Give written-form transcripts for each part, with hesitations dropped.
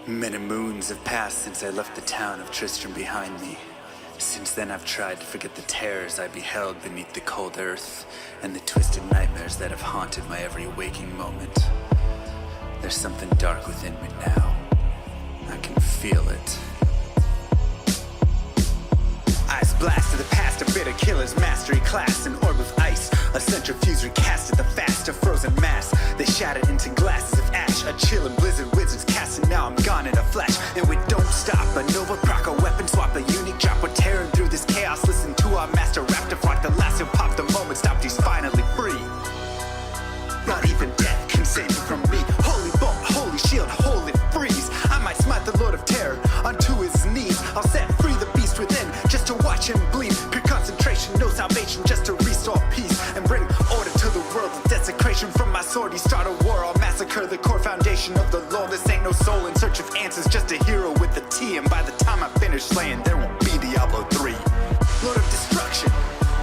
Many moons have passed since I left the town of Tristram behind me. Since then I've tried to forget the terrors I beheld beneath the cold earth and the twisted nightmares that have haunted my every waking moment. There's something dark within me now. I can feel it. Ice blast to the past, a bitter killer's mastery class, an orb of ice, a centrifuge recast at the fast, a frozen mass. They shattered into glasses of ash, a chill and blizzard wizards cast, and now I'm gone in a flash. And we don't stop, a nova proc, a weapon swap, a unique drop. We're tearing through this chaos, listen to our master rap to flock. The last who popped the moment stopped, he's finally free. Not even death can save me from me. Holy bolt, holy shield, holy freeze. I might smite the Lord of Terror unto his knees. I'll set free the beast within just to watch him bleed. Pure concentration, no salvation, just to restore peace and bring order to the world. The desecration from my sword, he start a war. I'll massacre the core foundation of the law. This ain't no soul in search of answers, just a hero with a T. And by the time I finish slaying, there won't be Diablo 3. Lord of destruction,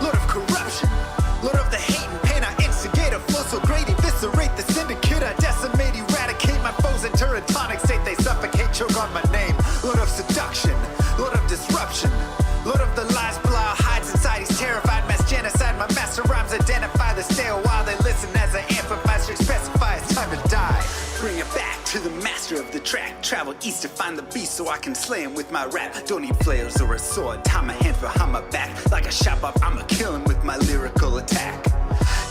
Lord of corruption, Lord of the hate and pain. I instigate a flow so great, eviscerate the syndicate. I decimate, eradicate my foes in teratonic state. They suffocate, choke on my name. Lord of seduction, Lord of disruption, Lord of the lies, blah, hides inside. He's terrified, mass genocide. My master rhymes identify the stale while they listen as I amplify. Strict specify it's time to die. Bring it back to the master of the track. Travel east to find the beast so I can slay him with my rap. Don't need flails or a sword. Tie my hands behind my back. Like a shop up, I'ma kill him with my lyrical attack.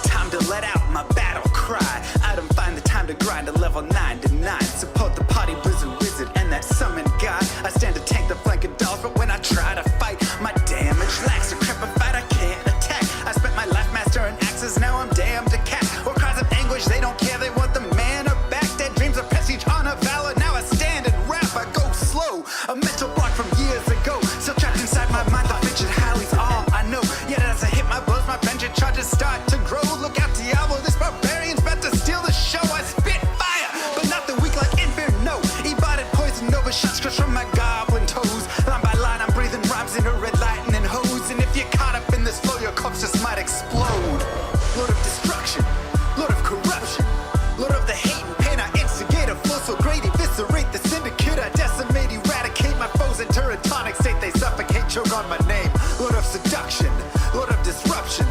Time to let out my battle cry. I don't find the time to grind a level 9 to 9. Support the party blizzard wizard and that summon god. I stand to tank the flank of dolls, but when I try to fight, my damage lacks. A crepified, I can't attack. I spent my life mastering axes, now I'm damned to cat. Or cries of anguish, they don't care, they want the mana back. Dead dreams of prestige, honor, valor. Now I stand and rap, I go slow. A mental block from years ago, still trapped inside my mind. The fidget Hallie's all I know. Yet as I hit my blows, my vengeance charges start to grow. Look out, Diablo, this barbarian's about to steal the show. I spit fire, but not the weak like Inferno. Ebotted poison over shots crush from my goblin toes. Line by line, I'm breathing rhymes into red lightning hose. And if you're caught up in this flow, your corpse just might explode. Lord of destruction, Lord of corruption, Lord of the hate and pain. I instigate a flow so great, eviscerate the syndicate. I decimate, eradicate my foes in teratonic state. They suffocate, choke on my name. Lord of seduction, Lord of disruption,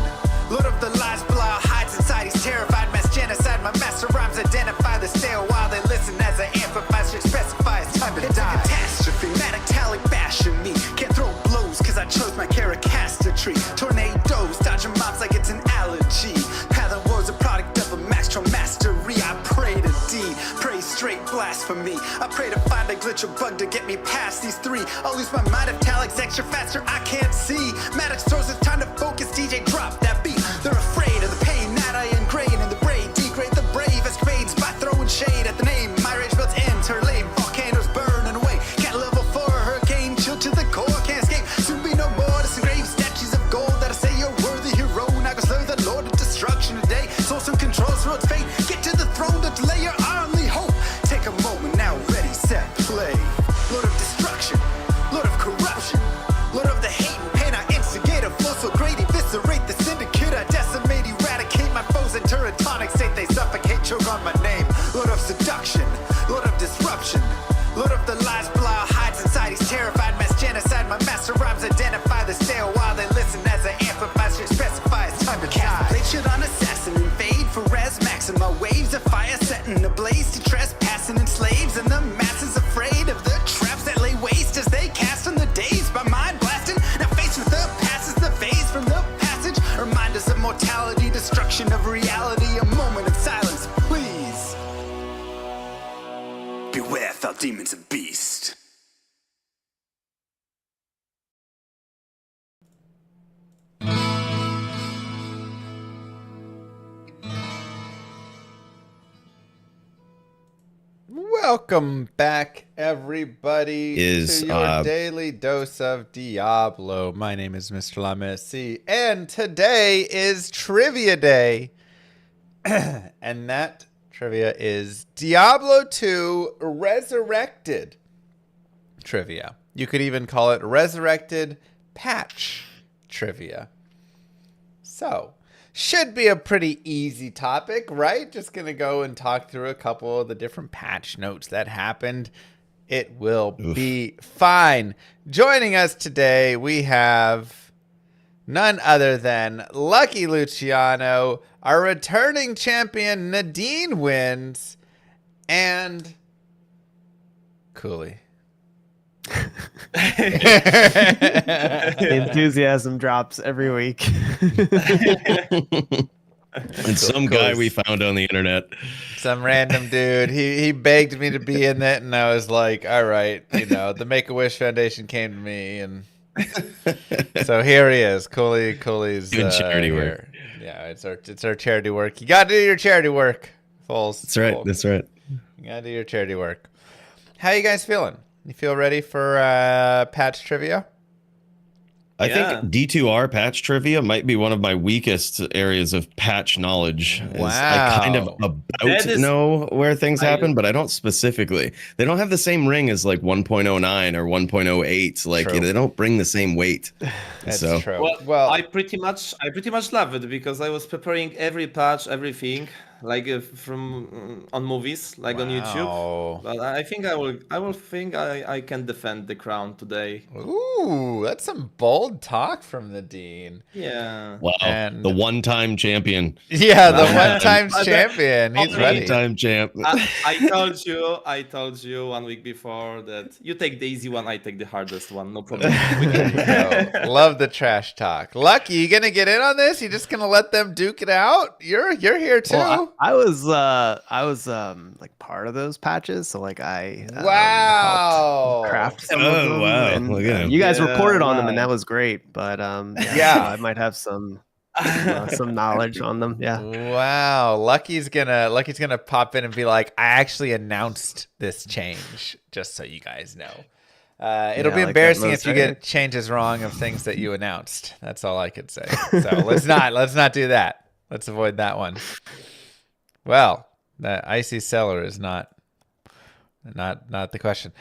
Lord of the lies, blah, hides inside. He's terrified, mass genocide. My master rhymes identify the stale while they listen as I amplify. Strict specify it's time to die. It's a catastrophe, metallic bashing me. Can't throw blows cause I chose my tree. Tornadoes, dodging mobs like it's an allergy. Path of war's a product of a master mastery. I pray to D, pray straight blasphemy. I pray to find a glitch or bug to get me past these three. I'll lose my mind if Talik's extra faster, I can't see. Maddox throws it's time to focus, DJ drop that beat. They're afraid of the pain that I ingrain in the brain. Degrade the brave escapades by throwing shade at the name. My rage builds enter lame, volcanoes burning away. Can't level for a hurricane, chill to the core, can't escape. Soon be no more disengrave statues of gold that I say you're worthy hero. Now go slay the lord of destruction today. Source and controls road's fate. Get to the throne to delay your only hope. Take a moment now, ready, set, play. Lord of destruction, Lord of corruption, Lord of the hate and pain. I instigate a flow so great, eviscerate the syndicate. I decimate, eradicate my foes in teratonic state. They suffocate, choke on my name. Lord of seduction, Lord of disruption, Lord of the lies, blah, hides inside. He's terrified, mass genocide. My master rhymes identify the stale while they listen as I amplify, specify it's time to die. They should on assassin and fade for res max in my waves of fire setting ablaze to trespassing and slaves and the masses afraid of the traps that lay waste as they cast on the days by mind blasting. Now faced with the past is the phase from the passage. Remind us of mortality, destruction of reality. A moment of silence, please. Beware, foul demons and beast. Welcome back, everybody, to your daily dose of Diablo. My name is Mr. Lamessi, and today is Trivia Day. And that trivia is Diablo 2 Resurrected trivia. You could even call it Resurrected Patch trivia. So, should be a pretty easy topic, right? Just going to go and talk through a couple of the different patch notes that happened It will be fine. Joining us today, we have none other than Lucky Luciano, our returning champion Nadine wins, and Cooley. The enthusiasm drops every week. And some guy we found on the internet. Some random dude. He begged me to be in it, and I was like, all right, the Make-A-Wish Foundation came to me, and so here he is. Cooley's doing charity work. Yeah, it's our charity work. You gotta do your charity work, Foles. That's right. That's right. You gotta do your charity work. How you guys feeling? You feel ready for patch trivia? I think D2R patch trivia might be one of my weakest areas of patch knowledge. Wow. I kind of know where things happen, but I don't specifically. They don't have the same ring as like 1.09 or 1.08. Like they don't bring the same weight. That's so true. Well, I pretty much love it because I was preparing every patch, everything like from on movies, like on YouTube. But I think I can defend the crown today. Ooh, that's some bold talk from Nadine. Yeah. Wow. And the one-time champion. Yeah, the one-time champion. He's ready. One-time champ. I told you 1 week before that you take the easy one, I take the hardest one. No problem. Love the trash talk. Lucky, you gonna get in on this? You just gonna let them duke it out? You're here too. Well, I was like part of those patches, so like I helped craft some of them. Wow. And, Look at him. you guys reported on them, and that was great. But yeah, I might have some knowledge on them. Yeah. Wow. Lucky's gonna pop in and be like, I actually announced this change, just so you guys know. It'll be embarrassing if you get changes wrong of things that you announced. That's all I could say. So let's not do that. Let's avoid that one. Well, the icy cellar is not the question.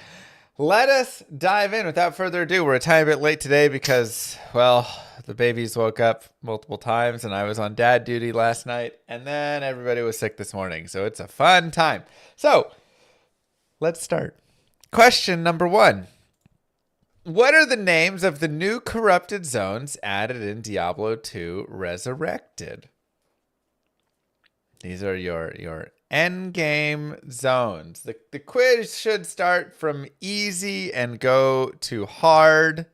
Let us dive in without further ado. We're a tiny bit late today because, well, the babies woke up multiple times and I was on dad duty last night, and then everybody was sick this morning. So it's a fun time. So let's start. Question number 1. What are the names of the new corrupted zones added in Diablo 2 Resurrected? These are your end game zones. The quiz should start from easy and go to hard.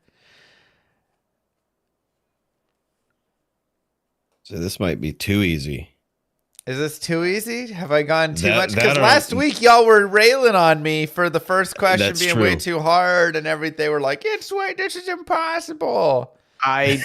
So this might be too easy. Is this too easy? Have I gone too much? Because last week y'all were railing on me for the first question being way too hard and everything. They were like, this is impossible. I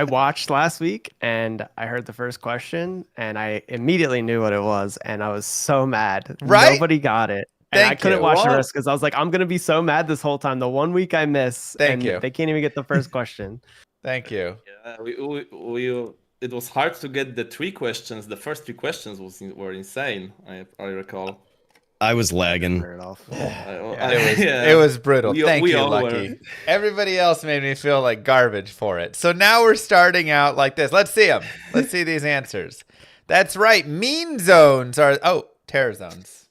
watched last week and I heard the first question and I immediately knew what it was and I was so mad. Right? Nobody got it. And I couldn't watch the rest because I was like, I'm going to be so mad this whole time. The 1 week I miss they can't even get the first question. Thank you. Yeah, it was hard to get the 3 questions. The first 3 questions were insane, I recall. I was lagging. It was brutal. Thank you, Lucky. Everybody else made me feel like garbage for it. So now we're starting out like this. Let's see them. Let's see these answers. That's right. Mean zones are... Oh, terror zones.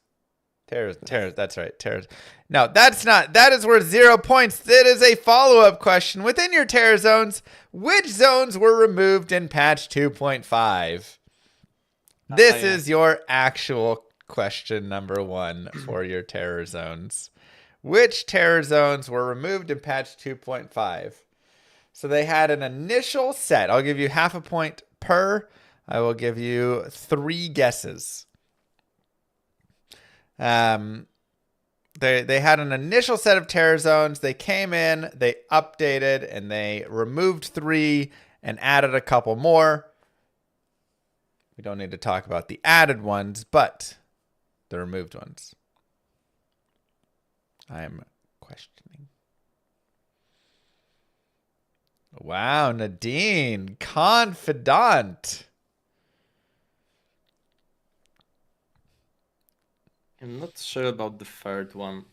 Terror. That's right. Terror. No, that's not. That is worth 0 points. That is a follow-up question. Within your terror zones, which zones were removed in patch 2.5? This is your actual question number 1 for your terror zones. Which terror zones were removed in patch 2.5? So they had an initial set. I'll give you half a point per. I will give you 3 guesses. They had an initial set of terror zones. They came in, they updated, and they removed 3 and added a couple more. We don't need to talk about the added ones, but the removed ones. I'm questioning. Wow, Nadine, confidant. I'm not sure about the third one.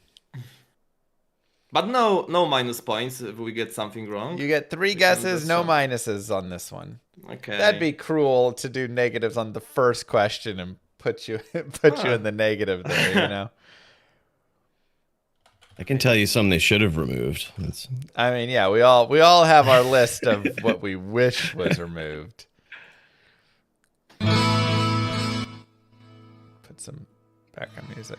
But no minus points if we get something wrong. You get 3 guesses, no minuses on this one. Okay. That'd be cruel to do negatives on the first question and put you in the negative there, you know. I can tell you some they should have removed. I mean, yeah, we all have our list of what we wish was removed. Put some background music.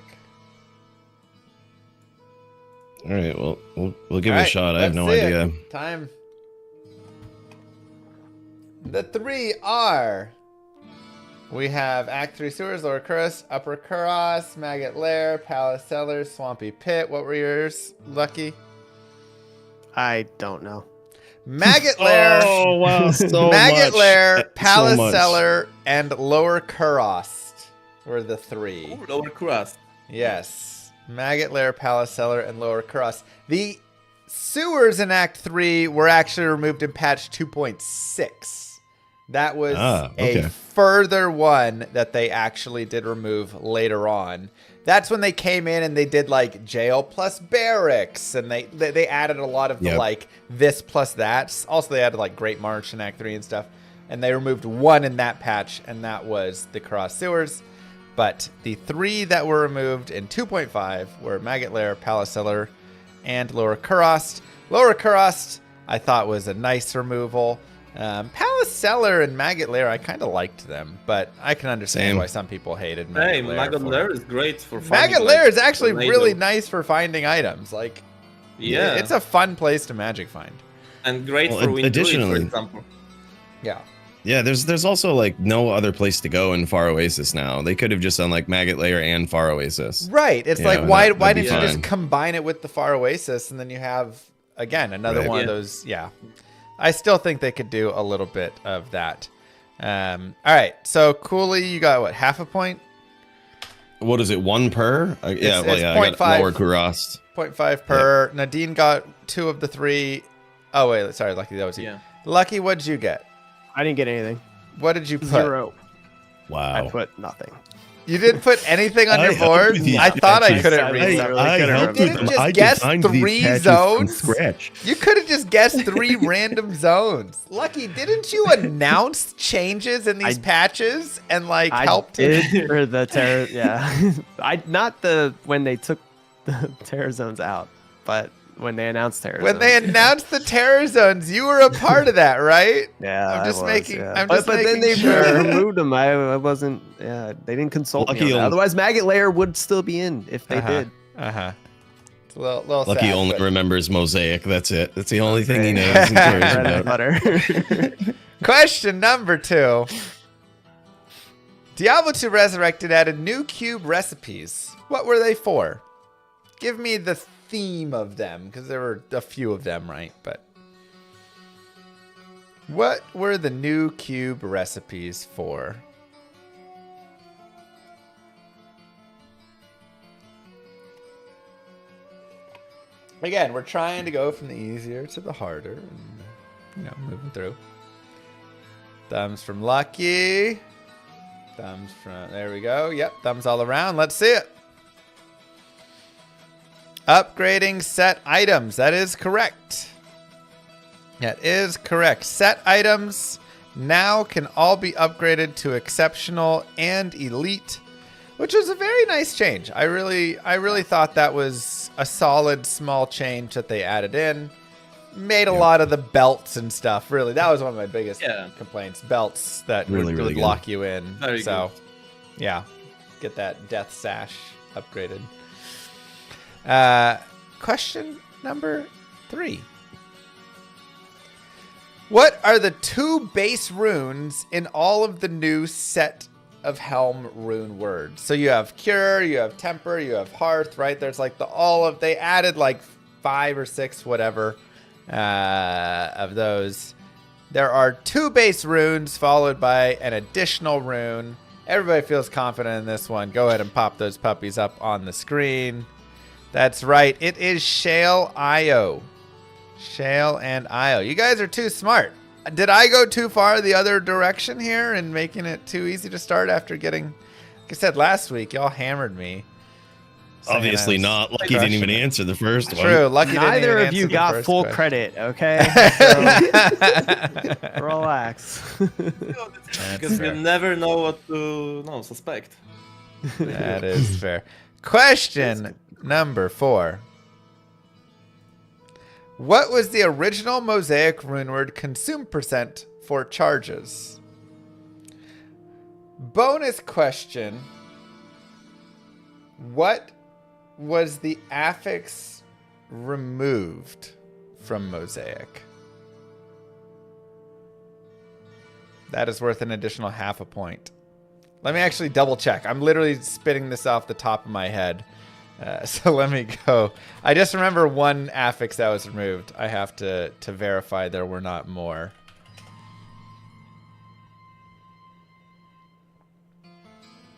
All right, well, we'll give it a shot. I have no idea. Time. The 3 are. We have Act 3 Sewers, Lower Currus, Upper Currus, Maggot Lair, Palace Cellars, Swampy Pit. What were yours, Lucky? I don't know. Maggot Lair. Oh, wow. So Maggot much. Lair, Palace so Cellar, and Lower Currus were the 3. Ooh, Lower Crust. Yes. Maggot Lair, Palace Cellar, and Lower Currus. The sewers in Act 3 were actually removed in patch 2.6. That was a further one that they actually did remove later on. That's when they came in and they did like jail plus barracks, and they added a lot of the like this plus that. Also, they added like Great March in Act 3 and stuff. And they removed one in that patch, and that was the Cross Sewers. But the 3 that were removed in 2.5 were Maggot Lair, Palace Cellar, and Lower Currus. Lower Currus, I thought was a nice removal. Palace Cellar and Maggot Lair, I kind of liked them, but I can understand why some people hated Maggot Lair. Maggot Lair is great for finding. Maggot Lair is actually really nice for finding items. Like, yeah, it's a fun place to magic find, and great for Wind Druid, for example. Yeah. Yeah, there's also like no other place to go in Far Oasis now. They could have just done like Maggot Lair and Far Oasis. Right. It's like why didn't you just combine it with the Far Oasis, and then you have again another one of those? Yeah. I still think they could do a little bit of that. All right, so Cooley, you got what, half a point? What is it, 1 per? Yeah, I got Lower Currus. 0.5 per. Yep. Nadine got 2 of the 3. Oh wait, sorry, Lucky, that was you. Yeah. Lucky, what did you get? I didn't get anything. What did you put? 0. Wow. I put nothing. You didn't put anything on your board? I thought I couldn't read something. You didn't just guess 3 zones? Scratch. You could have just guessed 3 random zones. Lucky, didn't you announce changes in these patches and like help to for the terror? Yeah, not when they took the terror zones out, but when they announced terror zones. When they announced the terror zones, you were a part of that, right? Yeah, I'm just making. Yeah. I'm just but making then they sure. removed them. I wasn't. Yeah, they didn't consult me on that. Otherwise, Maggot Lair would still be in if they did. It's a little Lucky sad, only but... remembers Mosaic. That's it. That's the only thing he knows and cares about. Question number 2. Diablo 2 Resurrected added new cube recipes. What were they for? Give me the theme of them, because there were a few of them, right? But what were the new cube recipes for? Again, we're trying to go from the easier to the harder, and, moving through. Thumbs from Lucky. Thumbs from, there we go. Yep, thumbs all around. Let's see it. Upgrading set items. That is correct. That is correct. Set items now can all be upgraded to exceptional and elite, which was a very nice change. I really thought that was a solid small change that they added in. Made a lot of the belts and stuff. Really, that was one of my biggest complaints. Belts that really would lock you in. Very good. Yeah, get that death sash upgraded. Question number 3. What are the 2 base runes in all of the new set of Helm rune words? So you have Cure, you have Temper, you have Hearth, right? There's like they added like 5 or 6, whatever, of those. There are 2 base runes followed by an additional rune. Everybody feels confident in this one. Go ahead and pop those puppies up on the screen. That's right. It is Shale Io. Shale and Io. You guys are too smart. Did I go too far the other direction here and making it too easy to start after getting... Like I said last week, y'all hammered me. Obviously not. Lucky didn't even answer the first one. True. Lucky didn't Neither even of you answer got the first full question. credit, okay? So, relax. Because you never know what to suspect. That is fair. Question number 4. What was the original Mosaic runeword consume percent for charges? Bonus question. What was the affix removed from Mosaic? That is worth an additional half a point. Let me actually double check. I'm literally spitting this off the top of my head. So let me go. I just remember one affix that was removed. I have to verify there were not more.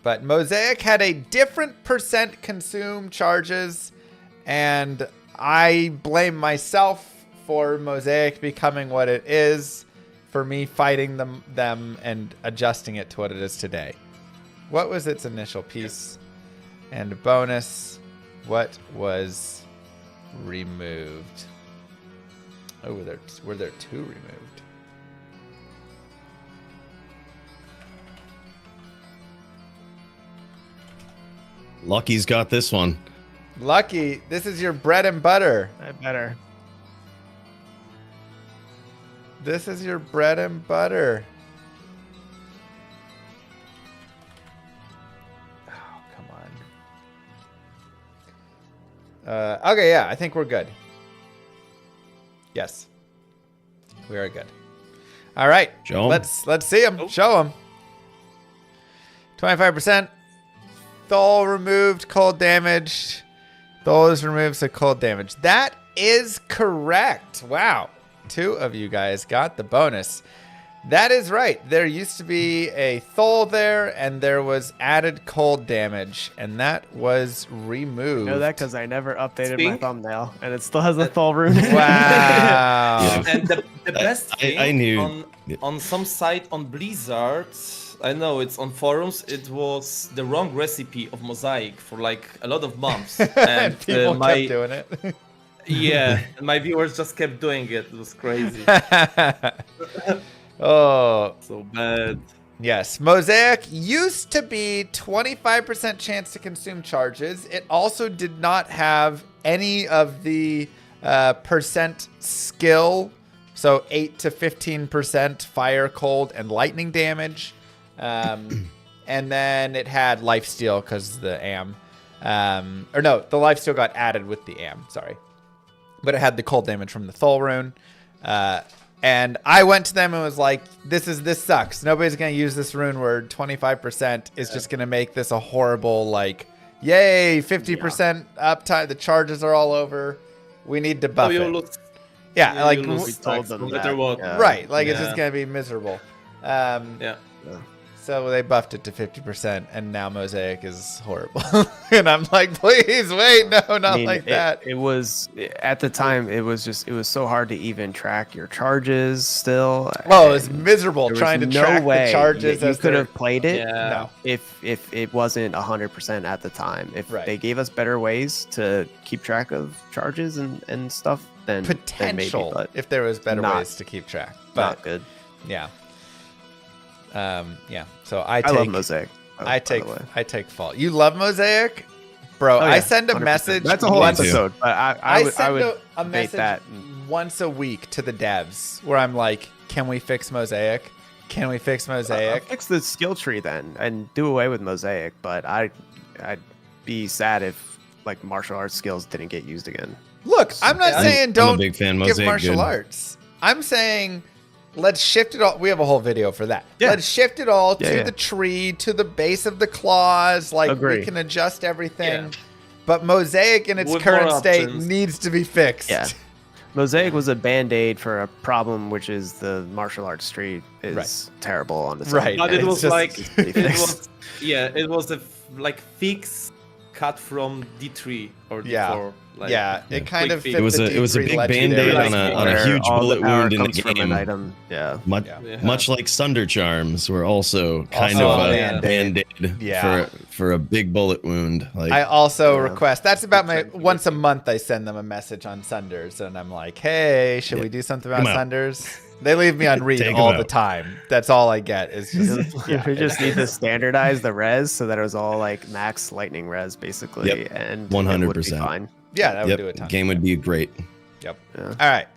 But Mosaic had a different percent consume charges, and I blame myself for Mosaic becoming what it is, for me fighting them and adjusting it to what it is today. What was its initial piece? And bonus, what was removed? Oh, were there two removed? Lucky's got this one. Lucky, this is your bread and butter. I better. This is your bread and butter. Oh, come on. Okay, yeah, I think we're good. Yes. We are good. All right. Show 'em. Let's see them. Show them. 25%. Thol removed, cold damage. Thol is removed, so cold damage. That is correct. Wow. 2 of you guys got the bonus. That is right. There used to be a Thol there, and there was added cold damage, and that was removed. I know that because I never updated my thumbnail, and it still has a Thol rune. Wow. Yeah. And the best thing I knew. on some site on Blizzard, I know it's on forums, it was the wrong recipe of Mosaic for like a lot of months. And People kept doing it. Yeah, and my viewers just kept doing it. It was crazy. Oh. So bad. Yes, Mosaic used to be 25% chance to consume charges. It also did not have any of the percent skill, so 8 to 15% fire, cold, and lightning damage. And then it had lifesteal because the AM. Or no, the lifesteal got added with the AM, sorry. But it had the cold damage from the Thol rune. And I went to them and was like, this sucks. Nobody's going to use this rune word. 25% is just going to make this a horrible, like, yay, 50% uptime. The charges are all over. We need to buff it. Yeah, like, we told them no matter what. Right, like, it's just going to be miserable. Yeah. So they buffed it to 50%, and now Mosaic is horrible. And I'm like, please, wait, no, not like that. It was, at the time, it was so hard to even track your charges still. Oh, it was miserable trying to track the charges. You could have played it No. if it wasn't 100% at the time. If they gave us better ways to keep track of charges and stuff, then potential, then maybe, if there was better ways to keep track. But not good. Yeah. Yeah. So I love Mosaic. I take fault. You love Mosaic, bro. Oh, yeah, I send a 100%. Message. That's a whole episode. But I send would a debate message that. once a week to the devs where I'm like, can we fix Mosaic? Can we fix Mosaic? Fix the skill tree then and do away with Mosaic. But I'd be sad if like martial arts skills didn't get used again. Look, I'm not saying don't I'm a big fan. give Mosaic martial good. arts. I'm saying let's shift it all. We have a whole video for that. Yeah. Let's shift it all to the tree, to the base of the claws. Like, we can adjust everything. Yeah. But Mosaic in its current state needs to be fixed. Yeah. Mosaic was a band-aid for a problem, which is the martial arts tree is terrible on its own. But it was it was a fix cut from D3 or D4. It kind of fit it was a big band-aid on a huge bullet wound in the game. Much like Sunder Charms were also kind of a band-aid for a big bullet wound. Like, I also request, that's about my once a month I send them a message on Sunders and I'm like, hey, should we do something about Sunders? They leave me on read all the time. That's all I get is just we just need to standardize the res so that it was all like max lightning res basically, and 100%. fine. Yeah, that would do a ton. Game would be great. Yep. Yeah. All right.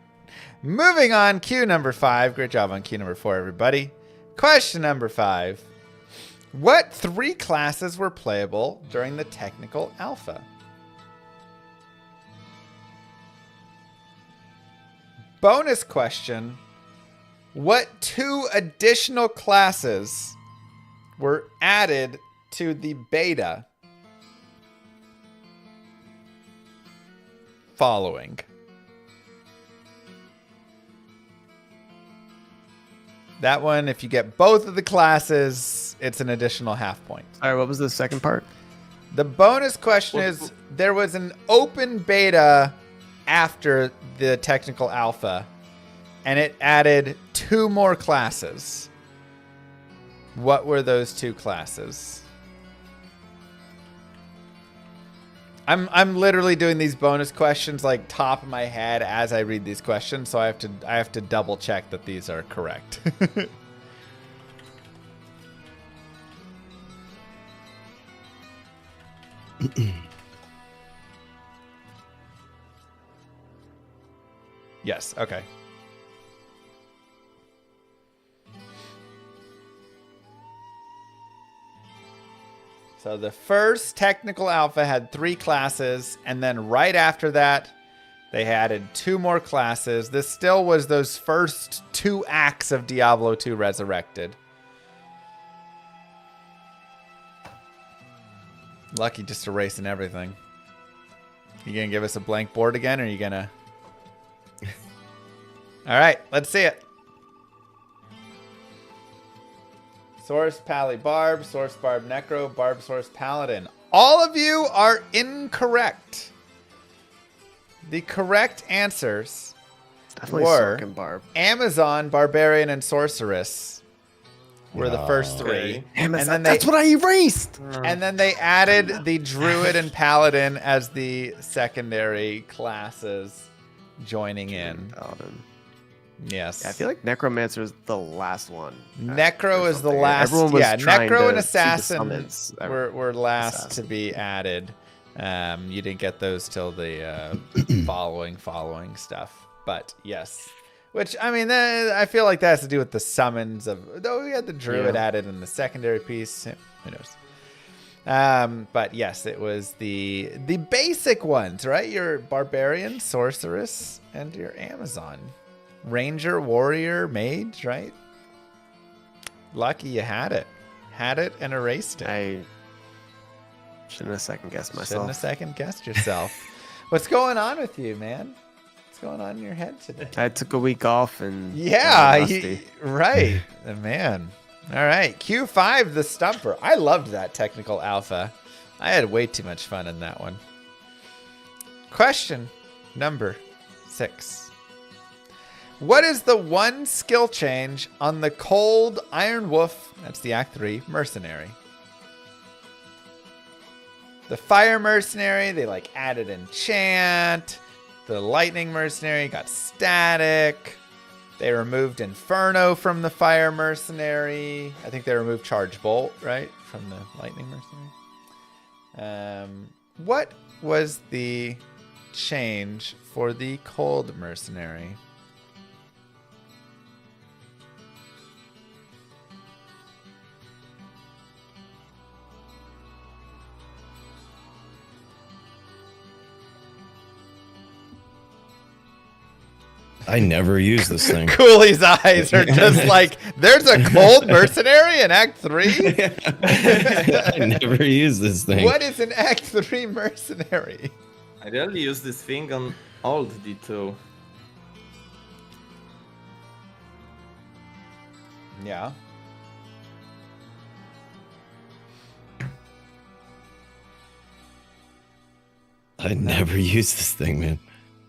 Moving on, Q number 5. Great job on Q number 4, everybody. Question number 5. What 3 classes were playable during the technical alpha? Bonus question. What 2 additional classes were added to the beta following? That one, if you get both of the classes, it's an additional half point. All right, what was the second part? The bonus question is, there was an open beta after the technical alpha, and it added 2 more classes. What were those 2 classes? I'm literally doing these bonus questions like top of my head as I read these questions, so I have to double check that these are correct. Yes, okay. So the first technical alpha had 3 classes, and then right after that, they added 2 more classes. This still was those first 2 acts of Diablo 2 Resurrected. Lucky just erasing everything. You gonna give us a blank board again, or are you gonna... All right, let's see it. Source Pally Barb, Source Barb Necro, Barb Source Paladin. All of you are incorrect. The correct answers were Barb. Amazon, Barbarian, and Sorceress were the first 3. Amazon, and then that's what I erased. And then they added the Druid and Paladin as the secondary classes joining in. Paladin. Yes. Yeah, I feel like Necromancer is the last one. Necro is the last. Yeah, Necro and Assassin were last to be added. You didn't get those till the following stuff. But yes. Which, I mean, I feel like that has to do with the summons of... Though we had the Druid added in the secondary piece. Who knows? But yes, it was the basic ones, right? Your Barbarian, Sorceress, and your Amazon. Ranger, Warrior, Mage, right? Lucky you had it. Had it and erased it. I shouldn't have second-guessed myself. Shouldn't have second-guessed yourself. What's going on with you, man? What's going on in your head today? I took a week off and... Yeah, right. Man. All right. Q5, the Stumper. I loved that technical alpha. I had way too much fun in that one. Question number 6. What is the 1 skill change on the Cold Iron Wolf, that's the Act 3, Mercenary? The Fire Mercenary, they like added Enchant. The Lightning Mercenary got Static. They removed Inferno from the Fire Mercenary. I think they removed Charge Bolt, right? From the Lightning Mercenary. What was the change for the Cold Mercenary? I never use this thing. Cooley's eyes are just like, there's a Cold Mercenary in Act 3? I never use this thing. What is an Act 3 Mercenary? I rarely use this thing on old D2. Yeah. I never use this thing, man.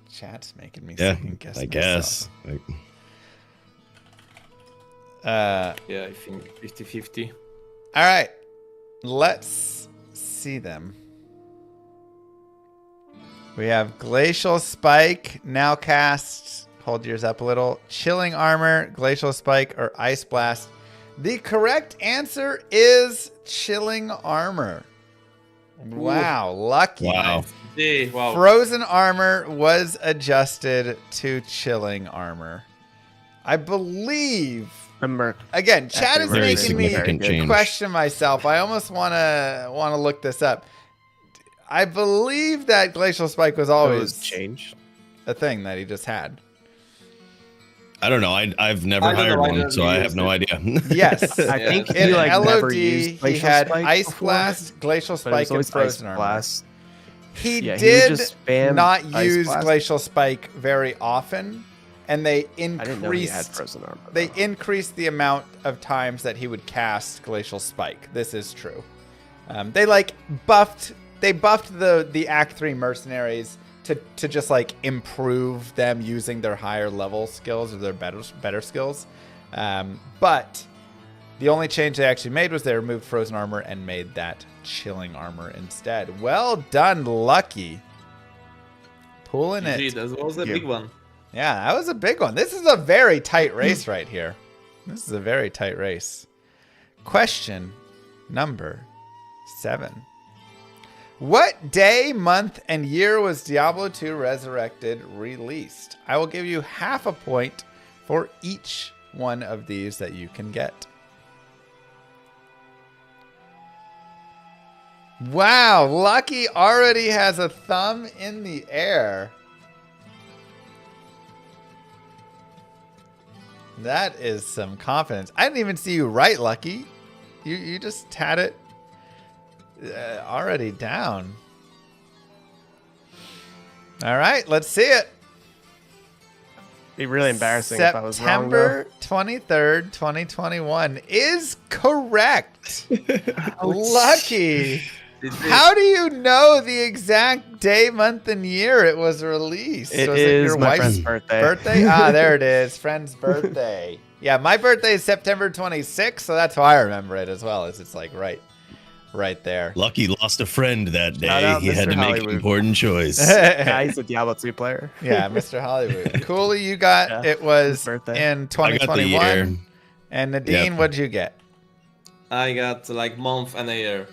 Chat's making me second guess. I guess. Yeah, I think 50-50. All right. Let's see them. We have Glacial Spike, now cast. Hold yours up a little. Chilling Armor, Glacial Spike, or Ice Blast. The correct answer is Chilling Armor. Wow, lucky. Wow. Wow. Frozen armor was adjusted to chilling armor. I believe. Again, chat is making me question myself. I almost want to look this up. I believe that Glacial Spike was always changed. A thing that he just had. I don't know. I've never hired one, so I have no idea. Yes, I think in he LOD he had Ice Blast, Glacial Spike, and Frozen Armor. He did not use Glacial Spike very often, and they increased the amount of times that he would cast Glacial Spike. This is true. They buffed the Act 3 mercenaries to just like improve them using their higher level skills or their better skills. But the only change they actually made was they removed Frozen Armor and made that Chilling Armor instead. Well done, Lucky. Pulling it. That was a big one. Yeah, that was a big one. This is a very tight race right here. This is a very tight race. Question number 7. What day, month, and year was Diablo 2 Resurrected released? I will give you half a point for each one of these that you can get. Wow, Lucky already has a thumb in the air. That is some confidence. I didn't even see you right, Lucky. You just had it already down. All right, let's see it. Be really embarrassing if I was wrong. September 23rd, 2021 is correct. Lucky. How do you know the exact day, month, and year it was released? It is my friend's birthday. Ah, there it is. Friend's birthday. Yeah, my birthday is September 26th, so that's why I remember it as well. As it's like right there. Lucky lost a friend that day. He had to make an important choice. Yeah, he's a Diablo 2 player. Yeah, Mr. Hollywood. Cooley, you got it was in 2021. And Nadine, what'd you get? I got like month and a year.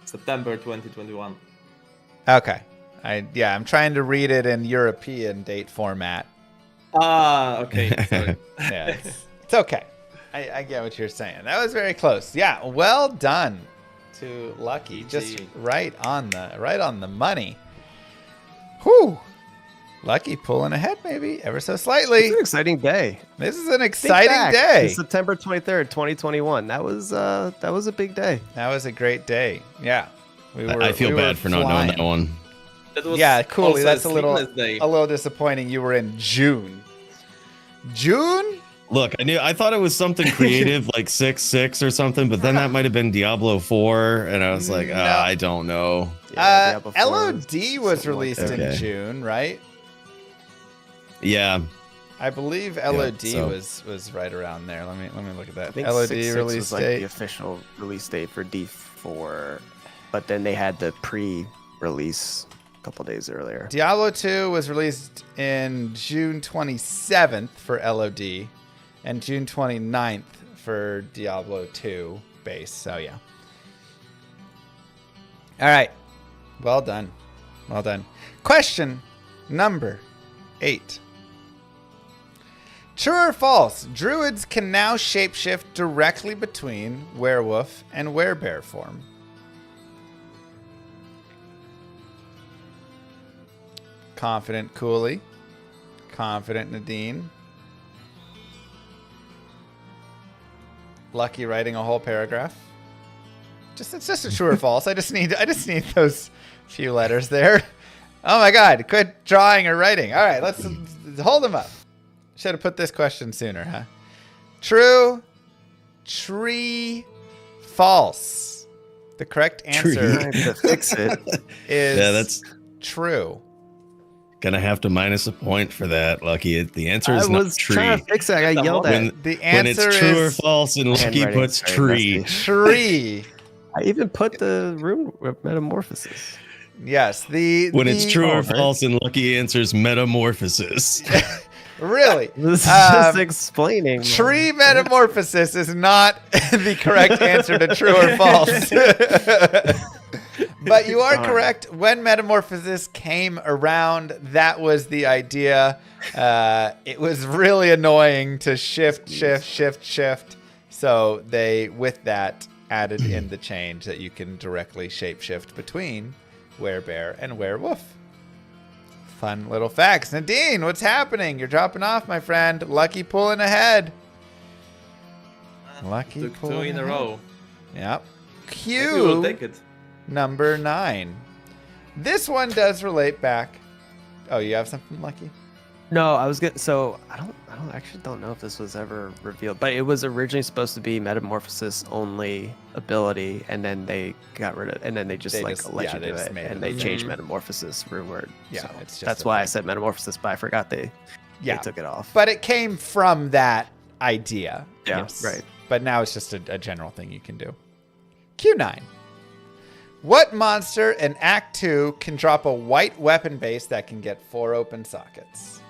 September 2021. Okay. I'm trying to read it in European date format. Ah, okay. Sorry. Yeah, it's okay. I get what you're saying. That was very close. Yeah, well done to Lucky. Just right on the money. Whew. Lucky pulling ahead maybe ever so slightly. It's an exciting day. This is an exciting day. September 23rd, 2021. That was a big day. That was a great day. Yeah. I feel bad for not knowing that one. Yeah, cool. That's a little disappointing. You were in June. June? Look, I thought it was something creative like 6-6 or something, but then that might have been Diablo 4, and I was like, I don't know. Yeah, LOD was released in June, right? Yeah. I believe LOD was right around there. Let me look at that. I think LOD 6-6 release was like date. the official release date for D4, but then they had the pre-release a couple days earlier. Diablo 2 was released in June 27th for LOD and June 29th for Diablo 2 base. So yeah. All right. Well done. Well done. Question number 8. True or false? Druids can now shapeshift directly between werewolf and werebear form. Confident Cooley. Confident Nadine. Lucky writing a whole paragraph. It's just a true or false. I just need those few letters there. Oh my God! Quit drawing or writing. All right, let's hold them up. Should have put this question sooner, huh? True, tree, false. The correct answer to fix it is that's true. Gonna have to minus a point for that, Lucky. The answer is not not tree. Trying to fix it. I got yelled at. The answer when it's true or is false, and Lucky puts tree. Tree. I even put the rune metamorphosis. Yes, when it's true or false, and Lucky answers metamorphosis. Really? This is just explaining. Tree metamorphosis is not the correct answer to true or false. But you are correct. When Metamorphosis came around, that was the idea. It was really annoying to shift. So they, with that, added in the change that you can directly shapeshift between werebear and werewolf. Fun little facts. Nadine, what's happening? You're dropping off, my friend. Lucky pulling ahead. Lucky Took pulling 2 in a row. Yep. Maybe we'll take it. Number 9. This one does relate back. Oh, you have something, Lucky? No, I was good. So I don't know if this was ever revealed, but it was originally supposed to be Metamorphosis only ability, and then they got rid of, and then they just let you do it, and they changed Metamorphosis rune word. Yeah, so it's just that's why I said Metamorphosis, but I forgot they took it off. But it came from that idea. Yeah, yes. right. But now it's just a general thing you can do. Q9. What monster in Act 2 can drop a white weapon base that can get 4 open sockets?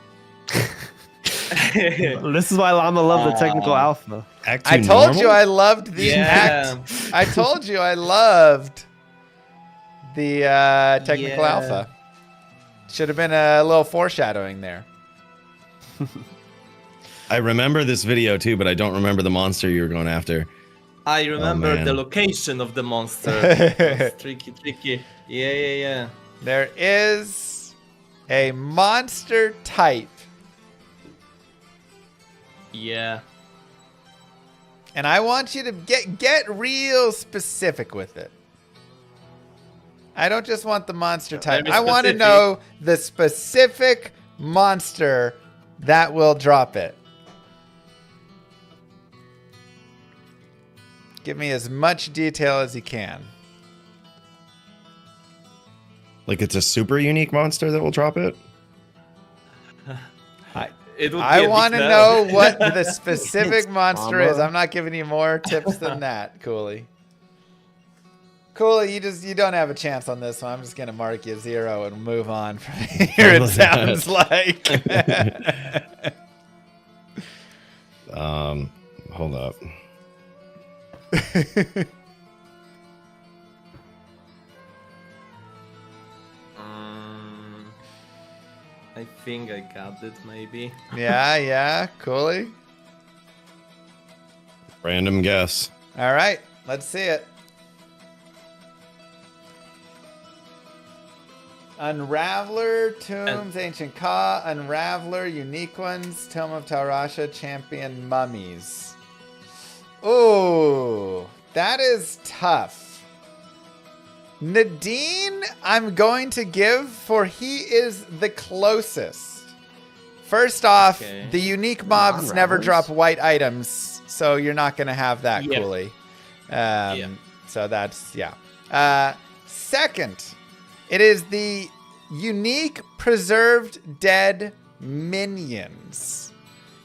This is why Llama loved the technical alpha. Act 2 I told normal? you I loved the act. I told you I loved the technical alpha. Should have been a little foreshadowing there. I remember this video too, but I don't remember the monster you were going after. I remember the location of the monster. It's tricky. Yeah. There is a monster type. Yeah. And I want you to get real specific with it. I don't just want the monster type. I want to know the specific monster that will drop it. Give me as much detail as you can. Like it's a super unique monster that will drop it? I want to know what the specific monster is. I'm not giving you more tips than that, Cooley. Cooley, you don't have a chance on this one. I'm just going to mark you 0 and move on from here, it sounds like. Hold up. I think I got it, maybe. Yeah, Cooley. Random guess. All right, let's see it. Unraveler, Tombs, Ancient Ka, Unraveler, Unique Ones, Tome of Taurasha, Champion Mummies. Ooh, that is tough. Nadine, I'm going to give, for he is the closest. First off, the unique mobs never drop white items, so you're not going to have that, Cooley. So that's, second, it is the unique preserved dead minions.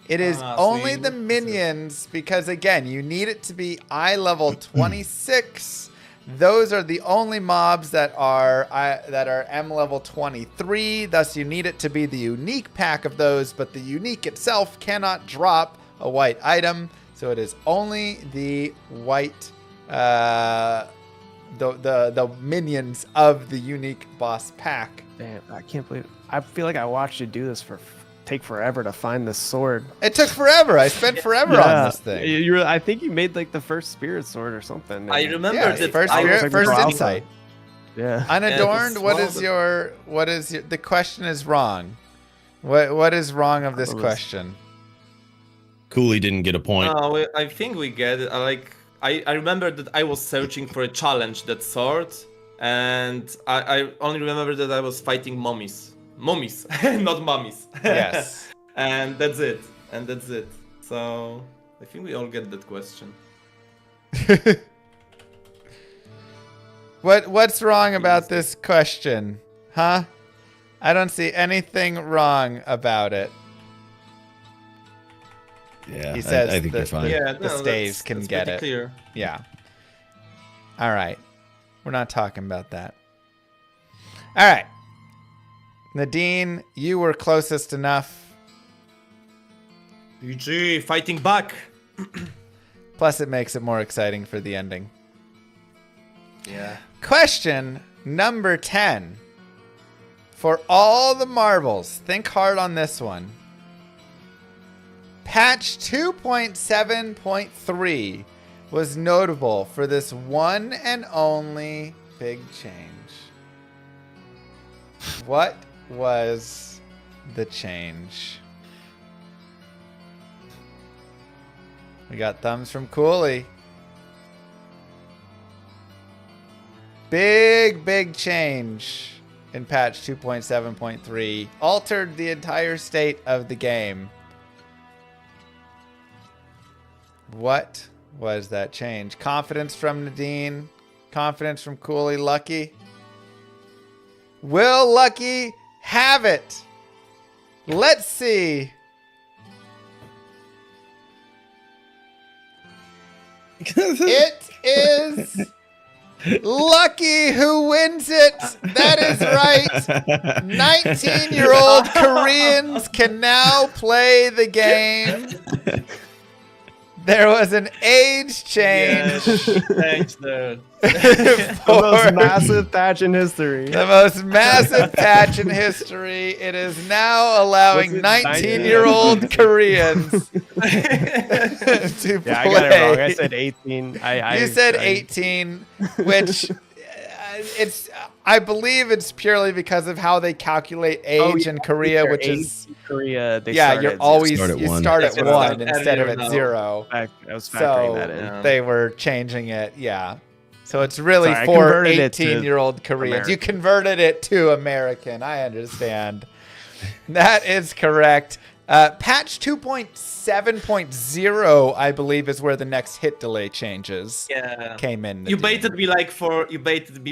It is only the minions because, again, you need it to be eye level 26. Those are the only mobs that are M level 23. Thus, you need it to be the unique pack of those, but the unique itself cannot drop a white item. So it is only the white, the minions of the unique boss pack. Damn, I can't believe. I feel like I watched you do this take forever to find this sword. It took forever. I spent forever on this thing. I think you made like the first spirit sword or something. I remember the first spirit, first insight. Yeah. Unadorned. The question is wrong. What is wrong of this question? Cooley didn't get a point. No, I think we get it. I remember that I was searching for a challenge, that sword, and I only remember that I was fighting mummies. Mummies, not mummies. Yes. And that's it. So I think we all get that question. What's wrong about this question? Huh? I don't see anything wrong about it. Yeah, he says I think you're fine. Yeah, the staves can get it. Clear. Yeah. All right. We're not talking about that. All right. Nadine, you were closest enough. GG, fighting back. Plus, it makes it more exciting for the ending. Yeah. Question Number 10. For all the marbles, think hard on this one. Patch 2.7.3 was notable for this one and only big change. What was the change? We got thumbs from Cooley. Big change in patch 2.7.3. Altered the entire state of the game. What was that change? Confidence from Nadine. Confidence from Cooley. Lucky. Will Lucky have it? Let's see. It is Lucky who wins it. That is right. 19-year-old Koreans can now play the game. There was an age change. Yes. Thanks, dude. The most massive patch in history. The most massive patch in history. It is now allowing 19-year-old Koreans to play. I got it wrong. I said 18. You said 18, which I believe it's purely because of how they calculate age in Korea, which is Korea. They you're always start at one. start at 1 instead of at 0. I was factoring that in. They were changing it, So it's really for 18-year-old Koreans. American. You converted it to American. I understand. That is correct. Patch 2.7.0, I believe, is where the next hit delay changes came in. You baited me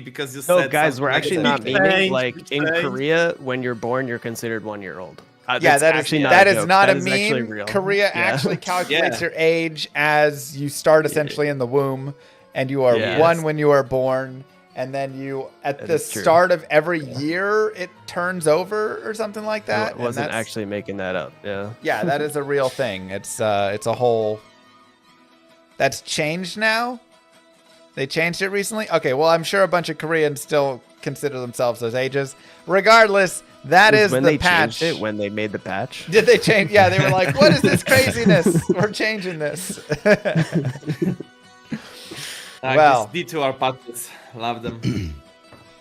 because you said. No, guys, we're actually not meaning like in Korea. When you're born, you're considered 1-year-old. That is not a meme. Korea actually calculates your age as you start essentially in the womb, and you are 1 when you are born. And then you, at the start of every year, it turns over or something like that. I wasn't actually making that up. Yeah. Yeah, that is a real thing. It's a whole. That's changed now. They changed it recently. Okay, well, I'm sure a bunch of Koreans still consider themselves those ages. Regardless, that is when the they patch. Changed it, when they made the patch. Did they change? Yeah, they were like, "What is this craziness? We're changing this." Well, D2R patches. Love them.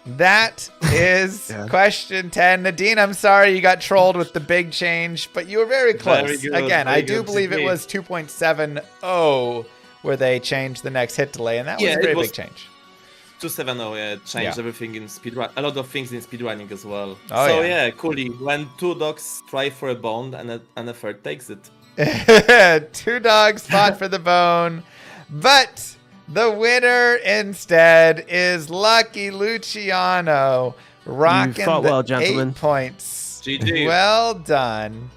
That is question 10. Nadine, I'm sorry you got trolled with the big change, but you were very close. Again, I do believe it was 2.70 where they changed the next hit delay, and that was a very big change. 2.70, it changed everything in speedrun. A lot of things in speedrunning as well. Oh, so coolly. When 2 dogs try for a bone and a third takes it. 2 dogs fought for the bone, but the winner instead is Lucky Luciano, rocking the 8 points. GG. Well done.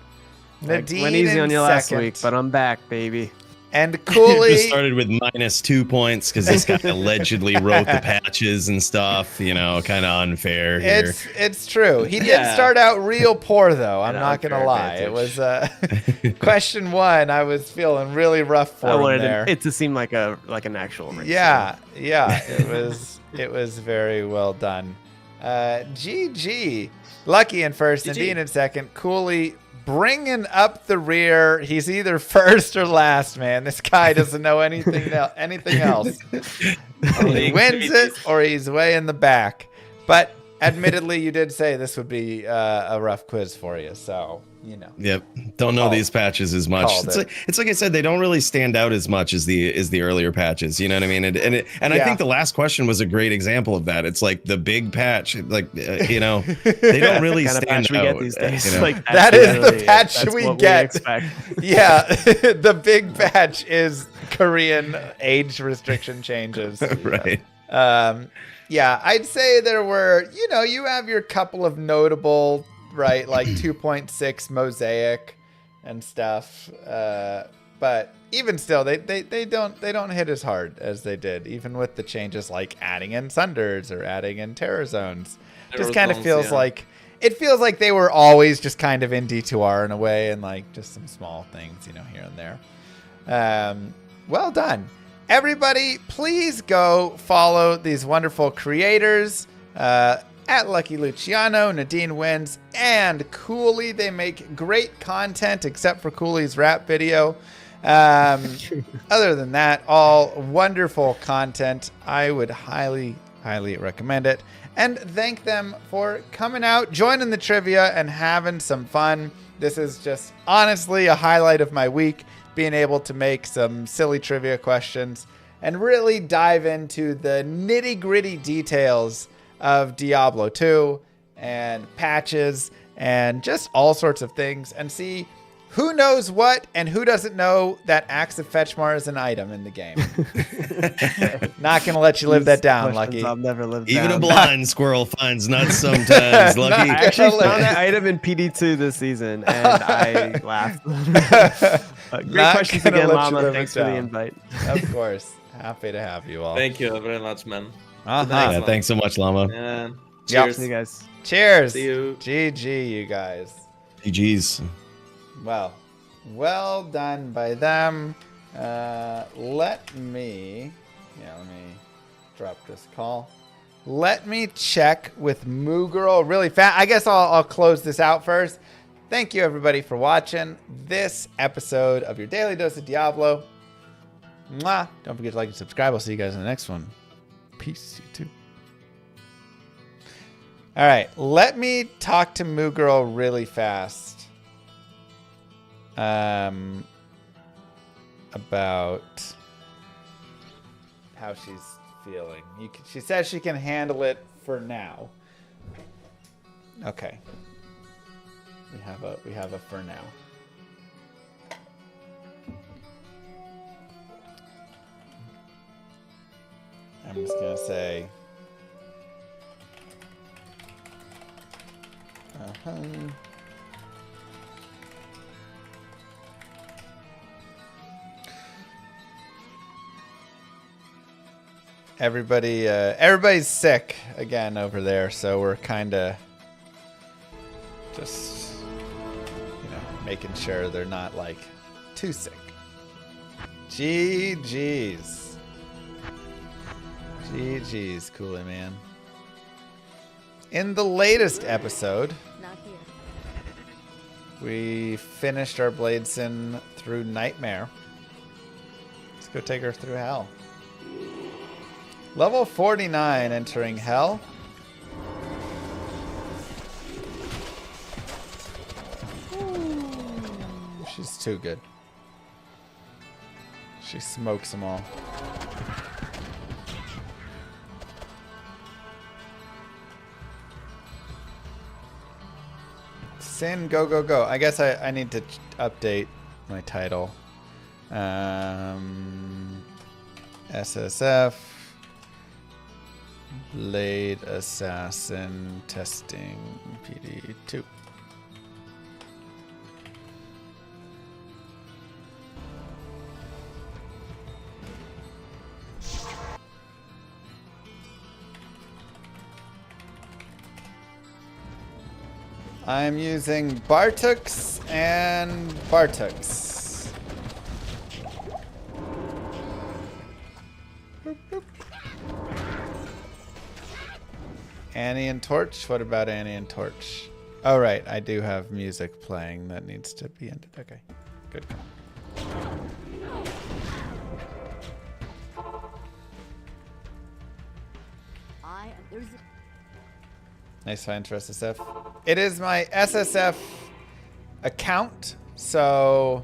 Nadine went easy on you last second. week, but I'm back, baby. And Cooley just started with -2 points because this guy allegedly wrote the patches and stuff. You know, kind of unfair here. It's true. He did start out real poor, though. I'm not gonna lie. Advantage. It was question 1. I was feeling really rough for him there. It to seem like an actual race. Yeah. It was very well done. GG. Lucky in first, Nadine in second. Cooley bringing up the rear. He's either first or last, man. This guy doesn't know anything else. He wins it or he's way in the back. But admittedly, you did say this would be a rough quiz for you, so you know. Yep, don't know these patches as much. It's like I said, they don't really stand out as much as the earlier patches. You know what I mean? And I think the last question was a great example of that. It's like the big patch, like they don't really stand out. We get these days. You know? Like, that is the patch we get. Yeah, the big patch is Korean age restriction changes. Right. Yeah, I'd say there were, you have your couple of notable, right, like 2.6 Mosaic and stuff. But even still, they don't hit as hard as they did, even with the changes like adding in Sunders or adding in Terror Zones. Just kind of feels like they were always just kind of in D2R in a way, and like just some small things, here and there. Well done. Everybody, please go follow these wonderful creators. At Lucky Luciano, Nadine Wins, and Cooley. They make great content, except for Cooley's rap video. Other than that, all wonderful content. I would highly, highly recommend it. And thank them for coming out, joining the trivia, and having some fun. This is just honestly a highlight of my week, being able to make some silly trivia questions and really dive into the nitty-gritty details of Diablo 2 and patches and just all sorts of things, and see who knows what and who doesn't know that Axe of Fetchmar is an item in the game. Not going to let you live that down, Lucky. I've never lived Even down. a blind squirrel finds nuts sometimes, Lucky. I actually found that item in PD2 this season, and I laughed. Great questions again, Llama. Thanks for the invite. Of course. Happy to have you all. Thank you very much, man. Yeah, thanks so much, Llama. Yeah. Cheers. See you guys. Cheers. See you. GG, you guys. GG's. Well done by them. Let me drop this call. Let me check with Moogirl really fast. I guess I'll close this out first. Thank you, everybody, for watching this episode of your Daily Dose of Diablo. Mwah. Don't forget to like and subscribe. I'll see you guys in the next one. Peace, you too. All right, let me talk to Moogirl really fast. About how she's feeling. She says she can handle it for now. Okay. We have a for now. I'm just gonna say. Everybody's sick again over there, so we're kind of just, making sure they're not like too sick. GG's, Cooley man. In the latest episode, we finished our Bladeson through Nightmare. Let's go take her through Hell. Level 49 entering Hell. Ooh, she's too good. She smokes them all. Sin, go, go, go. I guess I need to update my title. SSF. Blade Assassin Testing PD2. I'm using Bartux and Bartux. Boop, boop. Annie and Torch? What about Annie and Torch? Oh, right. I do have music playing that needs to be ended. Okay. Good call. Nice find for SSF. It is my SSF account, so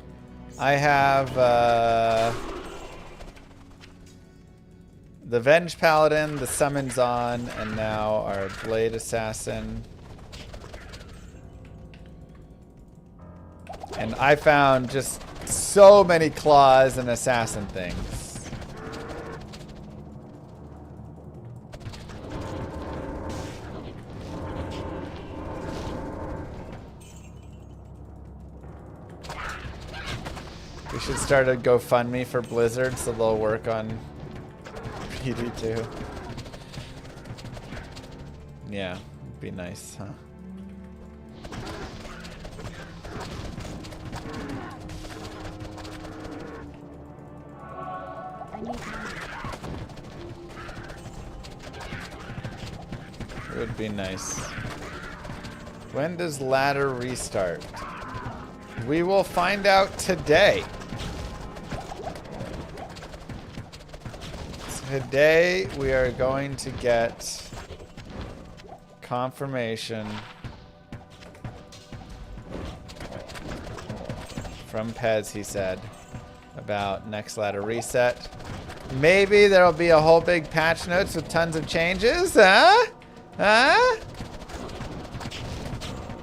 I have the Venge Paladin, the Summons on, and now our Blade Assassin. And I found just so many claws and assassin things. We should start a GoFundMe for Blizzard so they'll work on PD2. Yeah, it'd be nice, huh? would be nice. When does ladder restart? We will find out today. Today we are going to get confirmation from Pez, he said, about next ladder reset. Maybe there'll be a whole big patch notes with tons of changes, huh? Huh?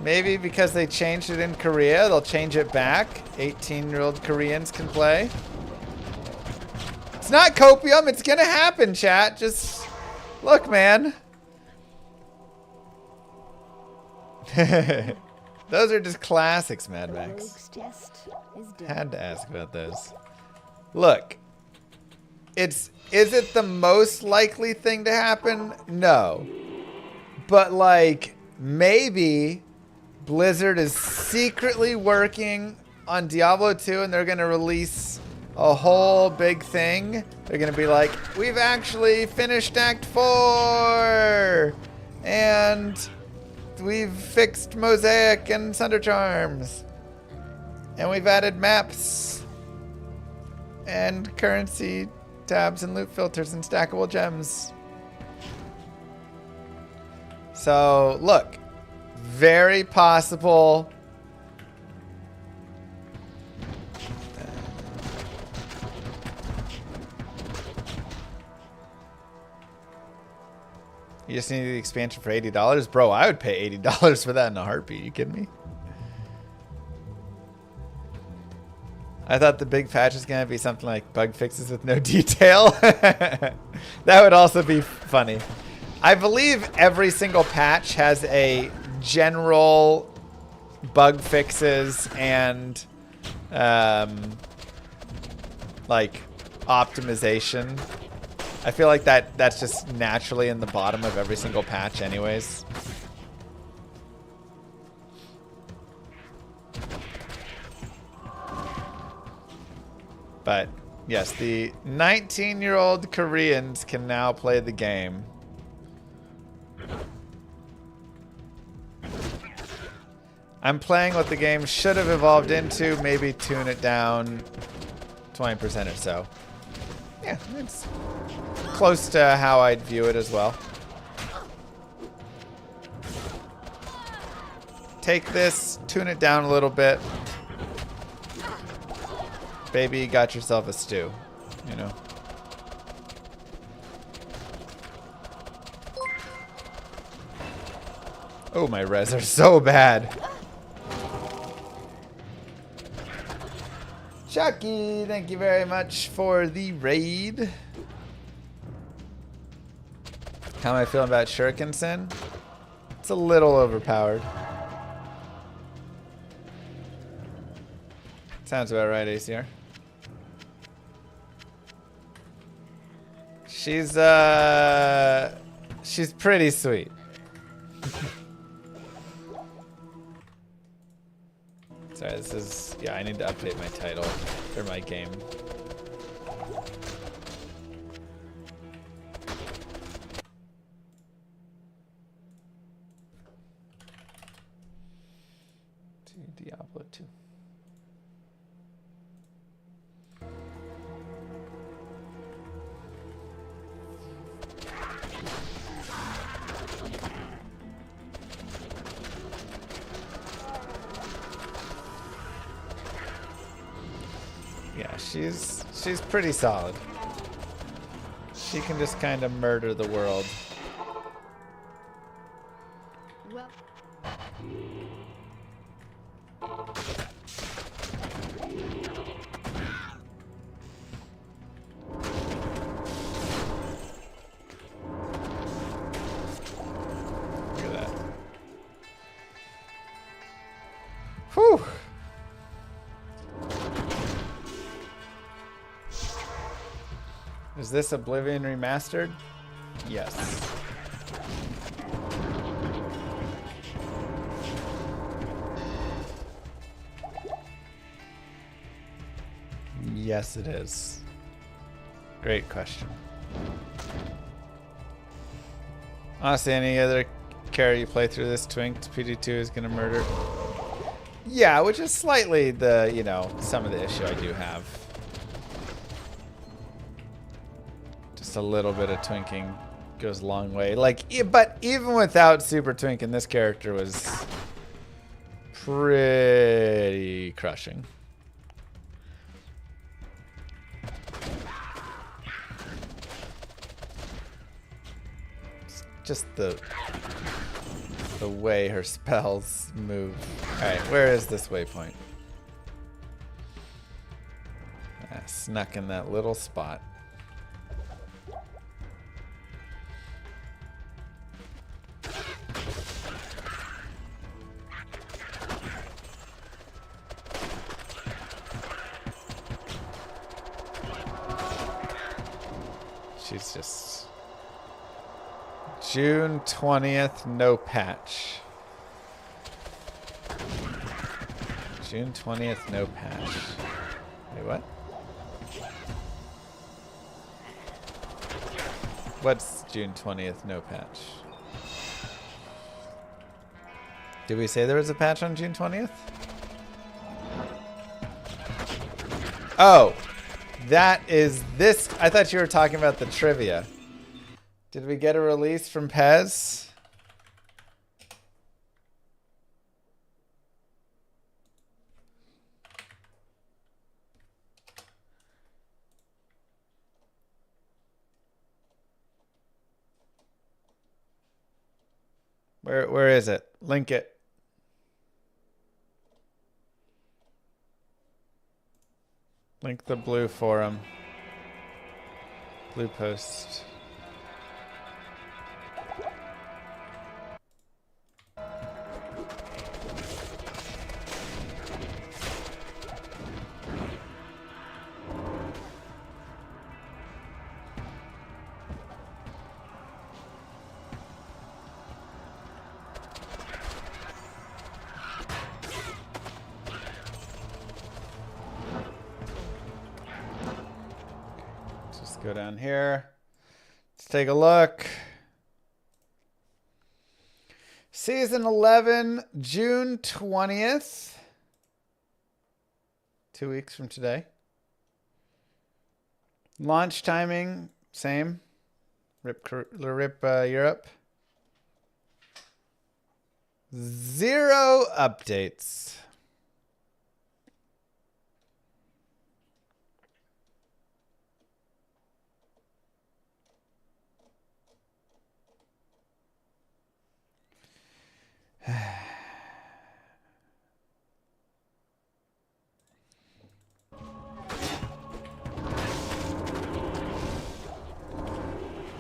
Maybe because they changed it in Korea, they'll change it back. 18-year-old Koreans can play. It's not copium, it's gonna happen, chat. Just look, man. Those are just classics, Mad Max. Had to ask about those. Look, is it the most likely thing to happen? No. But like, maybe Blizzard is secretly working on Diablo 2 and they're gonna release a whole big thing. They're gonna be like, we've actually finished Act 4 and we've fixed Mosaic and Sunder Charms and we've added maps and currency tabs and loot filters and stackable gems. So look, very possible. You just need the expansion for $80? Bro, I would pay $80 for that in a heartbeat. You kidding me? I thought the big patch was going to be something like bug fixes with no detail. That would also be funny. I believe every single patch has a general bug fixes and like optimization. I feel like that's just naturally in the bottom of every single patch anyways. But yes, the 19-year-old Koreans can now play the game. I'm playing what the game should have evolved into, maybe tune it down 20% or so. Yeah, it's close to how I'd view it as well. Take this, tune it down a little bit. Baby, you got yourself a stew, you know. Oh, my res are so bad. Chucky, thank you very much for the raid. How am I feeling about Shurikensen? It's a little overpowered. Sounds about right, ACR. She's pretty sweet. Sorry, this is, yeah, I need to update my title for my game. To Diablo 2. Yeah, she's pretty solid. She can just kind of murder the world. Well. Look at that. Whew. Is this Oblivion Remastered? Yes. Yes, it is. Great question. Honestly, character you play through this twinked PD2 is gonna murder. Yeah, which is slightly the, you know, some of the issue I do have. Just a little bit of twinking goes a long way. Like, but even without super twinking, this character was pretty crushing. It's just the way her spells move. Alright, where is this waypoint? Snuck in that little spot. She's just... June 20th, no patch. June 20th, no patch. Wait, what? What's June 20th, no patch? Did we say there was a patch on June 20th? Oh, that is this. I thought you were talking about the trivia. Did we get a release from Pez? Where is it? Link it. Link the blue forum. Blue post. Go down here. Let's take a look. Season 11, June 20th. 2 weeks from today. Launch timing, same. Rip Europe. 0 updates.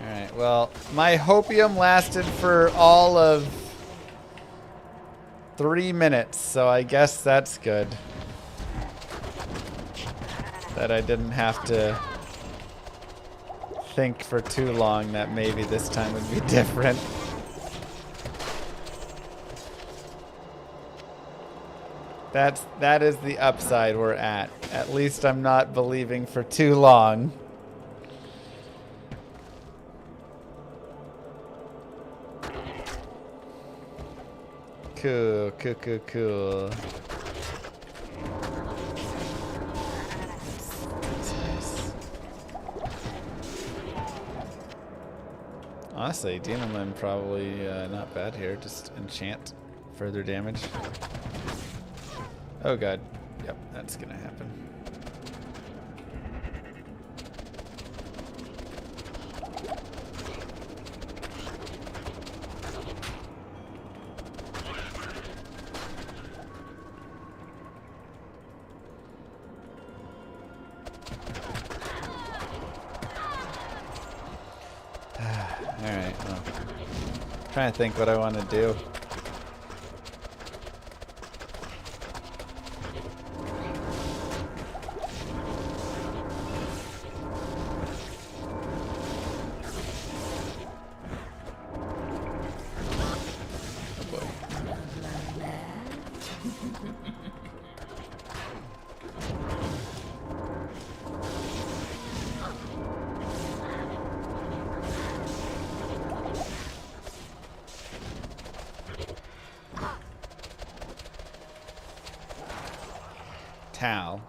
Alright, well, my hopium lasted for all of 3 minutes, so I guess that's good. That I didn't have to think for too long that maybe this time would be different. That is the upside we're at. At least I'm not believing for too long. Cool. That's nice. Honestly, Demon Limb probably not bad here. Just enchant further damage. Oh god. Yep, that's gonna happen. Alright, well. Trying to think what I want to do. Tal.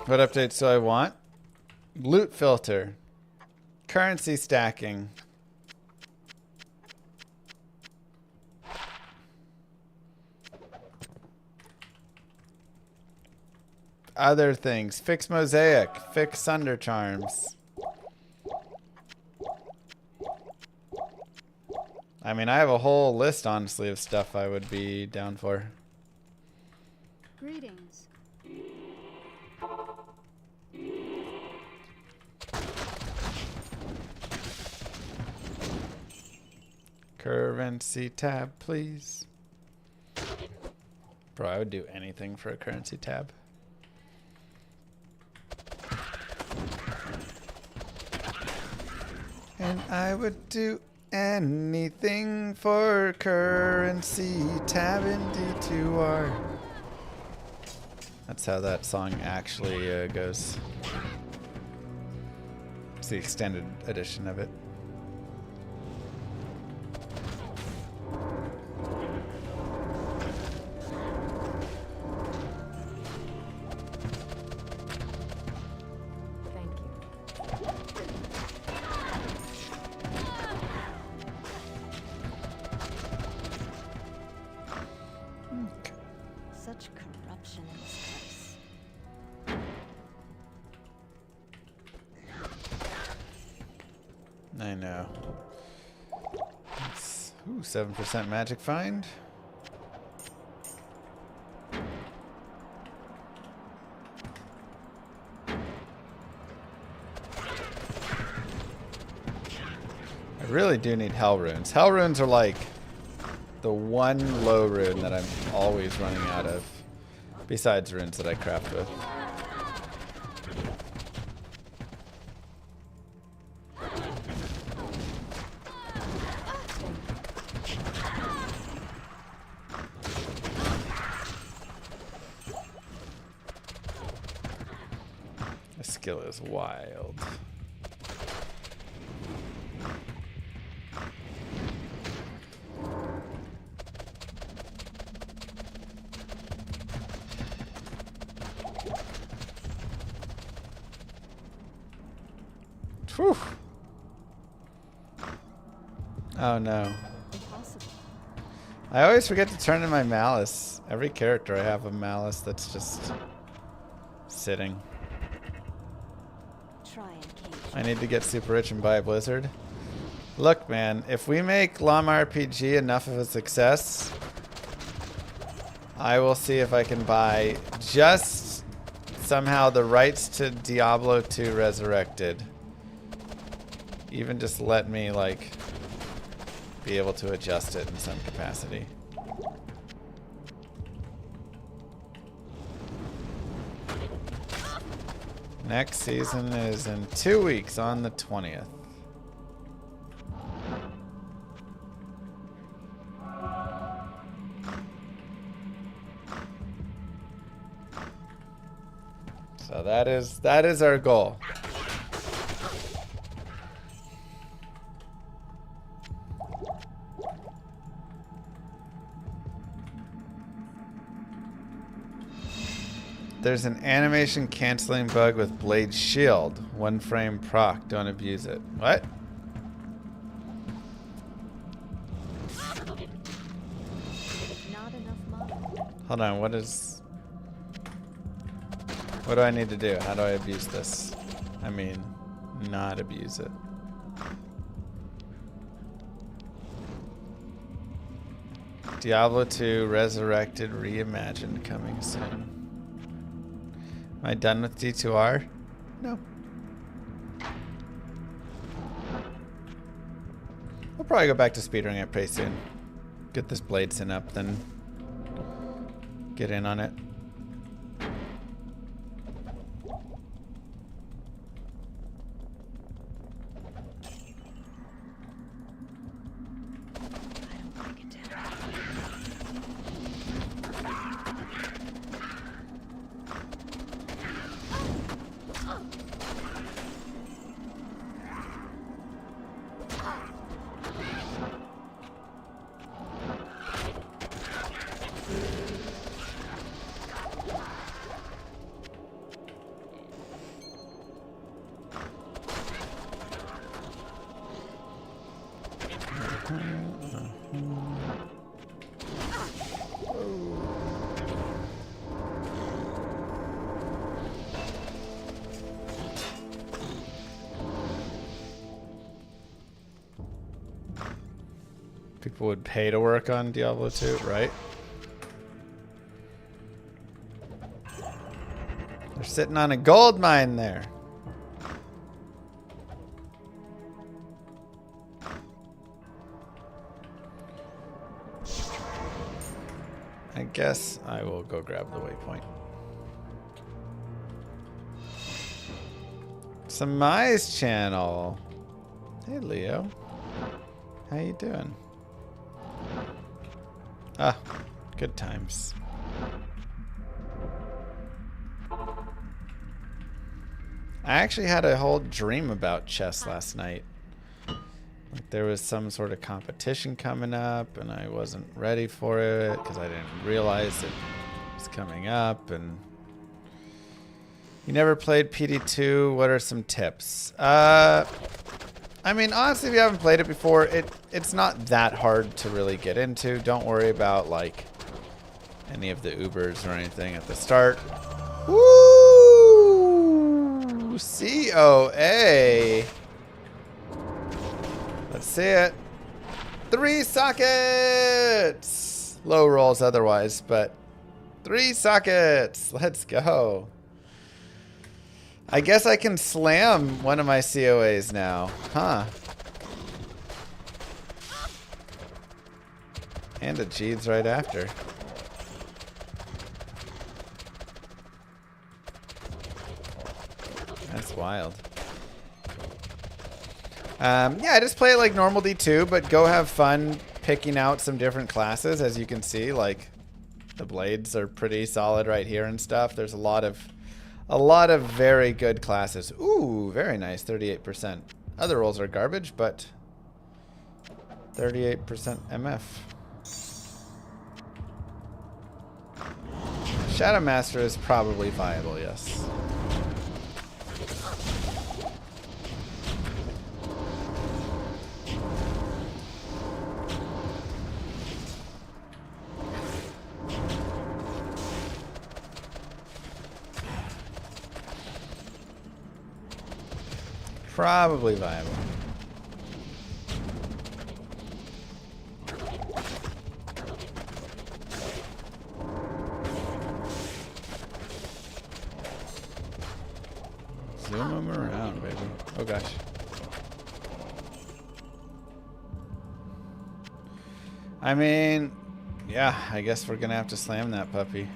What updates do I want? Loot filter. Currency stacking. Other things. Fix mosaic. Fix sunder charms. I mean, I have a whole list, honestly, of stuff I would be down for. Greetings. Currency tab, please. Bro, I would do anything for a currency tab. And I would do anything for currency tab in D2R. That's how that song actually goes. It's the extended edition of it. Such corruption in this place. I know. Ooh, 7% magic find. I really do need hell runes. Hell runes are like the one low rune that I'm always running out of, besides runes that I craft with. This skill is wild. Whew. Oh no. Impossible. I always forget to turn in my malice. Every character I have a malice that's just sitting. Try and cage. I need to get super rich and buy a blizzard. Look, man, if we make Llama RPG enough of a success, I will see if I can buy just somehow the rights to Diablo 2 Resurrected. Even just let me, like, be able to adjust it in some capacity. Next season is in 2 weeks on the 20th. So that is our goal. There's an animation canceling bug with Blade Shield. 1 frame proc. Don't abuse it. What? Not enough money. Hold on. What do I need to do? How do I abuse this? I mean, not abuse it. Diablo 2 Resurrected Reimagined coming soon. Am I done with D2R? No. I'll probably go back to speedrunning it pretty soon. Get this blade sin up, then get in on it. I don't like it down. People would pay to work on Diablo 2, right? They're sitting on a gold mine there. I guess I will go grab the waypoint. Samai's channel. Hey, Leo. How you doing? Ah, good times. I actually had a whole dream about chess last night. Like there was some sort of competition coming up and I wasn't ready for it because I didn't realize it was coming up. And you never played PD2? What are some tips? I mean, honestly, if you haven't played it before, it's not that hard to really get into. Don't worry about, like, any of the Ubers or anything at the start. Woo! COA. Let's see it. 3 sockets! Low rolls otherwise, but 3 sockets. Let's go. I guess I can slam one of my COAs now. Huh. And a Jeeves right after. That's wild. Yeah, I just play it like normal D2, but go have fun picking out some different classes. As you can see, like, the blades are pretty solid right here and stuff. There's a lot of very good classes. Ooh, very nice. 38%. Other rolls are garbage, but 38% MF. Shadow Master is probably viable, yes. Probably viable. Zoom them around, baby. Oh gosh. I mean, yeah, I guess we're gonna have to slam that puppy.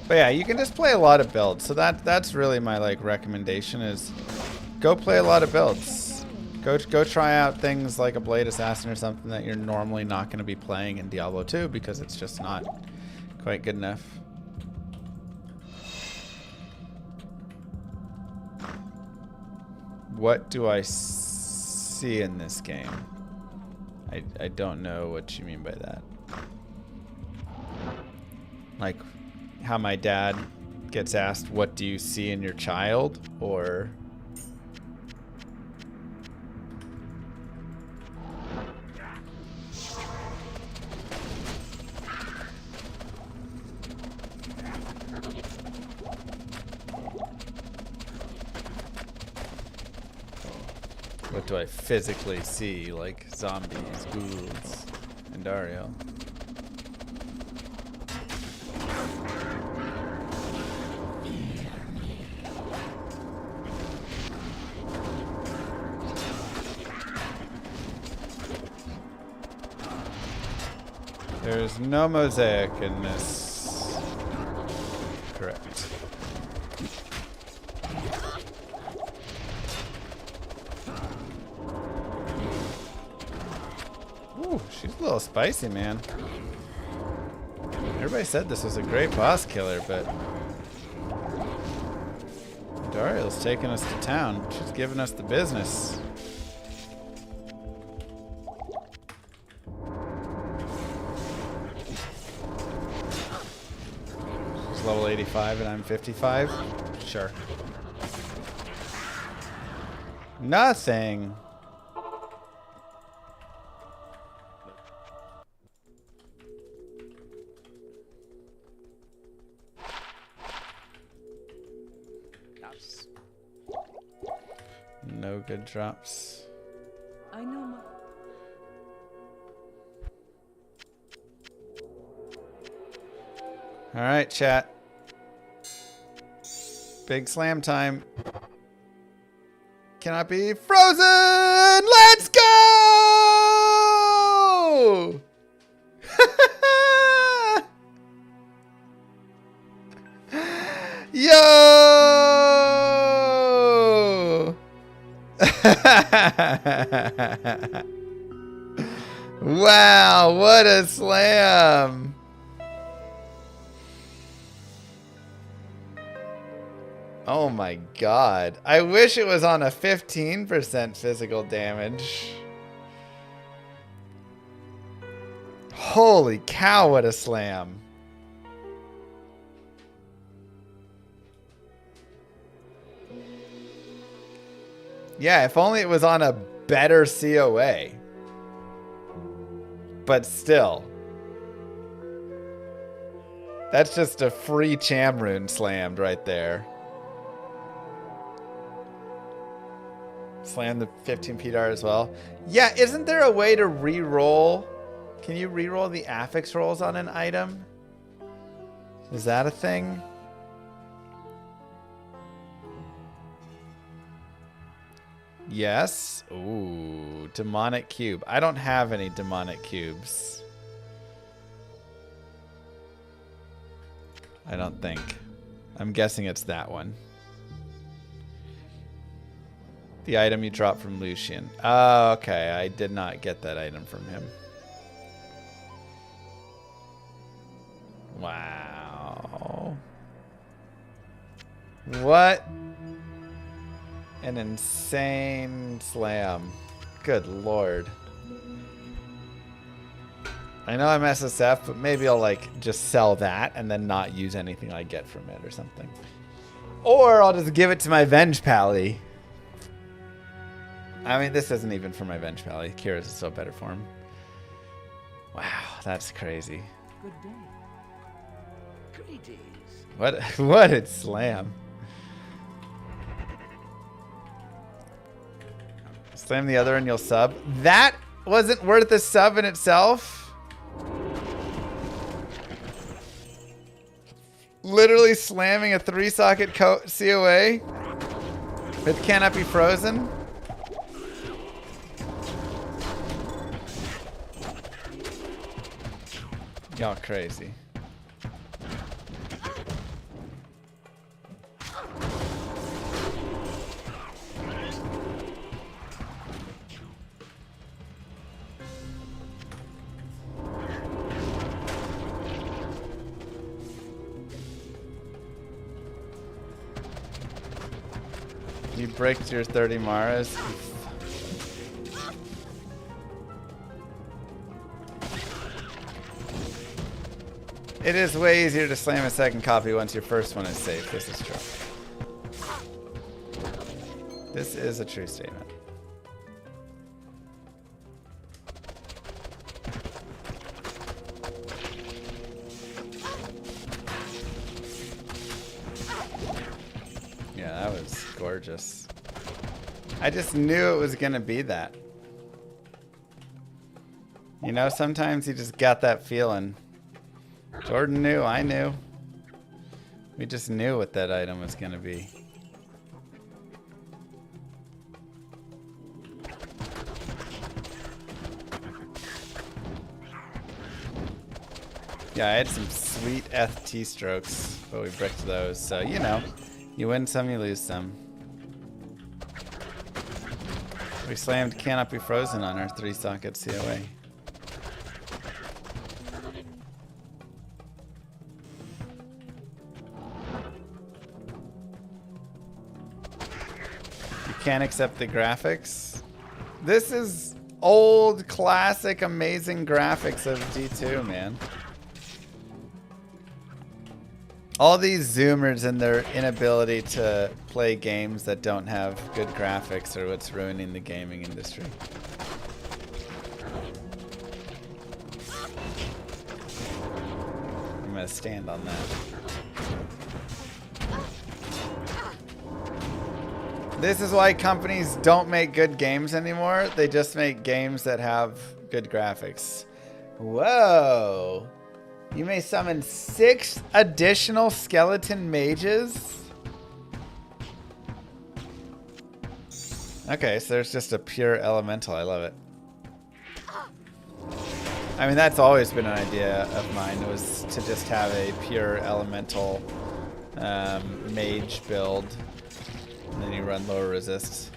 But yeah, you can just play a lot of builds. So that's really my like recommendation is go play a lot of builds. Go try out things like a Blade Assassin or something that you're normally not going to be playing in Diablo 2 because it's just not quite good enough. What do I see in this game? I don't know what you mean by that. Like how my dad gets asked, what do you see in your child? Or what do I physically see? Like zombies, ghouls, and Dario. There's no mosaic in this. Correct. Ooh, she's a little spicy, man. Her Everybody said this was a great boss killer, but Dariel's taking us to town. She's giving us the business. She's level 85 and I'm 55. Sure. Nothing. No good drops. I know my... All right, chat. Big slam time. Cannot be frozen. Let's go! Yo! Wow, what a slam! Oh my god. I wish it was on a 15% physical damage. Holy cow, what a slam. Yeah, if only it was on a better COA. But still. That's just a free Cham rune slammed right there. Slam the 15 PDAR as well. Yeah, isn't there a way to re-roll? Can you re-roll the affix rolls on an item? Is that a thing? Yes. Ooh, demonic cube. I don't have any demonic cubes. I don't think. I'm guessing it's that one. The item you dropped from Lucian. Oh, okay. I did not get that item from him. Wow. What an insane slam. Good lord. I know I'm SSF, but maybe I'll like just sell that and then not use anything I get from it or something. Or I'll just give it to my Venge Pally. I mean, this isn't even for my Venge Pally. Kira's is so better for him. Wow, that's crazy. Good day. Greetings. What a slam. Slam the other and you'll sub. That wasn't worth a sub in itself. Literally slamming a 3-socket COA with cannot be frozen. Y'all crazy. You break your 30 Maras. It is way easier to slam a second copy once your first one is safe. This is true. This is a true statement. Yeah, that was gorgeous. I just knew it was gonna be that. You know, sometimes you just got that feeling. Jordan knew, I knew. We just knew what that item was going to be. Yeah, I had some sweet FT strokes, but we bricked those. So, you know, you win some, you lose some. We slammed Cannot Be Frozen on our 3-socket COA. Can't accept the graphics. This is old, classic, amazing graphics of D2, man. All these Zoomers and their inability to play games that don't have good graphics are what's ruining the gaming industry. I'm gonna stand on that. This is why companies don't make good games anymore. They just make games that have good graphics. Whoa. You may summon 6 additional skeleton mages? Okay, so there's just a pure elemental. I love it. I mean, that's always been an idea of mine, was to just have a pure elemental mage build. And then you run lower resists.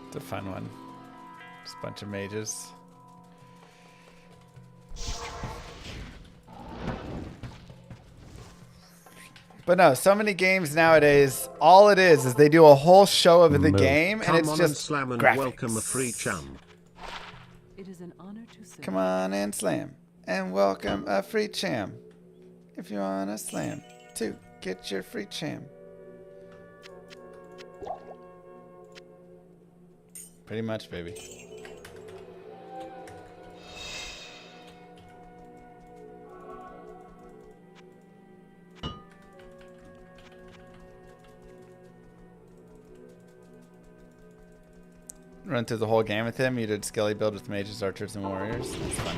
It's a fun one. Just a bunch of mages. But no, so many games nowadays, all it is they do a whole show of the game, and it's just slam and graphics. welcome a free chum. It is an honor to serve. Come on and slam, and welcome a free cham. If you wanna slam, to get your free cham. Pretty much, baby. Run through the whole game with him. You did skelly build with mages, archers, and warriors. That's fun.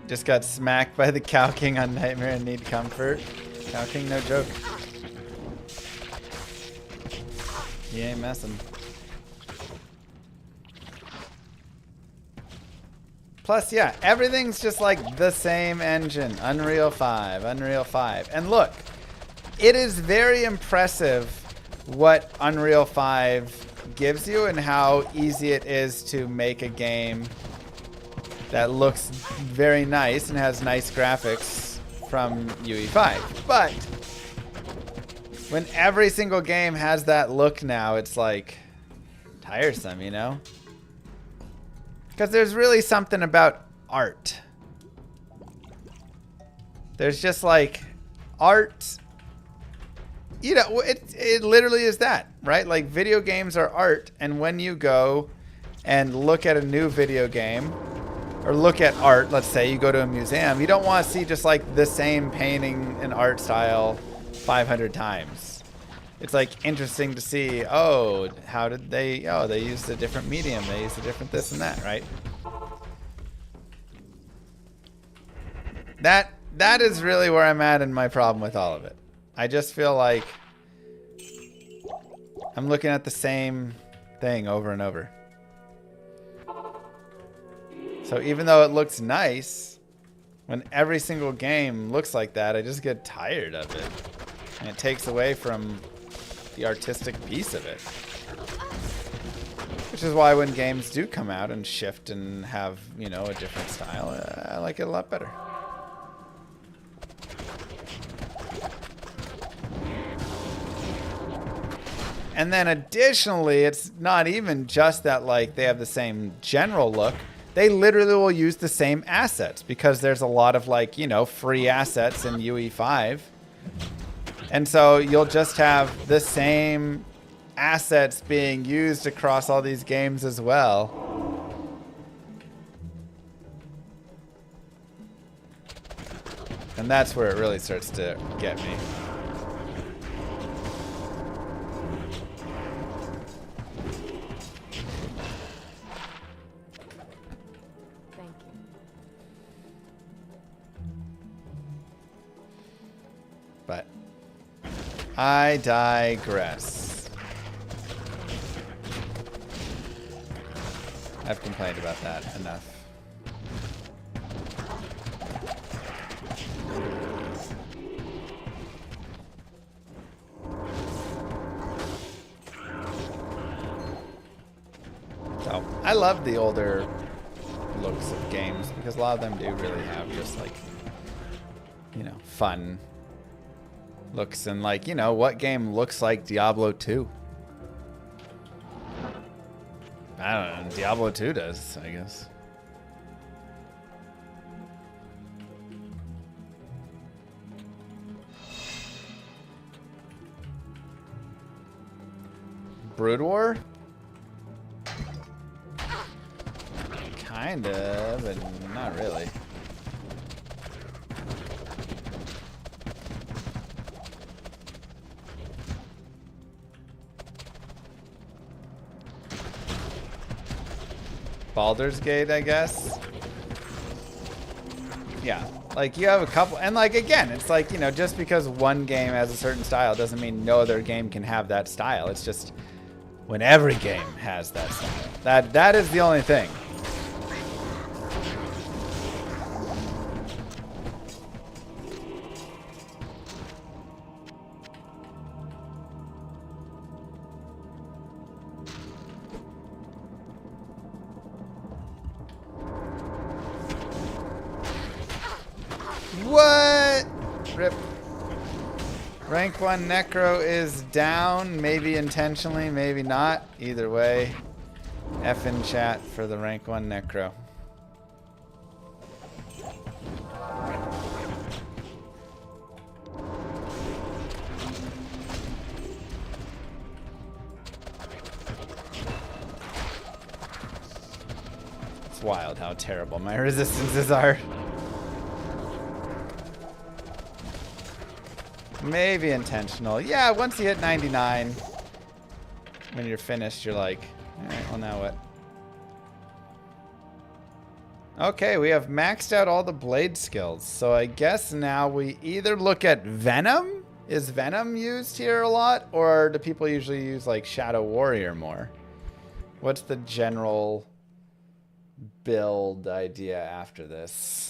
Just got smacked by the Cow King on Nightmare and need comfort. Cow King, no joke. He ain't messing. Plus, yeah, everything's just like the same engine. Unreal 5, Unreal 5. And look, it is very impressive what Unreal 5 gives you and how easy it is to make a game that looks very nice and has nice graphics from UE5. But when every single game has that look now, it's like tiresome, you know? Because there's really something about art. There's just like art. You know, it literally is that, right? Like video games are art, and when you go and look at a new video game or look at art, let's say you go to a museum, you don't want to see just like the same painting and art style 500 times. It's like interesting to see, oh, how did they, oh, they used a different medium, they used a different this and that, right? That is really where I'm at in my problem with all of it. I just feel like I'm looking at the same thing over and over. So even though it looks nice, when every single game looks like that, I just get tired of it. And it takes away from the artistic piece of it. Which is why when games do come out and shift and have, you know, a different style, I like it a lot better. And then additionally, it's not even just that like they have the same general look. They literally will use the same assets because there's a lot of like, you know, free assets in UE5. And so you'll just have the same assets being used across all these games as well. And that's where it really starts to get me. But I digress. I've complained about that enough. I love the older looks of games because a lot of them do really have just like, you know, fun looks. And like, you know, what game looks like Diablo 2? I don't know. Diablo 2 does, I guess. Brood War? Kind of, but not really. Baldur's Gate, I guess. Yeah, like you have a couple, and like again, it's like, you know, just because one game has a certain style doesn't mean no other game can have that style. It's just when every game has that style. That is the only thing. What? Rip. Rank 1 Necro is down, maybe intentionally, maybe not. Either way, F in chat for the Rank 1 Necro. It's wild how terrible my resistances are. Maybe intentional. Yeah, once you hit 99, when you're finished, you're like, all right, well, now what? Okay, we have maxed out all the blade skills. So I guess now we either look at Venom. Is Venom used here a lot? Or do people usually use, like, Shadow Warrior more? What's the general build idea after this?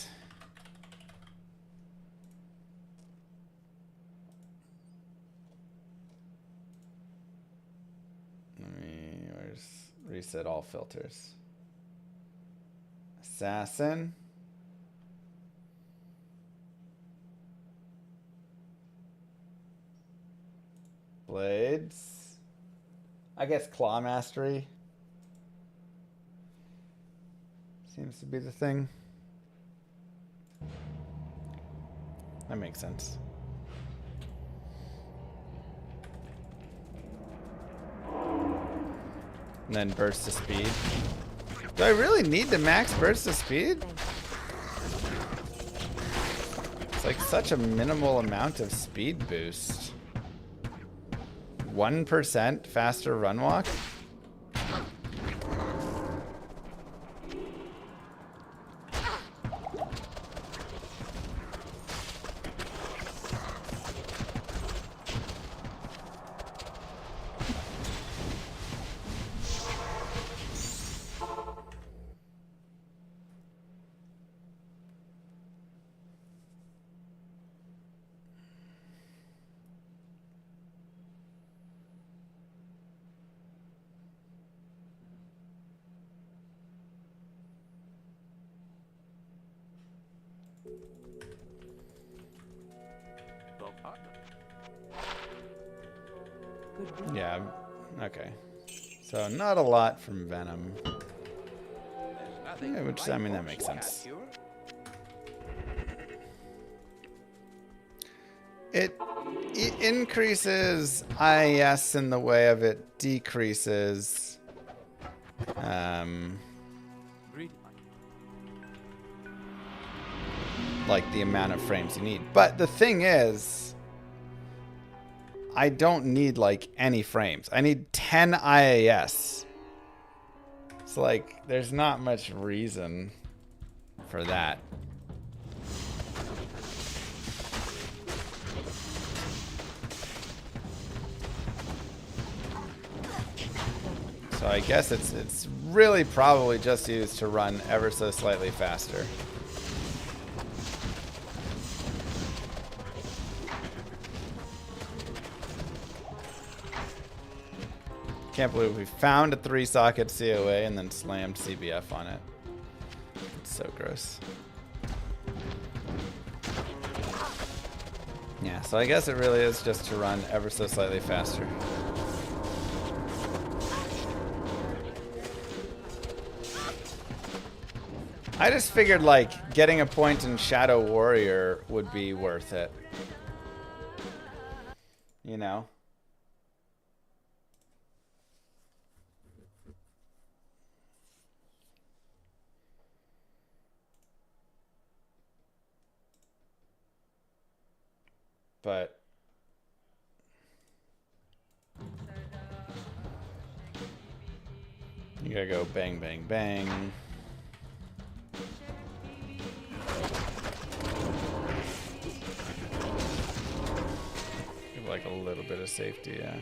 Reset all filters. Assassin. Blades. I guess Claw Mastery. Seems to be the thing. That makes sense. And then burst of speed. Do I really need to max burst of speed? It's like such a minimal amount of speed boost. 1% faster run walk? Yeah, okay. So not a lot from Venom. Yeah, which, I mean, that makes sense. It increases IS in the way of it decreases like the amount of frames you need. But the thing is, I don't need like any frames. I need 10 IAS. So like there's not much reason for that. So I guess it's really probably just used to run ever so slightly faster. Can't believe we found a 3-socket COA and then slammed CBF on it. It's so gross. Yeah, so I guess it really is just to run ever so slightly faster. I just figured like getting a point in Shadow Warrior would be worth it. You know? But you gotta go bang, bang, bang. Give like a little bit of safety, yeah.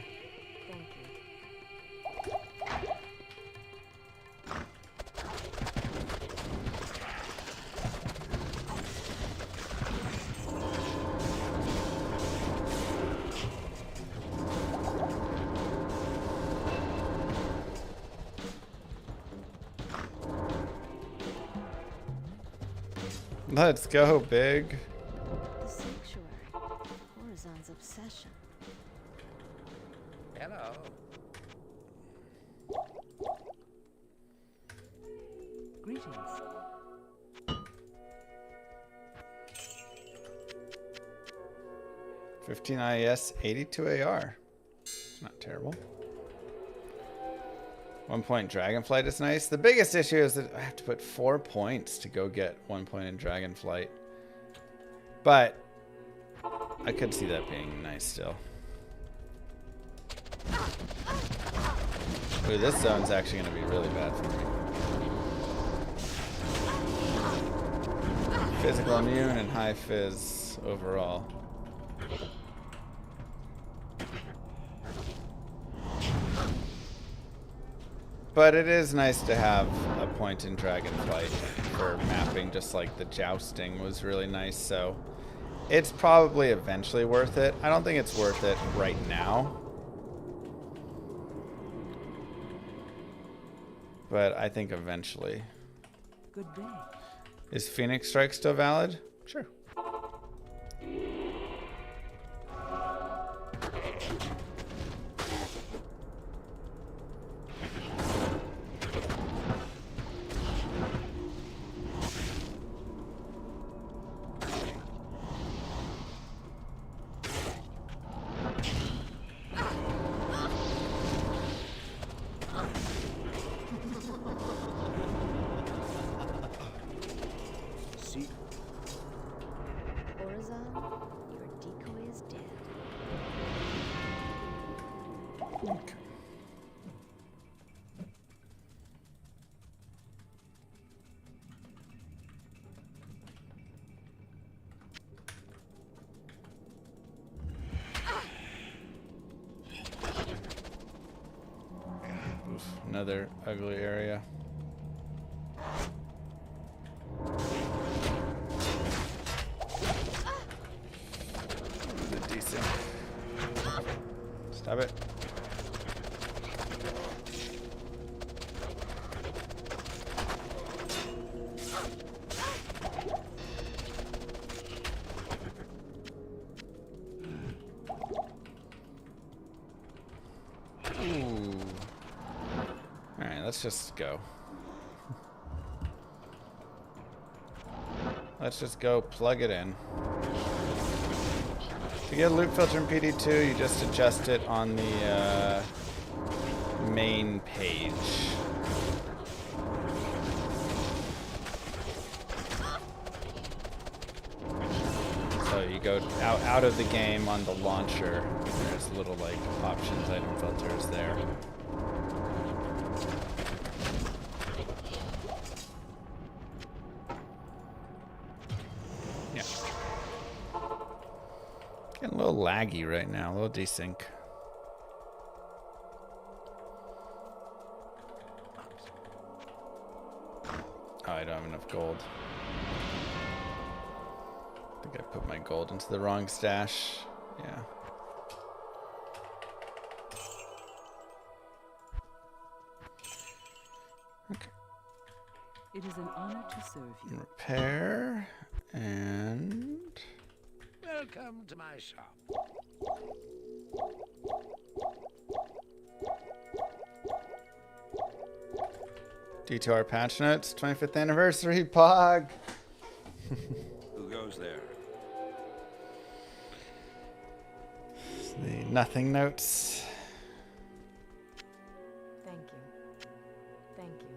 Let's go, big. The sanctuary. Horizon's obsession. Hello. Greetings. $15 IS, 82 AR. It's not terrible. 1 point Dragonflight is nice. The biggest issue is that I have to put 4 points to go get 1 point in Dragonflight. But I could see that being nice still. Ooh, this zone's actually going to be really bad for me. Physical immune and high fizz overall. But it is nice to have a point in Dragonflight for mapping, just like the jousting was really nice, so it's probably eventually worth it. I don't think it's worth it right now. But I think eventually. Good day. Is Phoenix Strike still valid? Sure. Another ugly area. Decent. Stop it. Let's just go. Let's just go plug it in. To get a loop filter in PD2, you just adjust it on the main page. So you go out of the game on the launcher. There's little like options, item filters there. Getting a little laggy right now, a little desync. Oh, I don't have enough gold. I think I put my gold into the wrong stash. Yeah. It is an honor to serve you. Repair and Welcome to my shop. D2R patch notes, 25th anniversary, Pog. Who goes there? The nothing notes. Thank you. Thank you.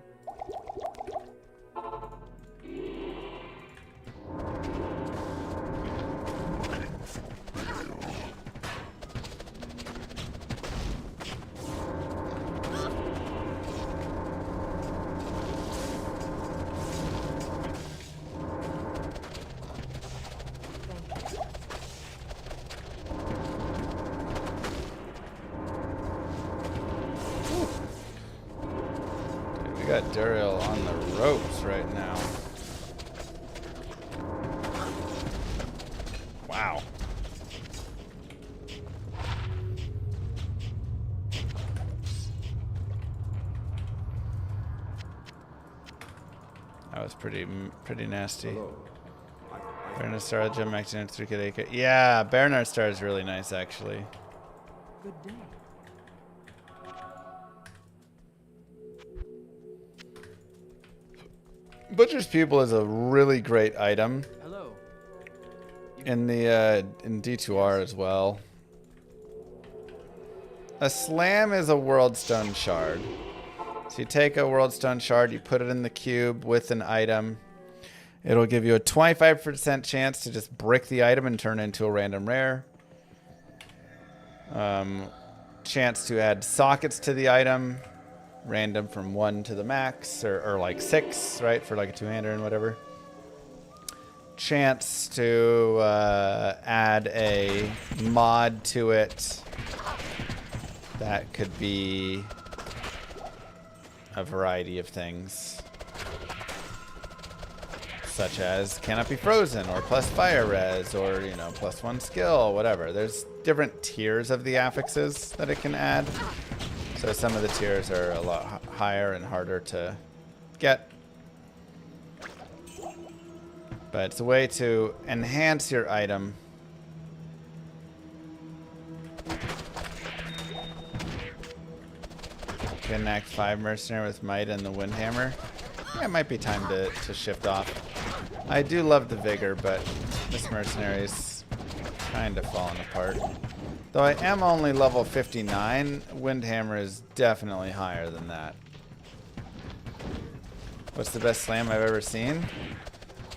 We got Duriel on the ropes right now. Wow. That was pretty nasty. Bernard Star, Gem Max, and 3K. Yeah, Bernard Star is really nice actually. Good day. Butcher's Pupil is a really great item. Hello. In the in D2R as well. A slam is a world stone shard. So you take a world stone shard, you put it in the cube with an item. It'll give you a 25% chance to just brick the item and turn it into a random rare. Chance to add sockets to the item. Random from 1 to the max, or like 6, right, for like a two-hander and whatever. Chance to add a mod to it. That could be a variety of things, such as cannot be frozen, or plus fire res, or +1 skill, whatever. There's different tiers of the affixes that it can add. So some of the tiers are a lot higher and harder to get. But it's a way to enhance your item. Connect 5 Mercenary with Might and the Windhammer. Yeah, it might be time to shift off. I do love the Vigor, but this Mercenary's kind of falling apart. Though I am only level 59, Windhammer is definitely higher than that. What's the best slam I've ever seen?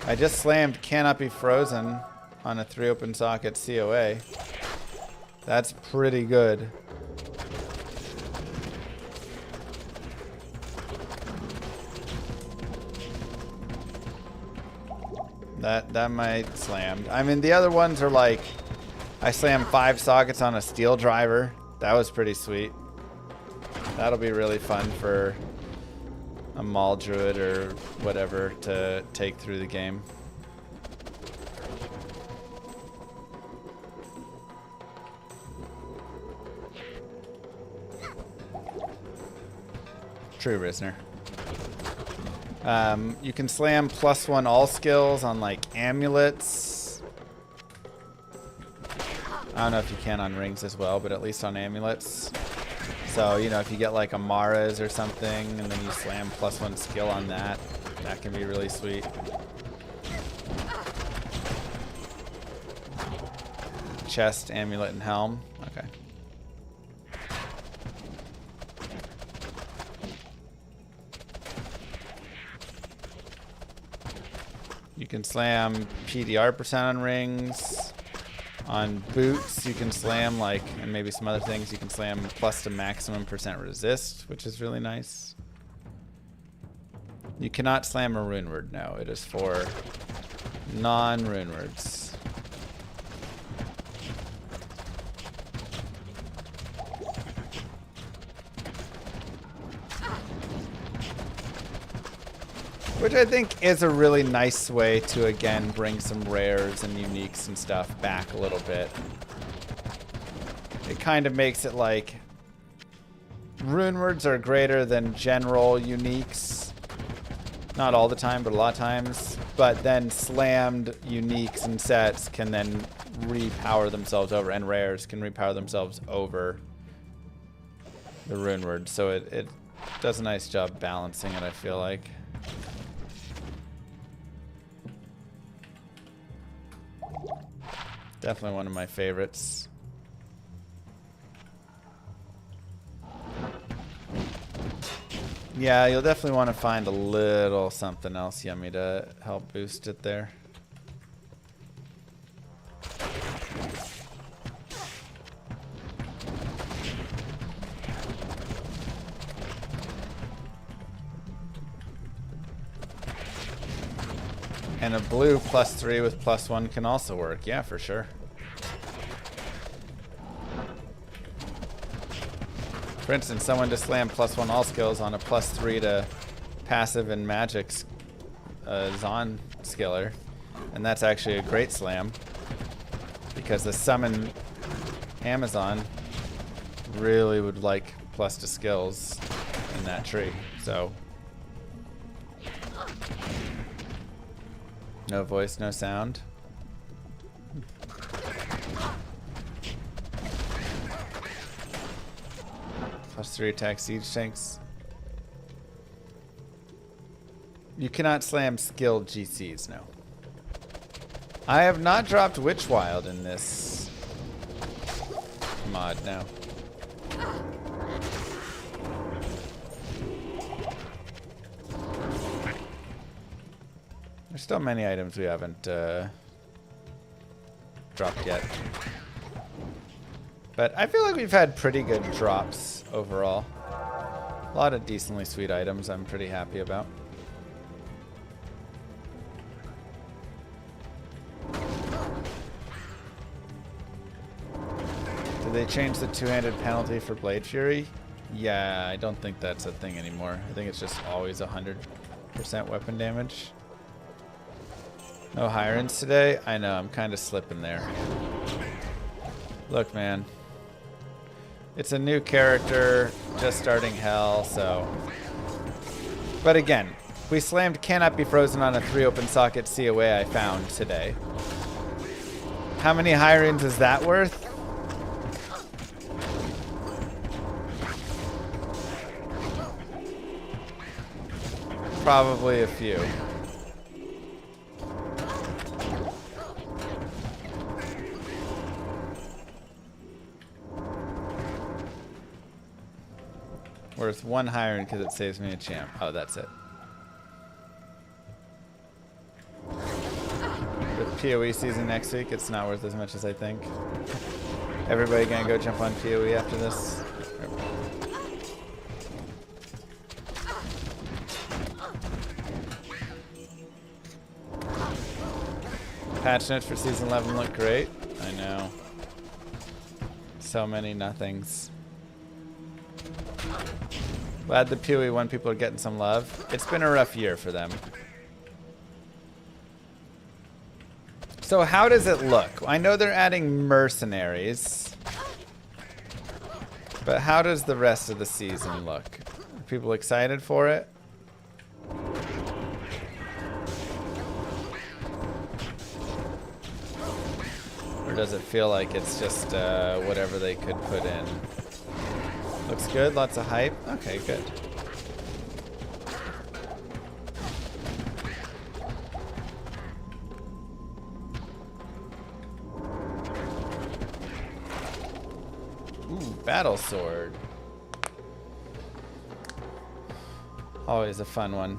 I just slammed Cannot Be Frozen on a 3 open socket COA. That's pretty good. That might slam. I mean, the other ones are like, I slammed 5 sockets on a steel driver. That was pretty sweet. That'll be really fun for a Maul Druid or whatever to take through the game. True, Risner. You can slam +1 all skills on like amulets. I don't know if you can on rings as well, but at least on amulets. So, if you get like a Mara's or something, and then you slam +1 skill on that, that can be really sweet. Chest, amulet, and helm. Okay. You can slam PDR% on rings. On boots, you can slam and maybe some other things, you can slam plus to maximum % resist, which is really nice. You cannot slam a rune word, no. It is for non-rune words. Which I think is a really nice way to, again, bring some rares and uniques and stuff back a little bit. It kind of makes it like rune words are greater than general uniques. Not all the time, but a lot of times. But then slammed uniques and sets can then repower themselves over, and rares can repower themselves over the rune word. So it does a nice job balancing it, I feel like. Definitely one of my favorites. Yeah, you'll definitely want to find a little something else yummy to help boost it there. And a blue +3 with +1 can also work. Yeah, for sure. For instance, someone to slam +1 all skills on a +3 to passive and magic Zon skiller. And that's actually a great slam. Because the summon Amazon really would like +2 skills in that tree. So no voice, no sound. +3 attack siege tanks. You cannot slam skilled GCs, no. I have not dropped Witch Wild in this mod, no. There's still many items we haven't dropped yet. But I feel like we've had pretty good drops overall. A lot of decently sweet items I'm pretty happy about. Did they change the two-handed penalty for Blade Fury? Yeah, I don't think that's a thing anymore. I think it's just always 100% weapon damage. No Hirons today? I know, I'm kind of slipping there. Look, man. It's a new character, just starting Hell, so... But again, we slammed Cannot Be Frozen on a 3 open socket COA I found today. How many Hirons is that worth? Probably a few. Worth 1 Hiron because it saves me a champ. Oh, that's it. With PoE season next week, it's not worth as much as I think. Everybody gonna go jump on PoE after this? Patch notes for season 11 look great. I know. So many nothings. Glad the PoE 1 people are getting some love. It's been a rough year for them. So how does it look? I know they're adding mercenaries. But how does the rest of the season look? Are people excited for it? Or does it feel like it's just whatever they could put in? Looks good, lots of hype. Okay, good. Ooh, battle sword. Always a fun one.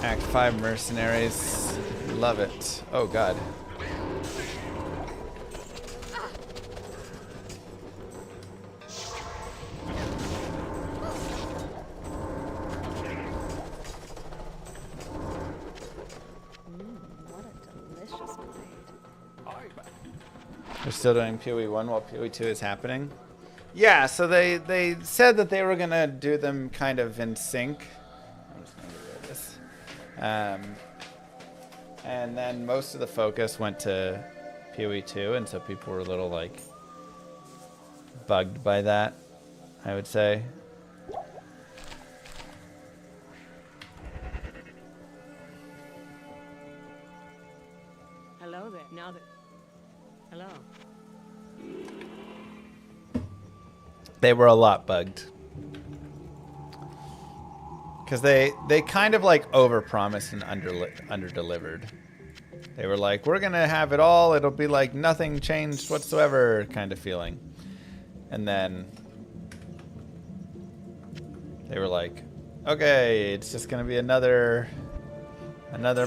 Act 5 mercenaries. Love it. Oh god. What a delicious blade. They're still doing PoE 1 while PoE 2 is happening? Yeah, so they said that they were gonna do them kind of in sync. I'm just gonna get rid of this. And then most of the focus went to PoE 2, and so people were a little like bugged by that, I would say. Hello there. Now that. Hello. They were a lot bugged. Because they kind of like overpromised and underdelivered. They were like, we're going to have it all. It'll be like nothing changed whatsoever kind of feeling. And then they were like, okay, it's just going to be another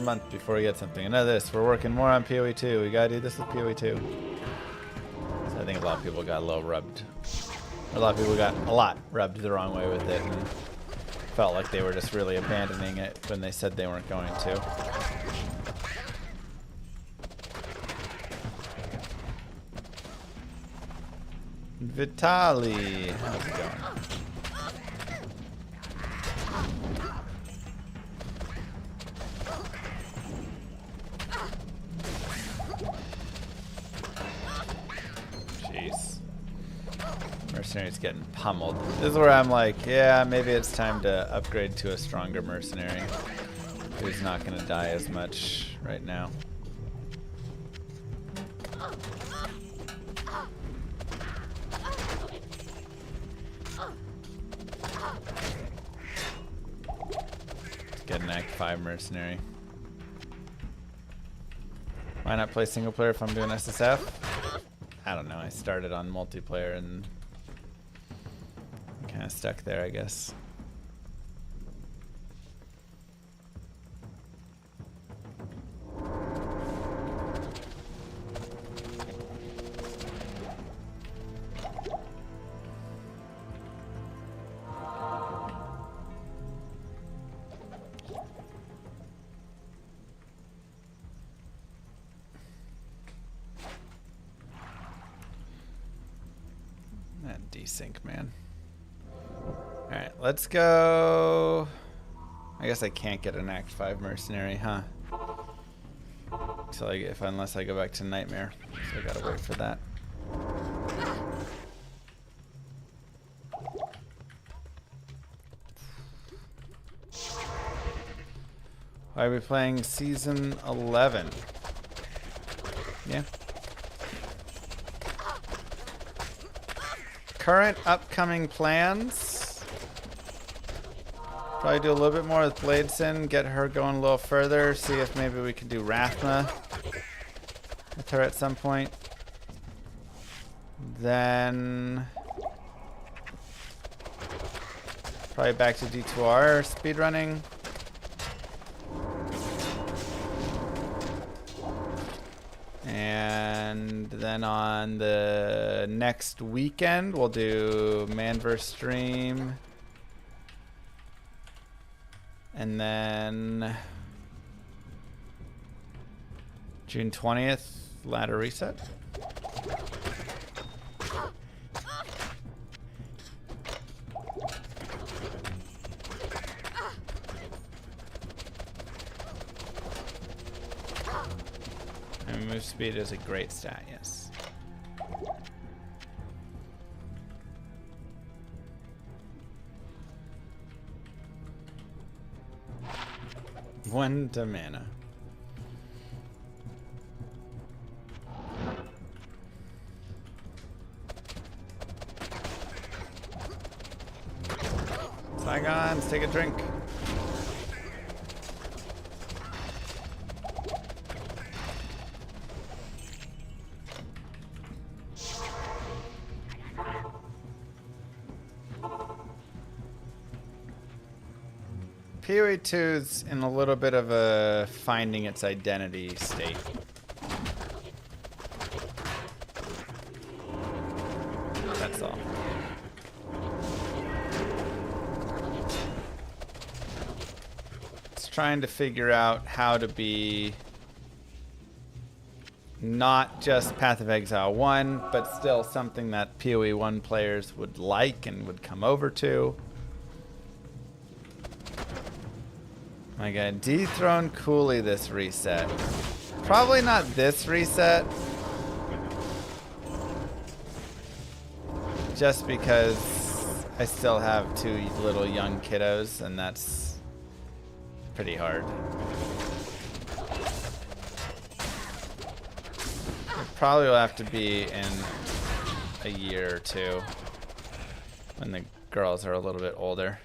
month before we get something. Another this. We're working more on PoE 2. We got to do this with PoE 2. So I think a lot of people got a little rubbed. A lot of people got a lot rubbed the wrong way with it. And felt like they were just really abandoning it when they said they weren't going to. Vitali, how's it going? Jeez. Mercenary's getting pummeled. This is where I'm like, yeah, maybe it's time to upgrade to a stronger mercenary who's not going to die as much right now. Let's get an Act 5 mercenary. Why not play single player if I'm doing SSF? I don't know. I started on multiplayer and kind of stuck there, I guess. That desync, man. Alright, let's go. I guess I can't get an Act 5 mercenary, huh? Unless I go back to Nightmare. So I gotta wait for that. Why are we playing Season 11? Yeah. Current upcoming plans. Probably do a little bit more with Bladeson, get her going a little further, see if maybe we can do Rathma with her at some point. Then probably back to D2R speedrunning. And then on the next weekend, we'll do Manverse stream. And then June 20th, ladder reset. And move speed is a great stat, yes. One to mana. Saigons, take a drink. PoE 2's in a little bit of a finding its identity state. That's all. It's trying to figure out how to be not just Path of Exile 1, but still something that PoE 1 players would like and would come over to. My God, dethrone Cooley this reset. Probably not this reset. just because I still have 2 little young kiddos, and that's pretty hard. It probably will have to be in a year or 2 when the girls are a little bit older.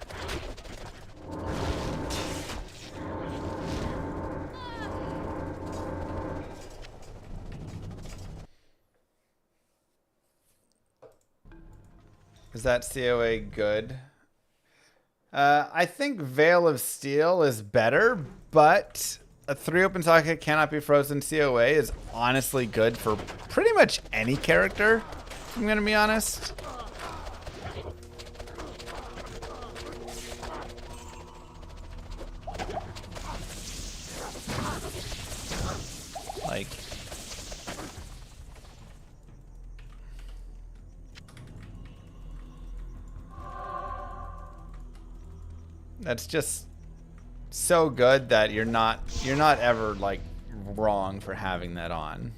Is that COA good? I think Veil of Steel is better, but a 3 open socket cannot be frozen COA is honestly good for pretty much any character, if I'm gonna be honest. Like, that's just so good that you're not ever like wrong for having that on.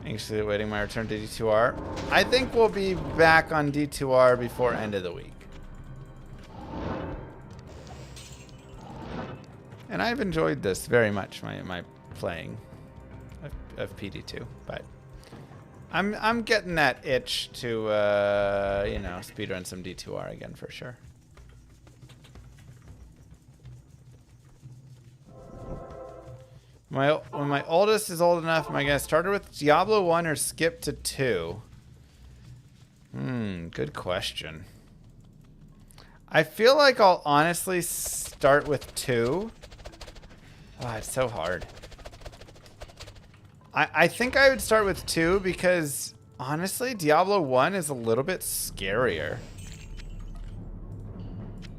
Anxiously awaiting my return to D2R. I think we'll be back on D2R before end of the week. And I've enjoyed this very much, my playing of PD2, but I'm getting that itch to you know, speedrun some D2R again for sure. When my oldest is old enough, am I gonna start her with Diablo 1 or skip to 2? Good question. I feel like I'll honestly start with 2. Oh, it's so hard. I think I would start with 2 because, honestly, Diablo 1 is a little bit scarier.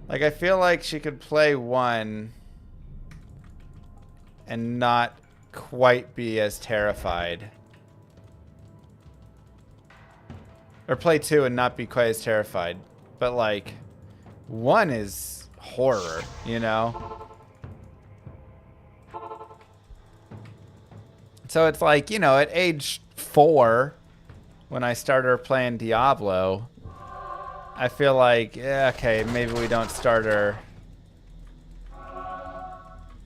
Like, I feel like she could play 1 and not quite be as terrified. Or play 2 and not be quite as terrified. But, like, 1 is horror, you know? So it's like, you know, at age 4, when I started playing Diablo, I feel like, yeah, okay, maybe we don't start her,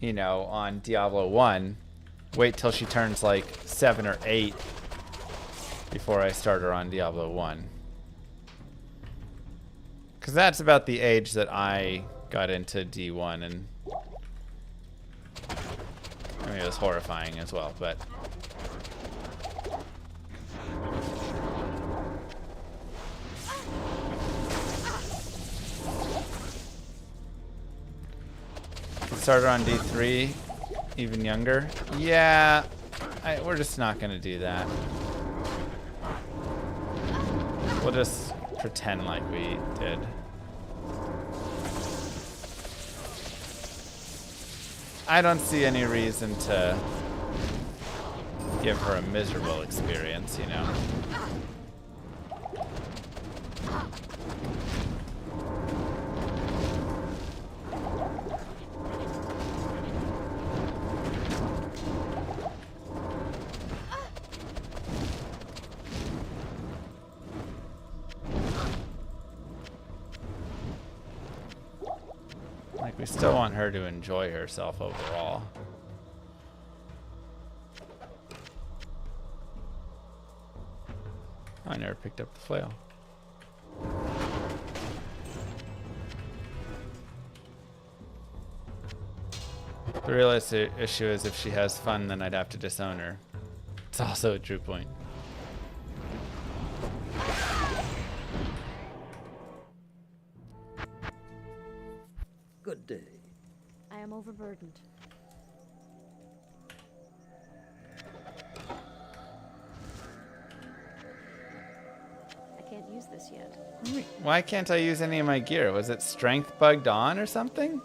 you know, on Diablo 1. Wait till she turns like 7 or 8 before I start her on Diablo 1. Because that's about the age that I got into D1, and I mean, it was horrifying as well, but started on D3, even younger. Yeah, we're just not gonna do that. We'll just pretend like we did. I don't see any reason to give her a miserable experience, you know. Like, we still want her to enjoy herself overall. I never picked up the flail. The real issue is if she has fun, then I'd have to disown her. It's also a true point. Good day. I am overburdened. I can't use this yet. Why can't I use any of my gear? Was it strength bugged on or something?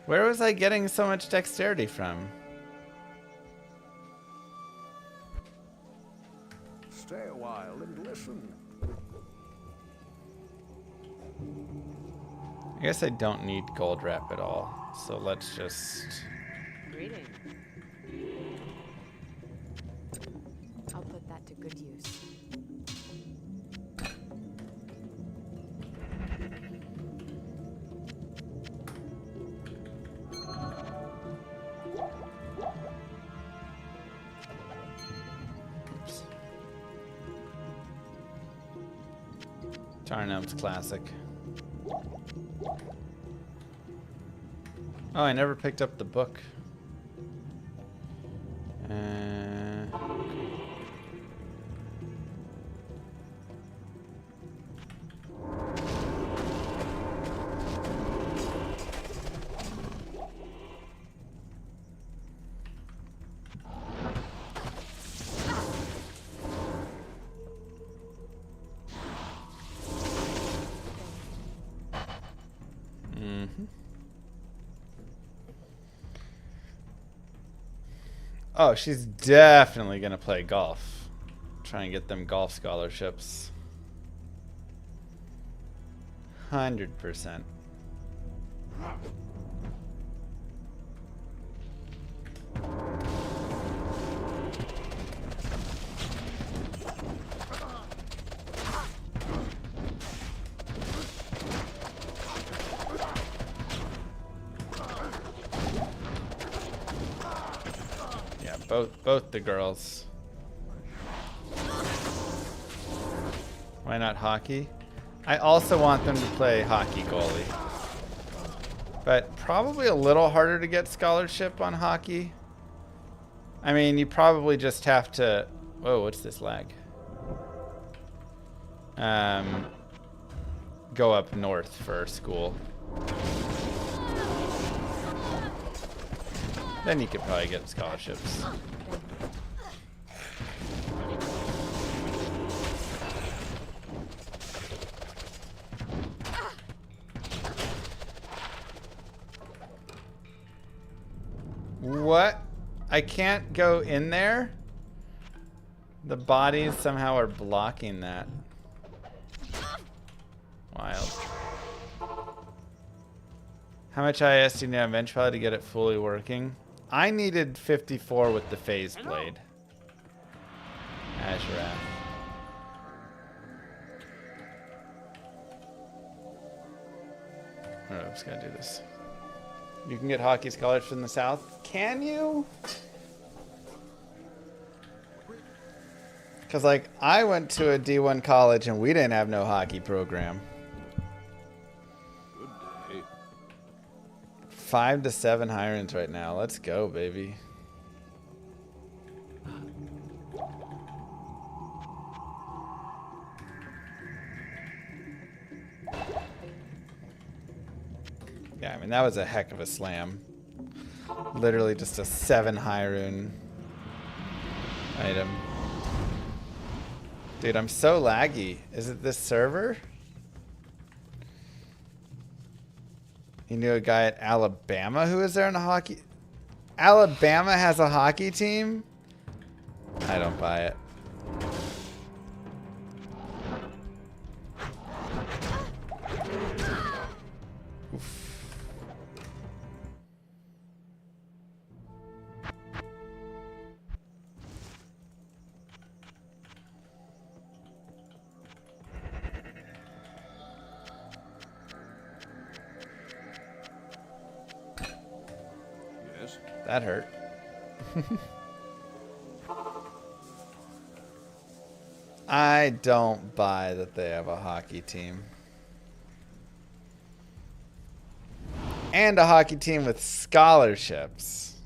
Where was I getting so much dexterity from? well and listen. I guess I don't need gold wrap at all, so let's just... Greetings. I'll put that to good use. Oops. Tarnum's classic. Oh, I never picked up the book. Oh, she's definitely gonna play golf. Try and get them golf scholarships. 100%. Both the girls. Why not hockey? I also want them to play hockey goalie. But probably a little harder to get scholarship on hockey. I mean, you probably just have to... Whoa, what's this lag? Go up north for school. Then you could probably get scholarships. What? I can't go in there? The bodies somehow are blocking that. Wild. How much IS do you need on Vengefile to get it fully working? I needed 54 with the phase blade. Azurath. Alright, I'm just gonna do this. You can get hockey scholarships in the South. Can you? Because, like, I went to a D1 college and we didn't have no hockey program. 5 to 7 hirings right now. Let's go, baby. Yeah, I mean, that was a heck of a slam. Literally just a 7 high rune item. Dude, I'm so laggy. Is it this server? You knew a guy at Alabama who was there in a hockey... Alabama has a hockey team? I don't buy it. Oof. That hurt. I don't buy that they have a hockey team. And a hockey team with scholarships.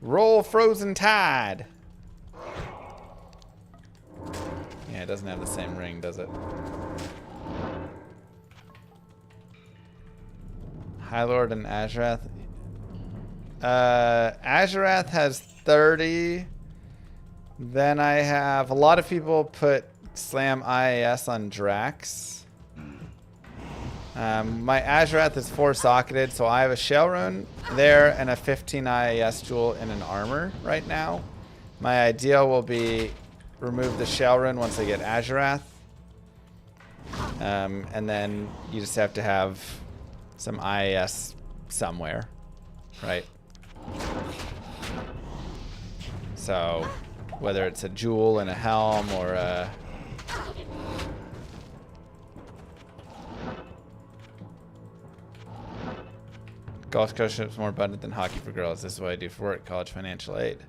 Roll Frozen Tide. Yeah, it doesn't have the same ring, does it? High Lord and Azurath. Azurath has 30. Then I have a lot of people put Slam IAS on Drax. My Azurath is 4-socketed, so I have a Shell Rune there and a 15 IAS jewel in an armor right now. My ideal will be remove the Shell Rune once I get Azurath. And then you just have to have some IAS somewhere, right? So whether it's a jewel and a helm or a... Golf scholarship's more abundant than hockey for girls. This is what I do for work. College financial aid.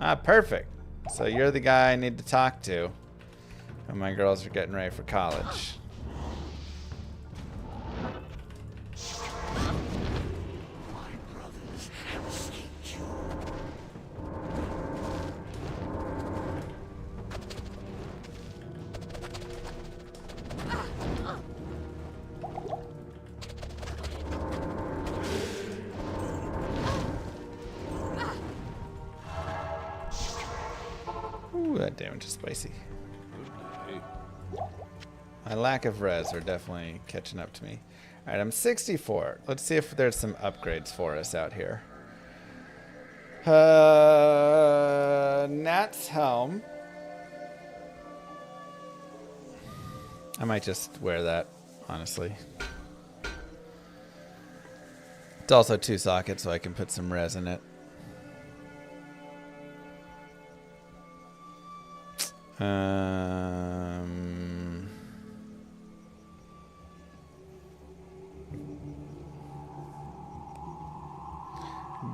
Ah, perfect. So you're the guy I need to talk to when my girls are getting ready for college. Ooh, that damage is spicy. My lack of res are definitely catching up to me. Alright, I'm 64. Let's see if there's some upgrades for us out here. Nat's helm. I might just wear that, honestly. It's also 2 sockets, so I can put some res in it.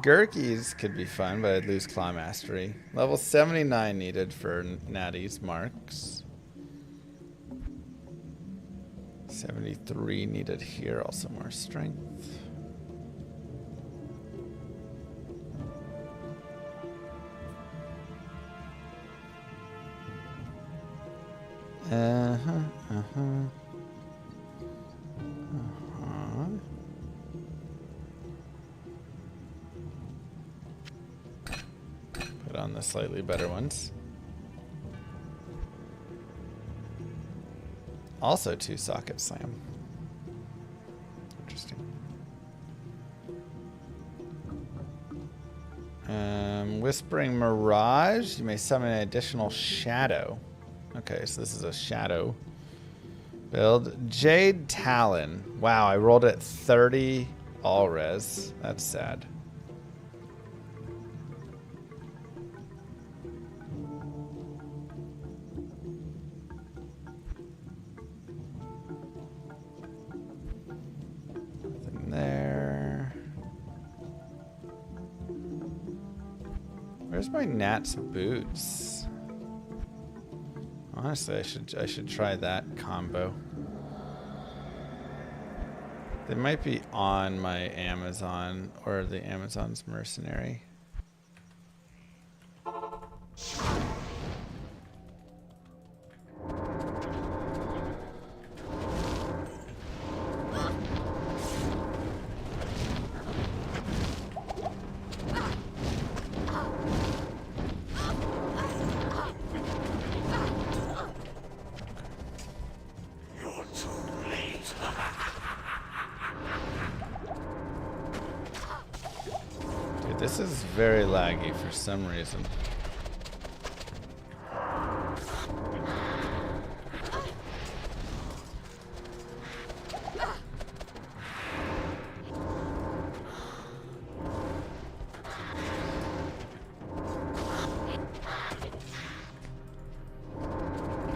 Gurkies could be fun, but I'd lose Claw Mastery. Level 79 needed for Natty's marks. 73 needed here, also more strength. Put on the slightly better ones. Also 2 socket slam. Interesting. Whispering Mirage. You may summon an additional shadow. Okay, so this is a shadow build. Jade Talon. Wow, I rolled at 30 all res. That's sad. Nothing there. Where's my Nat's boots? Honestly, I should try that combo. They might be on my Amazon or the Amazon's Mercenary. This is very laggy for some reason.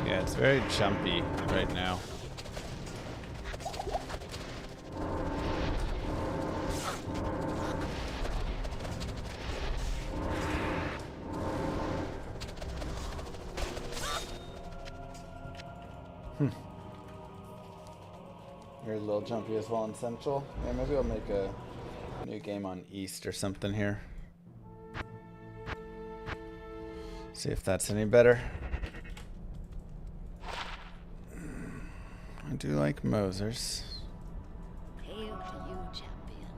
Yeah, it's very jumpy right now. You're a little jumpy as well in Central. Yeah, maybe I'll make a new game on East or something here. See if that's any better. I do like Mosers. Hail to you, champion.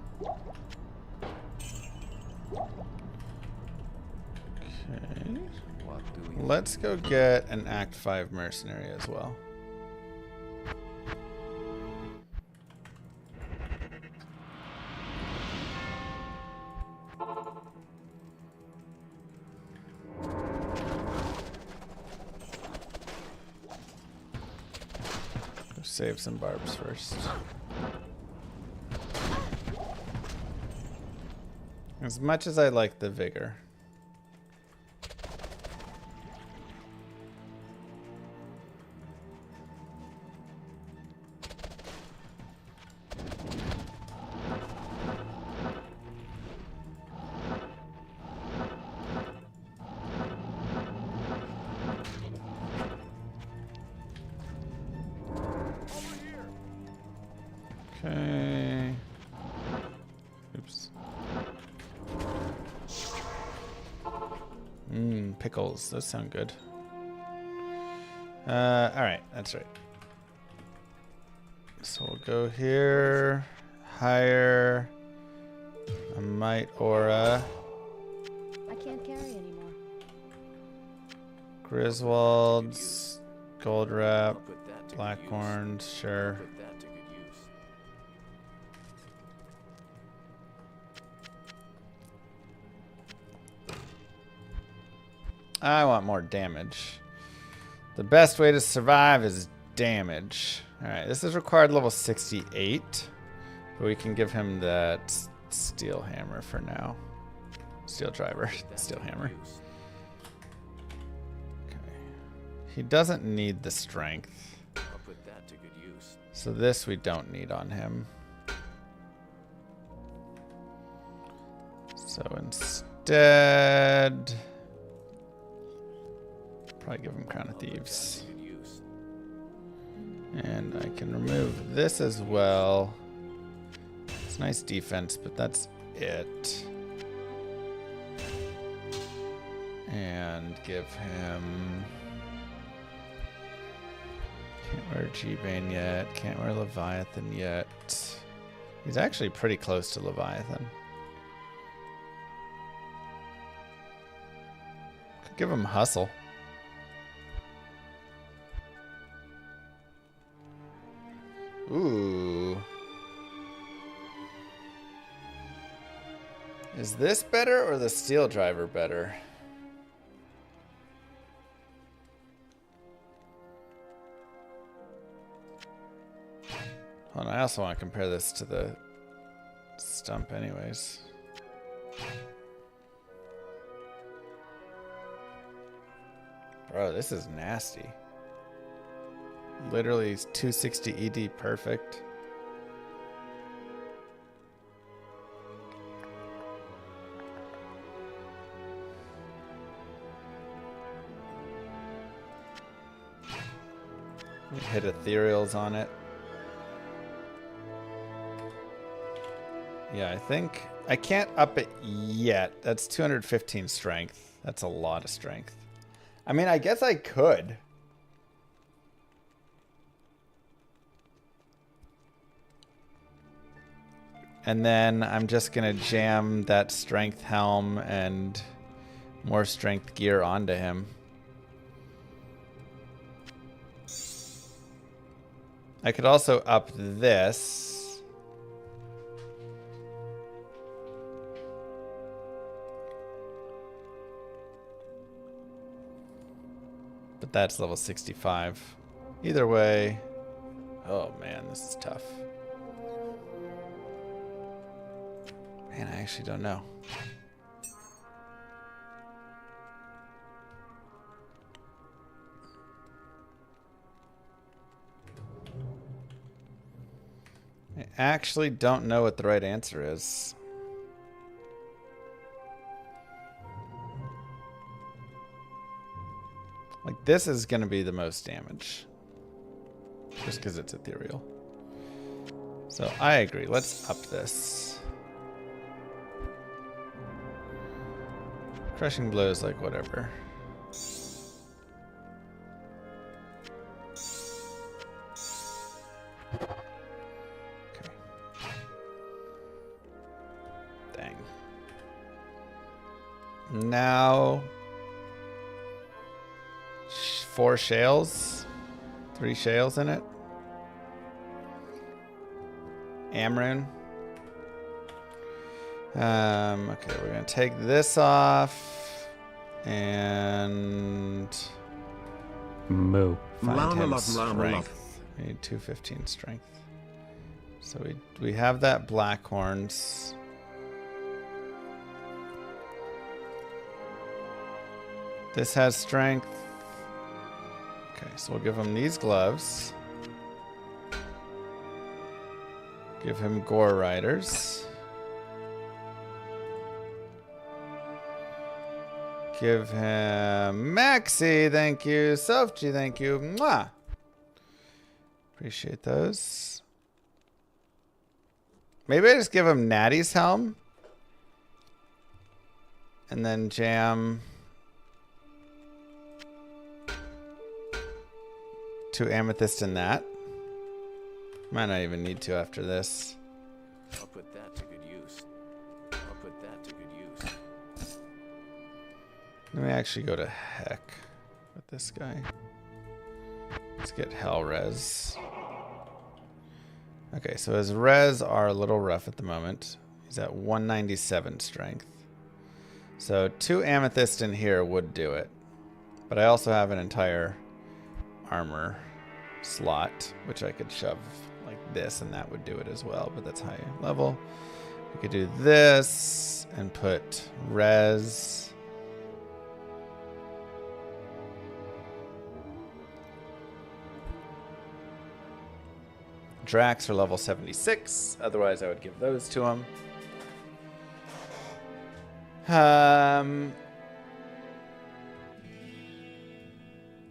Okay. Let's go get an Act 5 Mercenary as well. save some barbs first. As much as I like the vigor. Okay. Oops. Pickles. Those sound good. Alright, that's right. So we'll go here. Hire a Might Aura. I can't carry anymore. Griswolds. Gold Wrap. Blackhorns. Sure. I want more damage. The best way to survive is damage. Alright, this is required level 68. But we can give him that steel hammer for now. Steel driver, steel hammer. Okay. He doesn't need the strength. So this we don't need on him. So instead... probably give him Crown of Thieves. And I can remove this as well. It's nice defense, but that's it. And give him... can't wear G-Bane yet. Can't wear Leviathan yet. He's actually pretty close to Leviathan. Could give him Hustle. Ooh. Is this better or the steel driver better? Hold on, I also want to compare this to the stump anyways. Bro, this is nasty. Literally 260 ED perfect. We hit ethereals on it. Yeah, I think I can't up it yet. That's 215 strength. That's a lot of strength. I mean, I guess I could. And then I'm just going to jam that strength helm and more strength gear onto him. I could also up this. But that's level 65. Either way. Oh man, this is tough. Man, I actually don't know. I actually don't know what the right answer is. Like, this is going to be the most damage. Just because it's ethereal. So I agree. Let's up this. Crushing blow is like whatever. Okay. Dang. Now 4 shales. 3 shales in it. Amrune. Okay, we're gonna take this off and moo. Find him strength. We need 215 strength. So we have that black horns. This has strength. Okay, so we'll give him these gloves. Give him Gore Riders. Give him Maxi, thank you. Sofji, thank you. Mwah. Appreciate those. Maybe I just give him Natty's helm. And then jam 2 amethyst in that. Might not even need to after this. I'll put that to good use. I'll put that to good use. Let me actually go to heck with this guy. Let's get hell res. Okay, so his res are a little rough at the moment. He's at 197 strength. So 2 amethyst in here would do it. But I also have an entire armor slot, which I could shove like this, and that would do it as well, but that's high level. We could do this and put res. Drax are level 76. Otherwise, I would give those to him.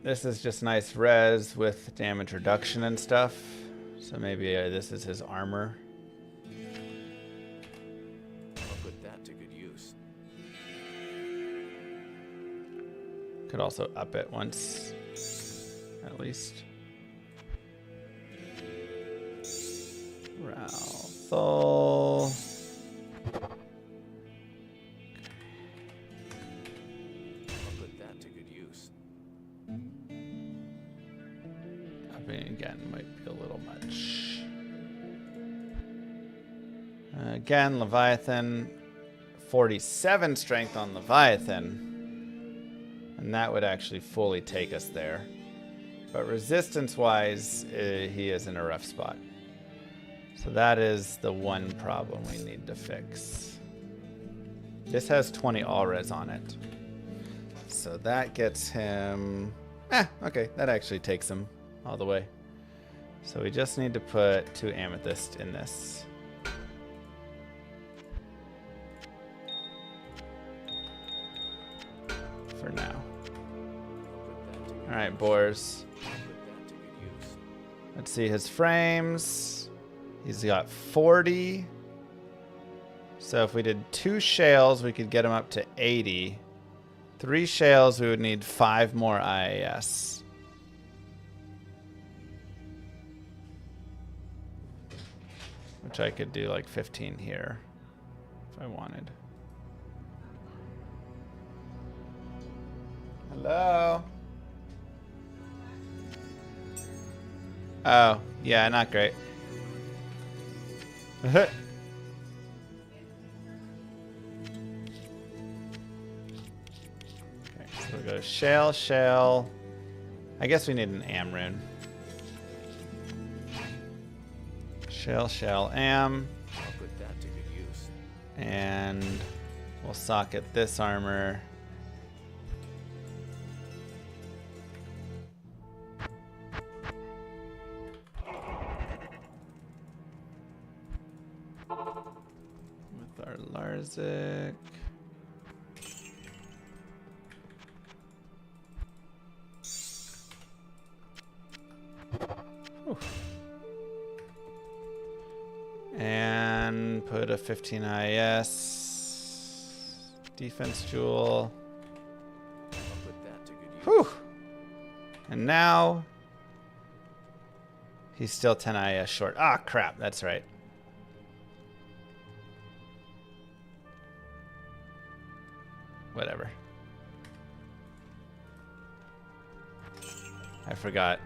This is just nice res with damage reduction and stuff. So maybe this is his armor. I'll put that to good use. Could also up it once, at least. Ralthol. I'll put that to good use. Upping again might be a little much. Again, Leviathan. 47 strength on Leviathan. And that would actually fully take us there. But resistance-wise, he is in a rough spot. So that is the one problem we need to fix. This has 20 all-res on it. So that gets him... okay, that actually takes him all the way. So we just need to put 2 amethyst in this. For now. Alright, boars. Let's see his frames. He's got 40. So if we did 2 shales, we could get him up to 80. 3 shales, we would need 5 more IAS. Which I could do like 15 here if I wanted. Hello? Oh, yeah, not great. Okay, so we go shale, shale. I guess we need an am rune. Shale, shale, am. I'll put that to good use. And we'll socket this armor. With our Larzik. Whew. And put a 15 IS defense jewel. I'll put that to good use. Whew. And now he's still 10 IS short. Ah, crap. That's right. Whatever. I forgot.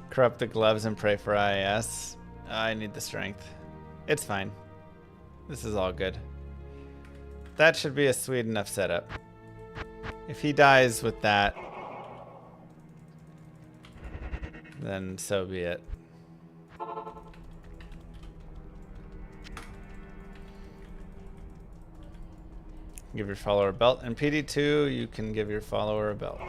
Corrupt the gloves and pray for IS. I need the strength. It's fine. This is all good. That should be a sweet enough setup. If he dies with that, then so be it. Give your follower a belt. In PD2, you can give your follower a belt.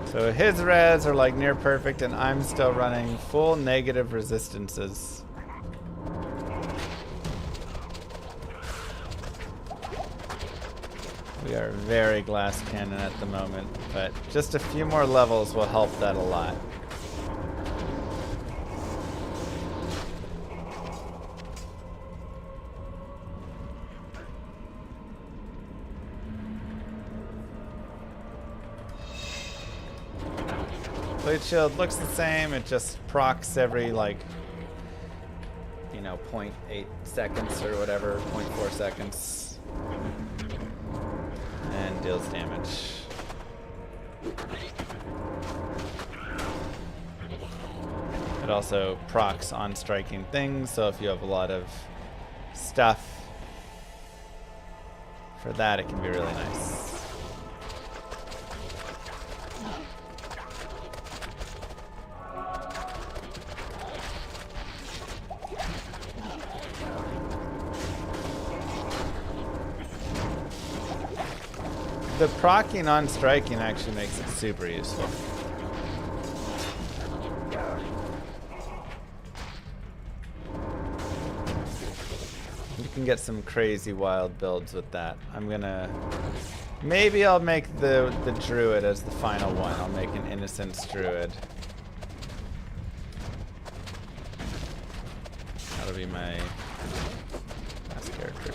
So his res are like near perfect, and I'm still running full negative resistances. We are very glass cannon at the moment, but just a few more levels will help that a lot. Blade shield looks the same, it just procs every like, you know, 0.8 seconds or whatever, 0.4 seconds. And deals damage. It also procs on striking things, so if you have a lot of stuff for that, it can be really nice. The proccing on striking actually makes it super useful. You can get some crazy wild builds with that. Maybe I'll make the druid as the final one. I'll make an innocence druid. That'll be my last character.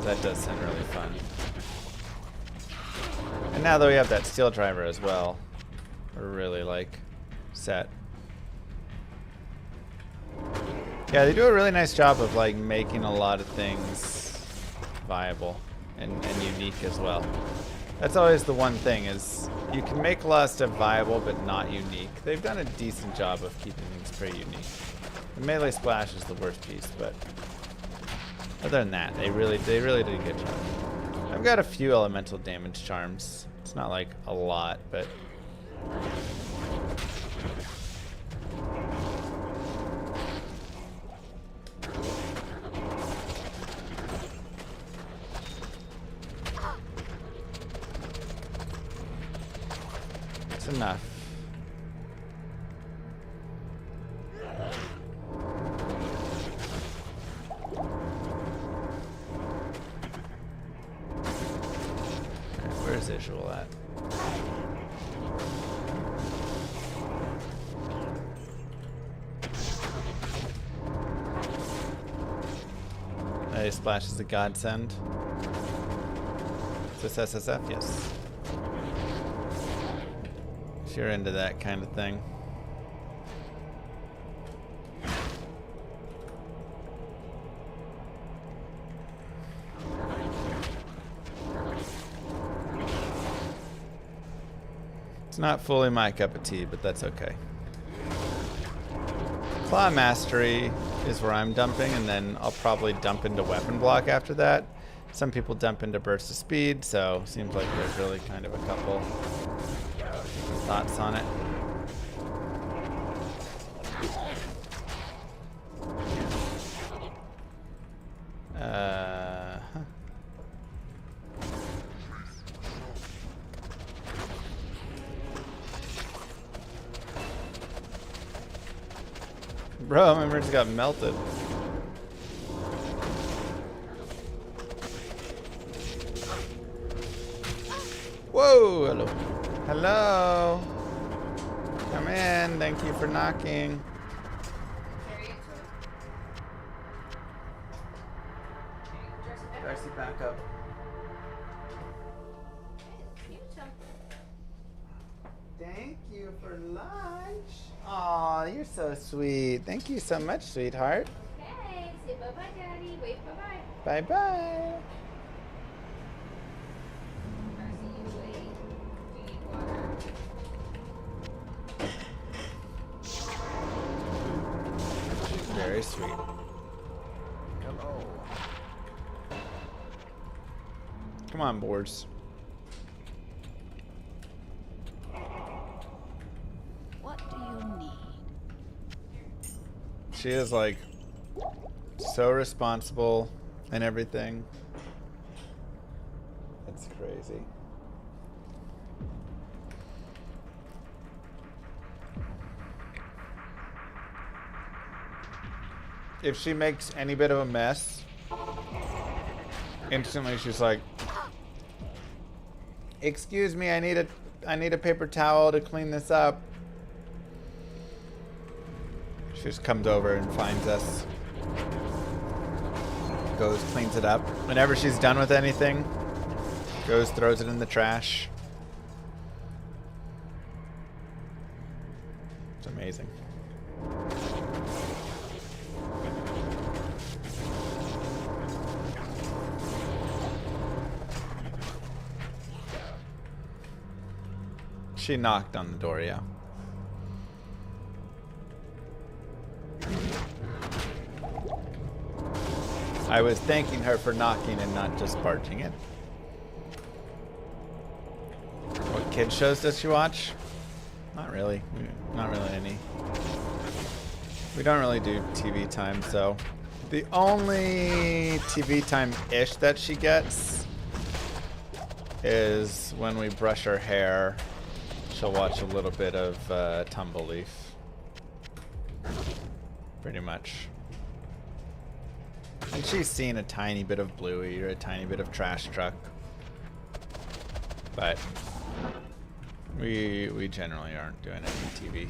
That does sound really fun. And now that we have that steel driver as well, we're really like set. Yeah, they do a really nice job of like making a lot of things viable and unique as well. That's always the one thing, is you can make a lot of stuff viable but not unique. They've done a decent job of keeping things pretty unique. The melee splash is the worst piece, but other than that, they really did a good job. I've got a few elemental damage charms. It's not like a lot, but it's enough. Where's Visual at? Splash is a godsend. Is this SSF? Yes. If you're into that kind of thing. It's not fully my cup of tea, but that's okay. Claw Mastery is where I'm dumping, and then I'll probably dump into Weapon Block after that. Some people dump into Burst of Speed, so seems like there's really kind of a couple thoughts on it. Bro, my merge got melted. Whoa, hello. Hello. Come in, thank you for knocking. Darcy, back up. Thank you for lunch. Aw, you're so sweet. Thank you so much, sweetheart. Okay, say bye-bye, Daddy. Wait, bye-bye. Bye-bye. Darcy, you wait. Very sweet. Hello. Come on, boards. What do you need? She is like so responsible and everything. It's crazy. If she makes any bit of a mess, instantly she's like, "Excuse me, I need a paper towel to clean this up." She just comes over and finds us. Goes, cleans it up. Whenever she's done with anything, goes, throws it in the trash. It's amazing. She knocked on the door, yeah. I was thanking her for knocking and not just barging in. What kid shows does she watch? Not really. Not really any. We don't really do TV time, so the only TV time-ish that she gets is when we brush her hair. She'll watch a little bit of Tumbleleaf. Pretty much. And she's seen a tiny bit of Bluey or a tiny bit of Trash Truck. But we generally aren't doing any TV.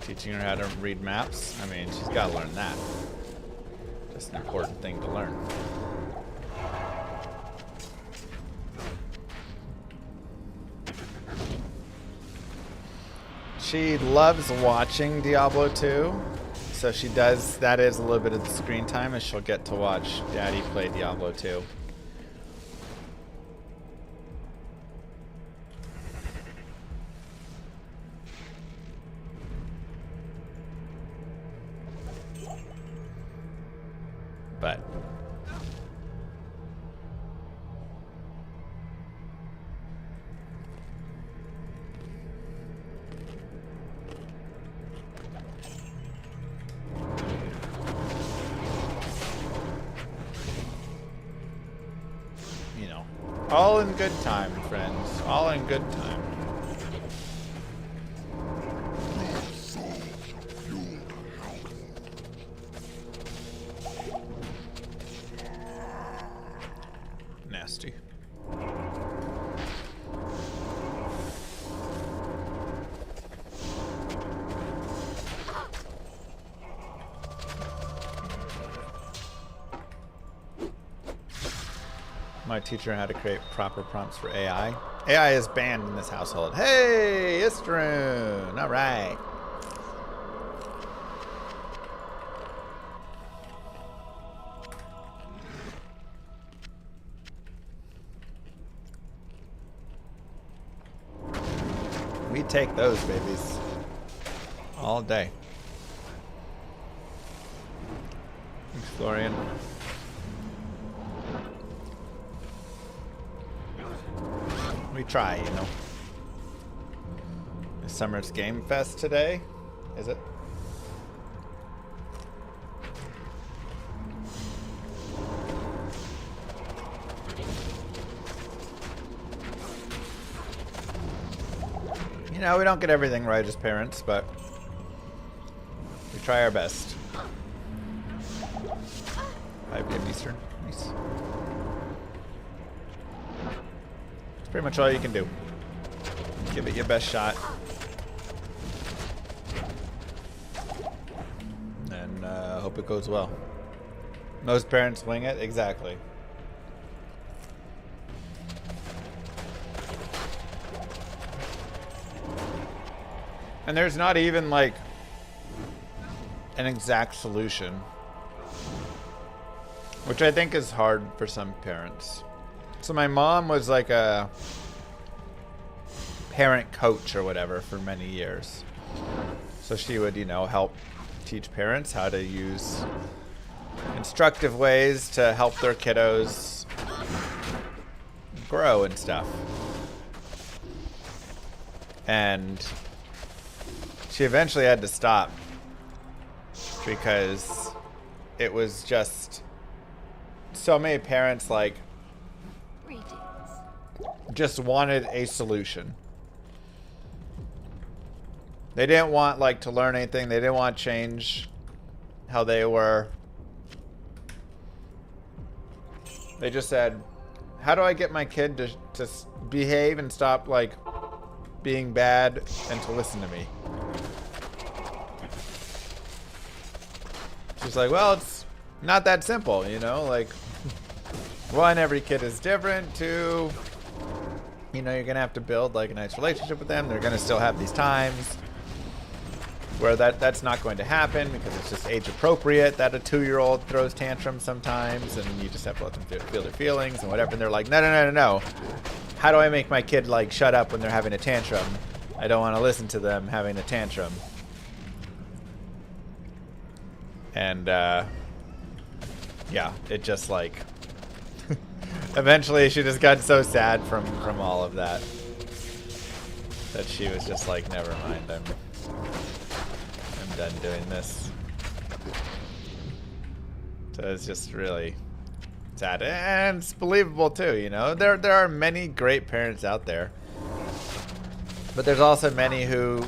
Teaching her how to read maps? I mean, she's got to learn that. Just an important thing to learn. She loves watching Diablo 2, so she does, that is a little bit of the screen time, as she'll get to watch Daddy play Diablo 2. But you know, all in good time, friends. All in good time. Nasty. My teacher how to create proper prompts for AI. AI is banned in this household. Hey, Istrun! All right. We take those babies all day. Thanks, Florian. We try, you know. Is Summer's Game Fest today? Is it? You know, we don't get everything right as parents, but we try our best. 5 p.m. Eastern. Nice. It's pretty much all you can do. Give it your best shot. And hope it goes well. Most parents wing it, exactly. And there's not even like an exact solution. Which I think is hard for some parents. So my mom was like a parent coach or whatever for many years. So she would, you know, help teach parents how to use instructive ways to help their kiddos grow and stuff. And she eventually had to stop because it was just so many parents like just wanted a solution. They didn't want like to learn anything. They didn't want to change how they were. They just said, how do I get my kid to behave and stop like being bad and to listen to me? She's like, well, it's not that simple, you know, like one, every kid is different. Two, you know, you're gonna have to build like a nice relationship with them. They're gonna still have these times where that's not going to happen because it's just age appropriate that a 2-year-old throws tantrums sometimes, and you just have to let them feel their feelings and whatever. And they're like, no. How do I make my kid like shut up when they're having a tantrum? I don't want to listen to them having a tantrum. And yeah, it just like eventually she just got so sad from all of that that she was just like, never mind, I'm done doing this. So it's just really sad, and it's believable too, you know. There are many great parents out there, but there's also many who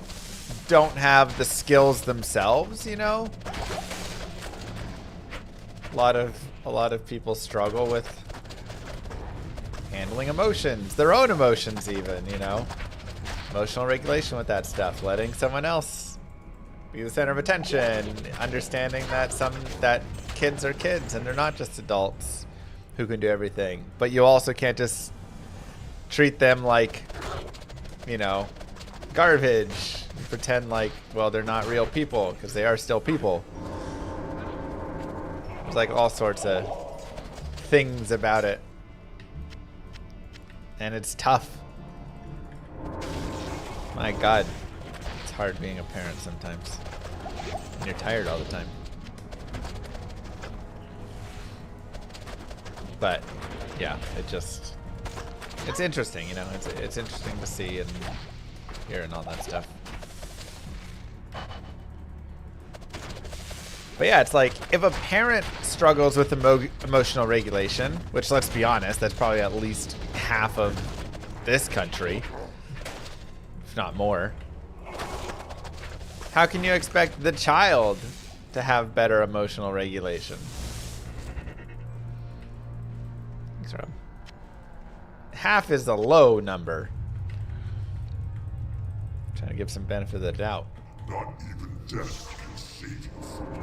don't have the skills themselves, you know. A lot of people struggle with handling emotions, their own emotions even, you know. Emotional regulation with that stuff, letting someone else be the center of attention, understanding that kids are kids and they're not just adults who can do everything. But you also can't just treat them like, you know, garbage and pretend like, well, they're not real people, because they are still people. There's like all sorts of things about it. And it's tough. My God. It's hard being a parent sometimes. And you're tired all the time. But yeah, it's interesting, you know. It's interesting to see and hear and all that stuff. But yeah, it's like if a parent struggles with emotional regulation, which, let's be honest, that's probably at least half of this country, if not more. How can you expect the child to have better emotional regulation? Thanks, Rob. Half is a low number. I'm trying to give some benefit of the doubt. Not even death can save you from me.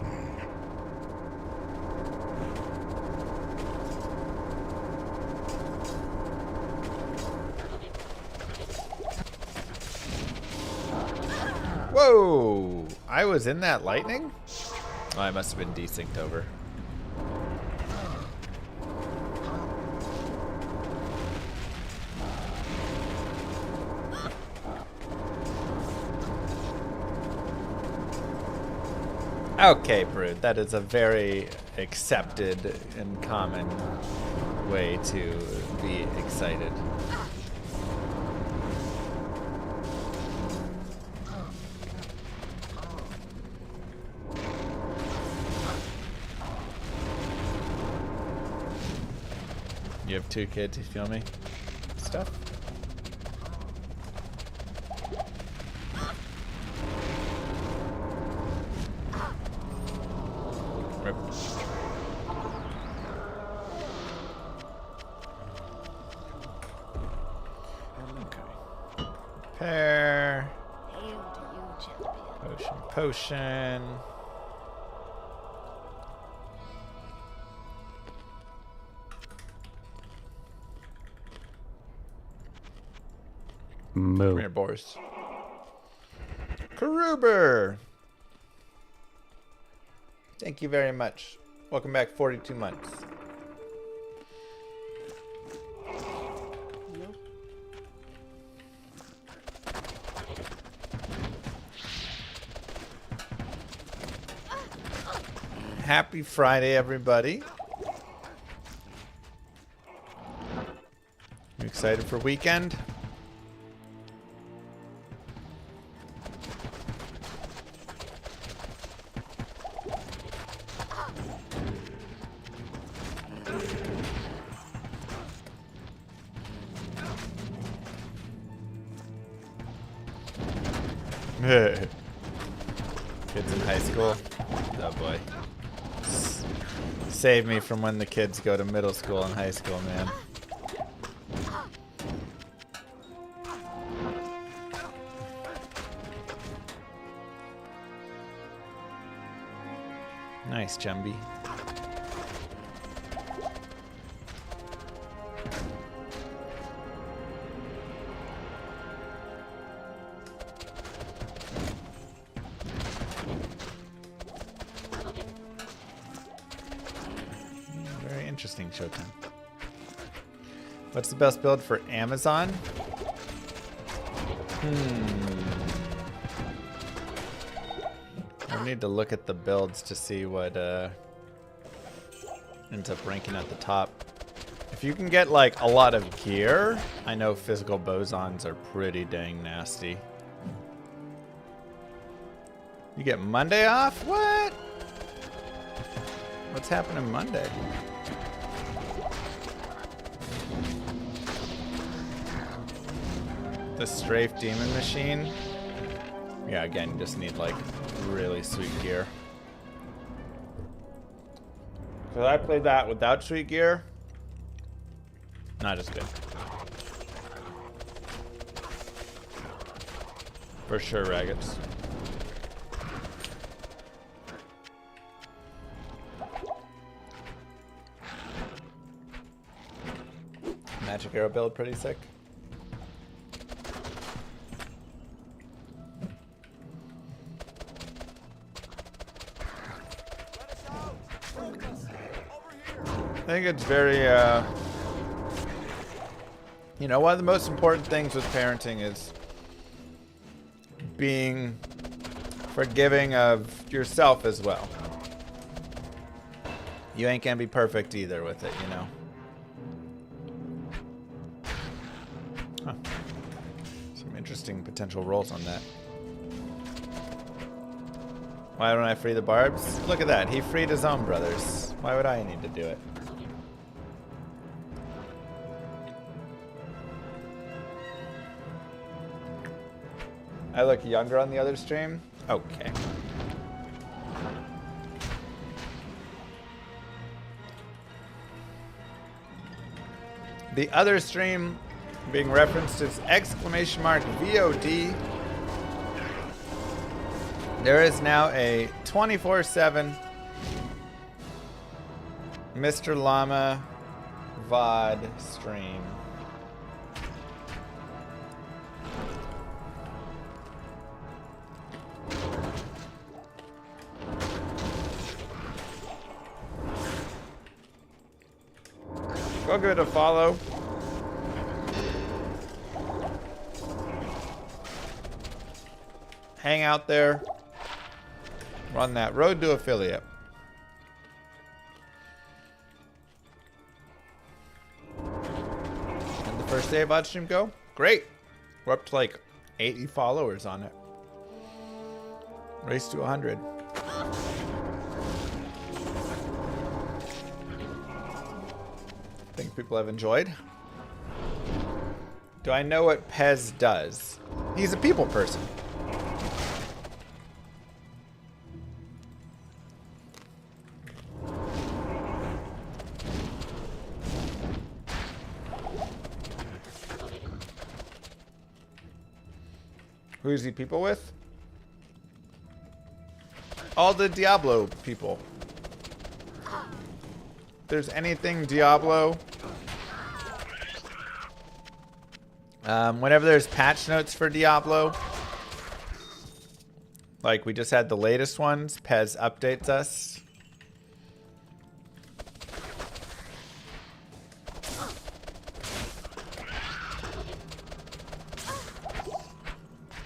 Whoa! I was in that lightning? Oh, I must have been desynced over. Okay, Brood, that is a very accepted and common way to be excited. You have 2 kids, you feel me? Stuff. Rip. Okay. Repair. Hail to you, champion. Potion. Moo. Come here, Boris. Karuber! Thank you very much. Welcome back, 42 months. Happy Friday, everybody. You excited for weekend? Kids in high school. Oh boy. Save me from when the kids go to middle school and high school, man. Nice, Chumby. Very interesting showtime. What's the best build for Amazon? I need to look at the builds to see what ends up ranking at the top. If you can get like a lot of gear, I know physical bosons are pretty dang nasty. You get Monday off? What? What's happening Monday? The Strafe Demon Machine. Yeah, again, you just need like really sweet gear. Cause I played that without sweet gear. Not as good. For sure, Raggets. Magic arrow build pretty sick. I think it's very, you know, one of the most important things with parenting is being forgiving of yourself as well. You ain't gonna be perfect either with it, you know. Huh. Some interesting potential roles on that. Why don't I free the barbs? Look at that, he freed his own brothers. Why would I need to do it? I look younger on the other stream? Okay. The other stream being referenced is !VOD. There is now a 24/7 Mr. Llama VOD stream. Go give it a follow. Hang out there. Run that road to affiliate. And the first day of VOD stream go? Great. We're up to like 80 followers on it. Race to 100. Think people have enjoyed. Do I know what Pez does? He's a people person. Who is he people with? All the Diablo people. If there's anything Diablo, whenever there's patch notes for Diablo, like we just had the latest ones, Pez updates us.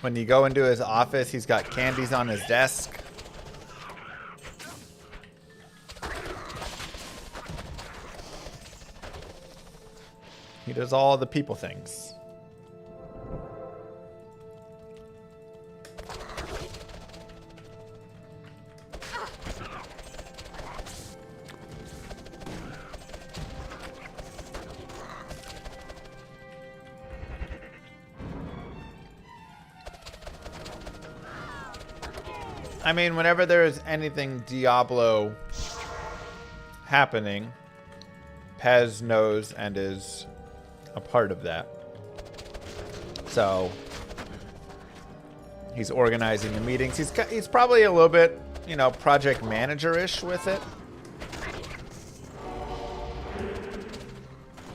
When you go into his office, he's got candies on his desk. He does all the people things. I mean, whenever there is anything Diablo happening, Pez knows and is a part of that. So he's organizing the meetings. He's probably a little bit, you know, project manager-ish with it.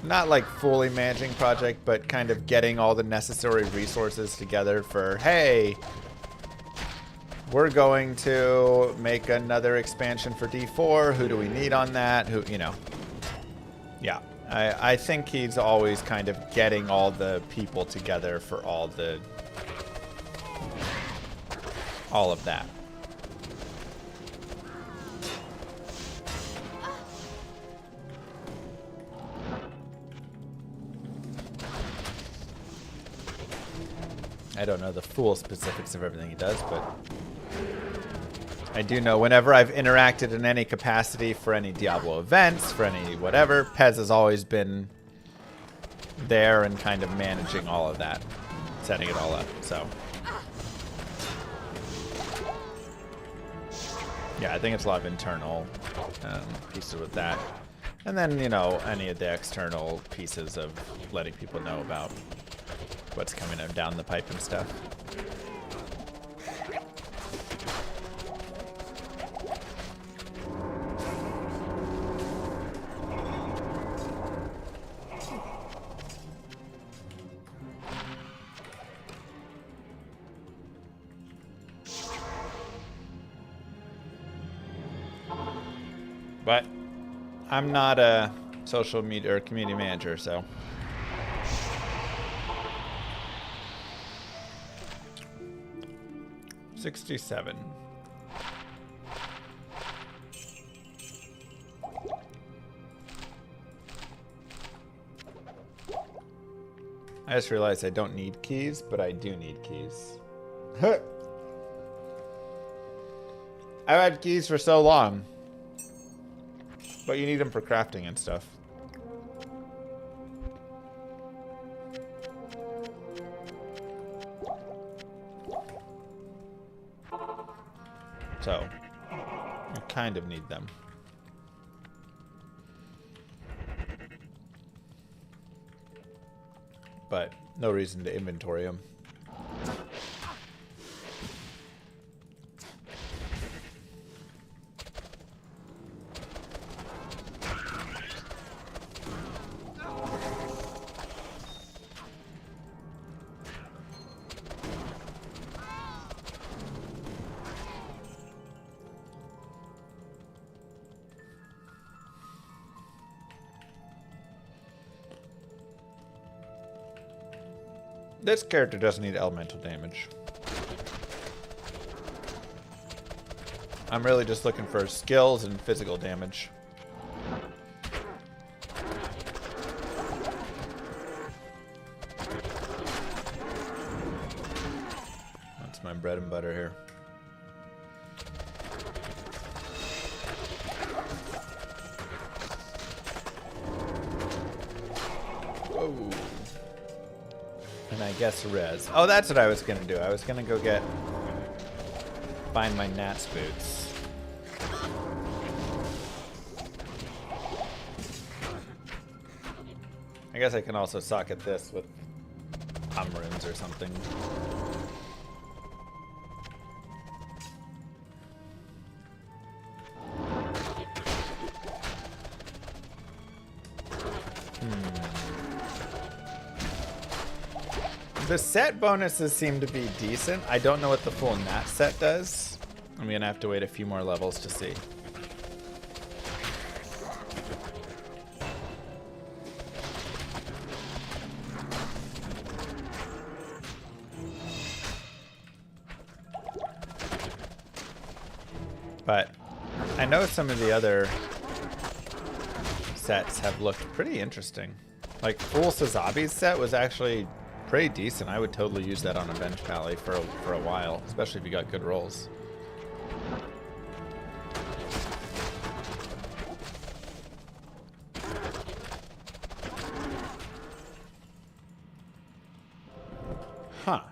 Not like fully managing project, but kind of getting all the necessary resources together for, hey, we're going to make another expansion for D4. Who do we need on that? Who, you know. Yeah, I think he's always kind of getting all the people together for all of that. I don't know the full specifics of everything he does, but I do know whenever I've interacted in any capacity for any Diablo events, for any whatever, Pez has always been there and kind of managing all of that, setting it all up, so. Yeah, I think it's a lot of internal pieces with that. And then, you know, any of the external pieces of letting people know about what's coming down the pipe and stuff. But I'm not a social media or community manager, so. $67. I just realized I don't need keys, but I do need keys. I've had keys for so long. But you need them for crafting and stuff. So, you kind of need them. But no reason to inventory them. This character doesn't need elemental damage. I'm really just looking for skills and physical damage. That's my bread and butter here. Whoa. And I guess res. Oh, that's what I was gonna do. I was gonna go find my Nats boots. I guess I can also socket this with runes or something. The set bonuses seem to be decent. I don't know what the full Nat set does. I'm gonna have to wait a few more levels to see. But I know some of the other sets have looked pretty interesting. Like, full Sazabi's set was actually pretty decent. I would totally use that on a bench pally for a while, especially if you got good rolls. Huh.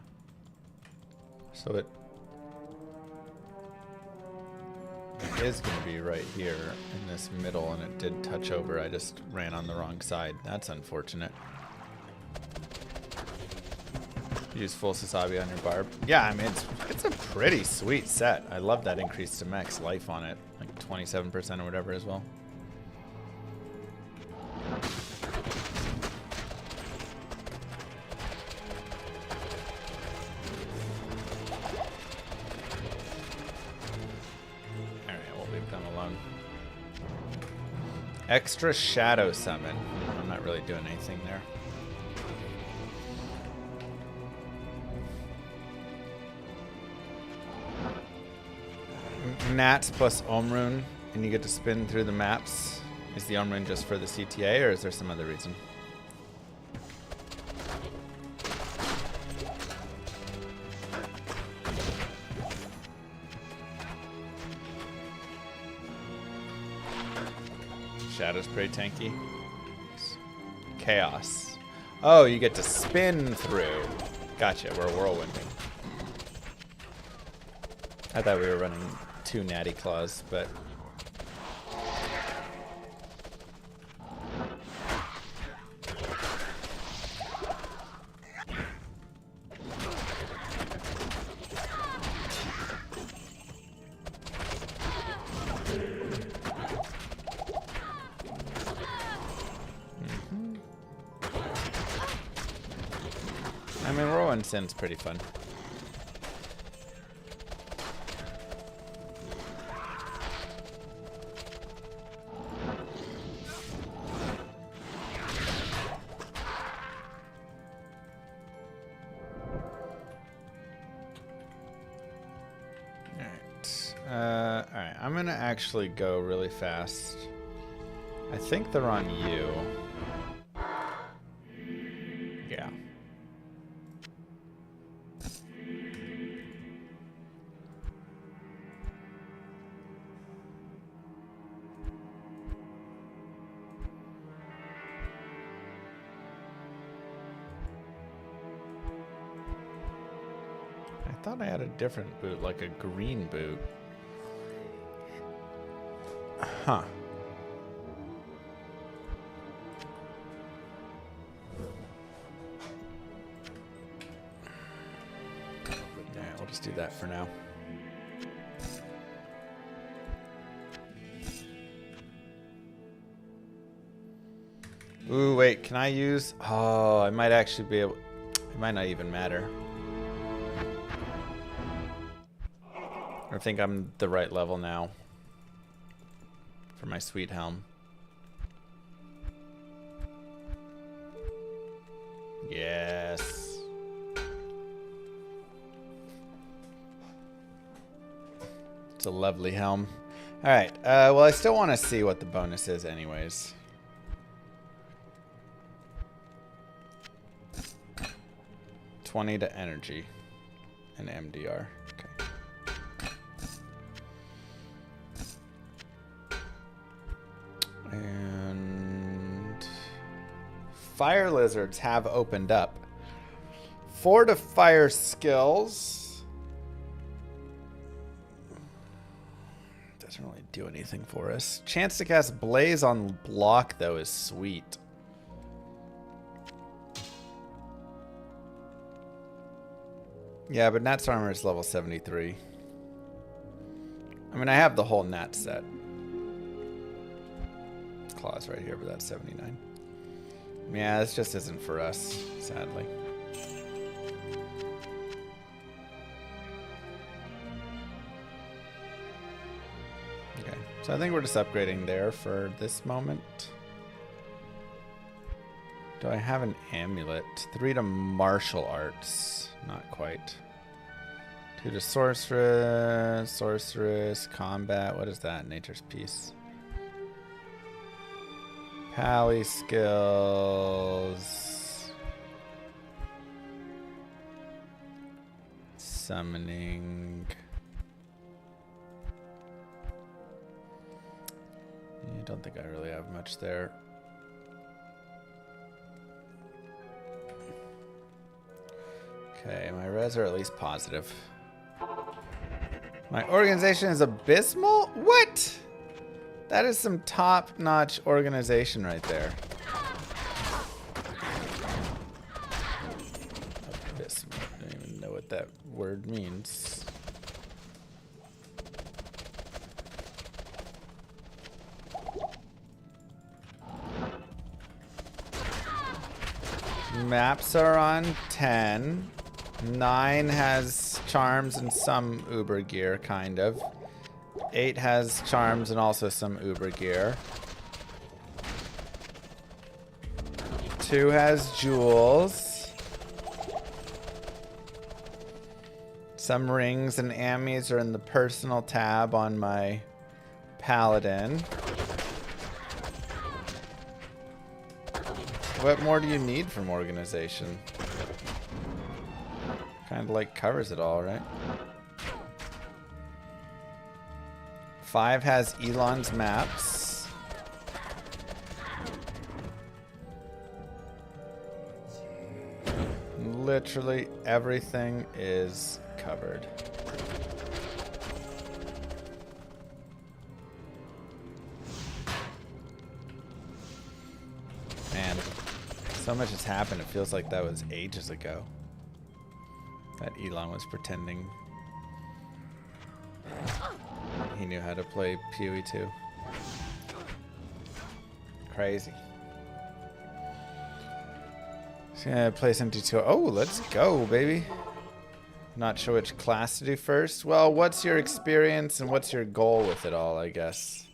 So it is going to be right here in this middle, and it did touch over. I just ran on the wrong side. That's unfortunate. Use full Sasabi on your barb. Yeah, I mean, it's a pretty sweet set. I love that increase to max life on it. Like 27% or whatever as well. Extra shadow summon. I'm not really doing anything there. Nats plus Omrune, and you get to spin through the maps. Is the Omrune just for the CTA, or is there some other reason? Shadow's pretty tanky. Chaos. Oh, you get to spin through. Gotcha, we're whirlwinding. I thought we were running 2 natty claws, but... I mean, Rowan Sin's pretty fun. Alright, I'm gonna actually go really fast. I think they're on you. Yeah. I thought I had a different boot, like a green boot. Huh. Yeah, we'll just do that for now. Ooh, wait, can I use... Oh, I might actually be able... It might not even matter. I think I'm the right level now for my sweet helm. Yes. It's a lovely helm. All right. Well, I still want to see what the bonus is anyways. $20 to energy and MDR. Okay. And fire lizards have opened up. 4 to fire skills. Doesn't really do anything for us. Chance to cast blaze on block though is sweet. Yeah, but Nat's armor is level 73. I mean, I have the whole Nat set. Claws right here, but that's 79. Yeah, this just isn't for us, sadly. Okay, so I think we're just upgrading there for this moment. Do I have an amulet? 3 to martial arts. Not quite. 2 to sorceress, combat. What is that? Nature's Peace. Pally skills. Summoning. I don't think I really have much there. Okay, my res are at least positive. My organization is abysmal? What? That is some top-notch organization right there. Abysmal. I don't even know what that word means. Maps are on 10. 9 has charms and some Uber gear, kind of. 8 has charms and also some Uber gear. 2 has jewels. Some rings and ammies are in the personal tab on my paladin. What more do you need from organization? Kind of like covers it all, right? 5 has Elon's maps. Literally everything is covered. Man, so much has happened. It feels like that was ages ago. That Elon was pretending he knew how to play PoE2. Crazy. Just gonna play some D2. Oh, let's go, baby. Not sure which class to do first. Well, what's your experience and what's your goal with it all, I guess?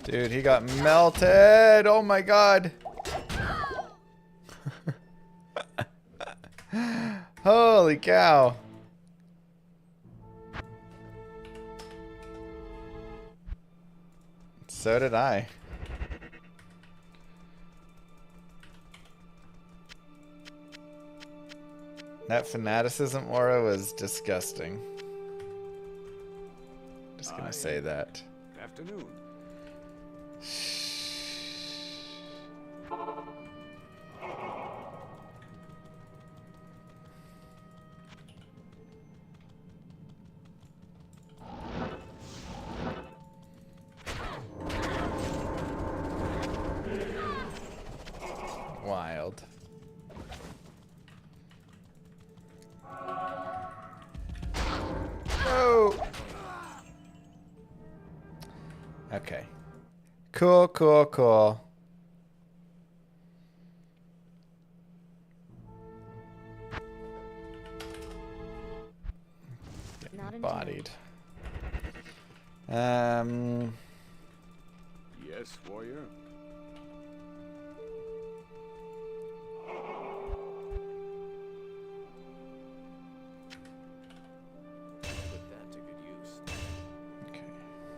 Dude, he got melted. Oh my god. Holy cow. So did I. That fanaticism aura was disgusting. Just gonna say that. Afternoon. Wild. Oh. Okay. Cool, cool, cool. Getting bodied. Yes, warrior.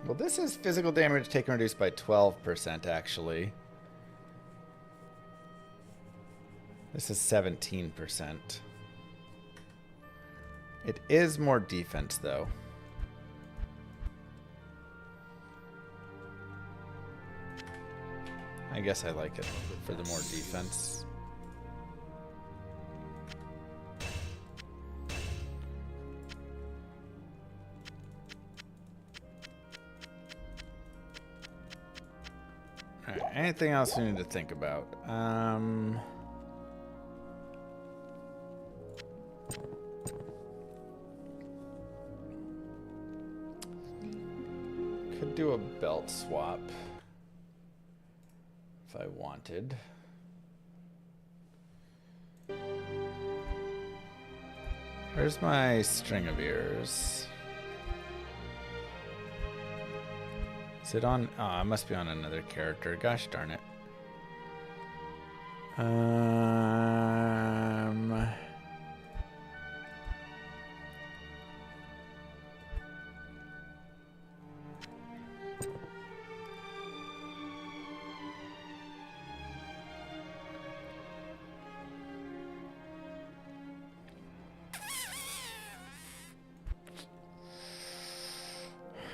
Well, this is physical damage taken reduced by 12%, actually. This is 17%. It is more defense, though. I guess I like it for the more defense. All right, anything else we need to think about? Could do a belt swap if I wanted. Where's my string of ears? Is it on? Oh, it must be on another character. Gosh darn it.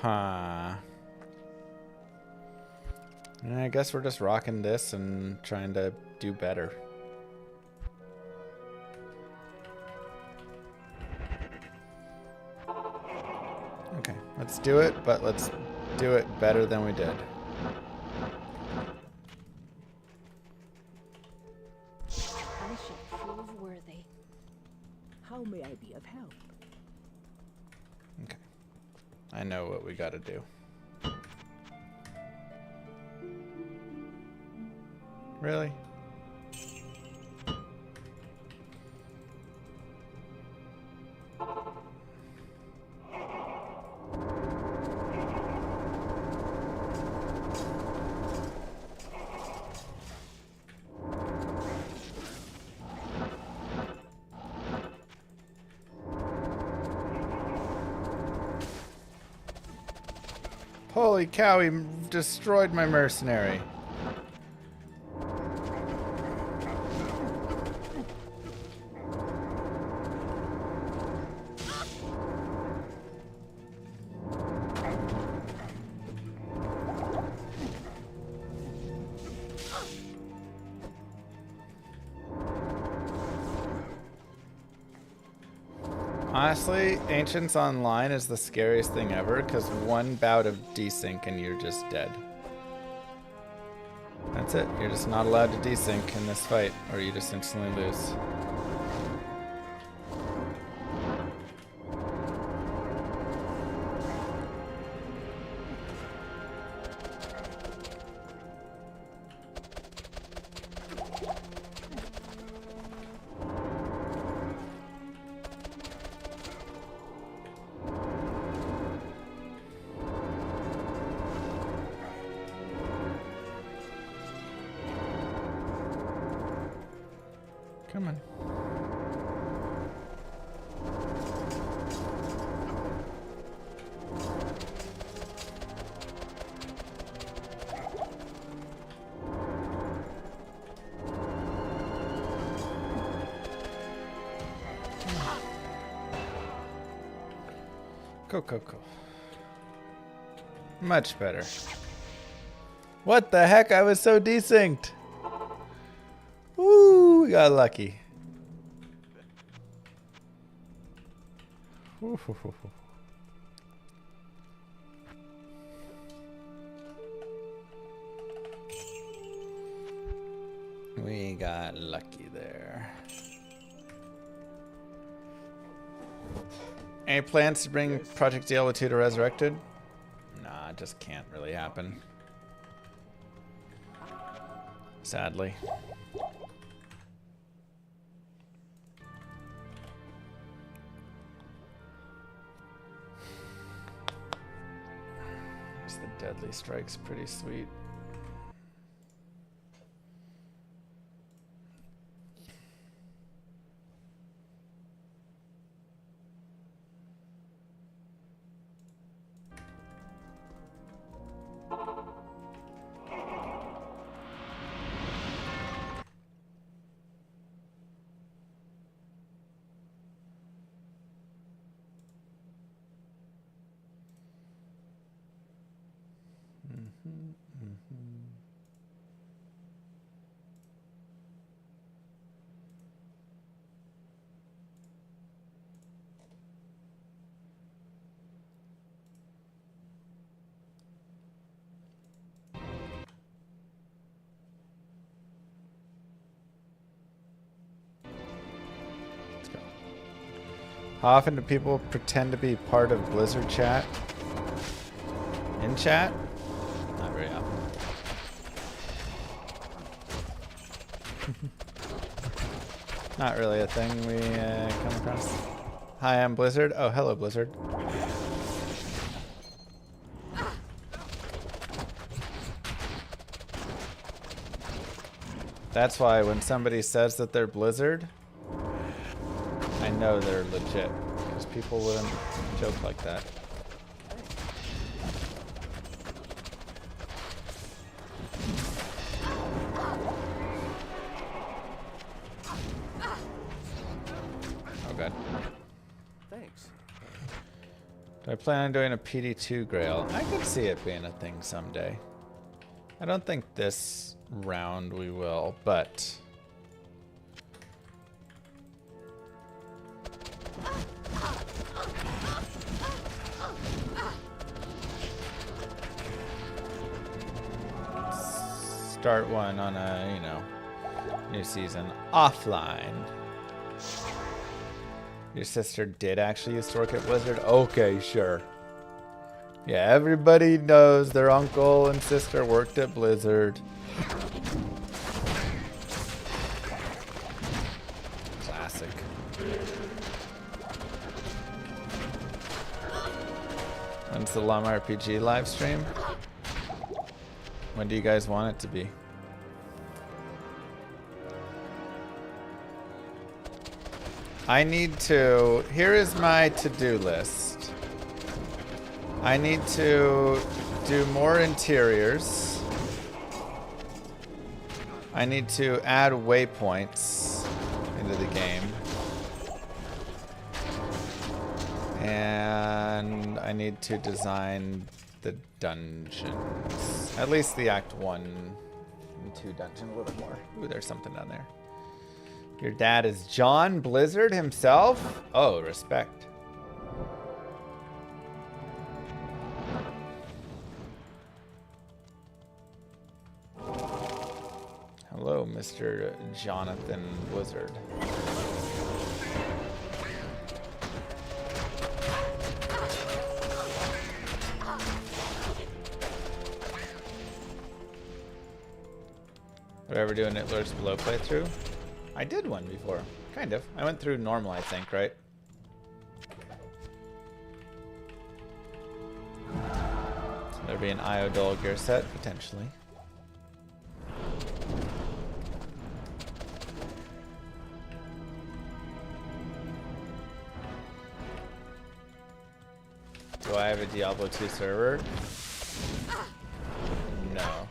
Huh. I guess we're just rocking this and trying to do better. Okay, let's do it, but let's do it better than we did. I shall prove worthy. How may I be of help? Okay. I know what we gotta do. Really? Holy cow, he destroyed my mercenary. Honestly, Ancients Online is the scariest thing ever, because one bout of desync and you're just dead. That's it. You're just not allowed to desync in this fight, or you just instantly lose. Come on. Go, go, go. Much better. What the heck? I was so desynced. Woo, we got lucky. We got lucky there. Any plans to bring Project Diablo 2 to Resurrected? Nah, it just can't really happen. Sadly. The Deadly Strike's pretty sweet. How often do people pretend to be part of Blizzard chat? In chat? Not very often. Not really a thing we come across. Hi, I'm Blizzard. Oh, hello, Blizzard. That's why when somebody says that they're Blizzard, I know they're legit. Because people wouldn't joke like that. Oh god. Thanks. Do I plan on doing a PD2 Grail? I could see it being a thing someday. I don't think this round we will, but... start one on a, you know, new season offline. Your sister did actually used to work at Blizzard? Okay, sure. Yeah, everybody knows their uncle and sister worked at Blizzard. Classic. When's the Llama RPG live stream? When do you guys want it to be? I need to... Here is my to-do list. I need to do more interiors. I need to add waypoints into the game. And I need to design the dungeons. At least the Act 1 and 2 dungeon, a little more. Ooh, there's something down there. Your dad is John Blizzard himself? Oh, respect. Hello, Mr. Jonathan Blizzard. Would I ever do an It Lurks Below playthrough? I did one before. Kind of. I went through normal, I think, right? So there'd be an Iodol gear set, potentially. Do I have a Diablo 2 server? No.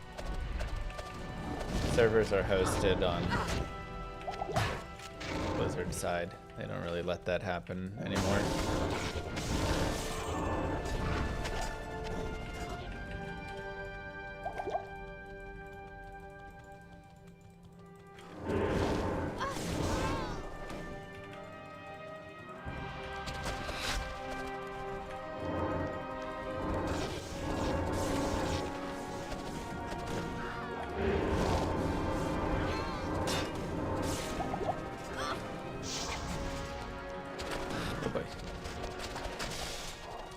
Servers are hosted on Blizzard side. They don't really let that happen anymore.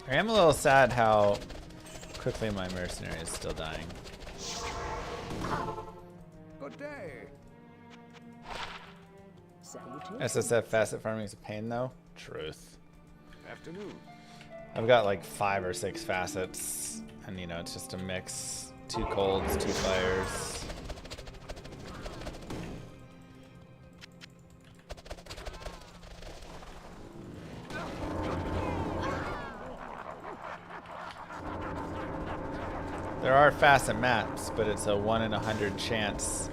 I am a little sad how quickly my Mercenary is still dying. Good day. SSF facet farming is a pain though. Truth. Afternoon. I've got like 5 or 6 facets, and you know, it's just a mix. 2 colds, 2 fires. There are facet maps, but it's a 1 in 100 chance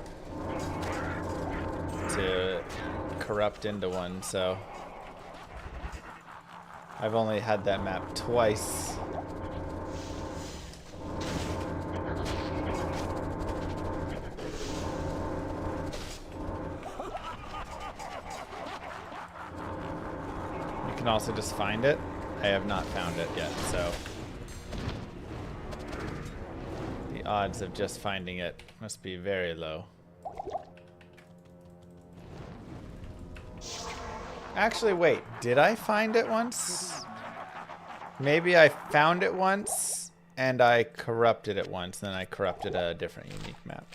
to corrupt into one, so I've only had that map twice. You can also just find it. I have not found it yet, so the odds of just finding it must be very low. Actually, wait, did I find it once? Maybe I found it once and I corrupted it once, then I corrupted a different unique map.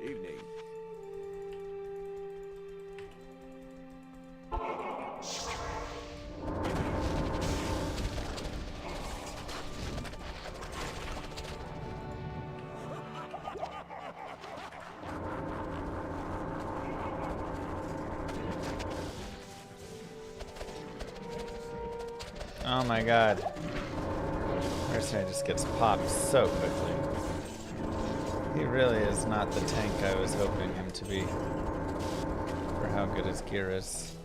Evening. Oh my god. Mercenary just gets popped so quickly. He really is not the tank I was hoping him to be for how good his gear is.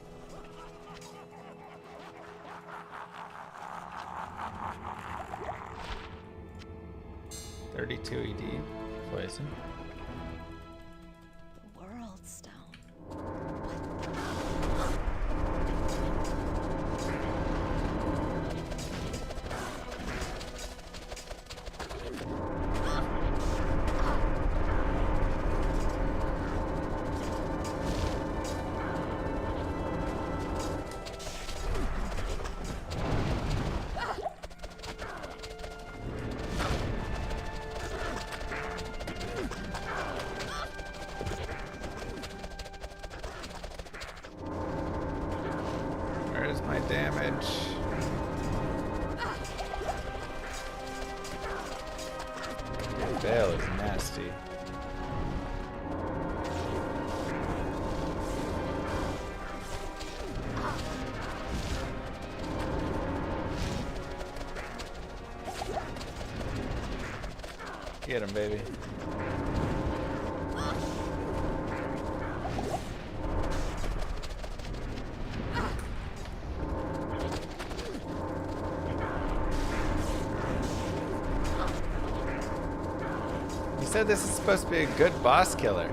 $32 ED poison. World stone. Where's my damage? Veil is nasty. Get him, baby. You said this is supposed to be a good boss killer.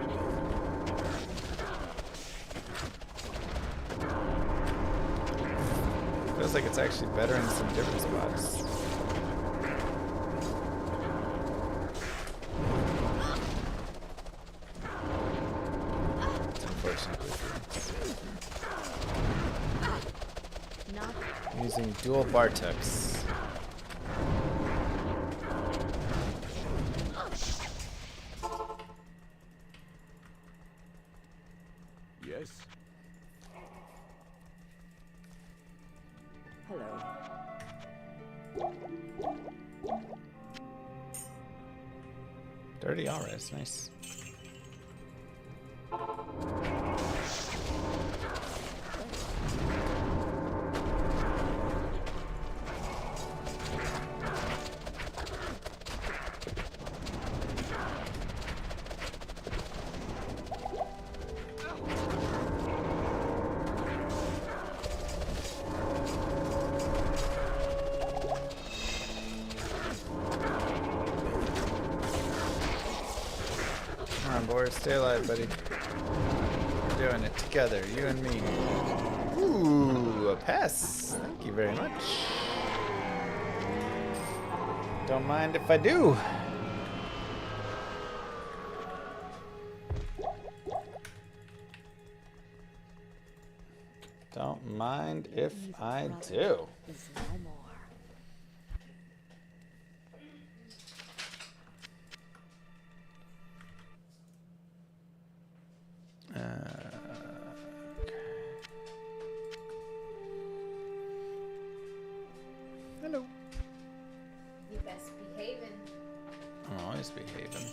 Feels like it's actually better in some different spots. Using dual Bartux. Yes. Hello. Dirty auras, nice. Come on, boys, stay alive, buddy. We're doing it together, you and me. Ooh, a pass. Thank you very much. Don't mind if I do. Don't mind if I do. Is no more. Hello. You best behaving. I'm always behaving.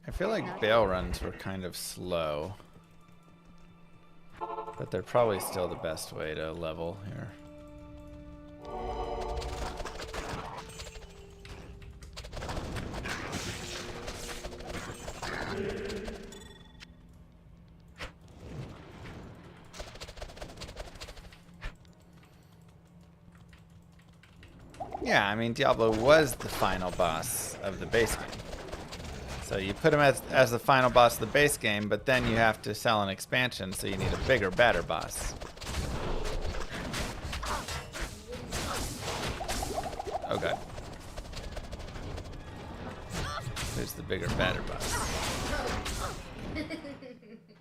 I feel like bail runs were kind of slow, but they're probably still the best way to level here. Yeah, I mean, Diablo was the final boss of the base game. So you put him as the final boss of the base game, but then you have to sell an expansion, so you need a bigger, badder boss. Oh god. Who's the bigger, badder boss?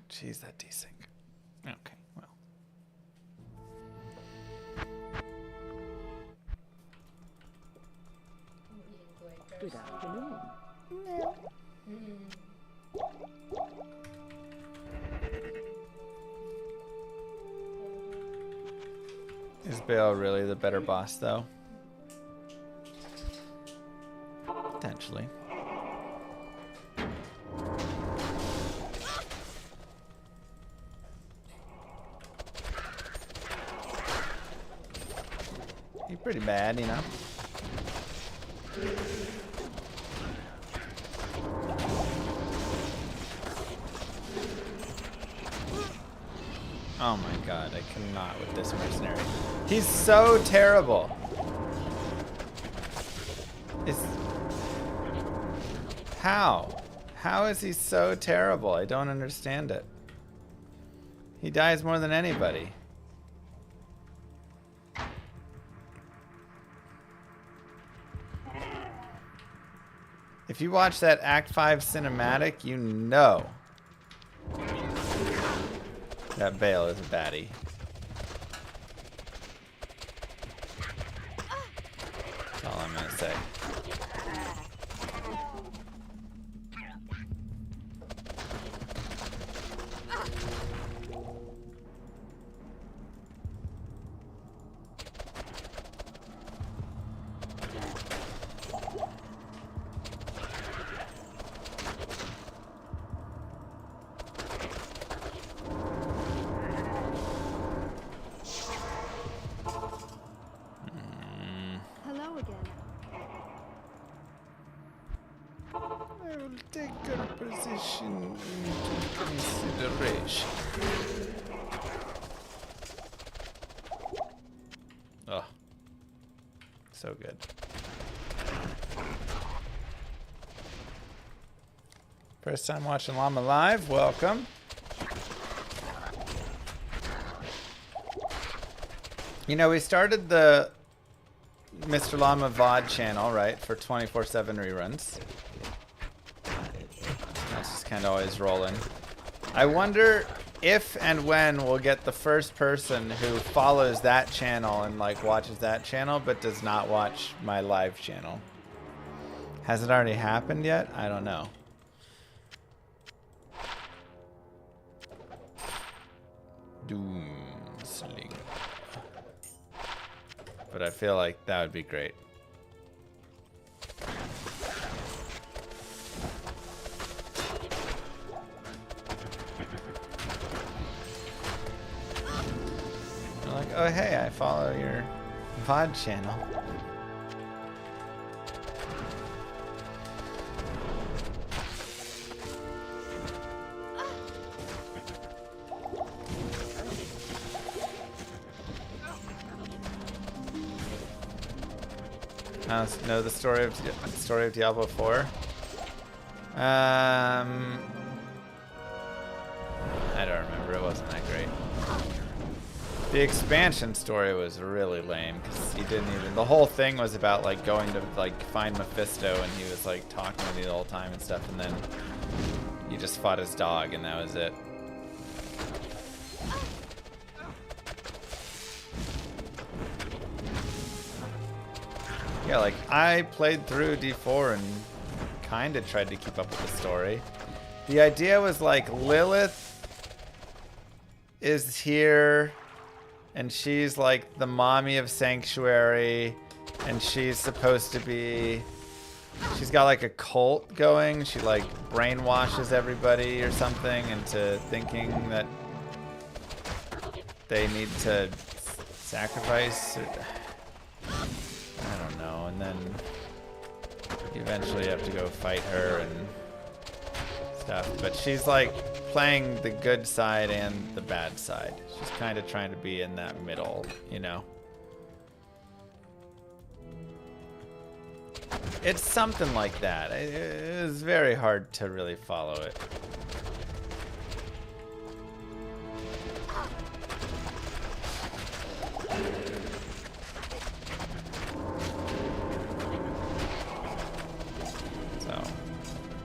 Jeez, that desync. Okay, well. Good afternoon. Is Baal really the better boss, though? Potentially. He's pretty bad, you know. Oh my god, I cannot with this mercenary. He's so terrible. How? How is he so terrible? I don't understand it. He dies more than anybody. If you watch that Act 5 cinematic, you know that Bale is a baddie. That's all I'm gonna say. Take your position into consideration. Oh, so good. First time watching Llama live, welcome. You know, we started the Mr. Llama VOD channel, right, for 24/7 reruns. That's just kind of always rolling. I wonder if and when we'll get the first person who follows that channel and like watches that channel but does not watch my live channel. Has it already happened yet? I don't know. Doomsling. But I feel like that would be great. I'm like, oh hey, I follow your VOD channel. Know the story of Diablo 4. I don't remember. It wasn't that great. The expansion story was really lame because he didn't even. The whole thing was about like going to like find Mephisto and he was like talking to me the whole time and stuff, and then he just fought his dog and that was it. Yeah, like I played through D4 and kind of tried to keep up with the story. The idea was like Lilith is here and she's like the mommy of Sanctuary and she's supposed to be, she's got like a cult going. She like brainwashes everybody or something into thinking that they need to sacrifice. I don't know, and then you eventually have to go fight her and stuff. But she's like playing the good side and the bad side. She's kind of trying to be in that middle, you know? It's something like that. It is very hard to really follow it.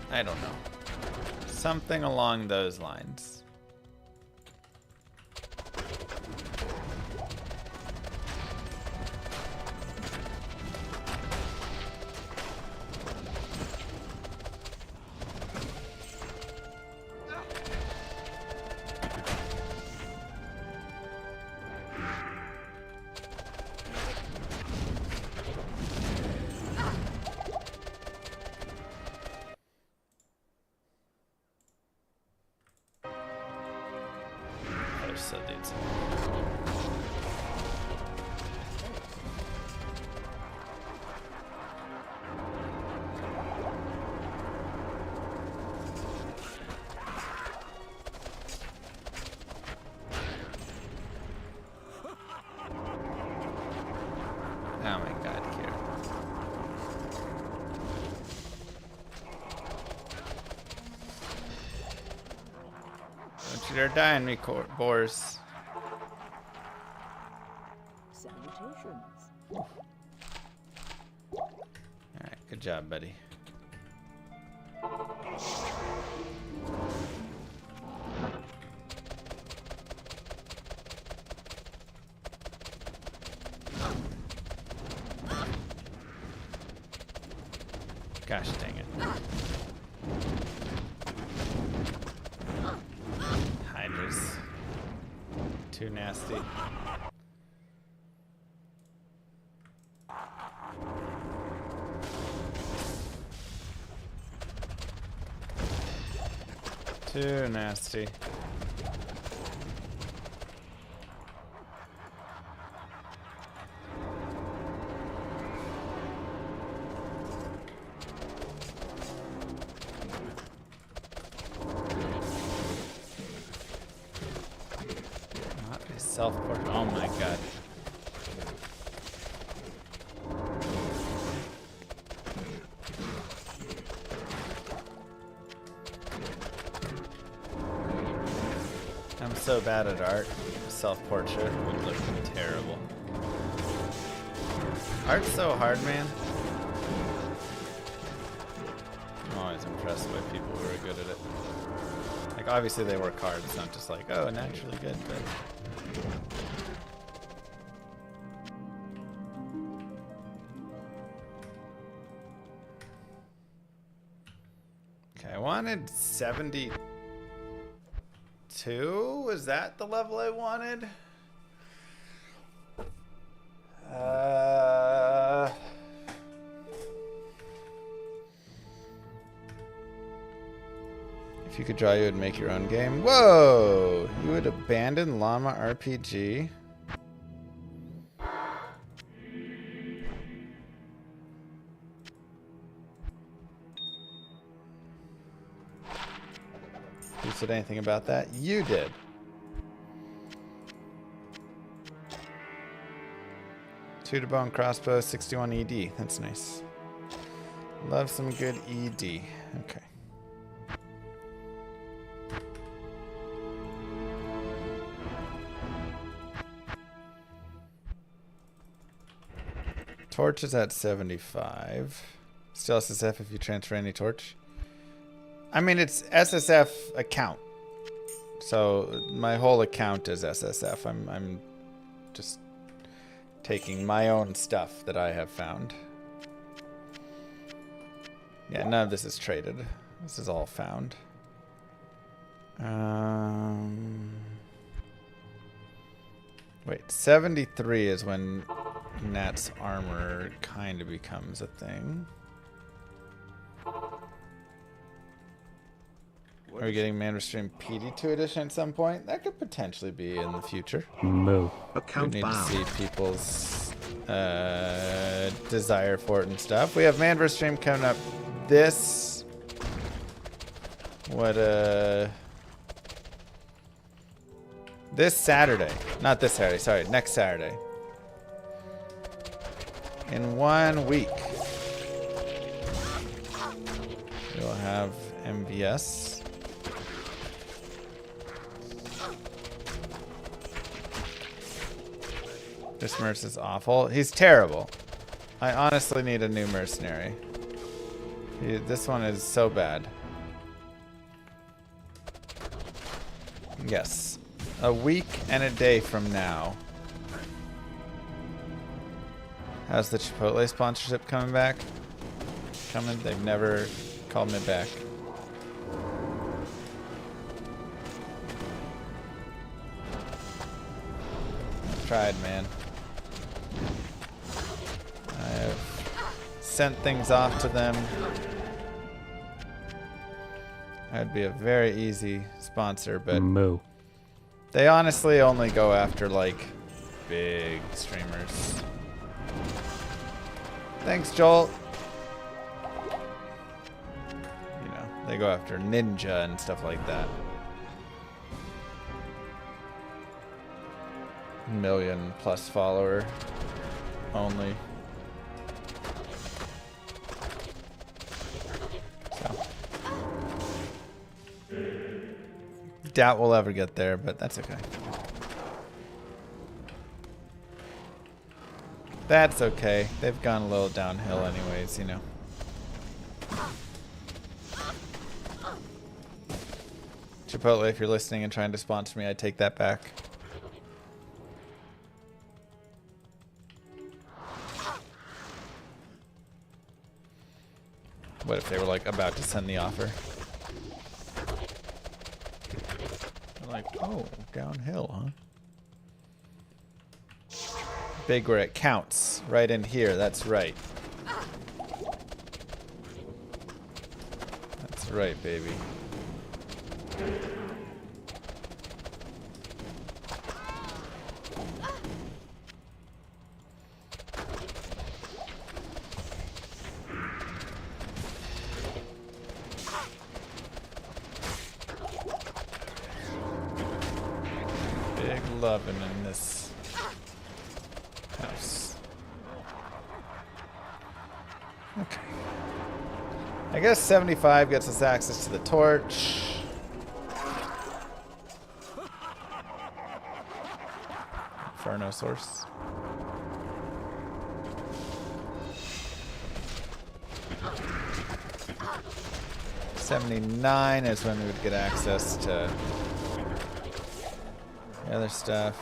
I don't know. Something along those lines. so dudes. Oh my god, Kira. Don't you dare die on me, Boris. Salutations. Alright, good job, buddy. Gosh dang it. Hydras. Too nasty. Too nasty. Self-portrait. Oh my god. I'm so bad at art. Self-portrait would look terrible. Art's so hard, man. I'm always impressed by people who are good at it. Like, obviously they work hard. It's not just like, oh, naturally good, but... Okay, I wanted 72. Was that the level I wanted? If you could draw, you would make your own game. Whoa! You would abandon Llama RPG? Who said anything about that? You did. Two to bone crossbow, 61 ED. That's nice. Love some good ED. Okay. Torch is at 75. Still SSF if you transfer any torch. I mean, it's SSF account. So my whole account is SSF. I'm just taking my own stuff that I have found. Yeah, none of this is traded. This is all found. Wait, 73 is when Nat's armor kind of becomes a thing. Are we getting Mercenary PD2 edition at some point? That could potentially be in the future. Moo. We need to see people's desire for it and stuff. We have Mercenary coming up this... this Saturday. Not this Saturday, sorry. Next Saturday. In 1 week. We'll have MVS. This Merc is awful. He's terrible. I honestly need a new Mercenary. This one is so bad. Yes. A week and a day from now. How's the Chipotle sponsorship coming back? Coming? They've never called me back. I've tried, man. I have sent things off to them. I'd be a very easy sponsor, but Moo. They honestly only go after like big streamers. Thanks, Joel. You know, they go after Ninja and stuff like that. 1 million+ follower only. So. Doubt we'll ever get there, but that's okay. That's okay. They've gone a little downhill anyways, you know. Chipotle, if you're listening and trying to sponsor me, I take that back. What if they were like about to send the offer? They're like, oh, downhill, huh? Big where it counts. Right in here, that's right. That's right, baby. Big lovin' in this house. Okay. I guess 75 gets us access to the torch. Inferno source. $79 is when we would get access to the other stuff.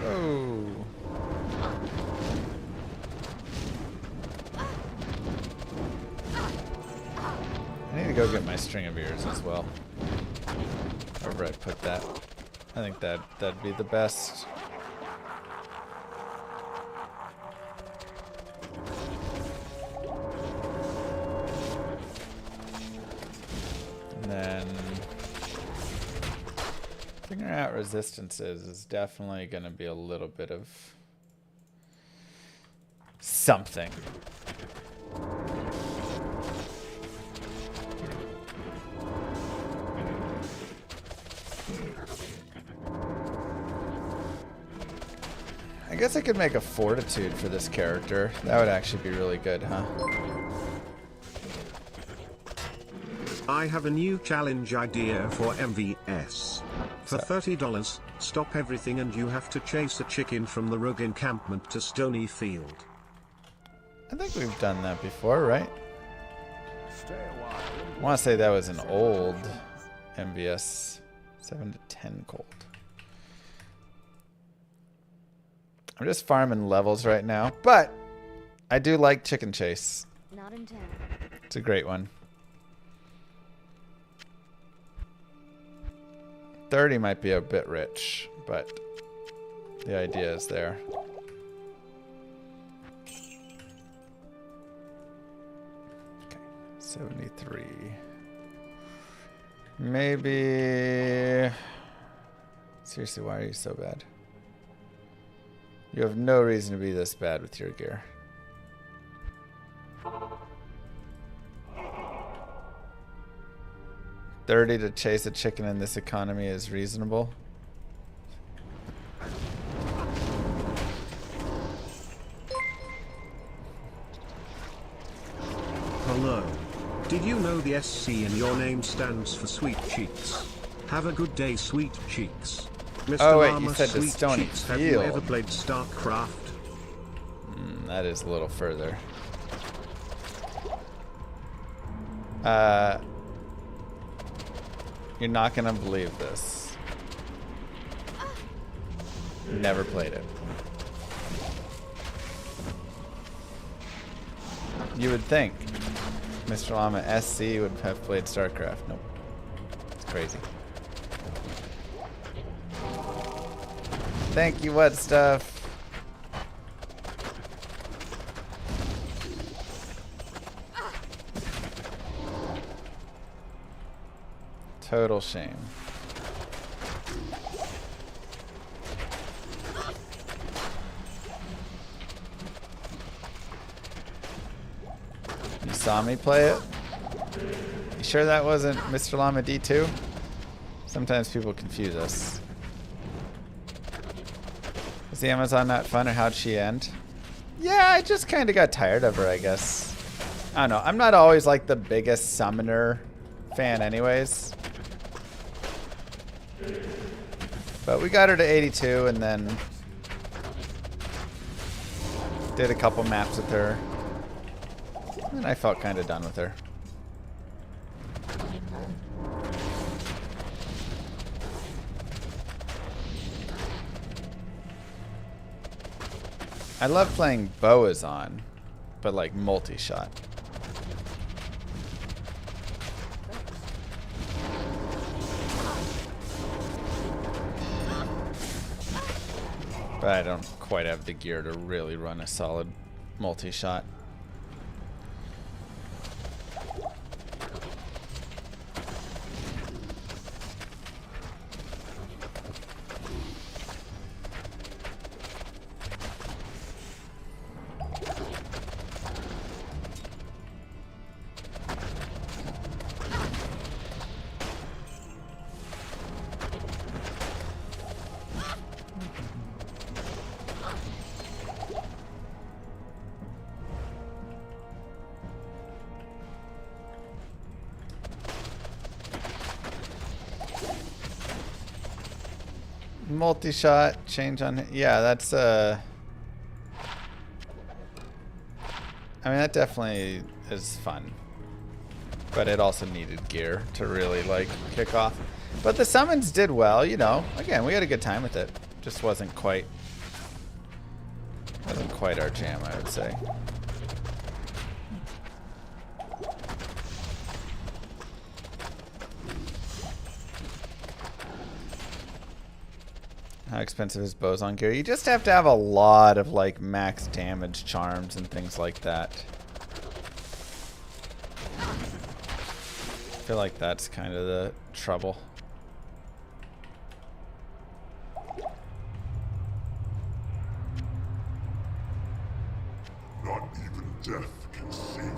Oh. I need to go get my string of ears as well. Wherever I put that. I think that'd be the best. And then figuring out resistances is definitely going to be a little bit of something. I guess I could make a fortitude for this character. That would actually be really good, huh? I have a new challenge idea for MVS. For $30, stop everything and you have to chase a chicken from the Rogue encampment to Stony Field. I think we've done that before, right? I want to say that was an old MVS 7 to 10 gold. I'm just farming levels right now, but I do like Chicken Chase. Not in 10. It's a great one. 30 might be a bit rich, but the idea is there. Okay, 73. Maybe... Seriously, why are you so bad? You have no reason to be this bad with your gear. $30 to chase a chicken in this economy is reasonable. Hello. Did you know the SC in your name stands for Sweet Cheeks? Have a good day, Sweet Cheeks. Mr. Oh wait, Llama, you said the Sweet Stony Cheeks, Field. have you ever played StarCraft? That is a little further. You're not gonna believe this. Never played it. You would think Mr. Llama SC would have played StarCraft. Nope. It's crazy. Thank you, what stuff? Total shame. You saw me play it? You sure that wasn't Mr. Llama D2? Sometimes people confuse us. Was the Amazon not fun, or how'd she end? Yeah, I just kind of got tired of her, I guess. I don't know. I'm not always like the biggest summoner fan anyways. But we got her to 82 and then did a couple maps with her. And I felt kind of done with her. I love playing Boazon, but like multi-shot. But I don't quite have the gear to really run a solid multi-shot. Multi-shot, change on... Yeah, that's... I mean, that definitely is fun. But it also needed gear to really, like, kick off. But the summons did well, you know. Again, we had a good time with it. Just wasn't quite our jam, I would say. How expensive is Boson gear? You just have to have a lot of like max damage charms and things like that. I feel like that's kind of the trouble. Not even death can save you.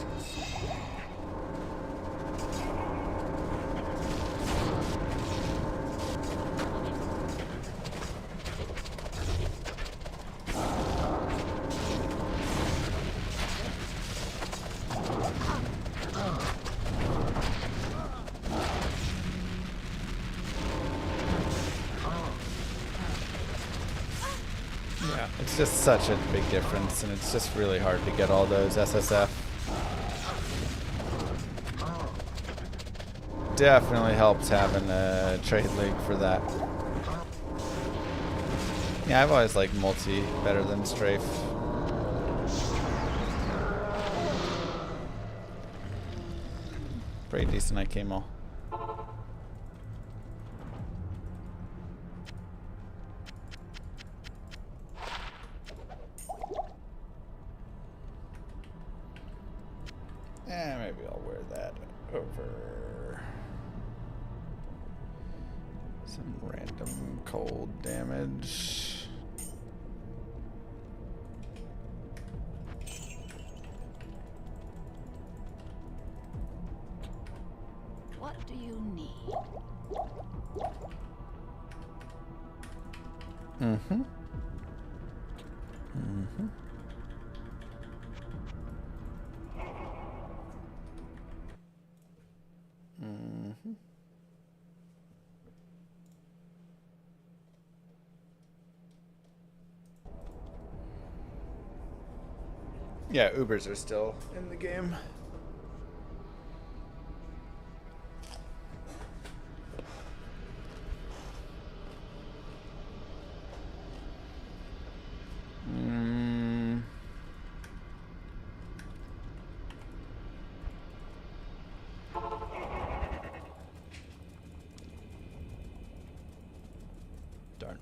It's just such a big difference, and it's just really hard to get all those SSF. Definitely helps having a trade league for that. Yeah, I've always liked multi better than strafe. Pretty decent IKMO. Maybe I'll wear that over some random cold damage. What do you need? Mm-hmm. Mm-hmm. Mm-hmm. Yeah, Ubers are still in the game. Darn.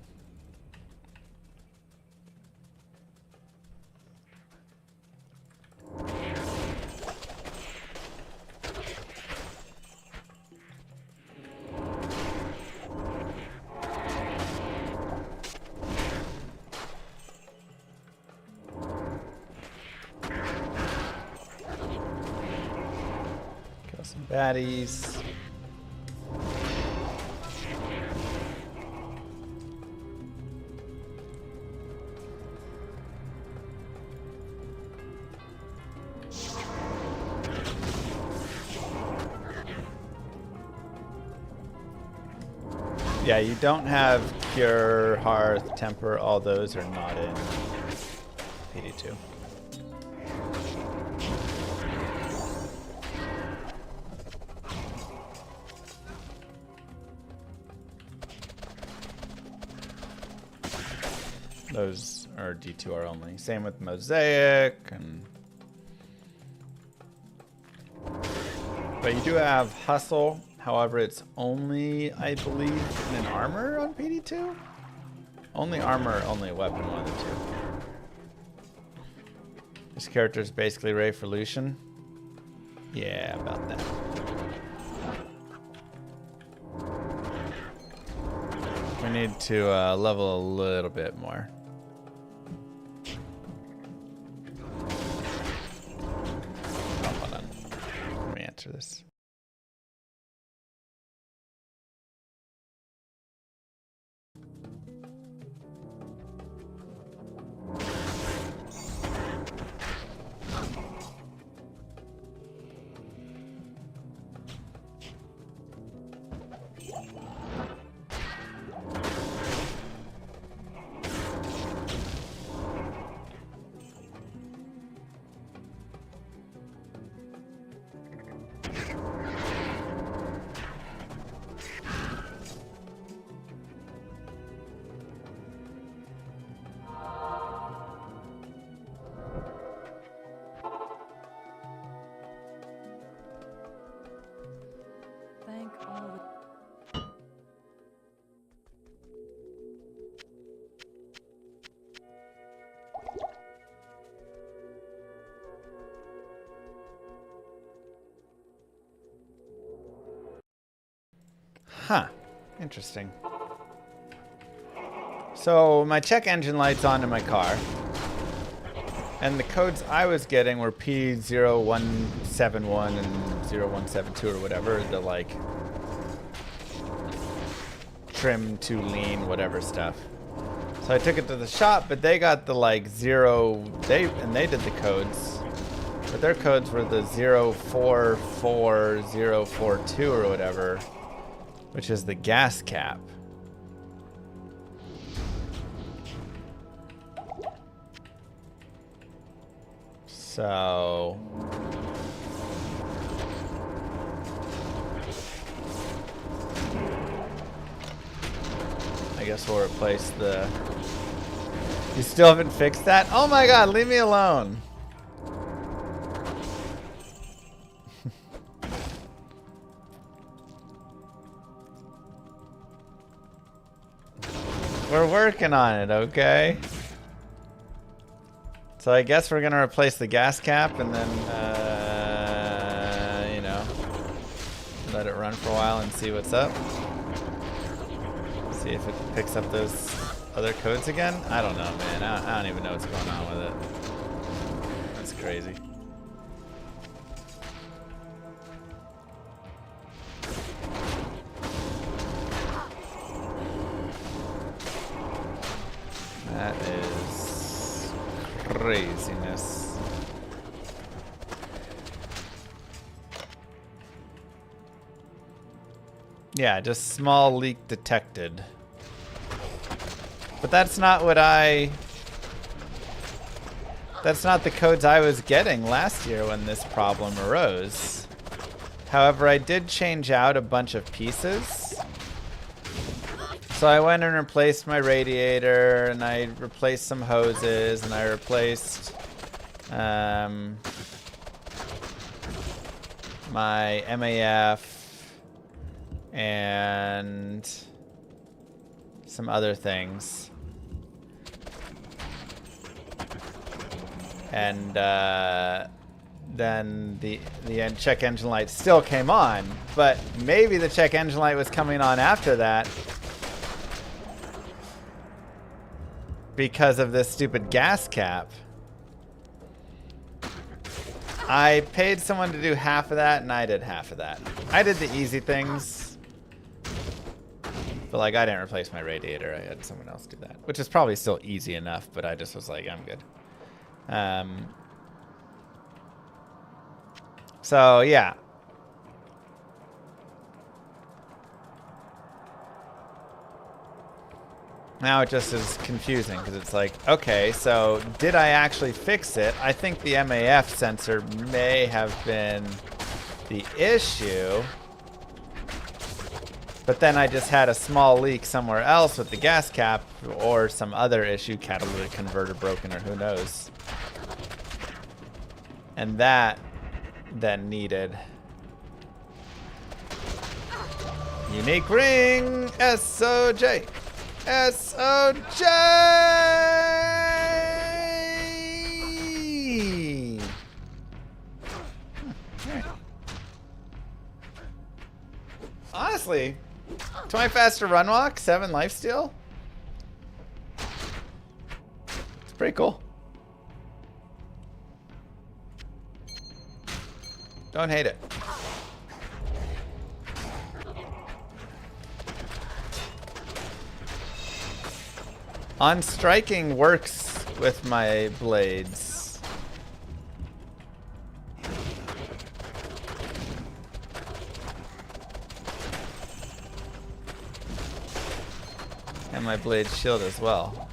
Baddies. Yeah, you don't have Cure, Hearth, Temper, all those are not in PD2. Those are D2R only. Same with Mosaic and... But you do have Hustle. However, it's only, I believe, in an armor on PD2? Only armor, only weapon, one of the two. This character is basically ready for Lucian. Yeah, about that. We need to level a little bit more. Oh, hold on. Let me answer this. Huh. Interesting. So my check engine light's on in my car. And the codes I was getting were P0171 and 0172 or whatever, the like trim to lean whatever stuff. So I took it to the shop, but they got the like they did the codes. But their codes were the 044042 or whatever, which is the gas cap. So I guess we'll replace the... You still haven't fixed that? Oh my god, leave me alone. We're working on it, okay? So I guess we're gonna replace the gas cap and then, you know, let it run for a while and see what's up. See if it picks up those other codes again. I don't know, man. I don't even know what's going on with it. That's crazy. That is craziness. Yeah, just small leak detected. But that's not what that's not the codes I was getting last year when this problem arose. However, I did change out a bunch of pieces. So I went and replaced my radiator, and I replaced some hoses, and I replaced my MAF and some other things. And then the check engine light still came on, but maybe the check engine light was coming on after that because of this stupid gas cap. I paid someone to do half of that, and I did half of that. I did the easy things. But, like, I didn't replace my radiator. I had someone else do that. Which is probably still easy enough, but I just was like, I'm good. So, yeah. Now it just is confusing because it's like, okay, so did I actually fix it? I think the MAF sensor may have been the issue. But then I just had a small leak somewhere else with the gas cap or some other issue, catalytic converter broken or who knows. And that then needed unique ring, SOJ. SOJ! Honestly, 20 faster run walk, 7 lifesteal. It's pretty cool. Don't hate it. On striking works with my blades. And my blade shield as well.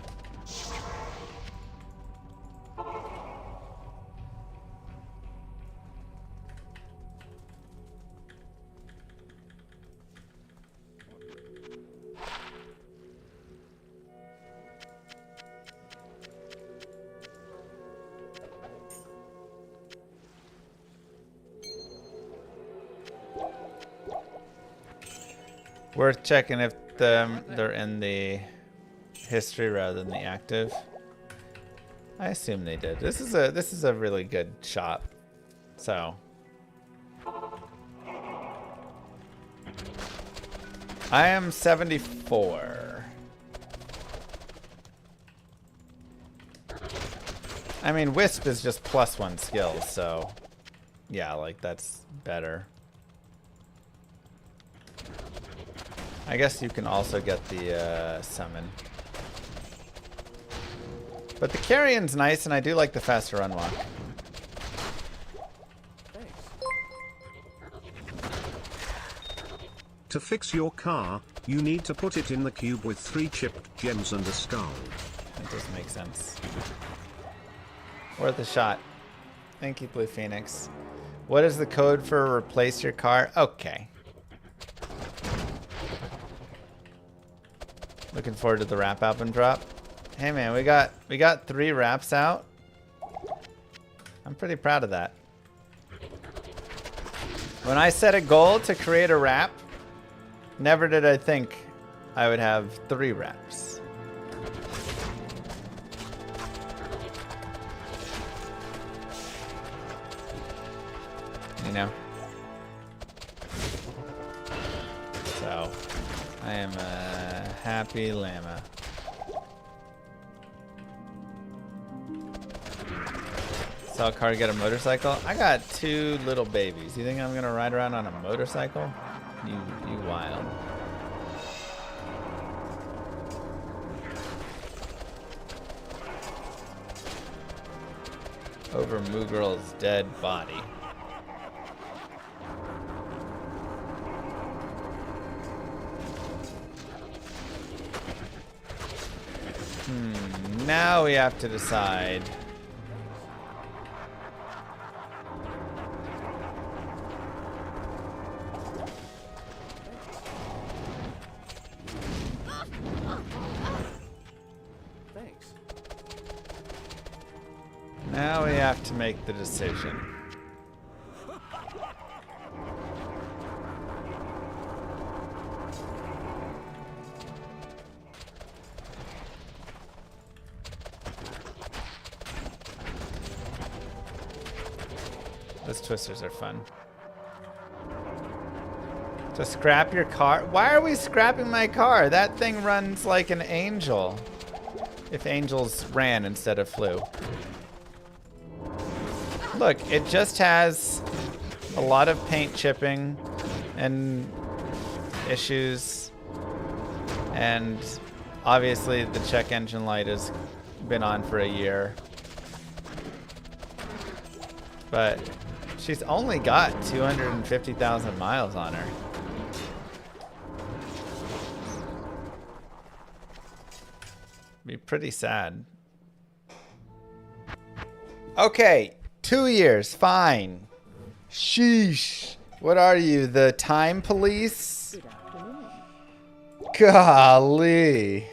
Worth checking if they're in the history rather than the active. I assume they did. This is a really good shop. So I am 74. I mean, Wisp is just +1 skill, so yeah, like that's better. I guess you can also get the summon. But the carrion's nice, and I do like the faster run walk. To fix your car, you need to put it in the cube with 3 chipped gems and a skull. That does make sense. Worth a shot. Thank you, Blue Phoenix. What is the code for replace your car? Okay. Looking forward to the rap album drop. Hey man, we got 3 raps out. I'm pretty proud of that. When I set a goal to create a rap, never did I think I would have 3 raps. You know? So, I am a happy llama. Sell a car to get a motorcycle? I got 2 little babies. You think I'm gonna ride around on a motorcycle? You wild. Over Moo Girl's dead body. Now we have to decide. Thanks. Now we have to make the decision. Those twisters are fun. To scrap your car? Why are we scrapping my car? That thing runs like an angel. If angels ran instead of flew. Look, it just has a lot of paint chipping and issues, and obviously the check engine light has been on for a year, but she's only got 250,000 miles on her. Be pretty sad. Okay, 2 years, fine. Sheesh. What are you, the time police? Golly.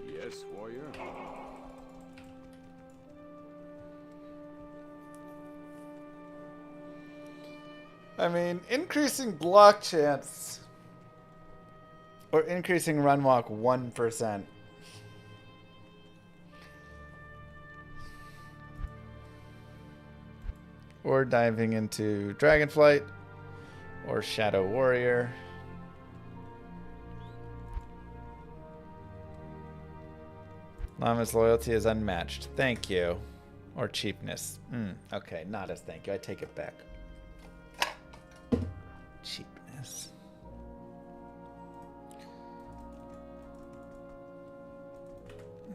Yes, warrior. I mean, increasing block chance or increasing run walk 1%. Or diving into Dragonflight or Shadow Warrior. Llama's loyalty is unmatched. Thank you. Or cheapness. Okay, not as thank you. I take it back. Cheapness.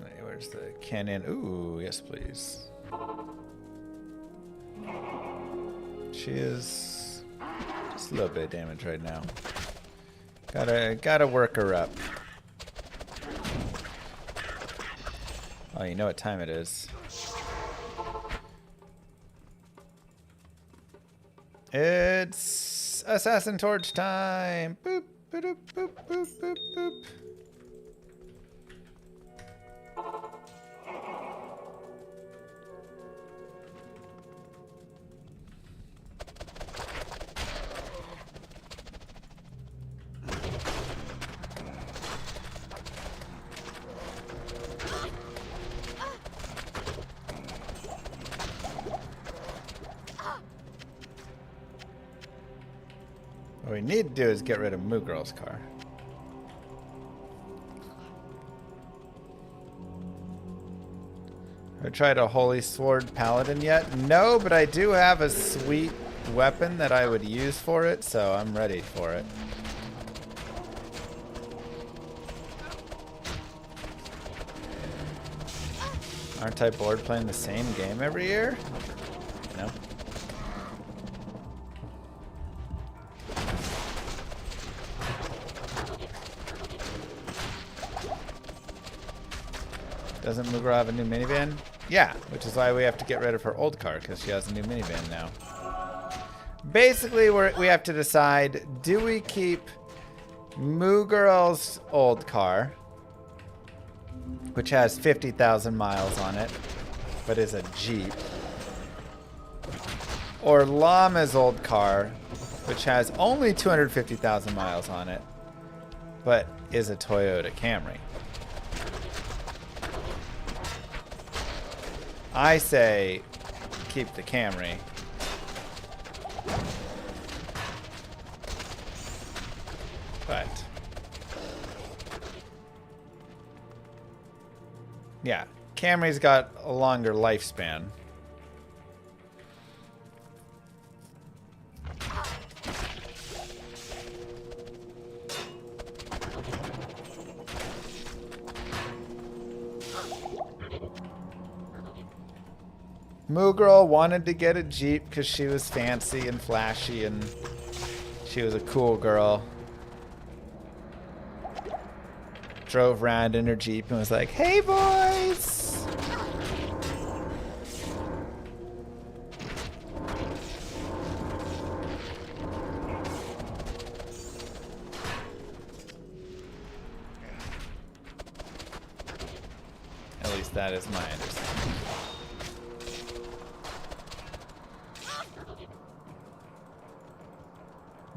Wait, where's the cannon? Ooh, yes, please. She is just a little bit of damage right now. Gotta work her up. Oh, you know what time it is. It's Assassin Torch time. Boop, boop, boop, boop, boop, boop. What we need to do is get rid of Moo Girl's car. Have I tried a Holy Sword Paladin yet? No, but I do have a sweet weapon that I would use for it, so I'm ready for it. Aren't I bored playing the same game every year? No. Doesn't Moo Girl have a new minivan? Yeah, which is why we have to get rid of her old car, because she has a new minivan now. Basically, we have to decide, do we keep Moo Girl's old car, which has 50,000 miles on it, but is a Jeep, or Llama's old car, which has only 250,000 miles on it, but is a Toyota Camry? I say keep the Camry. But yeah, Camry's got a longer lifespan. Moo Girl wanted to get a Jeep because she was fancy and flashy and she was a cool girl. Drove around in her Jeep and was like, "Hey boys!" At least that is my understanding.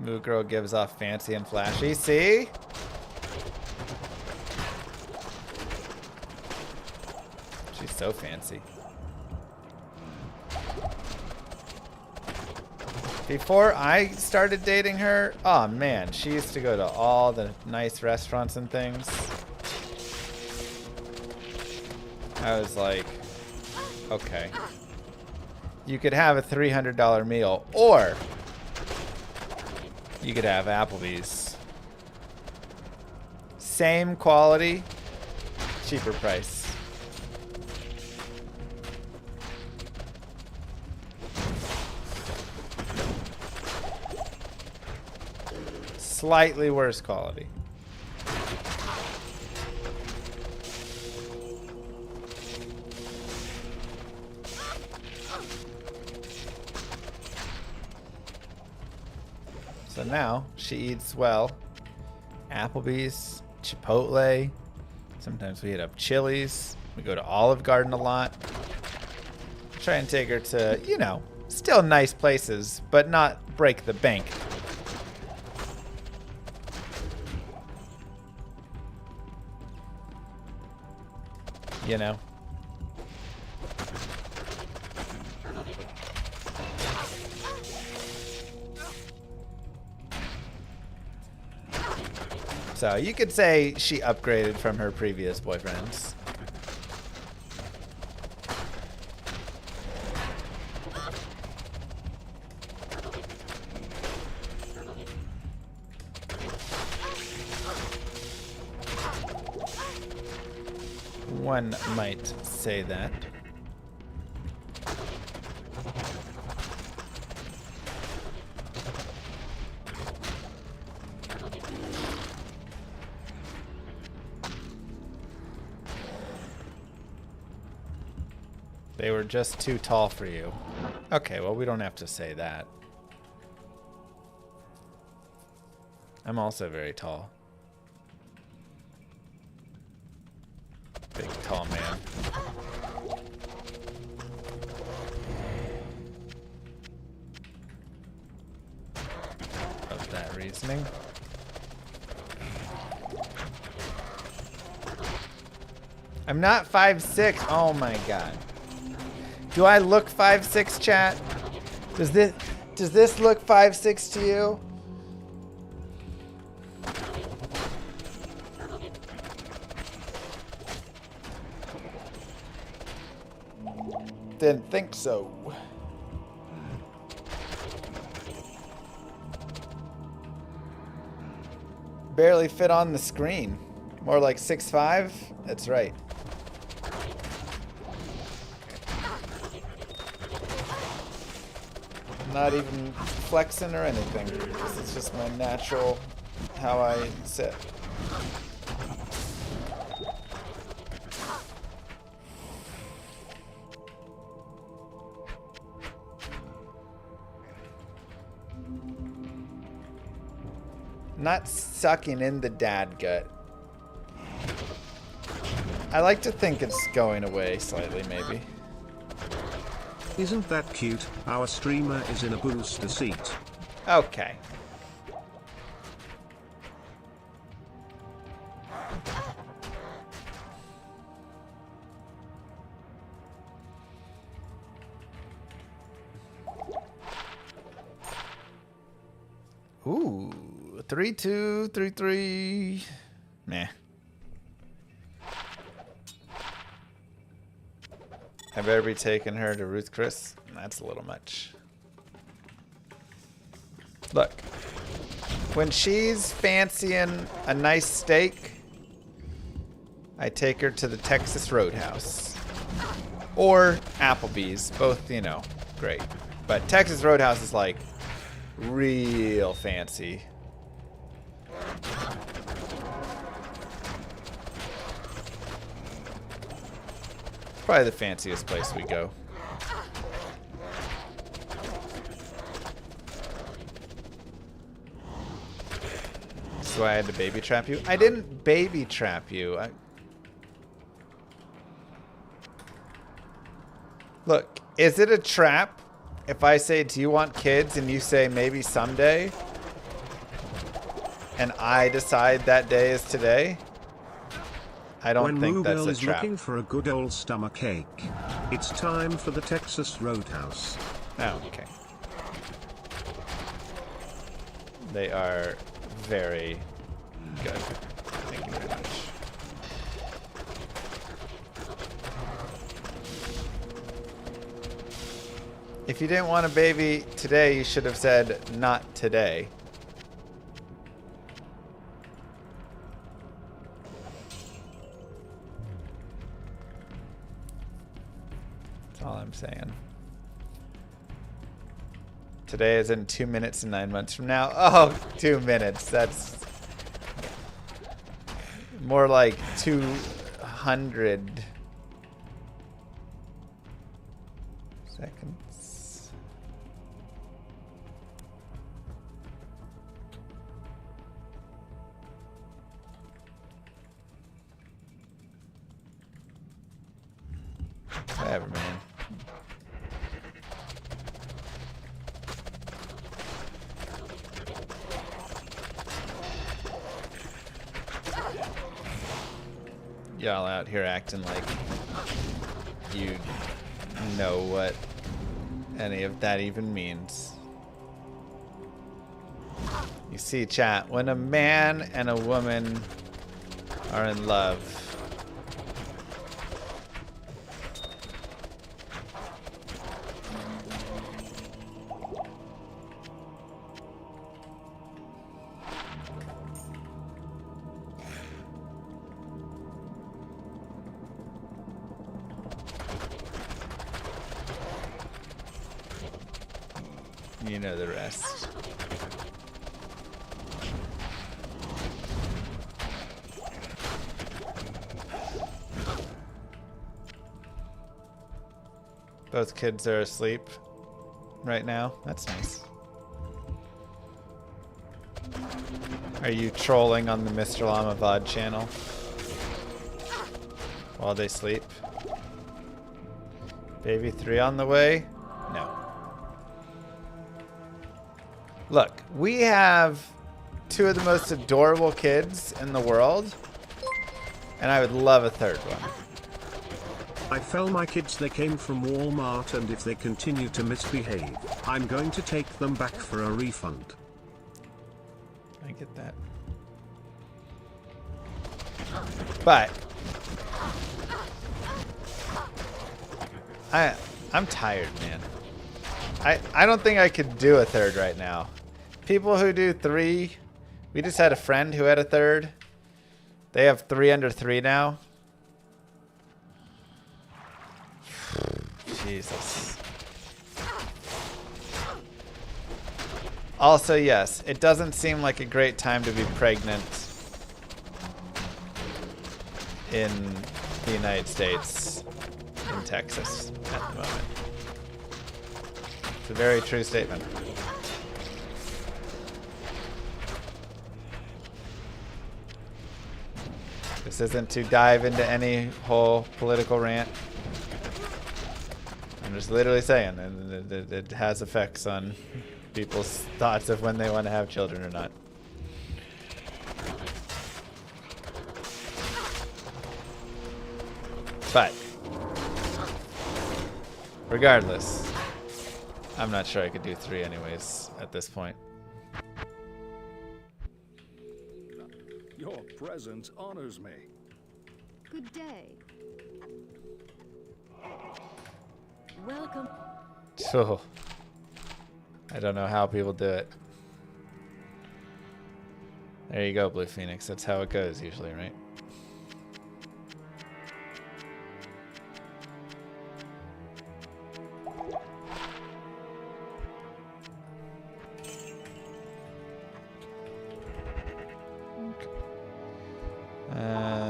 Moo Girl gives off fancy and flashy. See? She's so fancy. Before I started dating her, oh man, she used to go to all the nice restaurants and things. I was like, Okay. You could have a $300 meal, or you could have Applebee's. Same quality, cheaper price. Slightly worse quality. So now she eats well. Applebee's, Chipotle. Sometimes we hit up Chili's. We go to Olive Garden a lot. Try and take her to, you know, still nice places, but not break the bank. You know? So you could say she upgraded from her previous boyfriends. One might say that. They were just too tall for you. Okay, well, we don't have to say that. I'm also very tall. Big, tall man. Of that reasoning. I'm not 5'6". Oh my god. Do I look 5'6", chat? Does this look 5'6" to you? Didn't think so. Barely fit on the screen. More like 6'5". That's right. Not even flexing or anything. This is just my natural, how I sit. Not sucking in the dad gut. I like to think it's going away slightly, maybe. Isn't that cute? Our streamer is in a booster seat. Okay. Ooh, 3-2, 3-3. Meh. I better be taking her to Ruth Chris. That's a little much. Look, when she's fancying a nice steak, I take her to the Texas Roadhouse. Or Applebee's, both, you know, great. But Texas Roadhouse is like real fancy. Probably the fanciest place we go. That's why I had to baby trap you. I didn't baby trap you. Look, is it a trap if I say, do you want kids, and you say maybe someday, and I decide that day is today? I don't think that's a trap. When Moogirl is looking for a good old stomach ache, it's time for the Texas Roadhouse. Oh, okay. They are very good. Thank you very much. If you didn't want a baby today, you should have said not today. That's all I'm saying. Today is in 2 minutes and 9 months from now. Oh, 2 minutes. That's more like 200 seconds. Whatever, man. Y'all out here acting like you know what any of that even means. You see, chat, when a man and a woman are in love, you know the rest. Both kids are asleep right now. That's nice. Are you trolling on the Mr. Llama VOD channel while they sleep? Baby 3 on the way? No. Look, we have 2 of the most adorable kids in the world, and I would love a 3rd one. I fell my kids, they came from Walmart, and if they continue to misbehave, I'm going to take them back for a refund. I get that. But I'm tired, man. I don't think I could do a 3rd right now. People who do 3, we just had a friend who had a 3rd. They have 3 under 3 now. Jesus. Also, yes, it doesn't seem like a great time to be pregnant in the United States, in Texas, at the moment. It's a very true statement. This isn't to dive into any whole political rant. I'm just literally saying that it has effects on people's thoughts of when they want to have children or not. But regardless, I'm not sure I could do 3 anyways at this point. Your presence honors me. Good day. Welcome. So, I don't know how people do it. There you go, Blue Phoenix. That's how it goes usually, right?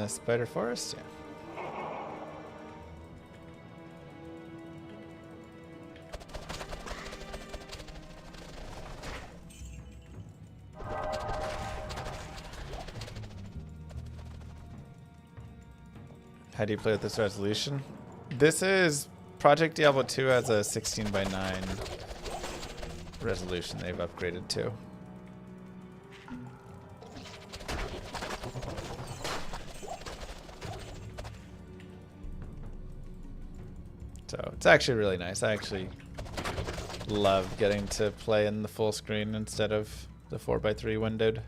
Spider Forest, yeah. How do you play with this resolution? This is Project Diablo 2 has a 16:9 resolution they've upgraded to. So it's actually really nice. I actually love getting to play in the full screen instead of the 4:3 windowed.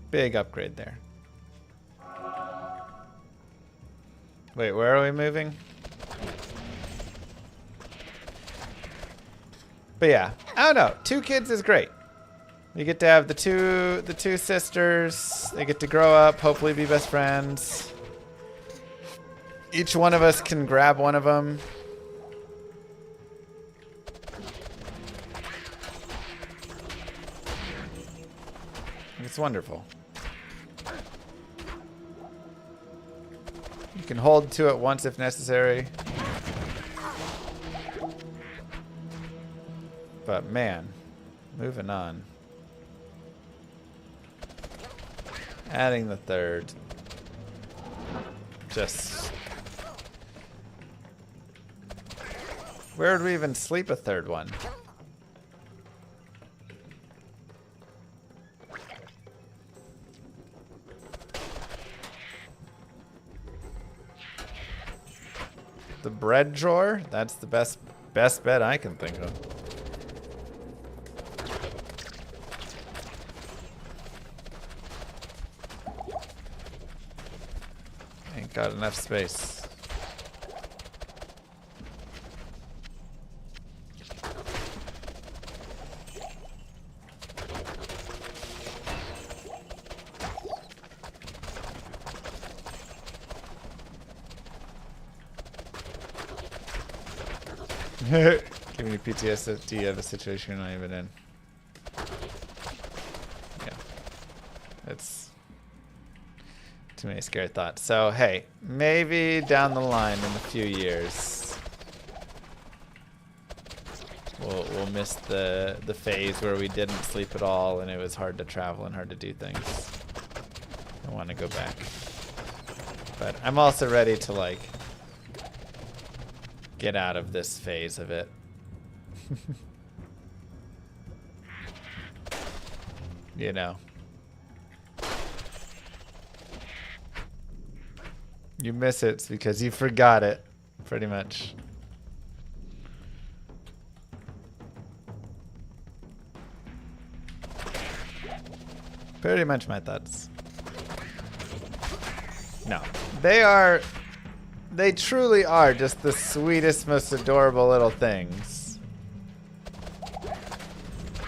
Big upgrade there. Wait, where are we moving? But yeah, I don't know. 2 kids is great. You get to have the two sisters. They get to grow up, hopefully be best friends. Each one of us can grab one of them. It's wonderful. You can hold to it once if necessary. But man, moving on. Adding the third. Just... Where would we even sleep a third one? The bread drawer? That's the best bet I can think of. Ain't got enough space. Giving you PTSD of a situation you're not even in. Yeah. It's too many scary thoughts. So, hey, maybe down the line in a few years, we'll miss the phase where we didn't sleep at all and it was hard to travel and hard to do things. I want to go back. But I'm also ready to, like, get out of this phase of it. You know. You miss it because you forgot it, pretty much. Pretty much my thoughts. No. They truly are just the sweetest, most adorable little things.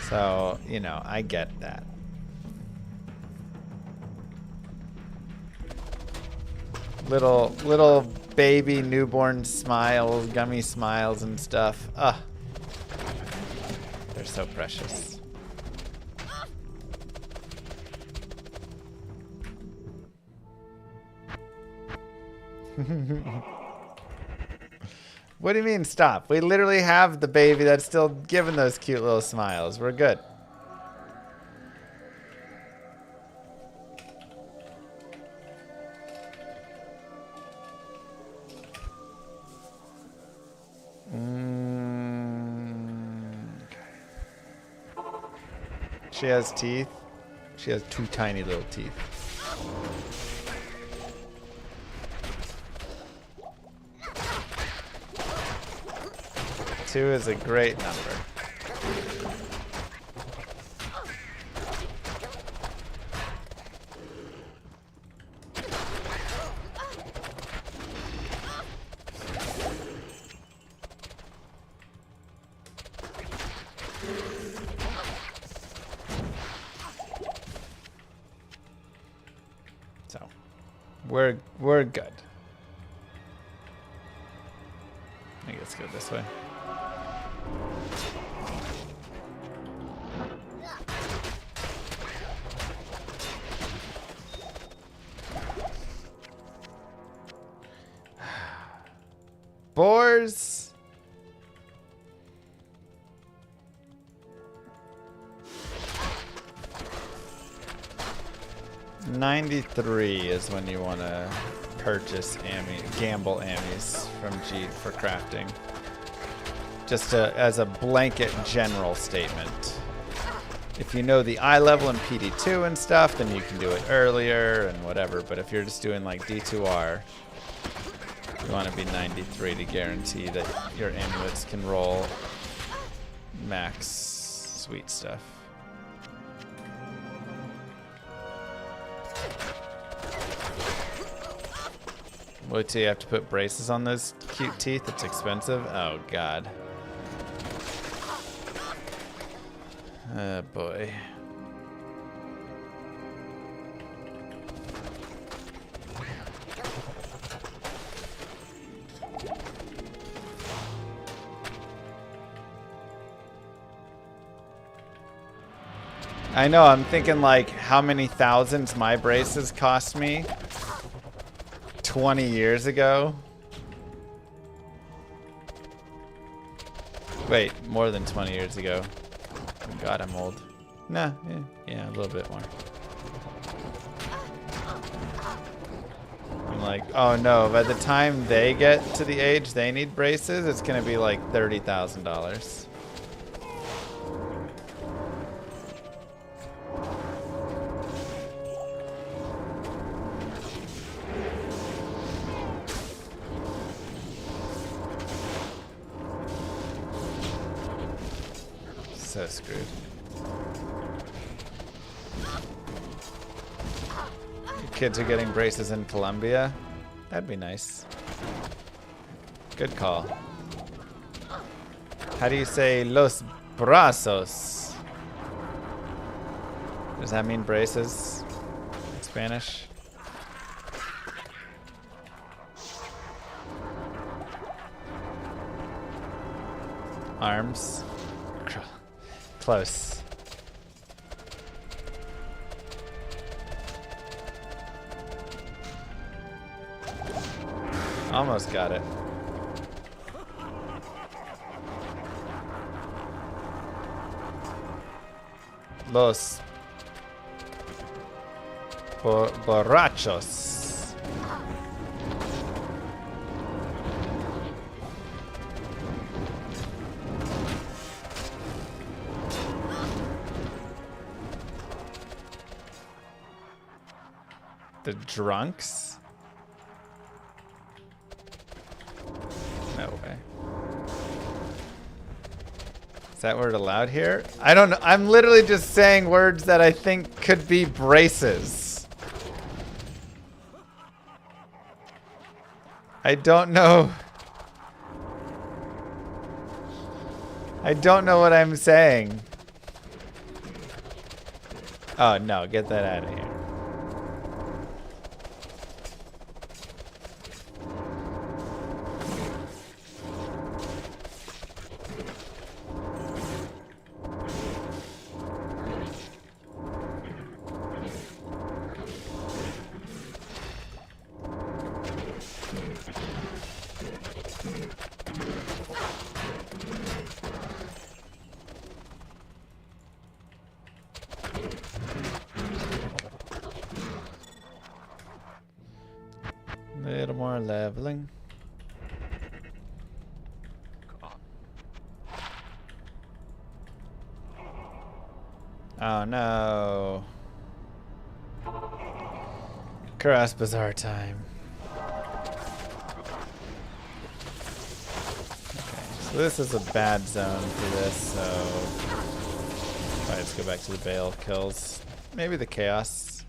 So, you know, I get that. Little baby newborn smiles, gummy smiles and stuff. Ah. They're so precious. What do you mean stop? We literally have the baby that's still giving those cute little smiles. We're good. She has teeth. She has 2 tiny little teeth. Two is a great number. So, we're good. I think let's go this way. Boars. $93 is when you want to purchase gamble ammies from G for crafting. Just as a blanket general statement. If you know the eye level in PD2 and stuff, then you can do it earlier and whatever. But if you're just doing like D2R, you want to be 93 to guarantee that your amulets can roll max sweet stuff. Wait till you have to put braces on those cute teeth. It's expensive. Oh, God. Oh boy. I know, I'm thinking like how many thousands my braces cost me 20 years ago. Wait, more than 20 years ago. Oh God, I'm old. Nah, yeah, a little bit more. I'm like, oh no, by the time they get to the age they need braces, it's gonna be like $30,000. So screwed. Kids are getting braces in Colombia. That'd be nice. Good call. How do you say los brazos? Does that mean braces in Spanish? Arms. Close. Almost got it. Los borrachos. The drunks? No way. Is that word allowed here? I don't know. I'm literally just saying words that I think could be braces. I don't know. I don't know what I'm saying. Oh no, get that out of here. Little more leveling. Oh no. Cross Bazaar time. Okay, so this is a bad zone for this, so alright, let's go back to the Bale kills. Maybe the Chaos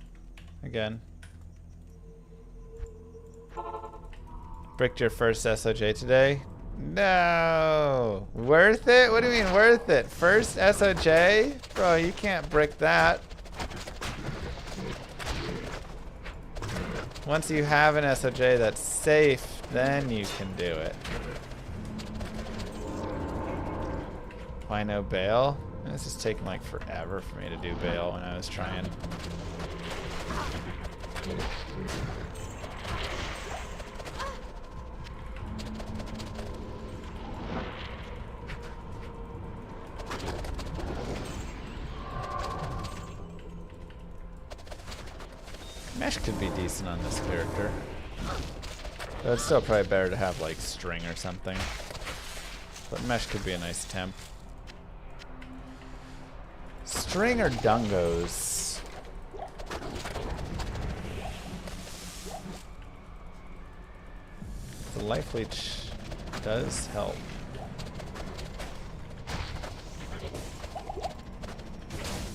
again. Bricked your first SOJ today? No! Worth it? What do you mean worth it? First SOJ? Bro, you can't brick that. Once you have an SOJ that's safe, then you can do it. Why no Bale? This is taking like forever for me to do Bale when I was trying. Mesh could be decent on this character. But it's still probably better to have like string or something. But mesh could be a nice temp. String or dungos? The life leech does help.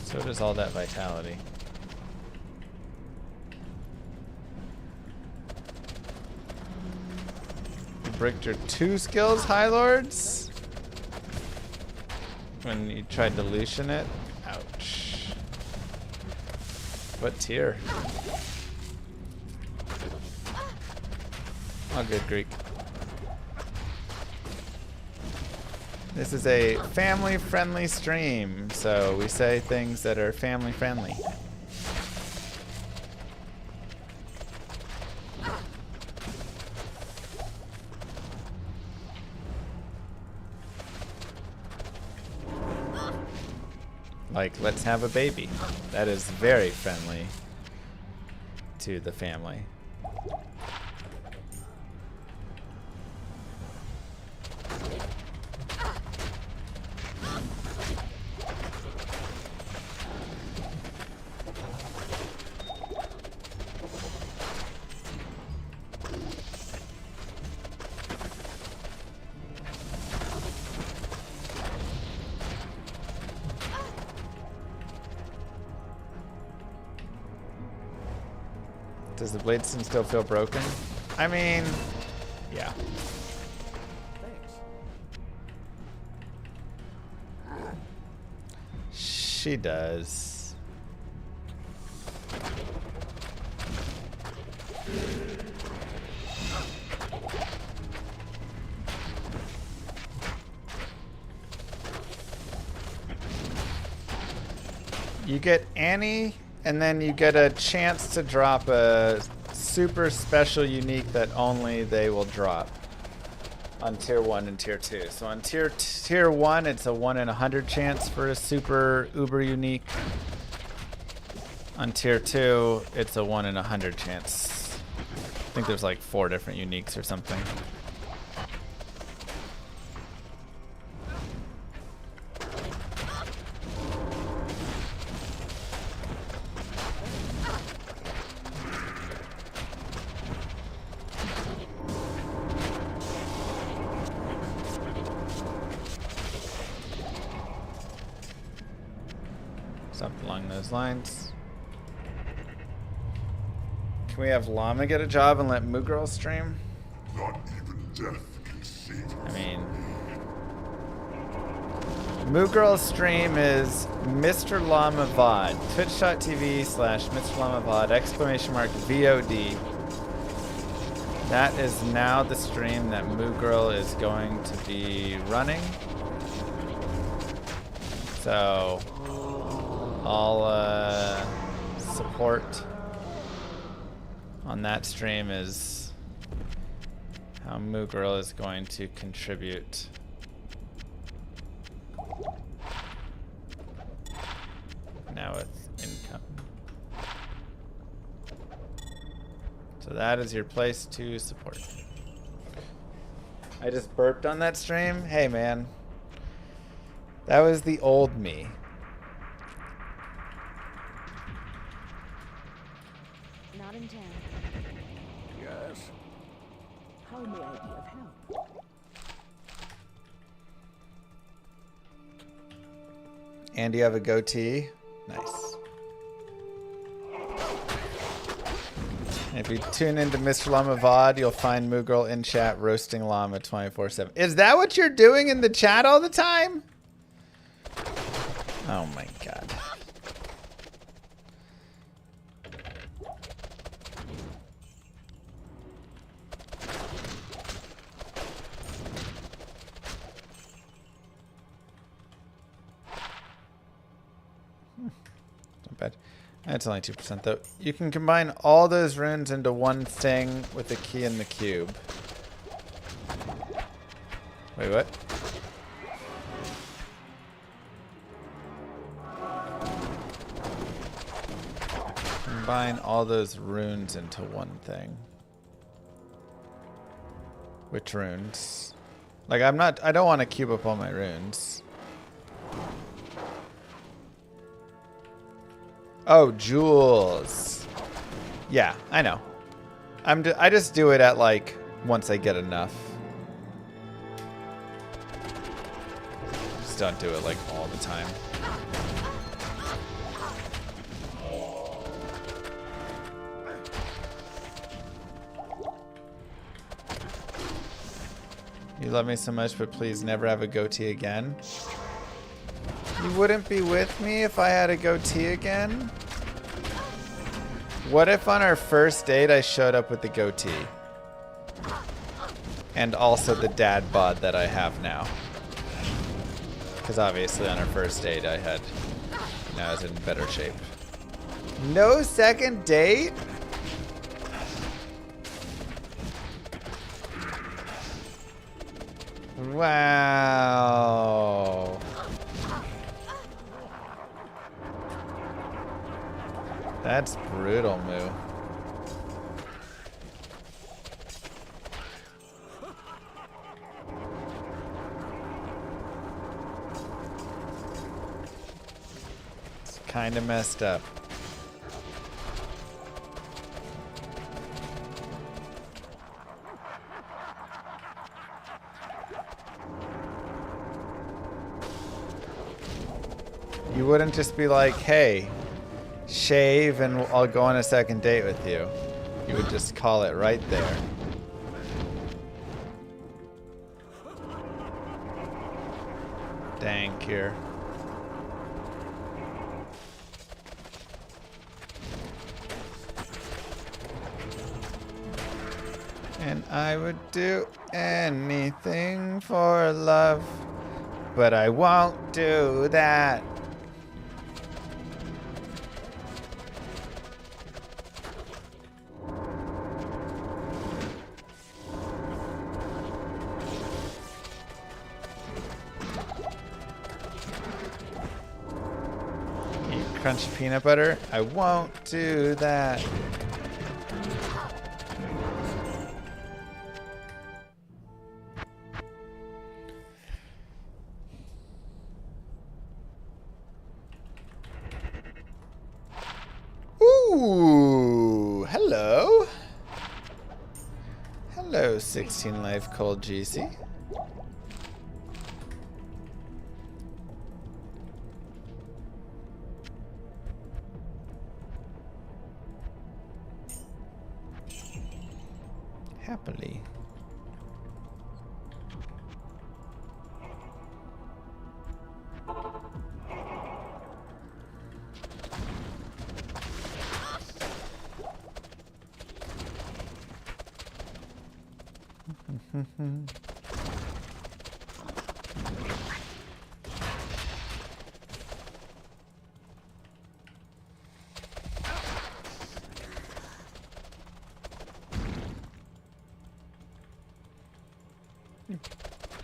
So does all that vitality. Bricked your 2 skills, High Lords? When you tried to Lucian it? What tier? Oh, good Greek. This is a family-friendly stream, so we say things that are family-friendly. Like, let's have a baby. That is very friendly to the family. Does the blade still feel broken? I mean, yeah. She does. You get Annie, and then you get a chance to drop a super special unique that only they will drop on tier 1 and tier 2. So on tier 1, it's a 1 in 100 chance for a super uber unique. On tier 2, it's a 1 in 100 chance. I think there's like 4 different uniques or something. Something along those lines. Can we have Llama get a job and let Moo Girl stream? Not even death can save us. I mean, Moo Girl's stream is Mr. Llama VOD. Twitch.tv/Mr. Llama VOD !VOD. That is now the stream that Moo Girl is going to be running. So all support on that stream is how Moo Girl is going to contribute. Now with income. So that is your place to support. I just burped on that stream. Hey man, that was the old me. Not in town. Yes. How may I be of help? And do you have a goatee? Nice. And if you tune into Mr. Llama VOD, you'll find Moo Girl in chat roasting Llama 24/7. Is that what you're doing in the chat all the time? Oh my god. Not bad. That's only 2% though. You can combine all those runes into one thing with the key in the cube. Wait, what? Combine all those runes into one thing. Which runes? Like I don't want to cube up all my runes. Oh, jewels. Yeah, I know. I just do it at like once I get enough. Just don't do it like all the time. You love me so much, but please never have a goatee again. You wouldn't be with me if I had a goatee again? What if on our first date I showed up with the goatee? And also the dad bod that I have now. Because obviously on our first date I was in better shape. No second date? Wow. That's brutal, Moo. It's kind of messed up. You wouldn't just be like, hey, shave and I'll go on a second date with you. You would just call it right there. Dang, Kier. And I would do anything for love, but I won't do that. Crunchy peanut butter? I won't do that. Ooh, hello. Hello, 16 life cold GC. Happily.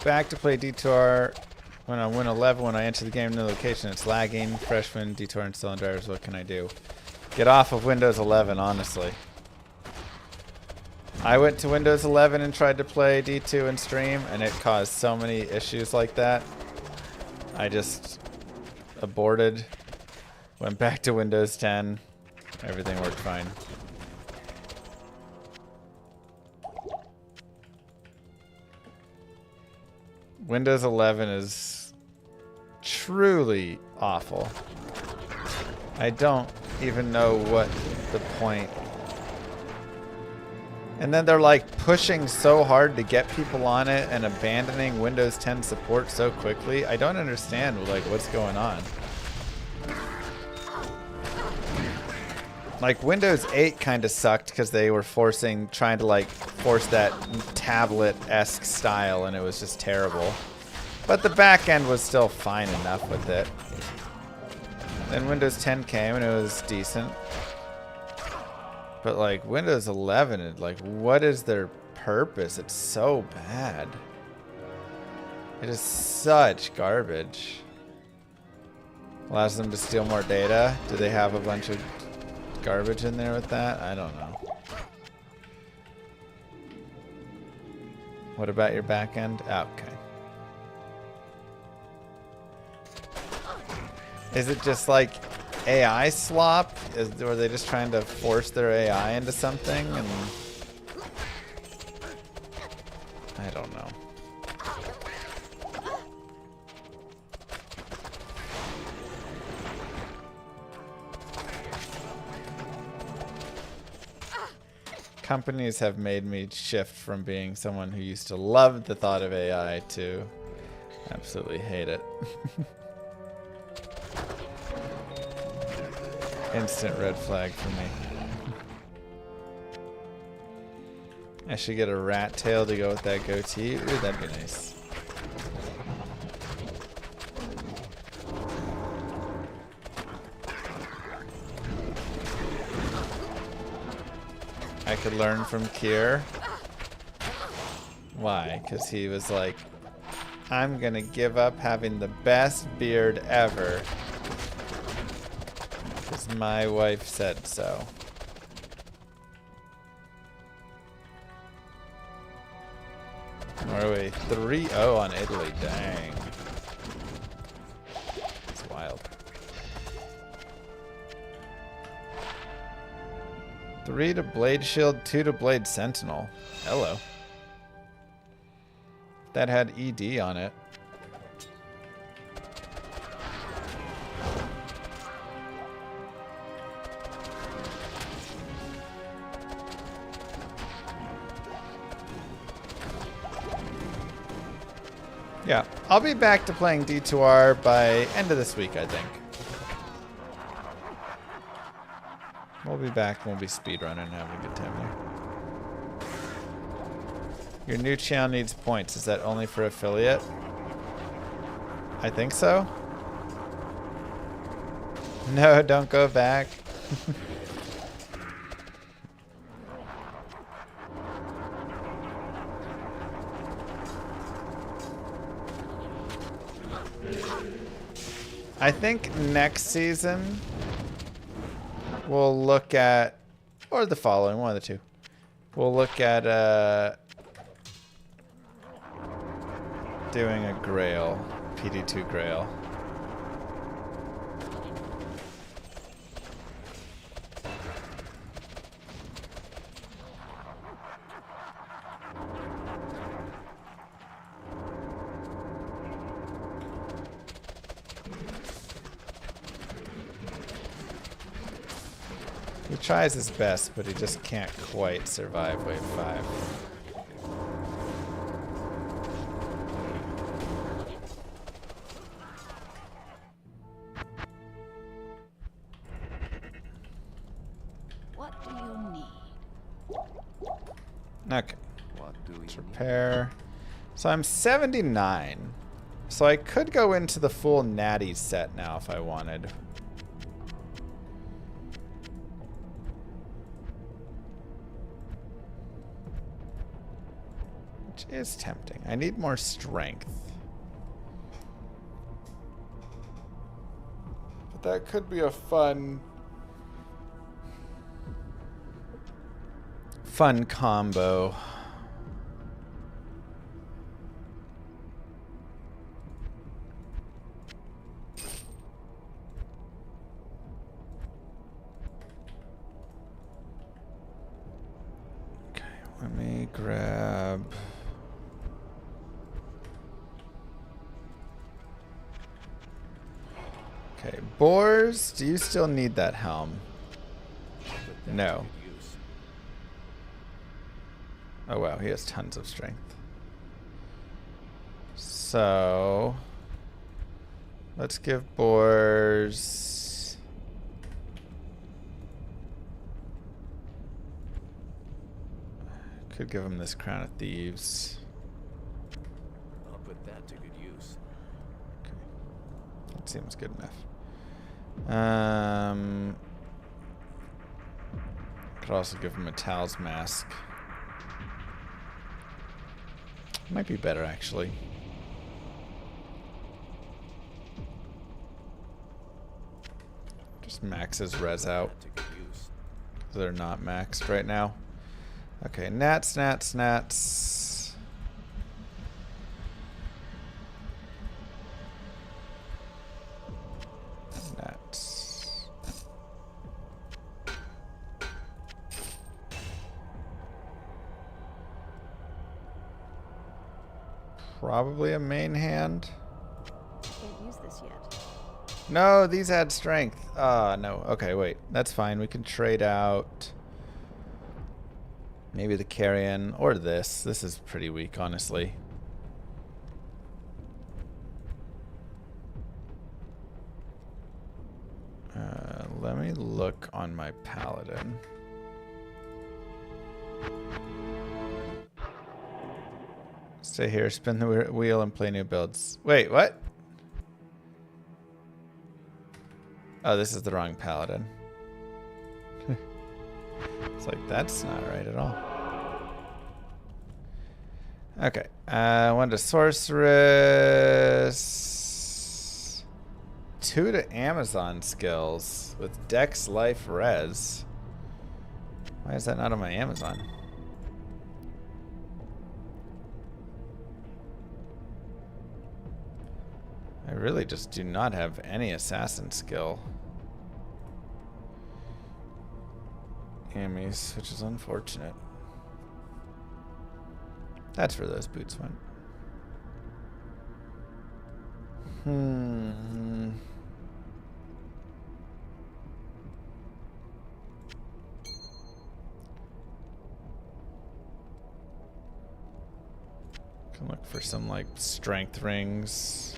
Back to play Detour when I win 11. When I enter the game, new location, it's lagging. Freshman, Detour, and still in drivers. What can I do? Get off of Windows 11, honestly. I went to Windows 11 and tried to play D2 and stream, and it caused so many issues like that. I just aborted, went back to Windows 10. Everything worked fine. Windows 11 is truly awful. I don't even know what the point. And then they're like pushing so hard to get people on it and abandoning Windows 10 support so quickly. I don't understand like what's going on. Like Windows 8 kind of sucked because they were trying to like force that tablet-esque style, and it was just terrible. But the back end was still fine enough with it. Then Windows 10 came and it was decent. But like Windows 11, like what is their purpose? It's so bad. It is such garbage. Allows them to steal more data. Do they have a bunch of garbage in there with that? I don't know. What about your back end? Oh, okay. Is it just like AI slop? Were they just trying to force their AI into something? And I don't know. Companies have made me shift from being someone who used to love the thought of AI to absolutely hate it. Instant red flag for me. I should get a rat tail to go with that goatee. Ooh, that'd be nice. I could learn from Kier. Why? Because he was like, I'm gonna give up having the best beard ever. Because my wife said so. Where are we? 3-0 on Italy. Dang. It's wild. 3 to Blade Shield, 2 to Blade Sentinel. Hello. That had ED on it. Yeah, I'll be back to playing D2R by end of this week, I think. We'll be back and we'll be speedrunning and having a good time there. Your new channel needs points. Is that only for affiliate? I think so. No, don't go back. I think next season we'll look at, or the following, one of the two. We'll look at doing a Grail, PD2 Grail. He tries his best, but he just can't quite survive wave 5. What do you need? Okay. What do we Let's repair. So I'm 79. So I could go into the full natty set now if I wanted. Which is tempting. I need more strength. But that could be a fun combo. Okay, let me grab. Okay, Boars, do you still need that helm? No. Oh wow, he has tons of strength. So let's give Boars could give him this Crown of Thieves. I'll put that to good use. Okay. That seems good enough. Could also give him a Tal's Mask. Might be better, actually. Just max his res out. They're not maxed right now. Okay, nats. Nats. Probably a main hand. Can't use this yet. No, these add strength. No. Okay, wait. That's fine. We can trade out maybe the carrion or this. This is pretty weak, honestly. Let me look on my paladin. Stay here, spin the wheel, and play new builds. Wait, what? Oh, this is the wrong paladin. It's like, that's not right at all. Okay. One to sorceress. 2 to Amazon skills with Dex, Life, Res. Why is that not on my Amazon? I really just do not have any assassin skill. Amies, which is unfortunate. That's where those boots went. Can look for some like strength rings.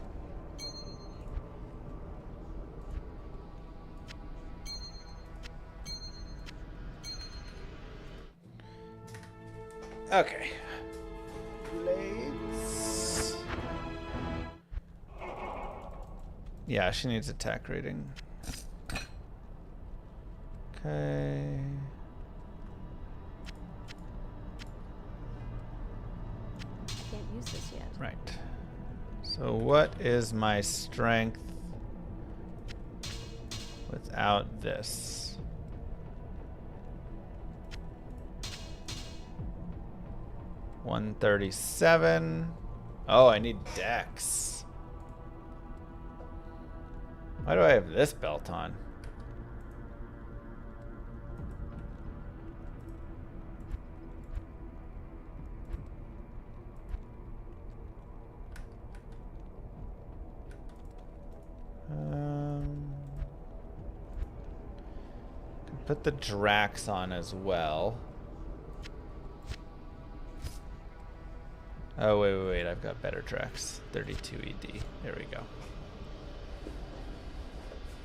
Okay. Blades. Yeah, she needs attack rating. Okay. Can't use this yet. Right. So what is my strength without this? 137. Oh, I need Dex. Why do I have this belt on? Put the Drax on as well. Oh, wait, I've got better Drax. 32 ED. There we go.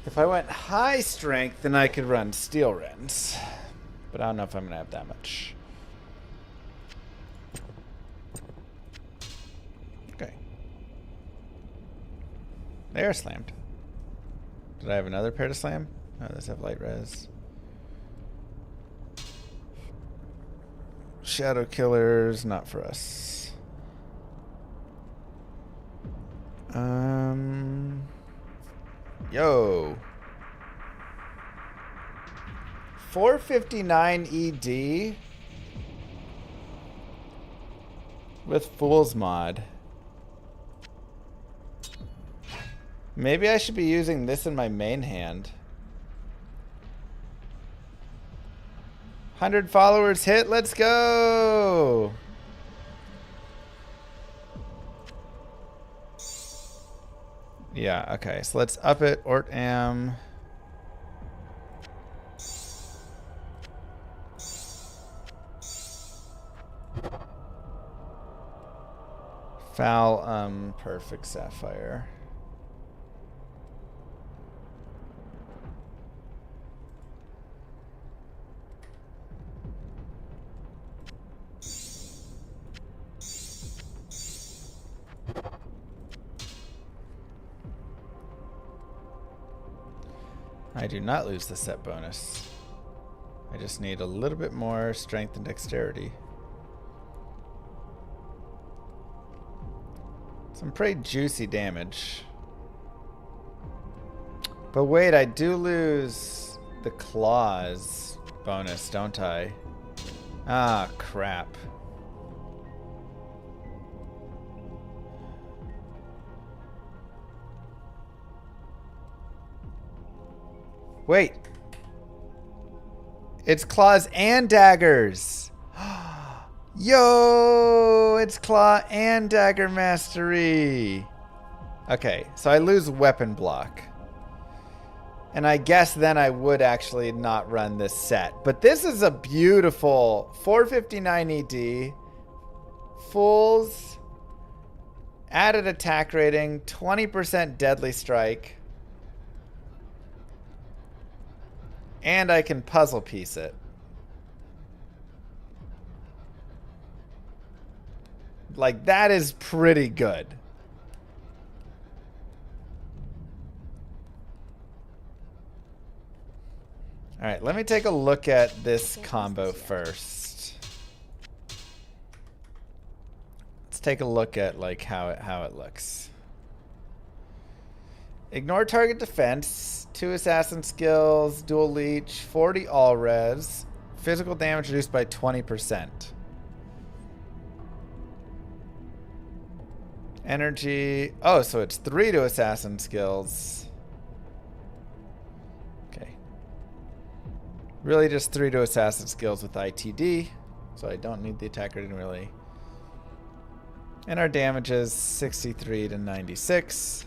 If I went high strength, then I could run Steel Rends. But I don't know if I'm going to have that much. Okay. They are slammed. Did I have another pair to slam? No, those have light res. Shadow Killers, not for us. Yo. 459 ED with Fool's Mod. Maybe I should be using this in my main hand. 100 followers hit, let's go! Yeah, okay, so let's up it. Ort Am. Foul, perfect Sapphire. I do not lose the set bonus. I just need a little bit more strength and dexterity. Some pretty juicy damage. But wait, I do lose the claws bonus, don't I? Ah, crap. Wait. It's claws and daggers. Yo, it's claw and dagger mastery. Okay, so I lose weapon block. And I guess then I would actually not run this set. But this is a beautiful 459 ED. Fools. Added attack rating. 20% deadly strike. And I can puzzle piece it. Like, that is pretty good. All right, let me take a look at this combo first. Let's take a look at like how it looks. Ignore target defense, 2 assassin skills, dual leech, 40 all res, physical damage reduced by 20%. Energy, oh, so it's 3 to assassin skills. Really just 3 to assassin skills with ITD, so I don't need the attacker to really. And our damage is 63 to 96.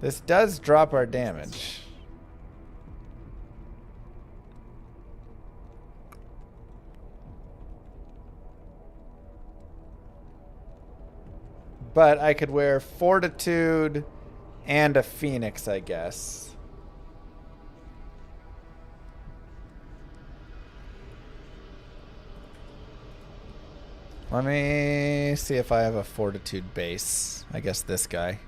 This does drop our damage. But I could wear Fortitude and a Phoenix, I guess. Let me see if I have a Fortitude base. I guess this guy.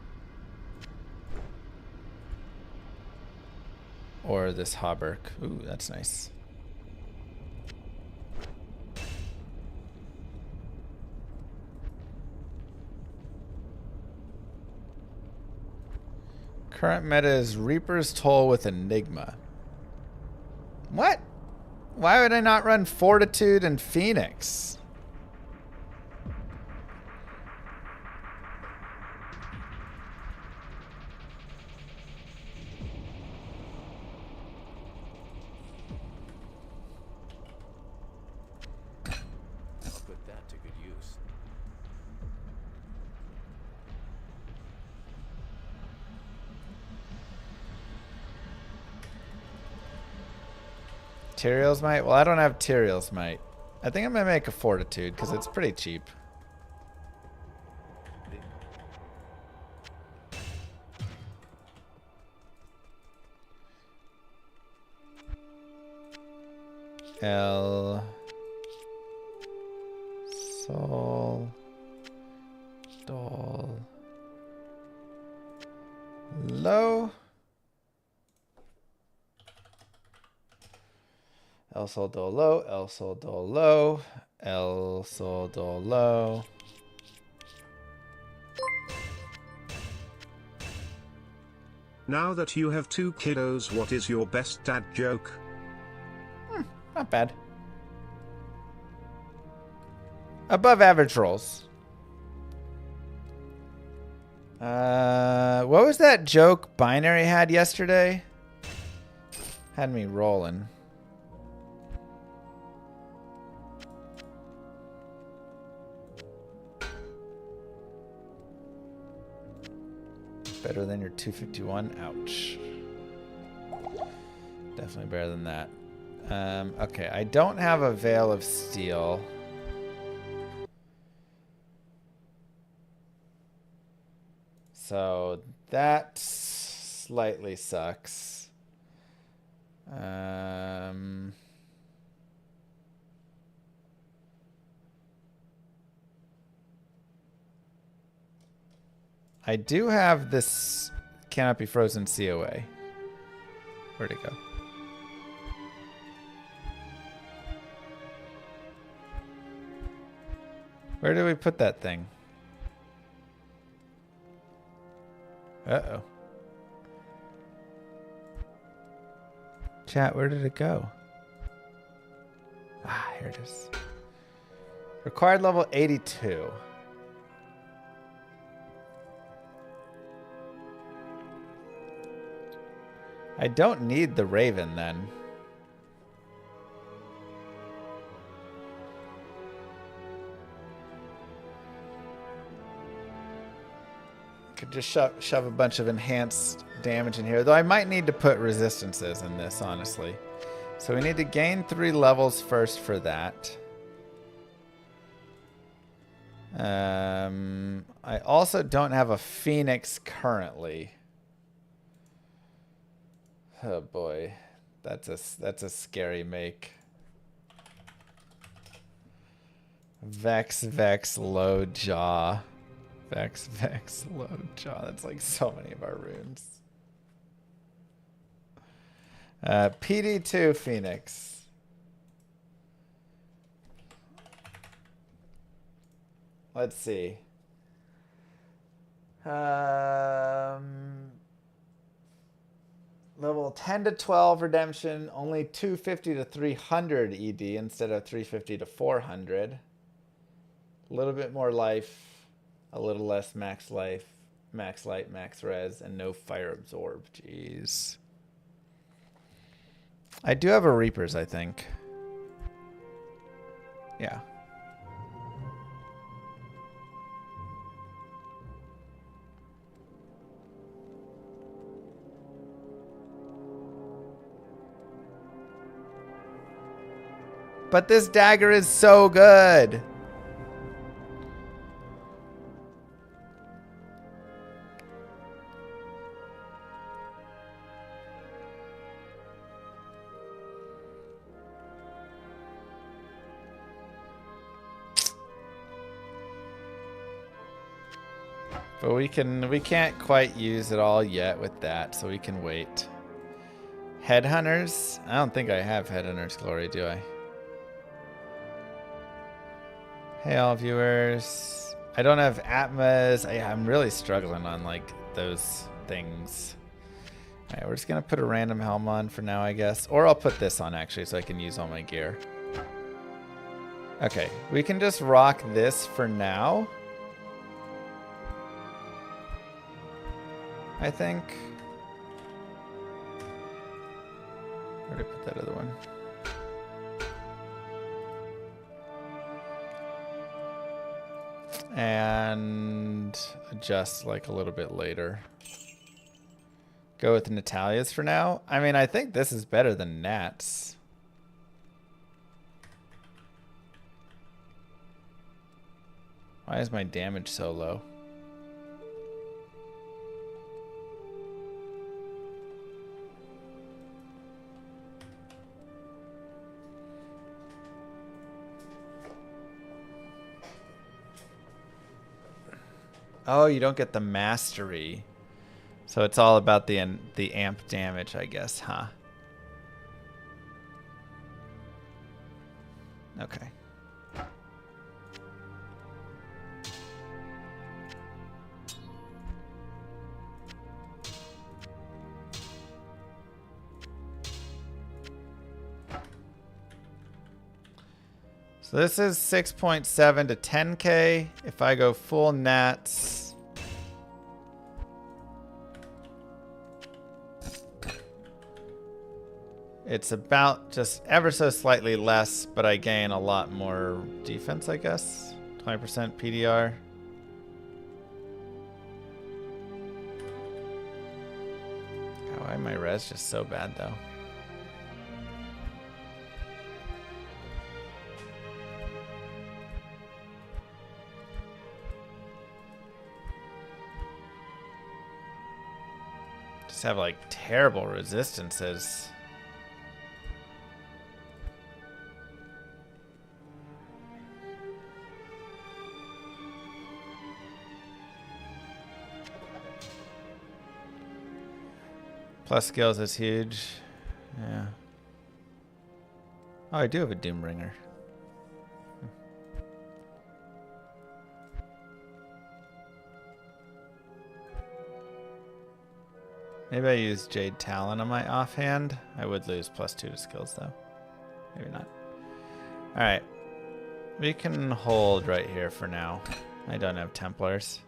Or this Hauberk. Ooh, that's nice. Current meta is Reaper's Toll with Enigma. What? Why would I not run Fortitude and Phoenix? Tyrael's Might? Well, I don't have Tyrael's Might. I think I'm going to make a Fortitude because it's pretty cheap. El Sol Dol Low. El Sol Dol Low, El Sol Dol Low, El Sol Dol Low. Now that you have 2 kiddos, what is your best dad joke? Not bad. Above average rolls. What was that joke Binary had yesterday? Had me rolling. Better than your 251? Ouch. Definitely better than that. Okay, I don't have a Veil of Steel. So that slightly sucks. I do have this Cannot Be Frozen COA. Where'd it go? Where did we put that thing? Uh-oh. Chat, where did it go? Ah, here it is. Required level 82. I don't need the Raven then. Could just shove a bunch of enhanced damage in here. Though I might need to put resistances in this, honestly. So we need to gain 3 levels first for that. I also don't have a Phoenix currently. Oh boy, that's a scary make. Vex, Vex, low jaw. Vex, Vex, low jaw. That's like so many of our runes. PD2 Phoenix. Let's see. Level 10 to 12 redemption, only 250 to 300 ED instead of 350 to 400. A little bit more life, a little less max life, max light, max res, and no fire absorb. Jeez. I do have a Reapers, I think. Yeah. But this dagger is so good. But we can't quite use it all yet with that, so we can wait. Headhunters? I don't think I have Headhunters Glory, do I? Hey all viewers. I don't have Atmas. I'm really struggling on like those things. Alright, we're just gonna put a random helm on for now, I guess. Or I'll put this on actually so I can use all my gear. Okay, we can just rock this for now. I think. Where did I put that other one? And adjust like a little bit later. Go with Natalia's for now. I mean, I think this is better than Nat's. Why is my damage so low? Oh, you don't get the mastery. So it's all about the amp damage, I guess, huh? Okay. So this is 6.7 to 10k. If I go full nats, it's about just ever so slightly less, but I gain a lot more defense, I guess. 20% PDR. God, why my res just so bad though? Have like terrible resistances. Plus skills is huge. Yeah. Oh, I do have a Doombringer. Maybe I use Jade Talon on my offhand. I would lose +2 to skills though. Maybe not. Alright. We can hold right here for now. I don't have Templars.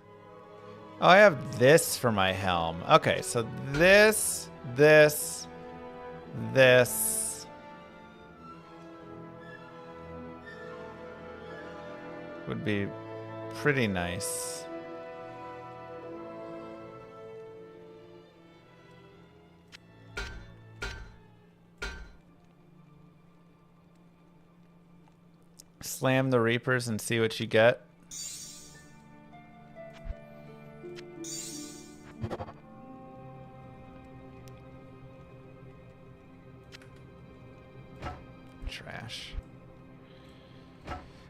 Oh, I have this for my helm. Okay, so this would be pretty nice. Slam the Reapers and see what you get. Trash.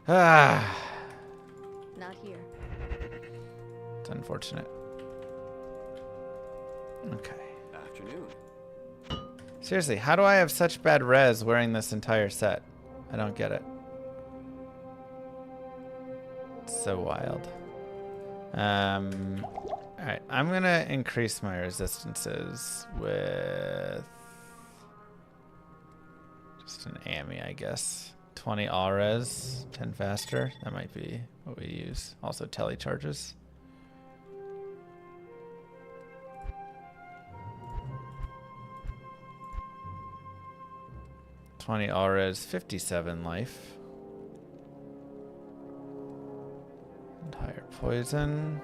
Ah. Not here. It's unfortunate. Okay. Afternoon. Seriously, how do I have such bad res wearing this entire set? I don't get it. It's so wild. Alright, I'm gonna increase my resistances with just an AMI, I guess. 20 all res, 10 faster. That might be what we use. Also telecharges. $20 all res, 57 life. And higher poison.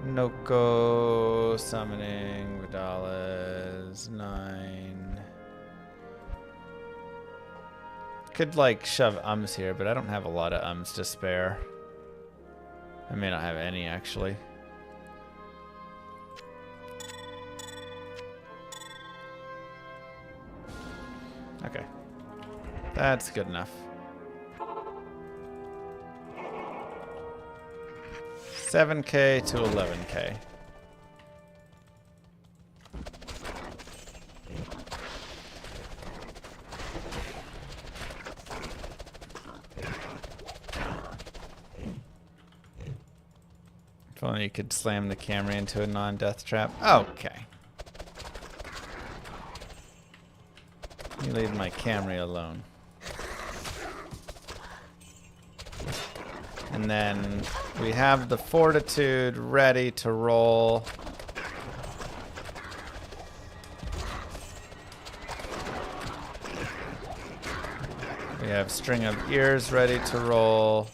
Noko summoning Vidales 9. Could like shove ums here, but I don't have a lot of ums to spare. I may not have any actually. Okay. That's good enough. 7K to 11K. If only you could slam the camera into a non-death trap. Okay. You leave my camera alone. And then we have the fortitude ready to roll. We have string of ears ready to roll.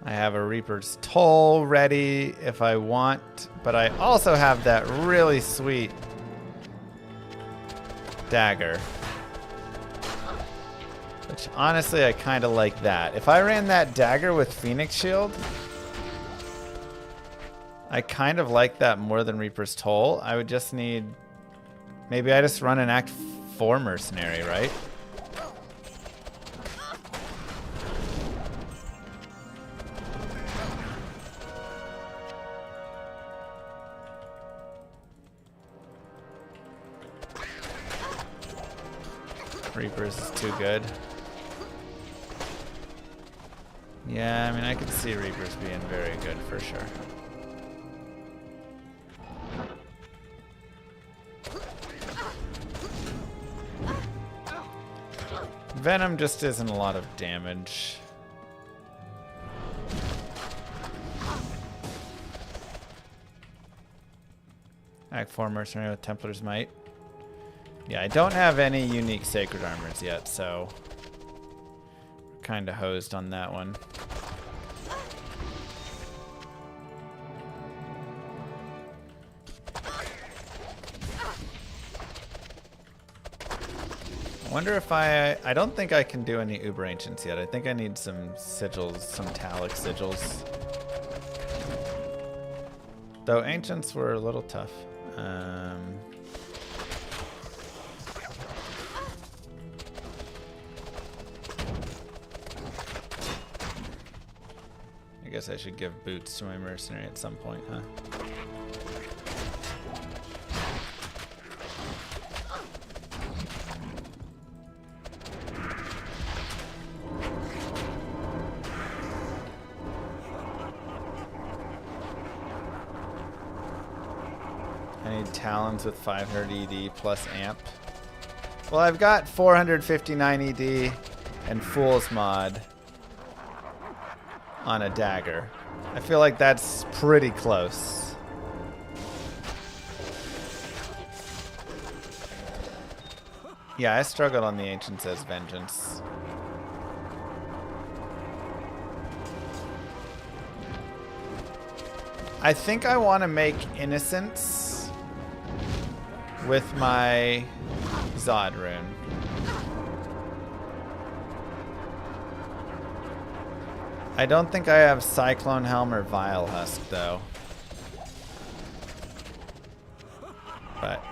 I have a Reaper's Toll ready if I want, but I also have that really sweet dagger. Which honestly, I kind of like that. If I ran that dagger with Phoenix Shield, I kind of like that more than Reaper's Toll. I would just need... Maybe I just run an Act 4 Mercenary, right? Reapers is too good. Yeah, I mean, I could see Reapers being very good for sure. Venom just isn't a lot of damage. Act 4 Mercenary with Templar's Might. Yeah, I don't have any unique Sacred Armors yet, so we're kind of hosed on that one. I wonder if I don't think I can do any Uber Ancients yet. I think I need some sigils, some Talic sigils. Though Ancients were a little tough. I guess I should give boots to my mercenary at some point, huh? I need Talons with 500 ED plus amp. Well, I've got 459 ED and Fool's Mod on a dagger. I feel like that's pretty close. Yeah, I struggled on the Ancients as Vengeance. I think I want to make Innocence with my Zod rune. I don't think I have Cyclone Helm or Vile Husk though. But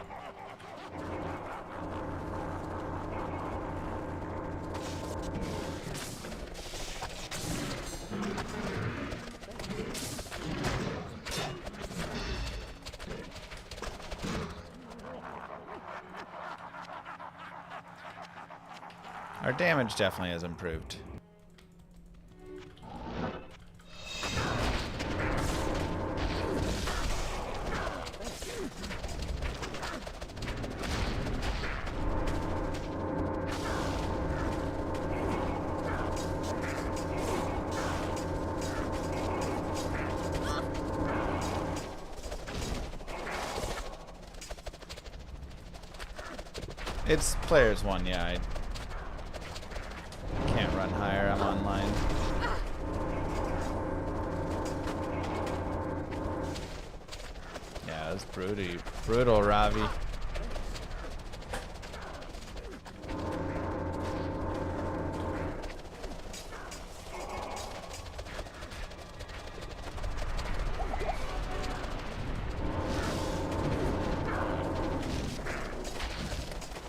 our damage definitely has improved. It's players one, yeah. I can't run higher, I'm online. Yeah, it's brutal, Ravi.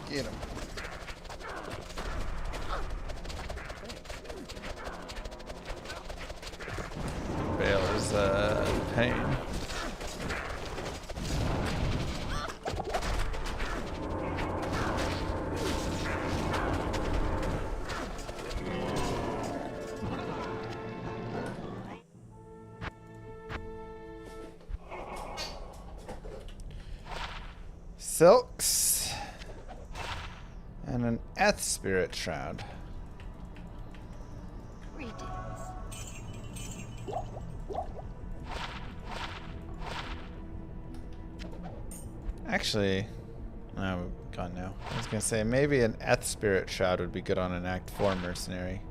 Get him. Bale is pain. Silks and an Eth Spirit Shroud. Actually, no, we've gone now. I was gonna say maybe an Eth Spirit Shroud would be good on an Act 4 Mercenary.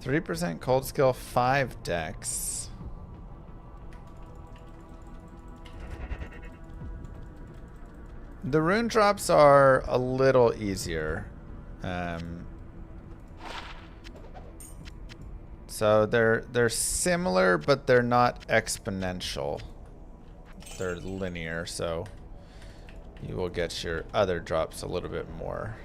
3% cold skill, 5 dex. The rune drops are a little easier. So they're similar, but they're not exponential. They're linear, so you will get your other drops a little bit more.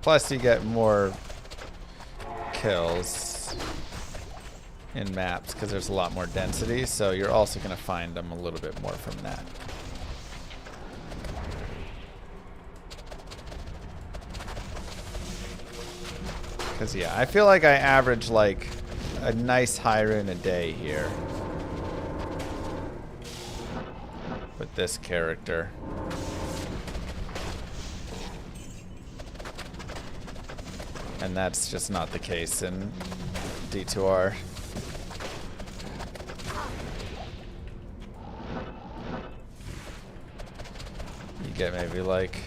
Plus you get more kills in maps because there's a lot more density, so you're also going to find them a little bit more from that. Because yeah, I feel like I average like a nice high rune a day here with this character. And that's just not the case in D2R. You get maybe like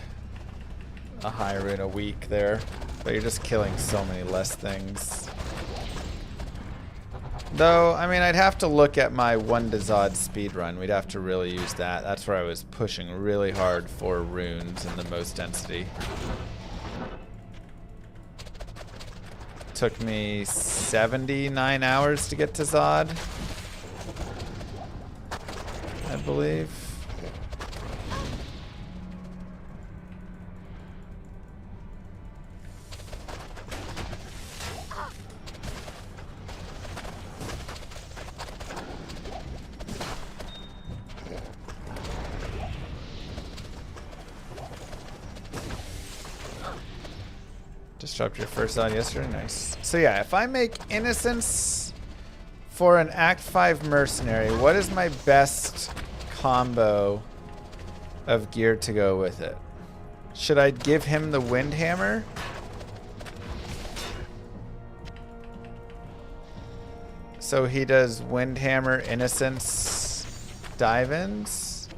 a high rune a week there, but you're just killing so many less things. Though, I mean, I'd have to look at my 1 to Zod speedrun. We'd have to really use that. That's where I was pushing really hard for runes and the most density. Took me 79 hours to get to Zod, I believe. Just dropped your first Zod yesterday, nice. So yeah, if I make Innocence for an Act 5 Mercenary, what is my best combo of gear to go with it? Should I give him the Windhammer? So he does Windhammer, Innocence, dive-ins?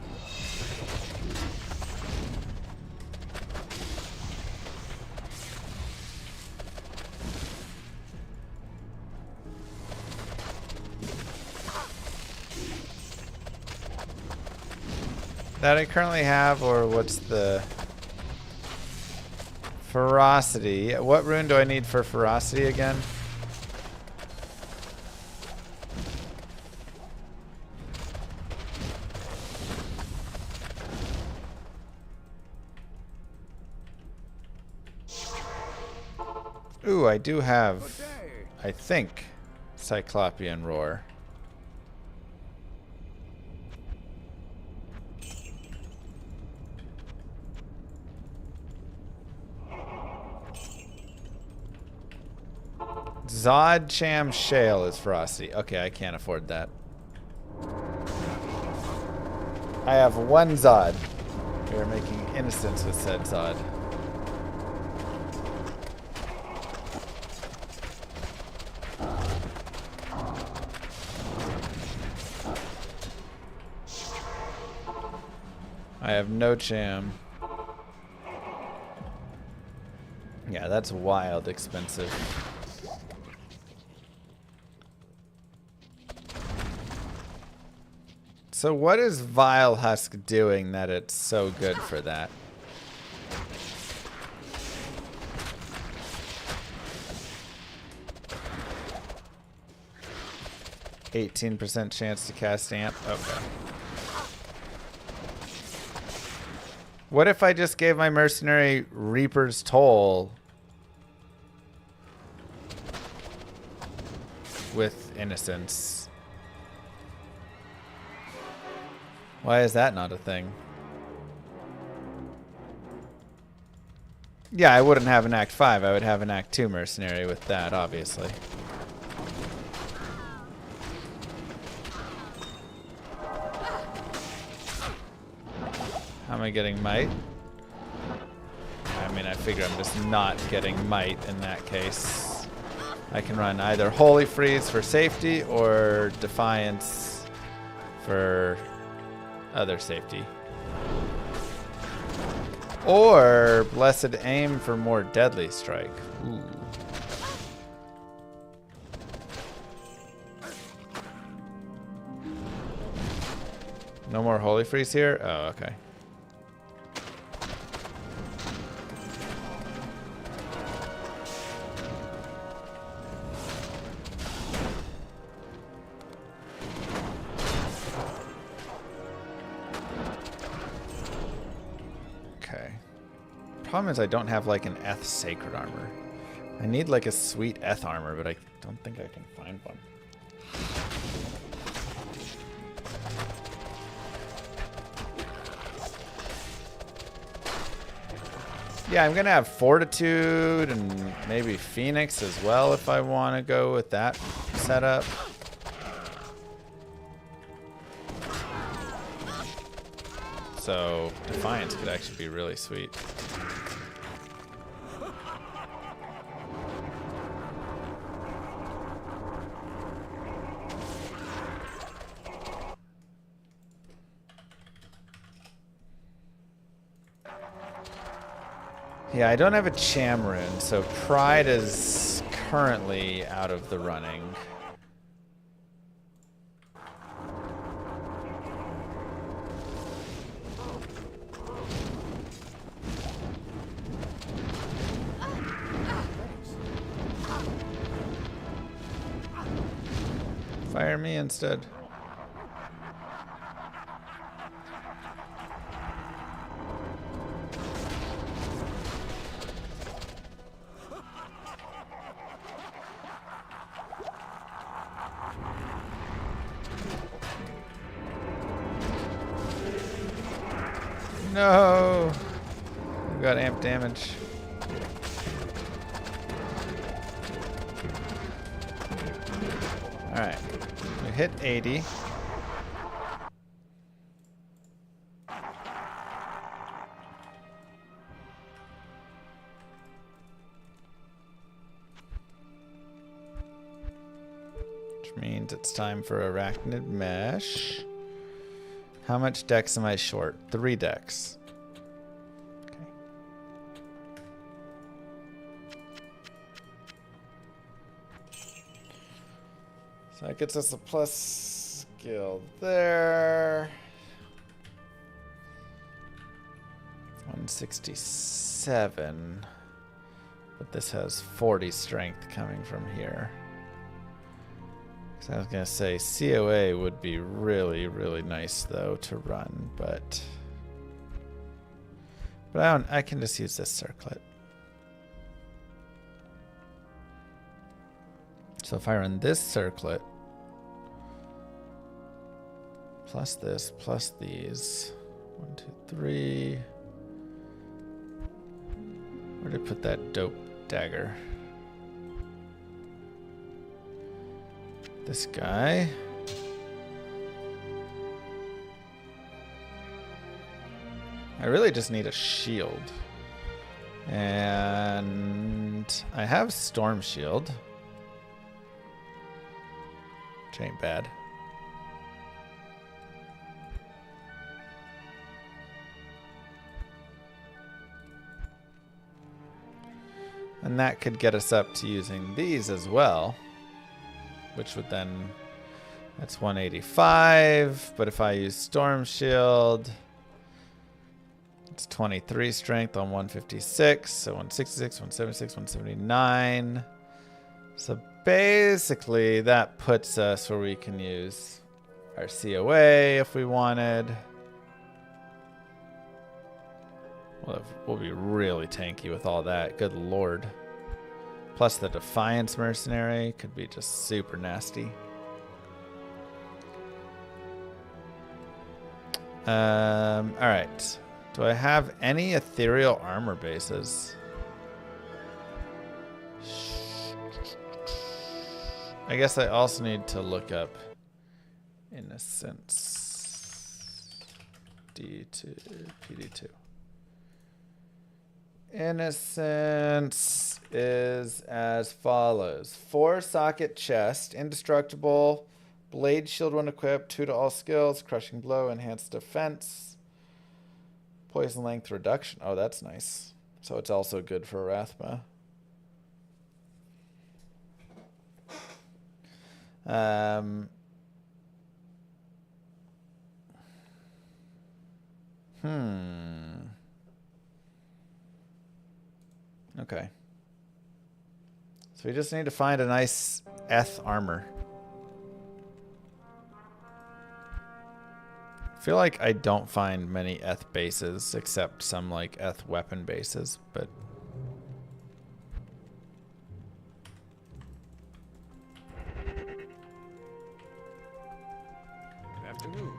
that I currently have, or what's the ferocity? What rune do I need for ferocity again? Ooh, I do have, I think, Cyclopean Roar. Zod Cham Shale is ferocity. Okay, I can't afford that. I have one Zod. We are making innocence with said Zod. I have no Cham. Yeah, that's wild expensive. So what is Vile Husk doing that it's so good for that? %chance to cast amp. Okay. What if I just gave my mercenary Reaper's Toll with innocence? Why is that not a thing? Yeah, I wouldn't have an Act 5. I would have an Act 2 mercenary with that, obviously. How am I getting might? I mean, I figure I'm just not getting might in that case. I can run either Holy Freeze for safety or Defiance for other safety. Or Blessed Aim for more deadly strike. Ooh. No more Holy Freeze here? Oh, okay. Problem is I don't have like an Eth Sacred Armor. I need like a sweet Eth armor, but I don't think I can find one. Yeah, I'm gonna have Fortitude and maybe Phoenix as well if I want to go with that setup. So Defiance could actually be really sweet. Yeah, I don't have a Cham rune, so Pride is currently out of the running. Fire me instead. No! We got amp damage. Alright. We hit 80. Which means it's time for Arachnid Mesh. How much dex am I short? 3 dex. Okay. So that gets us a plus skill there. 167. But this has 40 strength coming from here. So I was going to say COA would be really, really nice, though, to run, but I can just use this circlet. So if I run this circlet, plus this, plus these, 1, 2, 3. Where did I put that dope dagger? This guy. I really just need a shield. And I have Storm Shield. Which ain't bad. And that could get us up to using these as well. Which would then... That's 185. But if I use Storm Shield... It's 23 strength on 156. So 166, 176, 179. So basically that puts us where we can use our COA if we wanted. We'll be really tanky with all that. Good lord. Plus the Defiance Mercenary could be just super nasty. Alright. Do I have any ethereal armor bases? I guess I also need to look up Innocence. D2, PD2. Innocence is as follows. 4 socket chest, indestructible, blade shield when equipped, 2 to all skills, crushing blow, enhanced defense, poison length reduction. Oh, that's nice. So it's also good for Arathma. Okay. So we just need to find a nice Eth armor. I feel like I don't find many Eth bases except some like Eth weapon bases, but Good afternoon.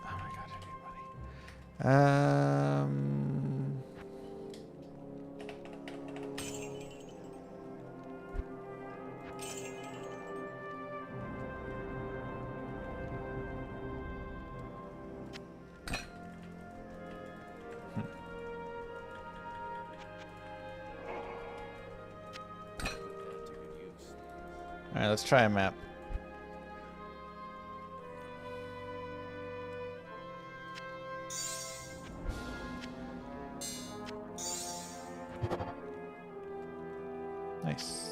oh my god, I need money. Alright, let's try a map. Nice.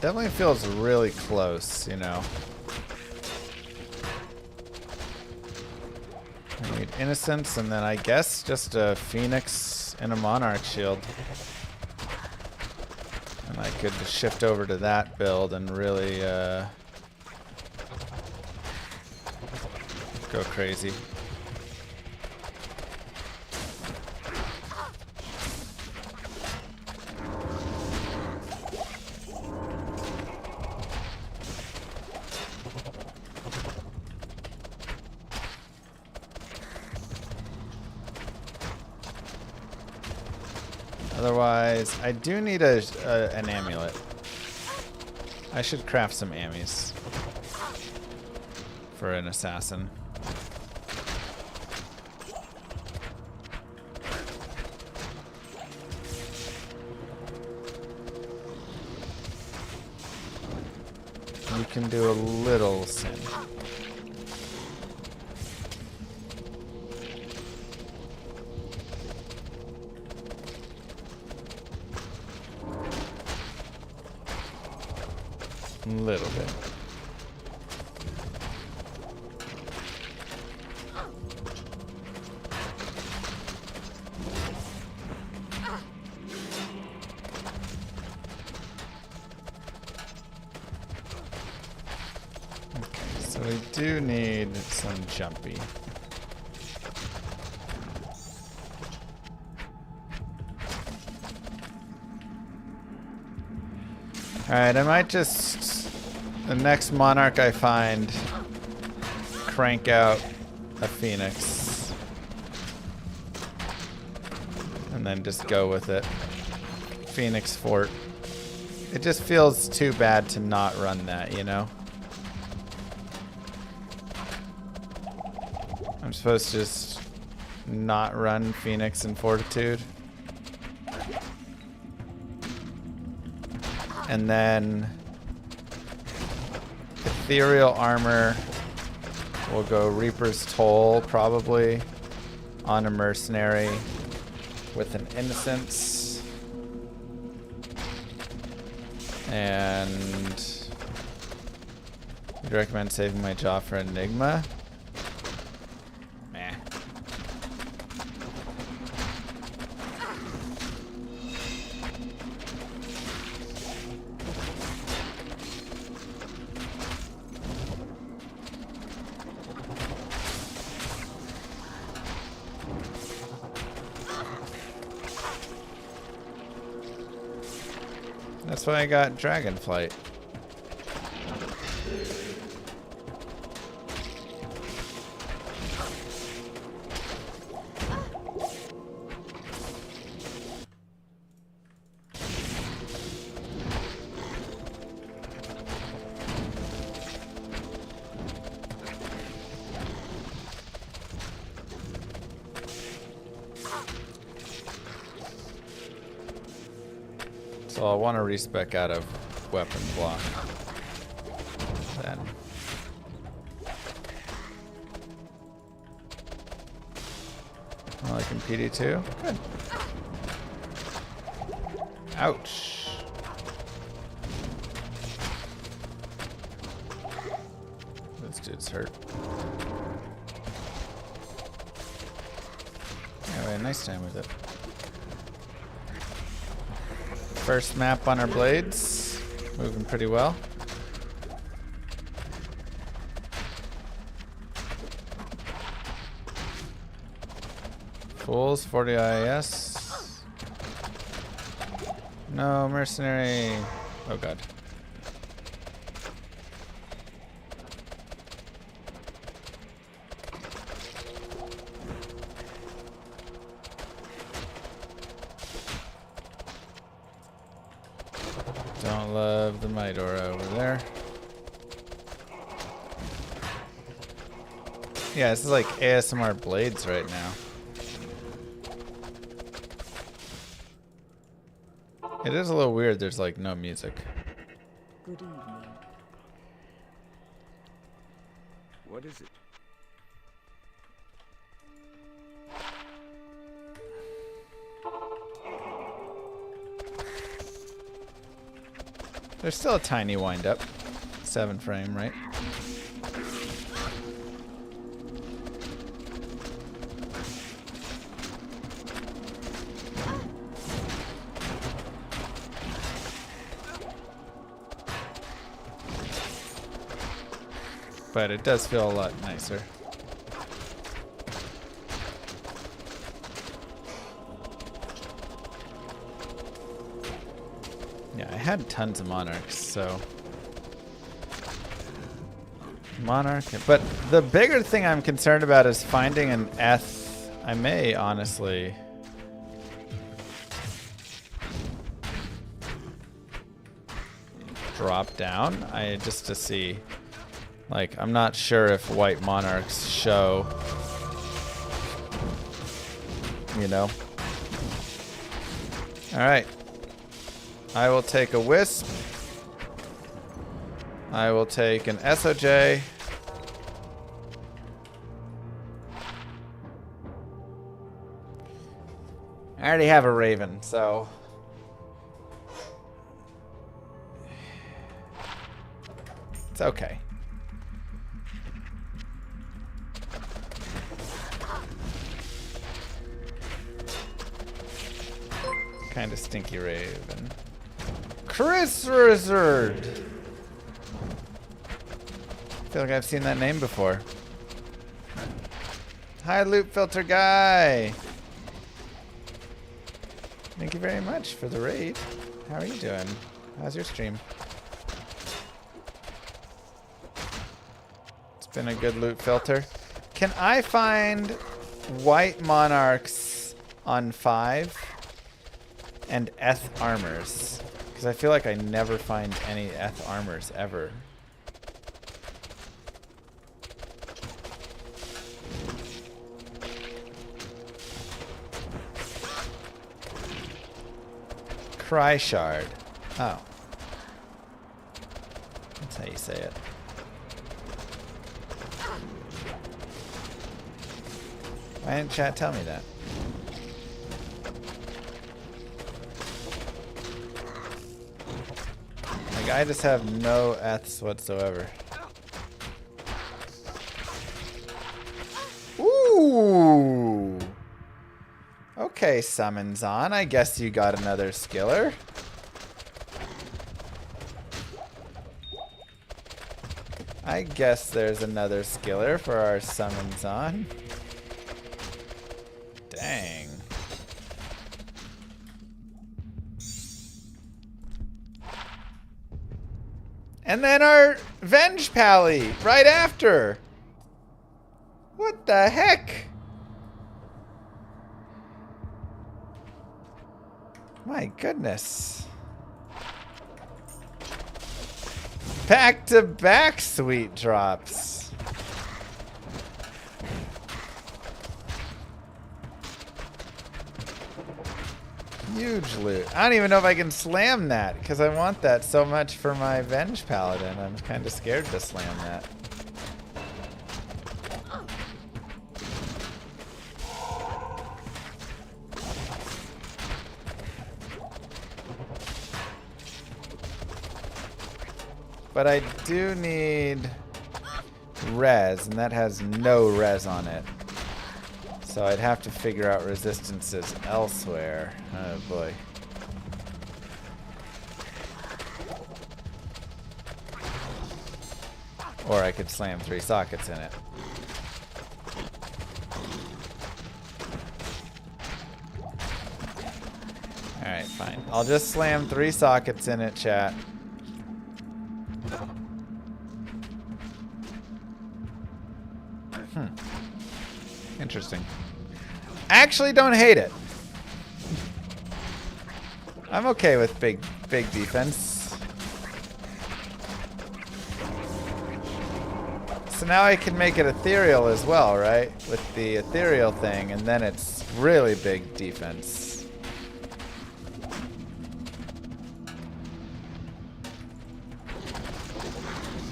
Definitely feels really close, you know. I need Innocence, and then I guess just a Phoenix and a Monarch shield. And I could shift over to that build and really go crazy. Otherwise, I do need an amulet. I should craft some ammies for an assassin. You can do a little sin. A little bit. Okay, so we do need some jumpy. Alright, I might just, the next monarch I find, crank out a phoenix. And then just go with it. Phoenix Fort. It just feels too bad to not run that, you know? I'm supposed to just not run Phoenix and Fortitude. And then Ethereal Armor will go Reaper's Toll probably on a Mercenary with an Innocence. And you'd recommend saving my jaw for Enigma? Meh. That's why I got Dragonflight. So I'll want to respec out of weapon block. Then. Like in PD2? Good. Ouch. This dude's hurt. Yeah, we had a nice time with it. First map on our blades. Moving pretty well. Fools, 40 IS. No, Mercenary. Oh god. Don't love the Midora over there. Yeah, this is like ASMR blades right now. It is a little weird, there's like no music. Good evening. What is it? There's still a tiny wind up. 7 frame, right? But it does feel a lot nicer. Yeah, I had tons of monarchs, so monarch. But the bigger thing I'm concerned about is finding an Eth. I may honestly. drop down. Just to see. Like, I'm not sure if white monarchs show. You know. All right. I will take a wisp. I will take an SOJ. I already have a raven, so it's okay. Kind of stinky raven. Chris Resurrected. I feel like I've seen that name before. Hi, loot filter guy. Thank you very much for the raid. How are you doing? How's your stream? It's been a good loot filter. Can I find white monarchs on 5 and eth armors? Because I feel like I never find any eth armors ever. Cry shard. Oh. That's how you say it. Why didn't chat tell me that? Like, I just have no eths whatsoever. Ooh! Okay, summons on. I guess you got another skiller. I guess there's another skiller for our summons on. Dang. And then our Venge Pally right after. What the heck? My goodness. Back-to-back sweet drops. Huge loot. I don't even know if I can slam that because I want that so much for my Venge Paladin. I'm kind of scared to slam that. But I do need res, and that has no res on it. So I'd have to figure out resistances elsewhere. Oh boy. Or I could slam 3 sockets in it. Alright, fine. I'll just slam 3 sockets in it, chat. Interesting. I actually don't hate it. I'm okay with big defense. So now I can make it ethereal as well, right? With the ethereal thing, and then it's really big defense.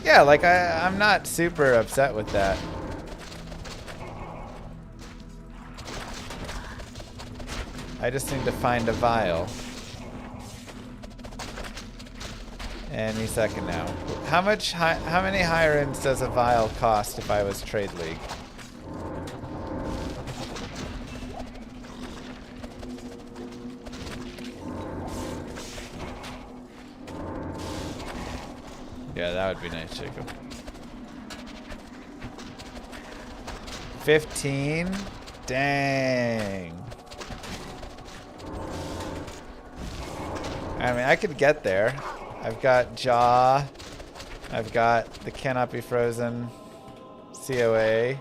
Yeah, like I'm not super upset with that. I just need to find a vial. Any second now. How many higher ends does a vial cost if I was Trade League? Yeah, that would be nice, Jacob. 15? Dang. I mean, I could get there. I've got Jaw. I've got the Cannot Be Frozen COA.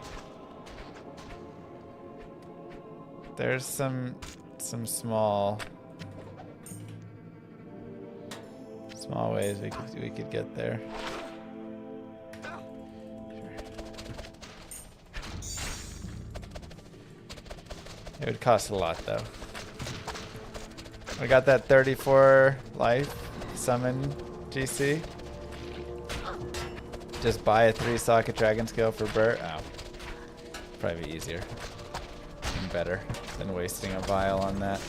There's some small Small ways we could get there. It would cost a lot though. We got that 34 life summon GC. Just buy a 3-socket dragon scale for Bert. Oh. Probably be easier and better than wasting a vial on that.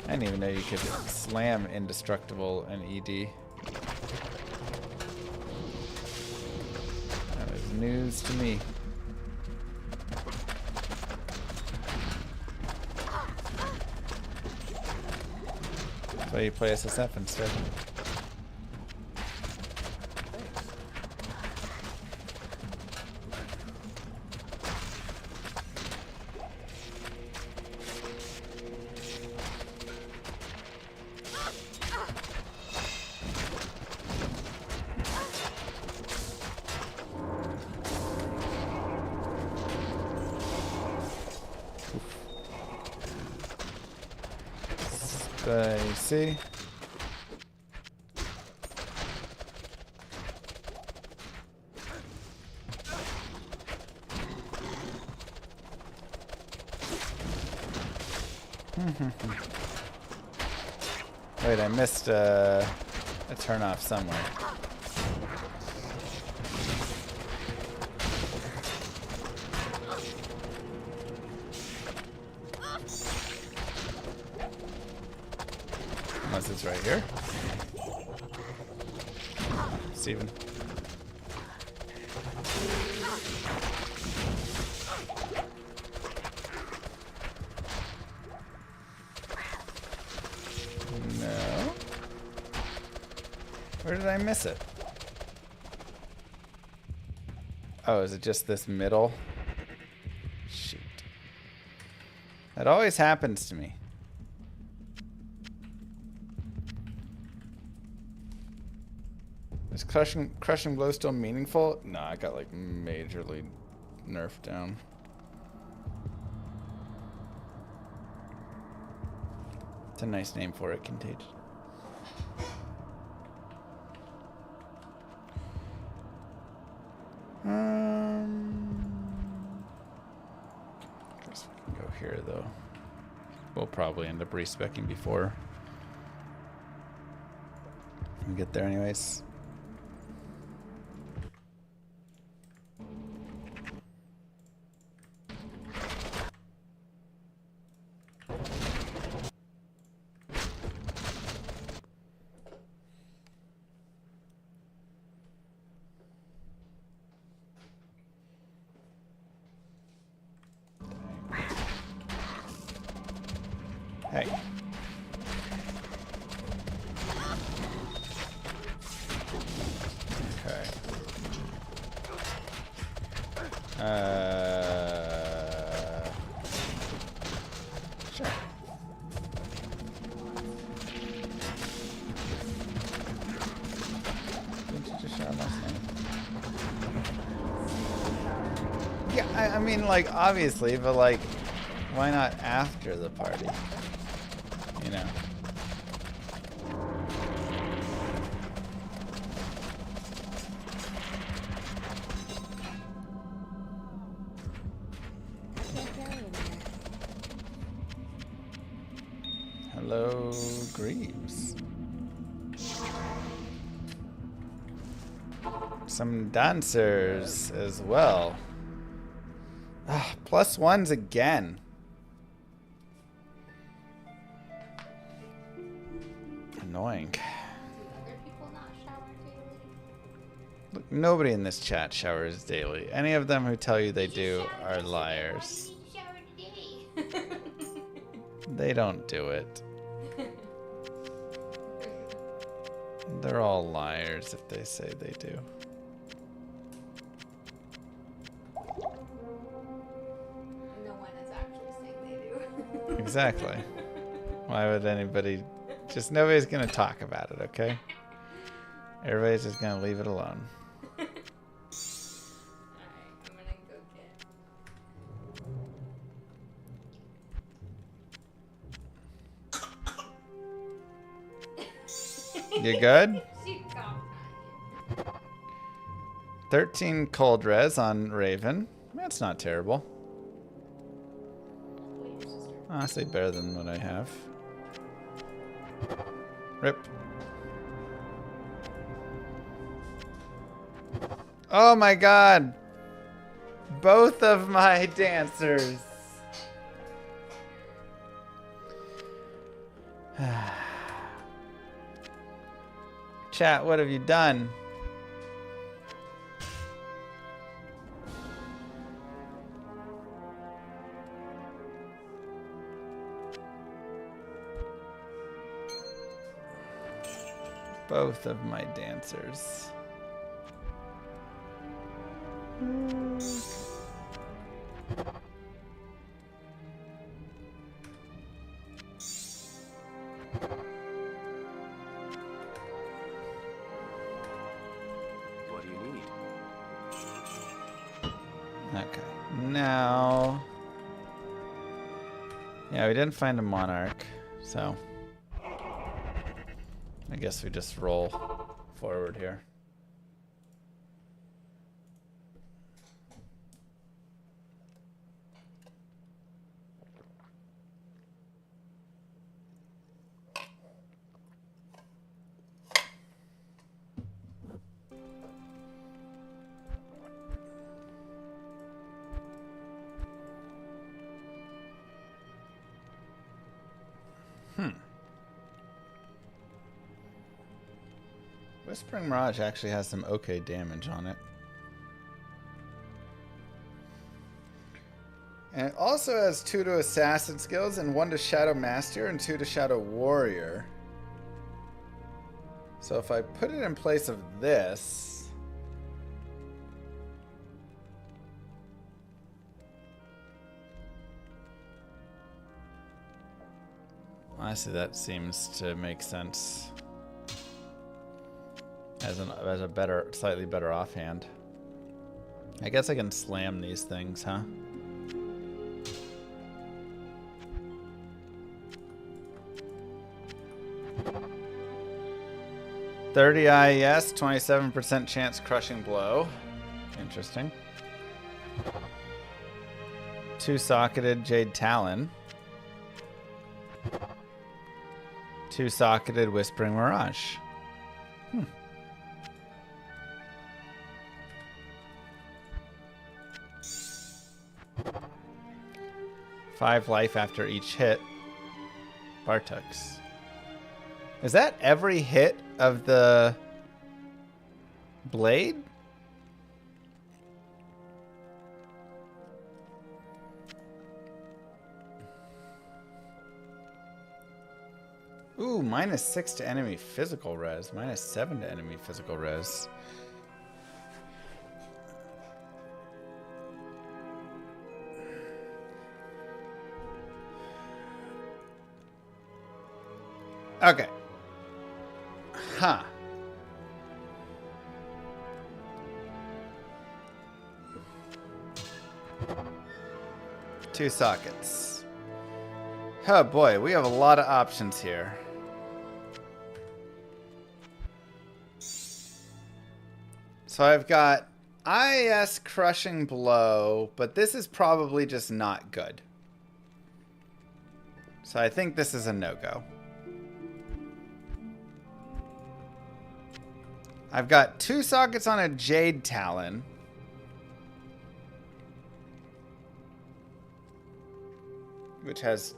I didn't even know you could slam indestructible and ED. That was news to me. That's why you play SSF instead. Spicy. Wait, I missed a turn off somewhere. Unless it's right here. Steven. No. Where did I miss it? Oh, is it just this middle? Shoot. That always happens to me. Is crushing blow still meaningful? No, I got like majorly nerfed down. It's a nice name for it, Contagion. Guess we can go here though. We'll probably end up respecking before we get there anyways. Hey. Okay. Sure. Didn't you just shout last name? Yeah, I mean, like, obviously, but, like, why not after the party? You know. Hello, Greaves. Some dancers as well. Ah, +1s again. Annoying. Look, nobody in this chat showers daily. Any of them who tell you they do are liars. They don't do it. They're all liars if they say they do. No one is actually saying they do. Exactly. Why would anybody... Just nobody's gonna talk about it, okay? Everybody's just gonna leave it alone. Alright, I'm gonna go get You good? She got 13 cold res on Raven. That's not terrible. Honestly, better than what I have. Rip. Oh my god! Both of my dancers! Chat, what have you done? Both of my dancers. What do you need? Okay, now... Yeah, we didn't find a monarch, so... I guess we just roll forward here. Whispering Mirage actually has some okay damage on it. And it also has 2 to Assassin skills and 1 to Shadow Master and 2 to Shadow Warrior. So if I put it in place of this... Honestly, that seems to make sense. As a better, slightly better offhand. I guess I can slam these things, huh? $30 IES, 27% chance crushing blow. Interesting. 2-socketed Jade Talon. 2-socketed Whispering Mirage. 5 life after each hit. Bartux. Is that every hit of the blade? Ooh, -6 to enemy physical res. -7 to enemy physical res. Okay. Huh. Two sockets. Oh boy, we have a lot of options here. So I've got IS Crushing Blow, but this is probably just not good. So I think this is a no-go. I've got 2 sockets on a Jade Talon. Which has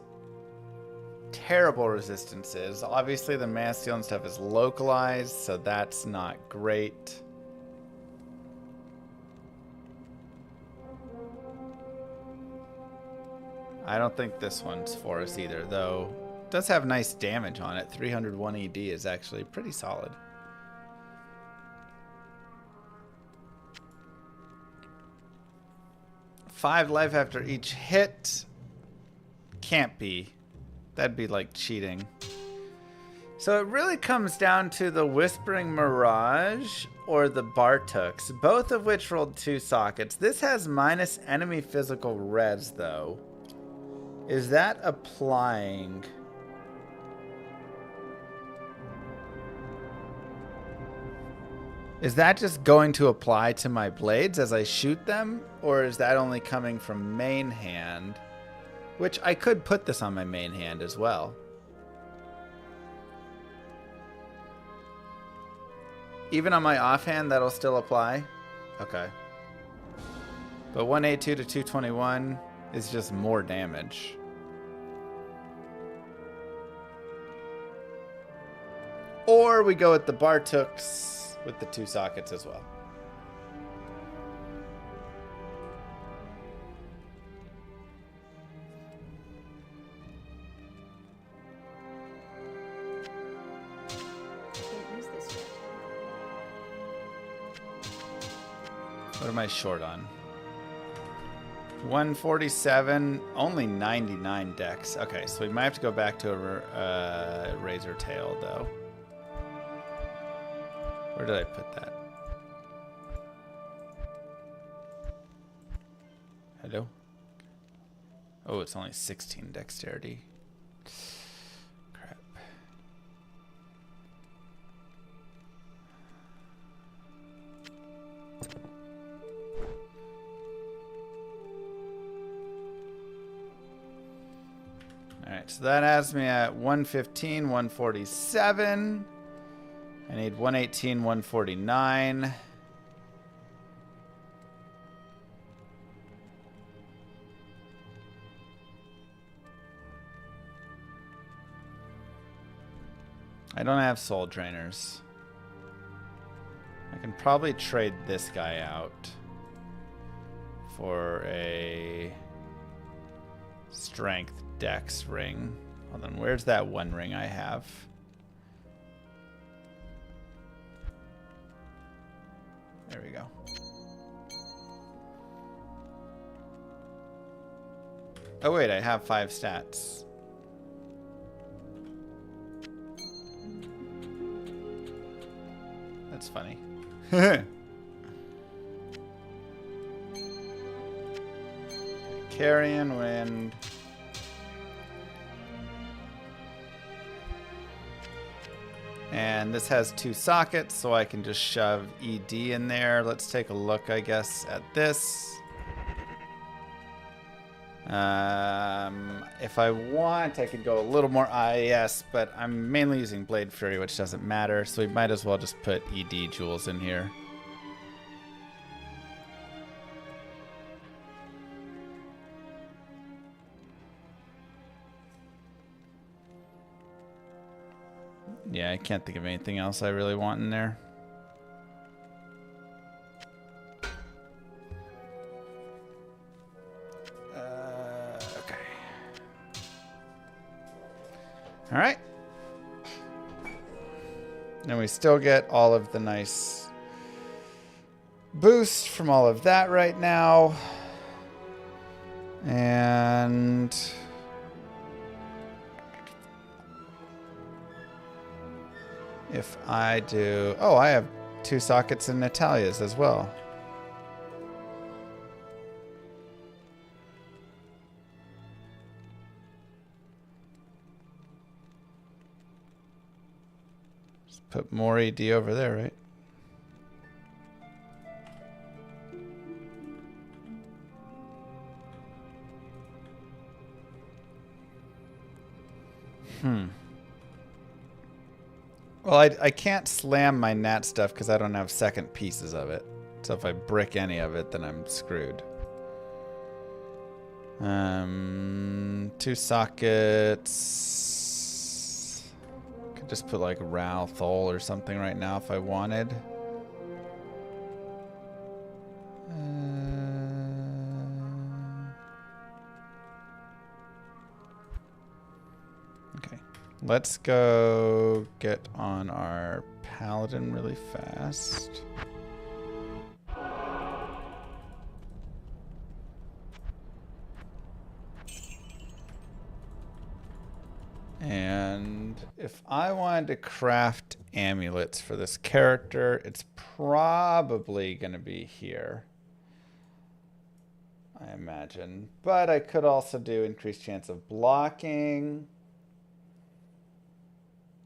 terrible resistances. Obviously the mass steal and stuff is localized, so that's not great. I don't think this one's for us either, though. It does have nice damage on it. 301 ED is actually pretty solid. Five life after each hit. Can't be. That'd be like cheating. So it really comes down to the Whispering Mirage or the Bartux, both of which rolled 2 sockets. This has minus enemy physical res, though. Is that applying? Is that just going to apply to my blades as I shoot them? Or is that only coming from main hand? Which I could put this on my main hand as well. Even on my offhand, that'll still apply? Okay. But 182 to 221 is just more damage. Or we go with the Bartooks with the 2 sockets as well. What am I short on? 147, only 99 decks. Okay, so we might have to go back to a Razor Tail though. Where did I put that? Hello? Oh, it's only 16 dexterity. Crap. Alright, so that has me at 115, 147. I need 118, 149. I don't have soul drainers. I can probably trade this guy out for a strength dex ring. Hold on, where's that one ring I have? There we go. Oh wait, I have 5 stats. That's funny. Carrion Wind. And this has 2 sockets, so I can just shove ED in there. Let's take a look, I guess, at this. If I want, I could go a little more IAS, but I'm mainly using Blade Fury, which doesn't matter, so we might as well just put ED jewels in here. Yeah, I can't think of anything else I really want in there. Okay. All right. And we still get all of the nice boost from all of that right now. And if I do... Oh, I have 2 sockets in Natalia's as well. Just put more ED over there, right? Well, I can't slam my nat stuff because I don't have second pieces of it. So if I brick any of it, then I'm screwed. 2 sockets. Could just put like Ral Thol or something right now if I wanted. Okay. Let's go get on our paladin really fast. And if I wanted to craft amulets for this character, it's probably going to be here, I imagine. But I could also do increased chance of blocking.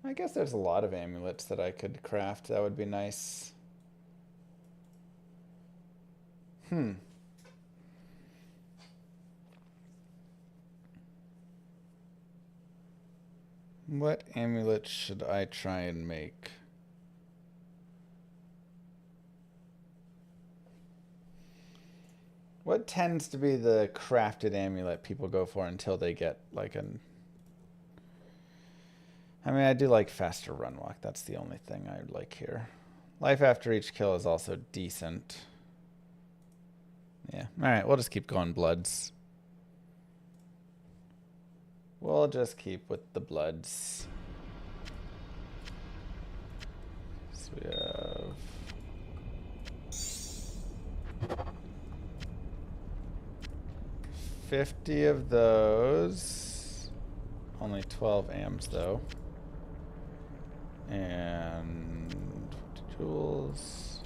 I guess there's a lot of amulets that I could craft. That would be nice. What amulet should I try and make? What tends to be the crafted amulet people go for until they get like an... I mean, I do like faster run walk. That's the only thing I like here. Life after each kill is also decent. Yeah. All right, we'll just keep going bloods. We'll just keep with the bloods. So we have... 50 of those. Only 12 amps though. And tools.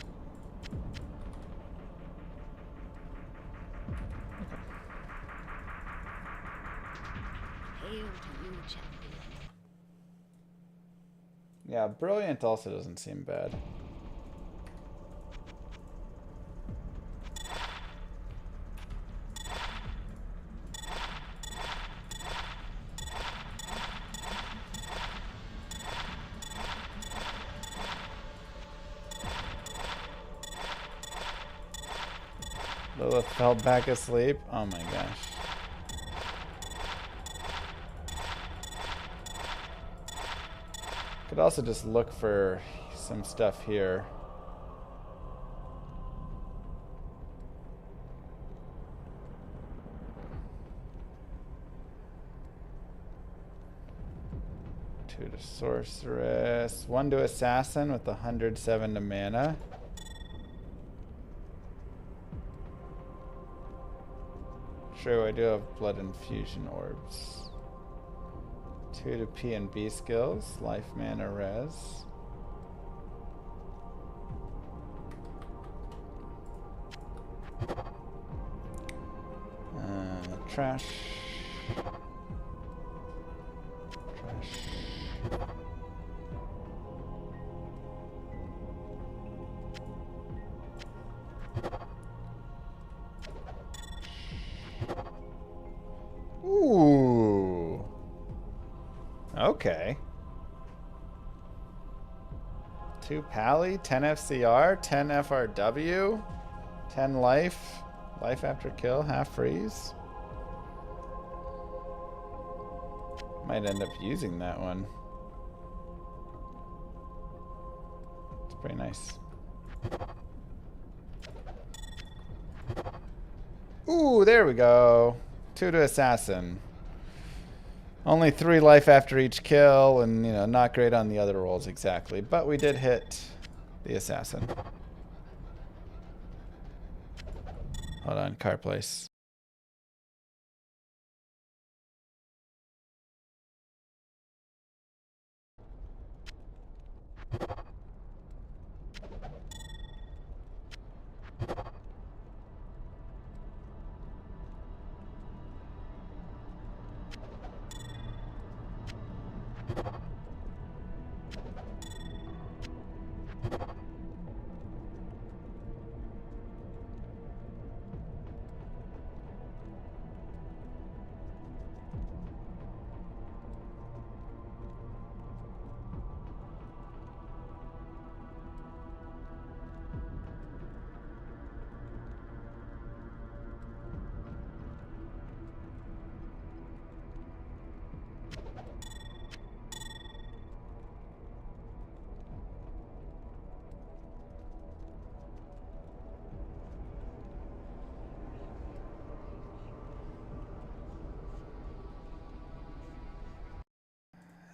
Hail to you, champion. Yeah, brilliant also doesn't seem bad. Lilith fell back asleep. Oh my gosh. Could also just look for some stuff here. Two to sorceress. One to assassin with 107 to mana. True, I do have blood infusion orbs. 2 to P and B skills, life mana res. Trash. Trash. Ooh. Okay. 2 Pally, 10 FCR, 10 FRW, 10 life, life after kill, half freeze. Might end up using that one. It's pretty nice. Ooh, there we go. 2 to assassin. Only 3 life after each kill, and you know, not great on the other rolls exactly, but we did hit the assassin. Hold on, car place.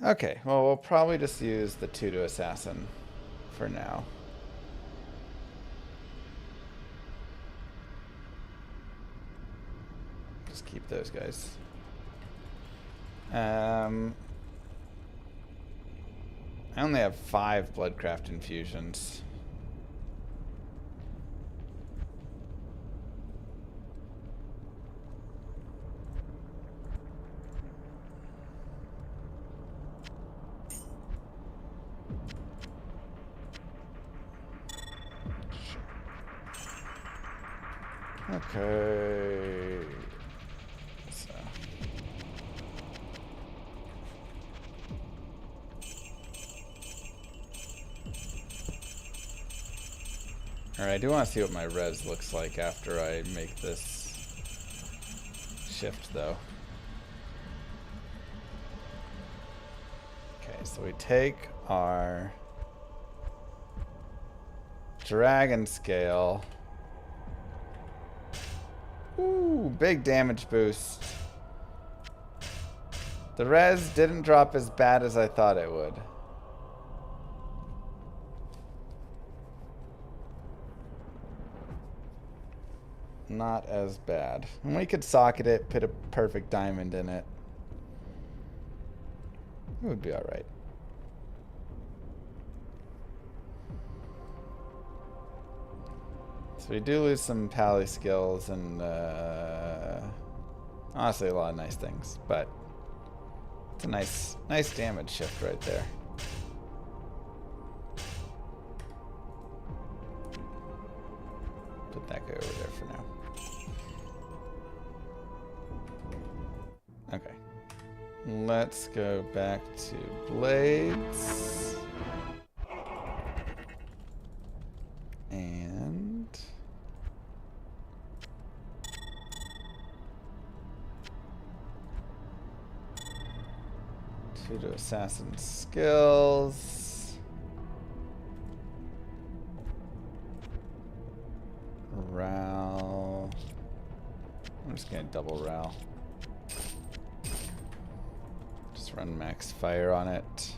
Okay, well, we'll probably just use the 2 to assassin for now. Just keep those guys. I only have 5 bloodcraft infusions. Okay. So. Alright, I do want to see what my res looks like after I make this shift, though. Okay, so we take our dragon scale. Ooh, big damage boost. The res didn't drop as bad as I thought it would. Not as bad. And we could socket it, put a perfect diamond in it. It would be alright. So we do lose some pally skills and honestly a lot of nice things, but it's a nice damage shift right there. Put that guy over there for now. Okay. Let's go back to blades. And 2 to assassin skills. Ral. I'm just gonna double Ral. Just run max fire on it.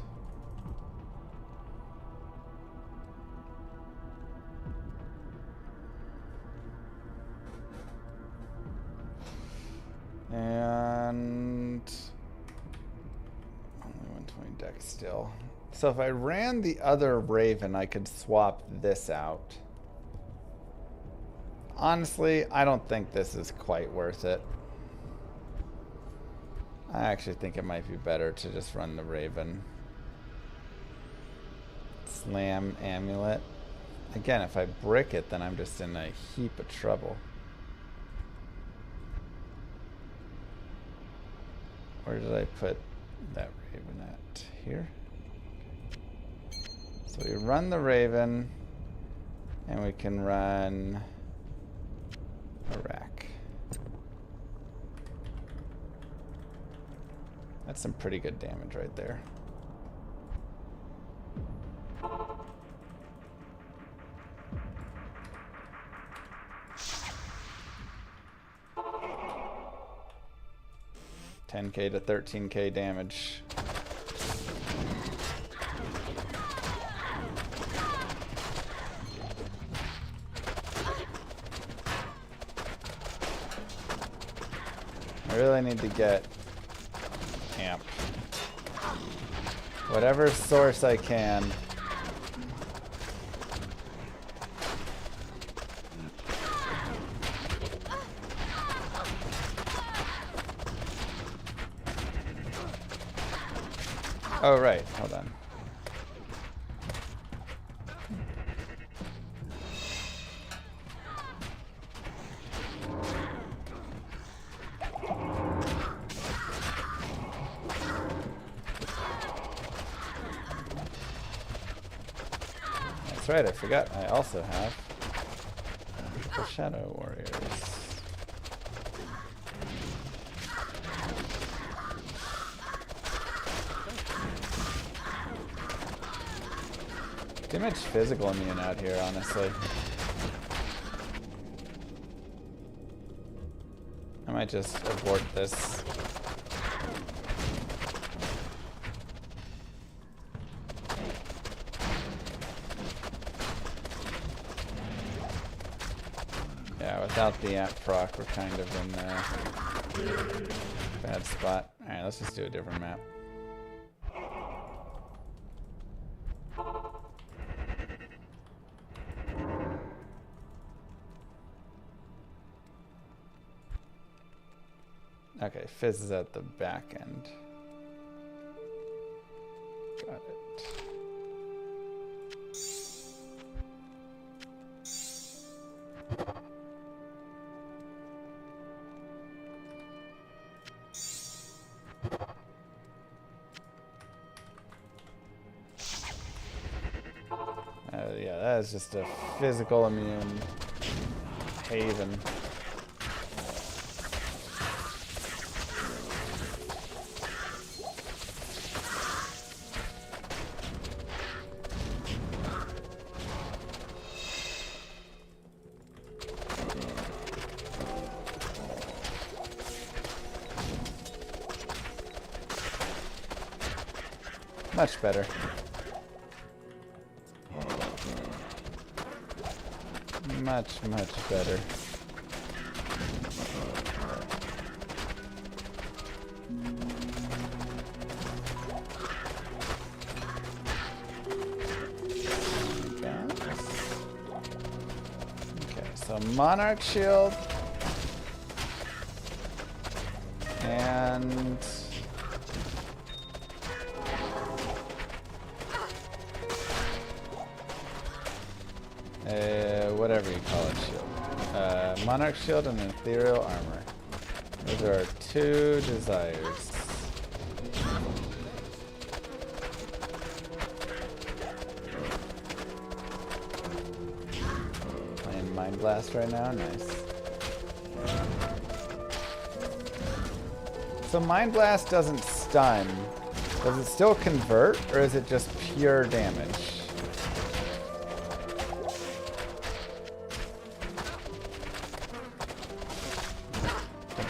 And only 120 dex still. So if I ran the other Raven, I could swap this out. Honestly, I don't think this is quite worth it. I actually think it might be better to just run the Raven. Slam amulet. Again, if I brick it, then I'm just in a heap of trouble. Where did I put that Raven at? Here? So we run the Raven, and we can run a rack. That's some pretty good damage right there. $10K to $13K damage. I really need to get amp. Whatever source I can. Oh, right. Hold on. That's right. I forgot. I also have the Shadow Warriors. Too much physical immune out here, honestly. I might just abort this. Yeah, without the app proc, we're kind of in a bad spot. Alright, let's just do a different map. Okay, Fizz is at the back end. Got it. That is just a physical immune haven. Much better. Much better. Okay, so Monarch Shield and whatever you call it, shield. Monarch Shield and Ethereal Armor. Those are our 2 desires. Playing Mind Blast right now, nice. So Mind Blast doesn't stun. Does it still convert, or is it just pure damage?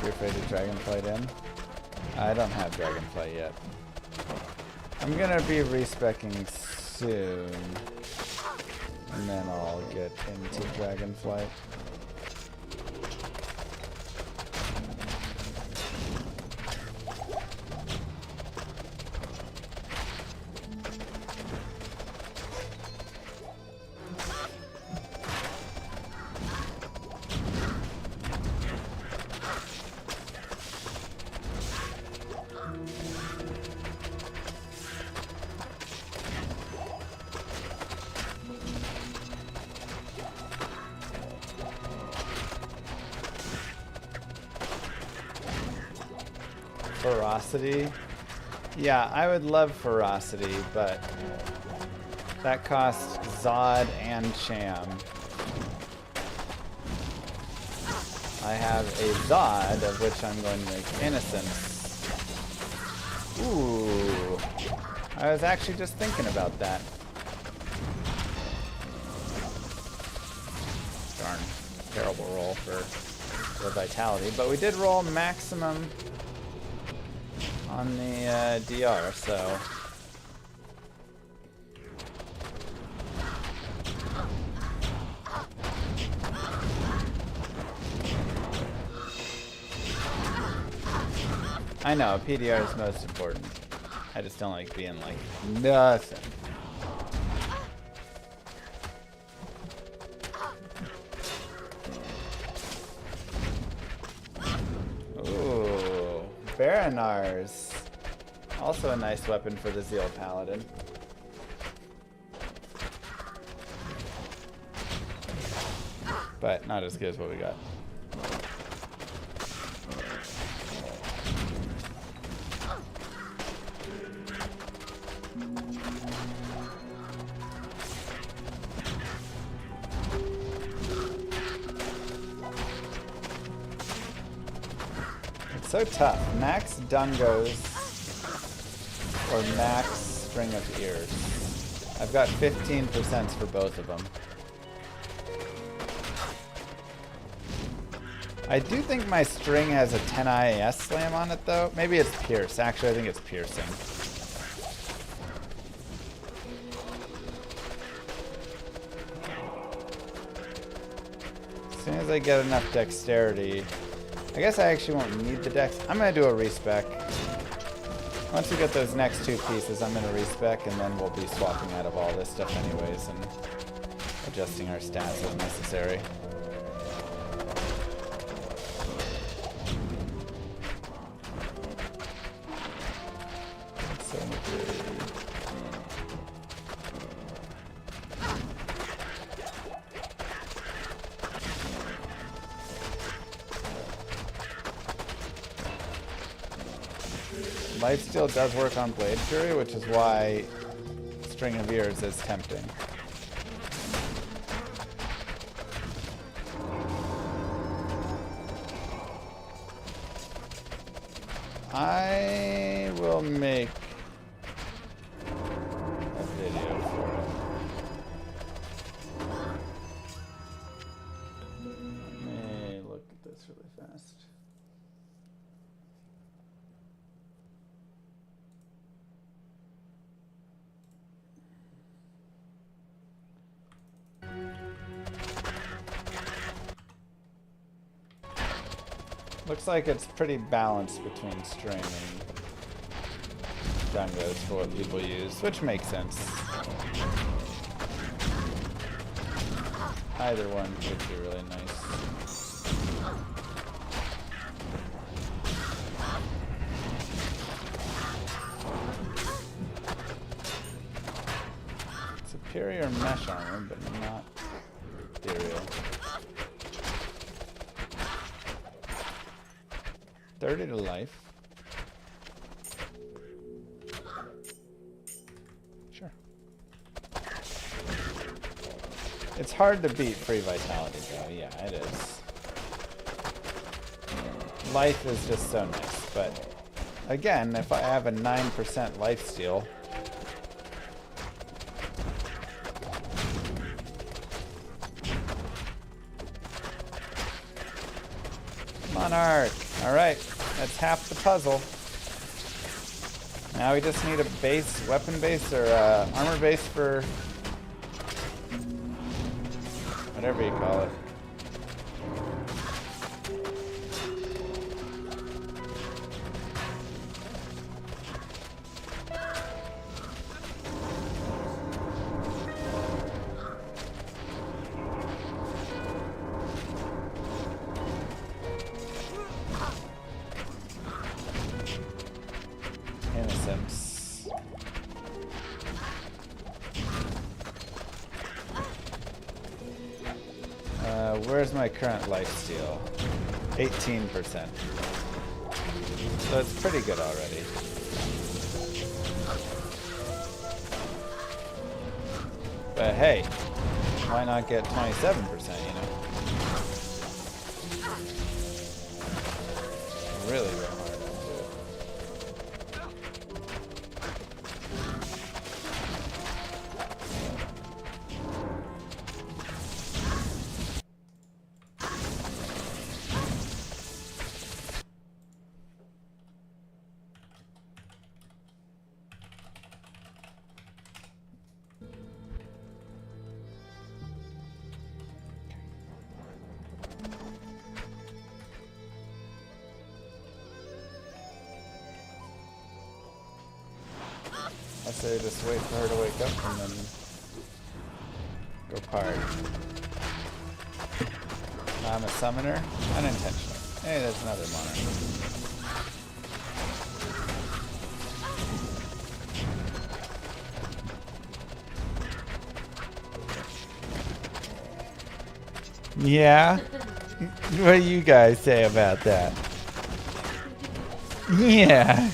Afraid of Dragonflight in? I don't have Dragonflight yet. I'm gonna be respecking soon, and then I'll get into Dragonflight. Ferocity. Yeah, I would love Ferocity, but that costs Zod and Sham. I have a Zod, of which I'm going to make Innocence. Ooh. I was actually just thinking about that. Darn. Terrible roll for the Vitality. But we did roll maximum on the DR, so... I know, PDR is most important. I just don't like being like, nothing. Ooh, Baranars. Also a nice weapon for the Zeal Paladin. But not as good as what we got. It's so tough. Max Dungos or max String of Ears. I've got 15% for both of them. I do think my string has a 10 IAS slam on it though. Maybe it's Pierce. Actually, I think it's Piercing. As soon as I get enough dexterity, I guess I actually won't need the dex. I'm gonna do a respec. Once we get those next 2 pieces, I'm gonna respec, and then we'll be swapping out of all this stuff anyways and adjusting our stats as necessary. Lifesteal does work on Blade Fury, which is why String of Ears is tempting. I will make a video for it. Let me look at this really fast. Looks like it's pretty balanced between string and dungos for what people use, which makes sense. Either one could be really nice. Superior mesh armor, but not ethereal. 30 to life. Sure. It's hard to beat free vitality though, yeah, it is. Life is just so nice, but again, if I have a 9% lifesteal, Monarch! Alright, that's half the puzzle. Now we just need a base, weapon base, or armor base for whatever you call it. Where's my current lifesteal? 18%. So it's pretty good already. But hey, why not get 27%, you know? Really, really hard to do it. I say just wait for her to wake up and then go hard. I'm a summoner, unintentionally. Hey, there's another monarch. Yeah? What do you guys say about that? Yeah.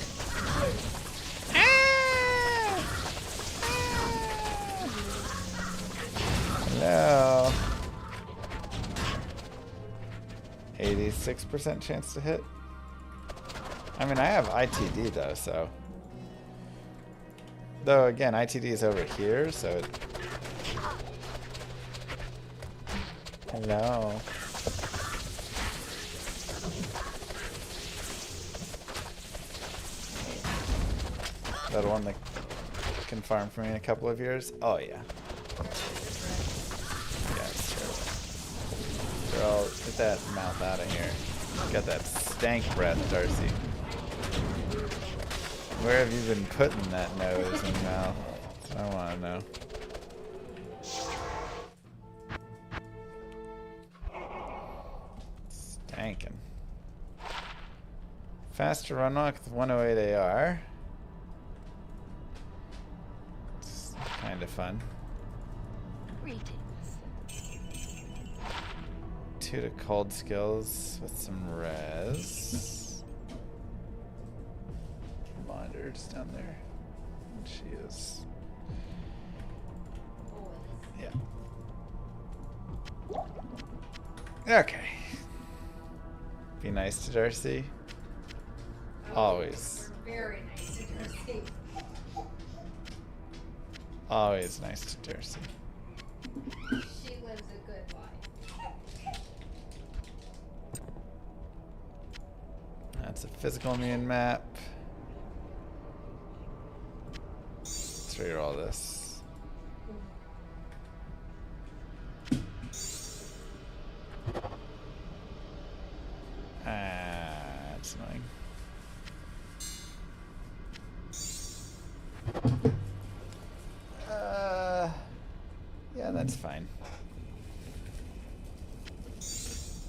Hello. 86% chance to hit. I mean, I have ITD though, so. Though again, ITD is over here, so it... Hello. That one that can farm for me in a couple of years? Oh yeah. Girl, get that mouth out of here. Got that stank breath, Darcy. Where have you been putting that nose and mouth? I want to know. Stankin'. Faster run walk with 108 AR. It's kind of fun. Greetings. 2 to cold skills with some res. Monitors down there. She is. Yeah. Okay. Be nice to Darcy. Always. Very nice to Jersey. Always nice to Jersey. She lives a good life. That's a physical immune map. Let's reroll this. That's annoying. Yeah, that's fine. Why is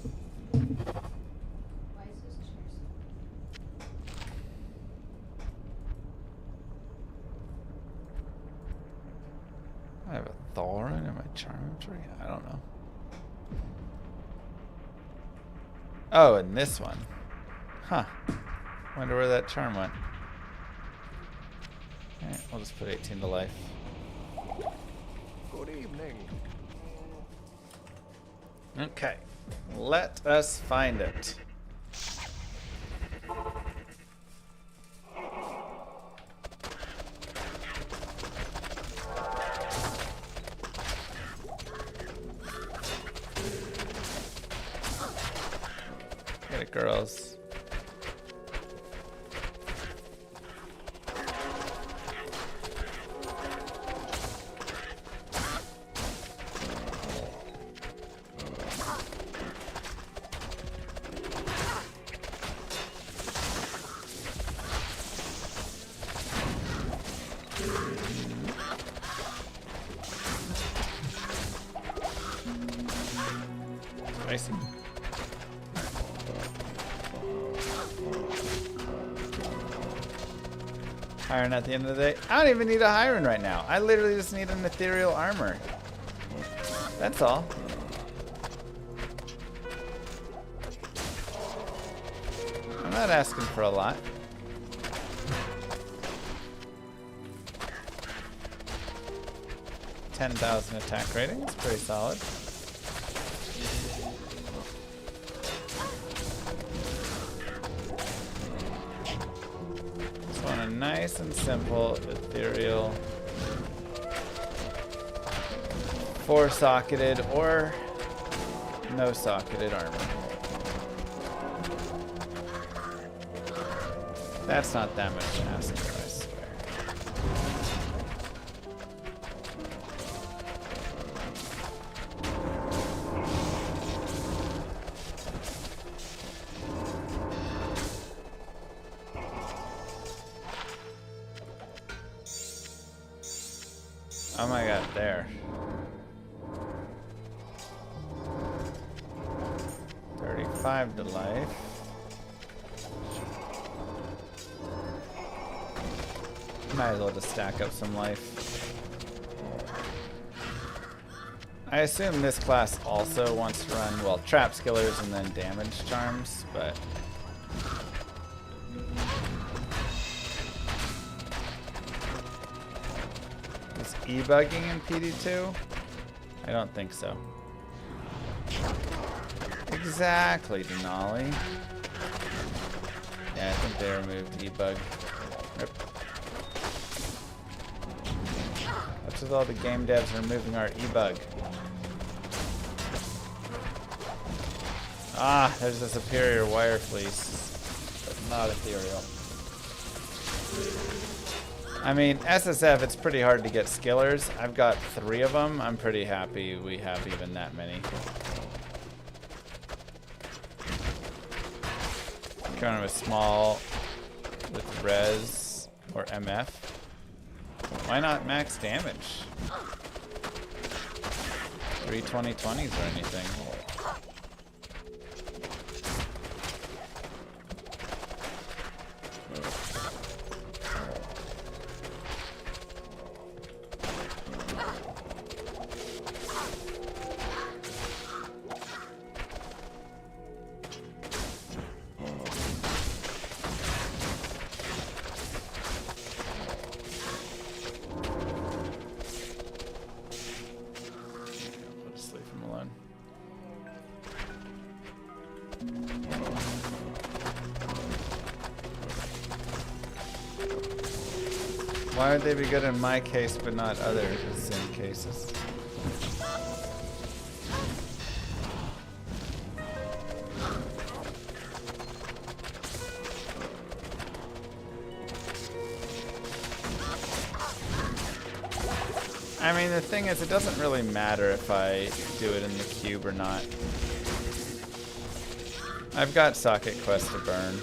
this chair so? I have a Thorin in my charm tree? I don't know. Oh, and this one. Huh. Wonder where that charm went. Alright, we'll just put 18 to life. Good evening. Okay. Let us find it. Get it, girls. Spicy. Hiron at the end of the day. I don't even need a Hiron right now. I literally just need an ethereal armor. That's all. I'm not asking for a lot. $10,000 attack rating. It's pretty solid. Just want a nice and simple ethereal 4-socketed or no socketed armor. That's not that much to ask for, I swear. Oh my god, there. 35 to life. Might as well just stack up some life. I assume this class also wants to run, well, trap skillers and then damage charms, but is e-bugging in PD2? I don't think so. Exactly, Denali. Yeah, I think they removed e-bug. Rip. What's with all the game devs removing our e-bug? Ah, there's a superior wire fleece, but not ethereal. I mean, SSF, it's pretty hard to get skillers. I've got 3 of them. I'm pretty happy we have even that many. Kind of a small with res or MF. Why not max damage? 3 2020s or anything. Why would they be good in my case but not other Sim cases? I mean, the thing is, it doesn't really matter if I do it in the cube or not. I've got socket quest to burn.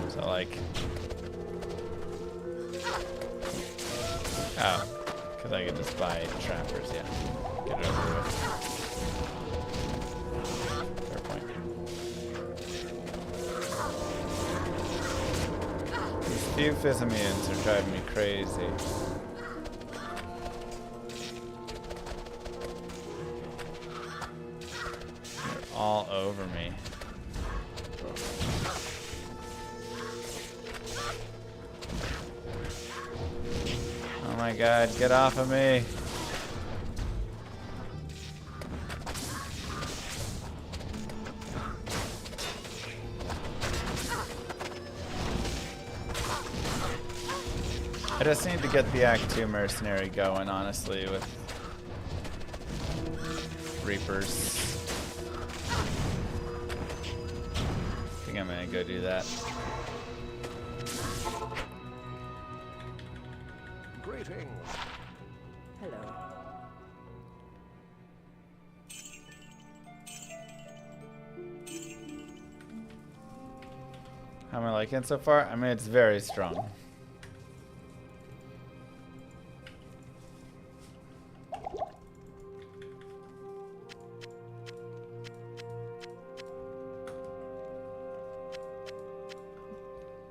So, like... Oh, because I could just buy trappers, yeah. Get it over with. Fair point. These few Physimians are driving me crazy. They're all over me. Oh my god, get off of me. I just need to get the Act 2 Mercenary going, honestly, with Reapers. I think I'm gonna go do that. Greetings. Hello. How am I liking it so far? I mean, it's very strong.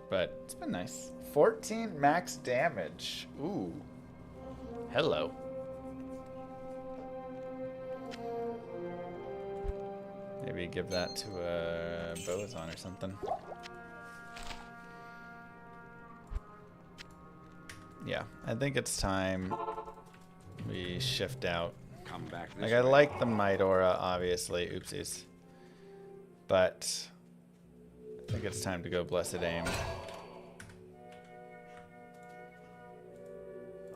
But it's been nice. 14 max damage. Ooh. Hello. Maybe give that to a Bozon or something. Yeah, I think it's time we shift out. Come back this Like, I way. like the Might Aura, obviously. Oopsies. But I think it's time to go Blessed Aim.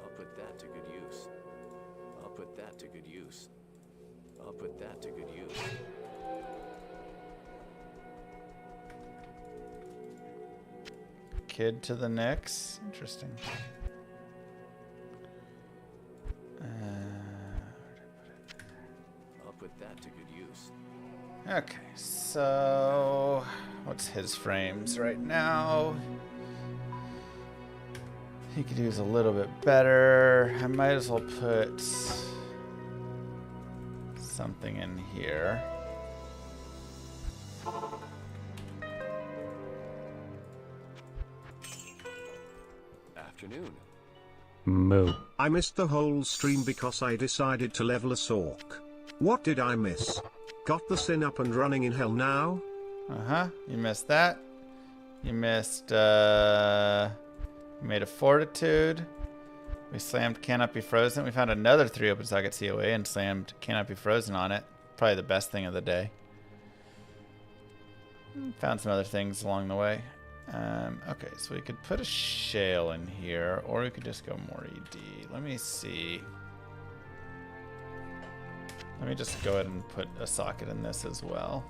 I'll put that to good use. I'll put that to good use. I'll put that to good use. Kid to the Nyx. Interesting. I'll put that to good use. Okay, so what's his frames right now? He could use a little bit better. I might as well put something in here. Afternoon. Moo. I missed the whole stream because I decided to level a Sork. What did I miss? Got the Sin up and running in hell now? Uh-huh, you missed that. You missed, you made a Fortitude. We slammed Cannot Be Frozen. We found another 3 open socket COA and slammed Cannot Be Frozen on it. Probably the best thing of the day. Found some other things along the way. Okay, so we could put a Shale in here, or we could just go more ED. Let me see. Let me just go ahead and put a socket in this as well.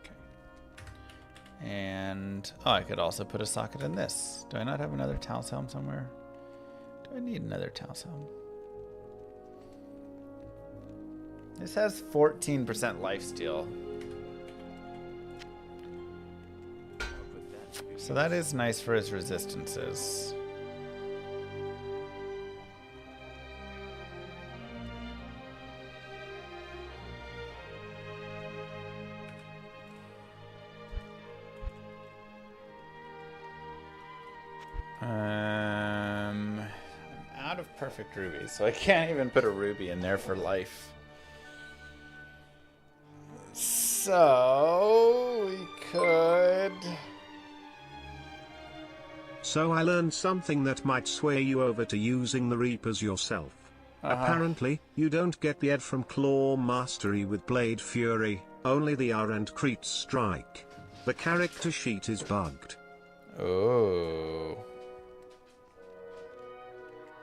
Okay. And, oh, I could also put a socket in this. Do I not have another Taos Helm somewhere? Do I need another Taos Helm? This has 14% lifesteal. So that is nice for his resistances. I'm out of perfect rubies, so I can't even put a ruby in there for life. So we could So I learned something that might sway you over to using the Reapers yourself. Apparently, you don't get the ed from Claw Mastery with Blade Fury, only the R and Crit Strike. The character sheet is bugged. Oh.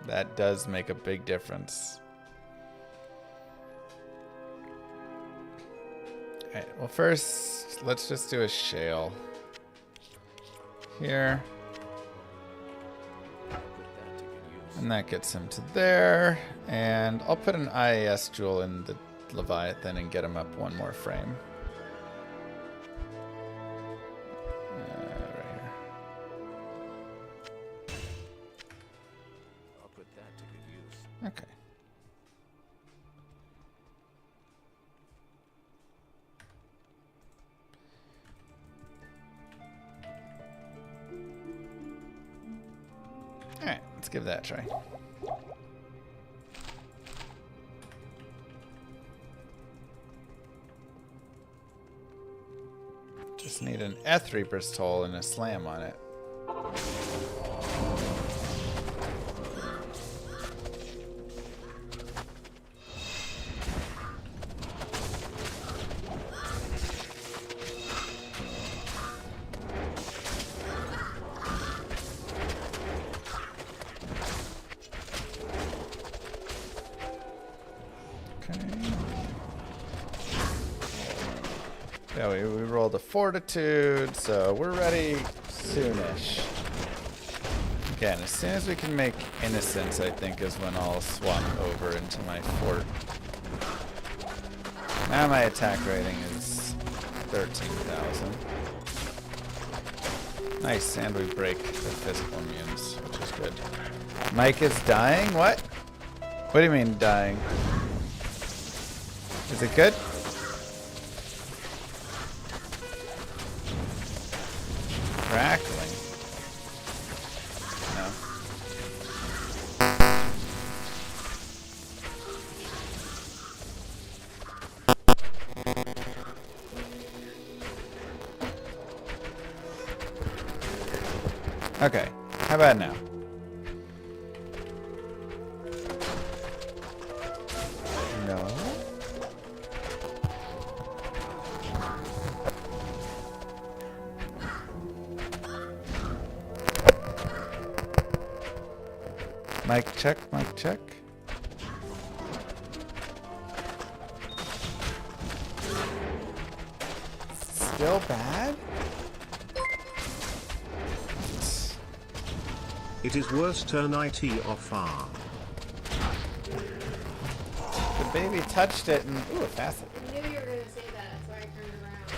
That does make a big difference. Alright, well first, let's just do a shale. Here. And that gets him to there. And I'll put an IAS jewel in the Leviathan and get him up one more frame. Right here. I'll put that to good use. Okay. Alright, let's give that a try. Just need an Eth Reaper's Toll and a slam on it. Yeah, we rolled a Fortitude, so we're ready soonish. Again, as soon as we can make Innocence, I think is when I'll swap over into my fort. Now my attack rating is 13,000. Nice, and we break the physical immunes, which is good. Mike is dying? What? What do you mean dying? Is it good? Crackling. No. Okay, how about now? No. Mic check, mic check. Still bad? It is worse turn IT off R. The baby touched it and ooh, a facet. I knew you were gonna say that, so I turned around.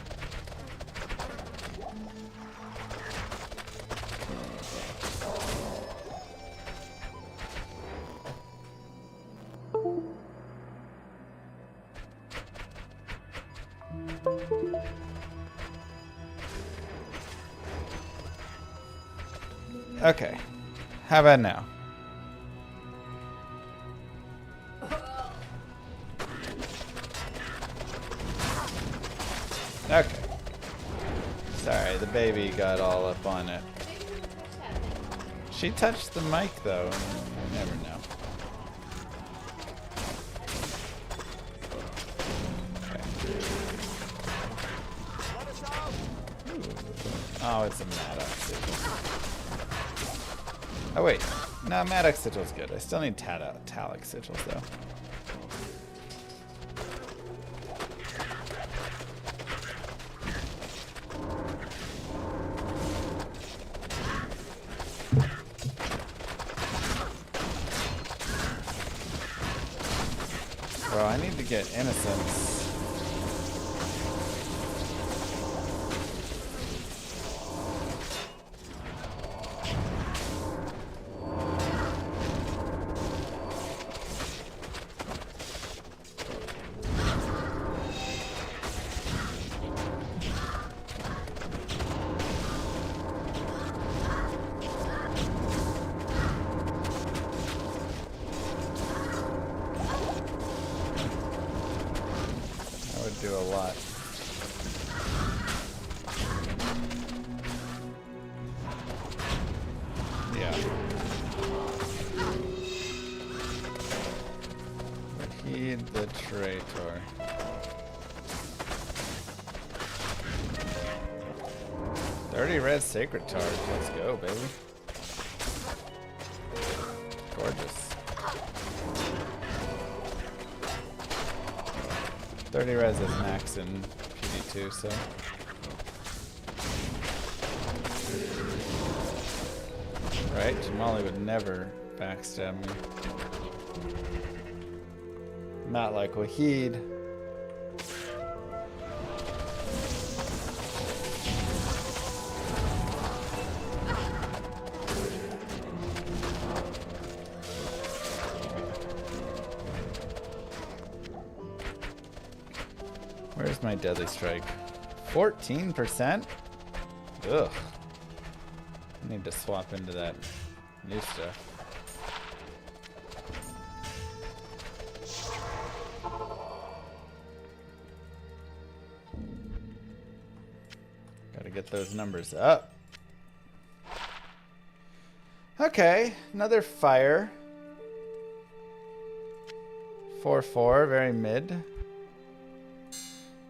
Okay, how about now? Okay. Sorry, the baby got all up on it. She touched the mic though, and you never know. Okay. Oh, it's a Maddox sigil. Oh wait, no, Maddox sigil's good. I still need Talic sigils though. Bro, I need to get Innocence. Do a lot. the traitor. $30 red sacred charge. Let's go, baby. Gorgeous. 30 res is max in PD2, so. Right? Jamali would never backstab me. Not like Wahid. Where's my deadly strike? 14%? Ugh. I need to swap into that new stuff. Gotta get those numbers up. Okay, another fire. 4/4, very mid.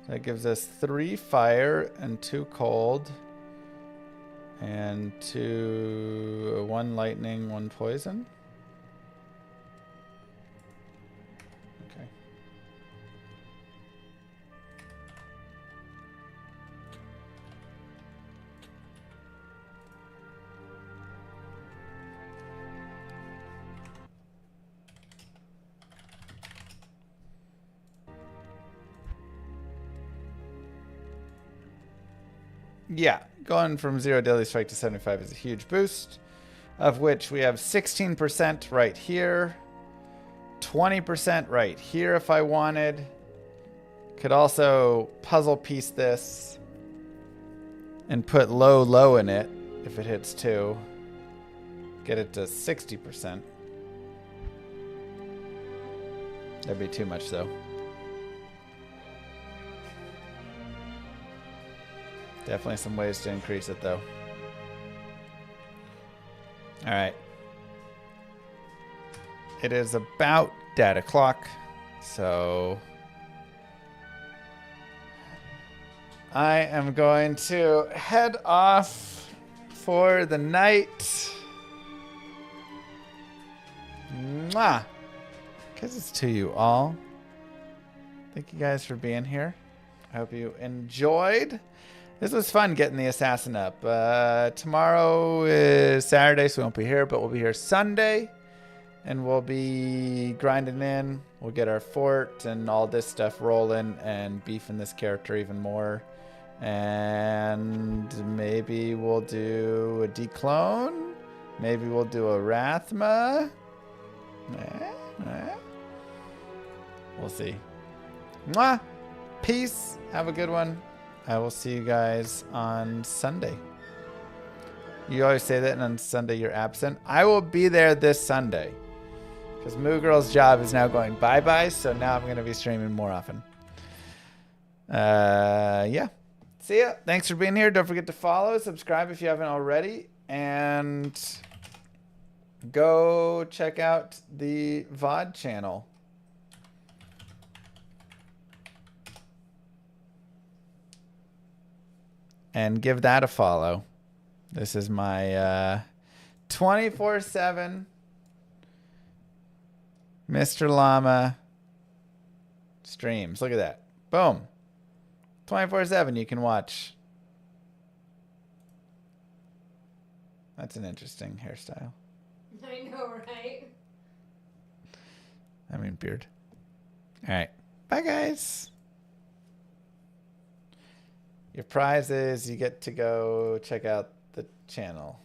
That gives us 3 fire and 2 cold. And 1 lightning, 1 poison. Okay. Yeah, going from 0 daily strike to 75 is a huge boost, of which we have 16% right here, 20% right here if I wanted. Could also puzzle piece this and put low in it if it hits 2. Get it to 60%. That'd be too much though. Definitely some ways to increase it, though. All right. It is about dead o'clock, so I am going to head off for the night. Mwah! Because it's to you all. Thank you guys for being here. I hope you enjoyed. This was fun getting the assassin up. Tomorrow is Saturday, so we won't be here, but we'll be here Sunday. And we'll be grinding in. We'll get our fort and all this stuff rolling and beefing this character even more. And maybe we'll do a declone. Maybe we'll do a Rathma. We'll see. Mwah! Peace. Have a good one. I will see you guys on Sunday. You always say that, and on Sunday you're absent. I will be there this Sunday. Because Moo Girl's job is now going bye-bye, so now I'm going to be streaming more often. Yeah. See ya. Thanks for being here. Don't forget to follow, subscribe if you haven't already, and go check out the VOD channel. And give that a follow. This is my 24/7 Mr. Llama streams. Look at that. Boom. 24/7 you can watch. That's an interesting hairstyle. I know, right? I mean beard. All right. Bye, guys. Your prize is you get to go check out the channel.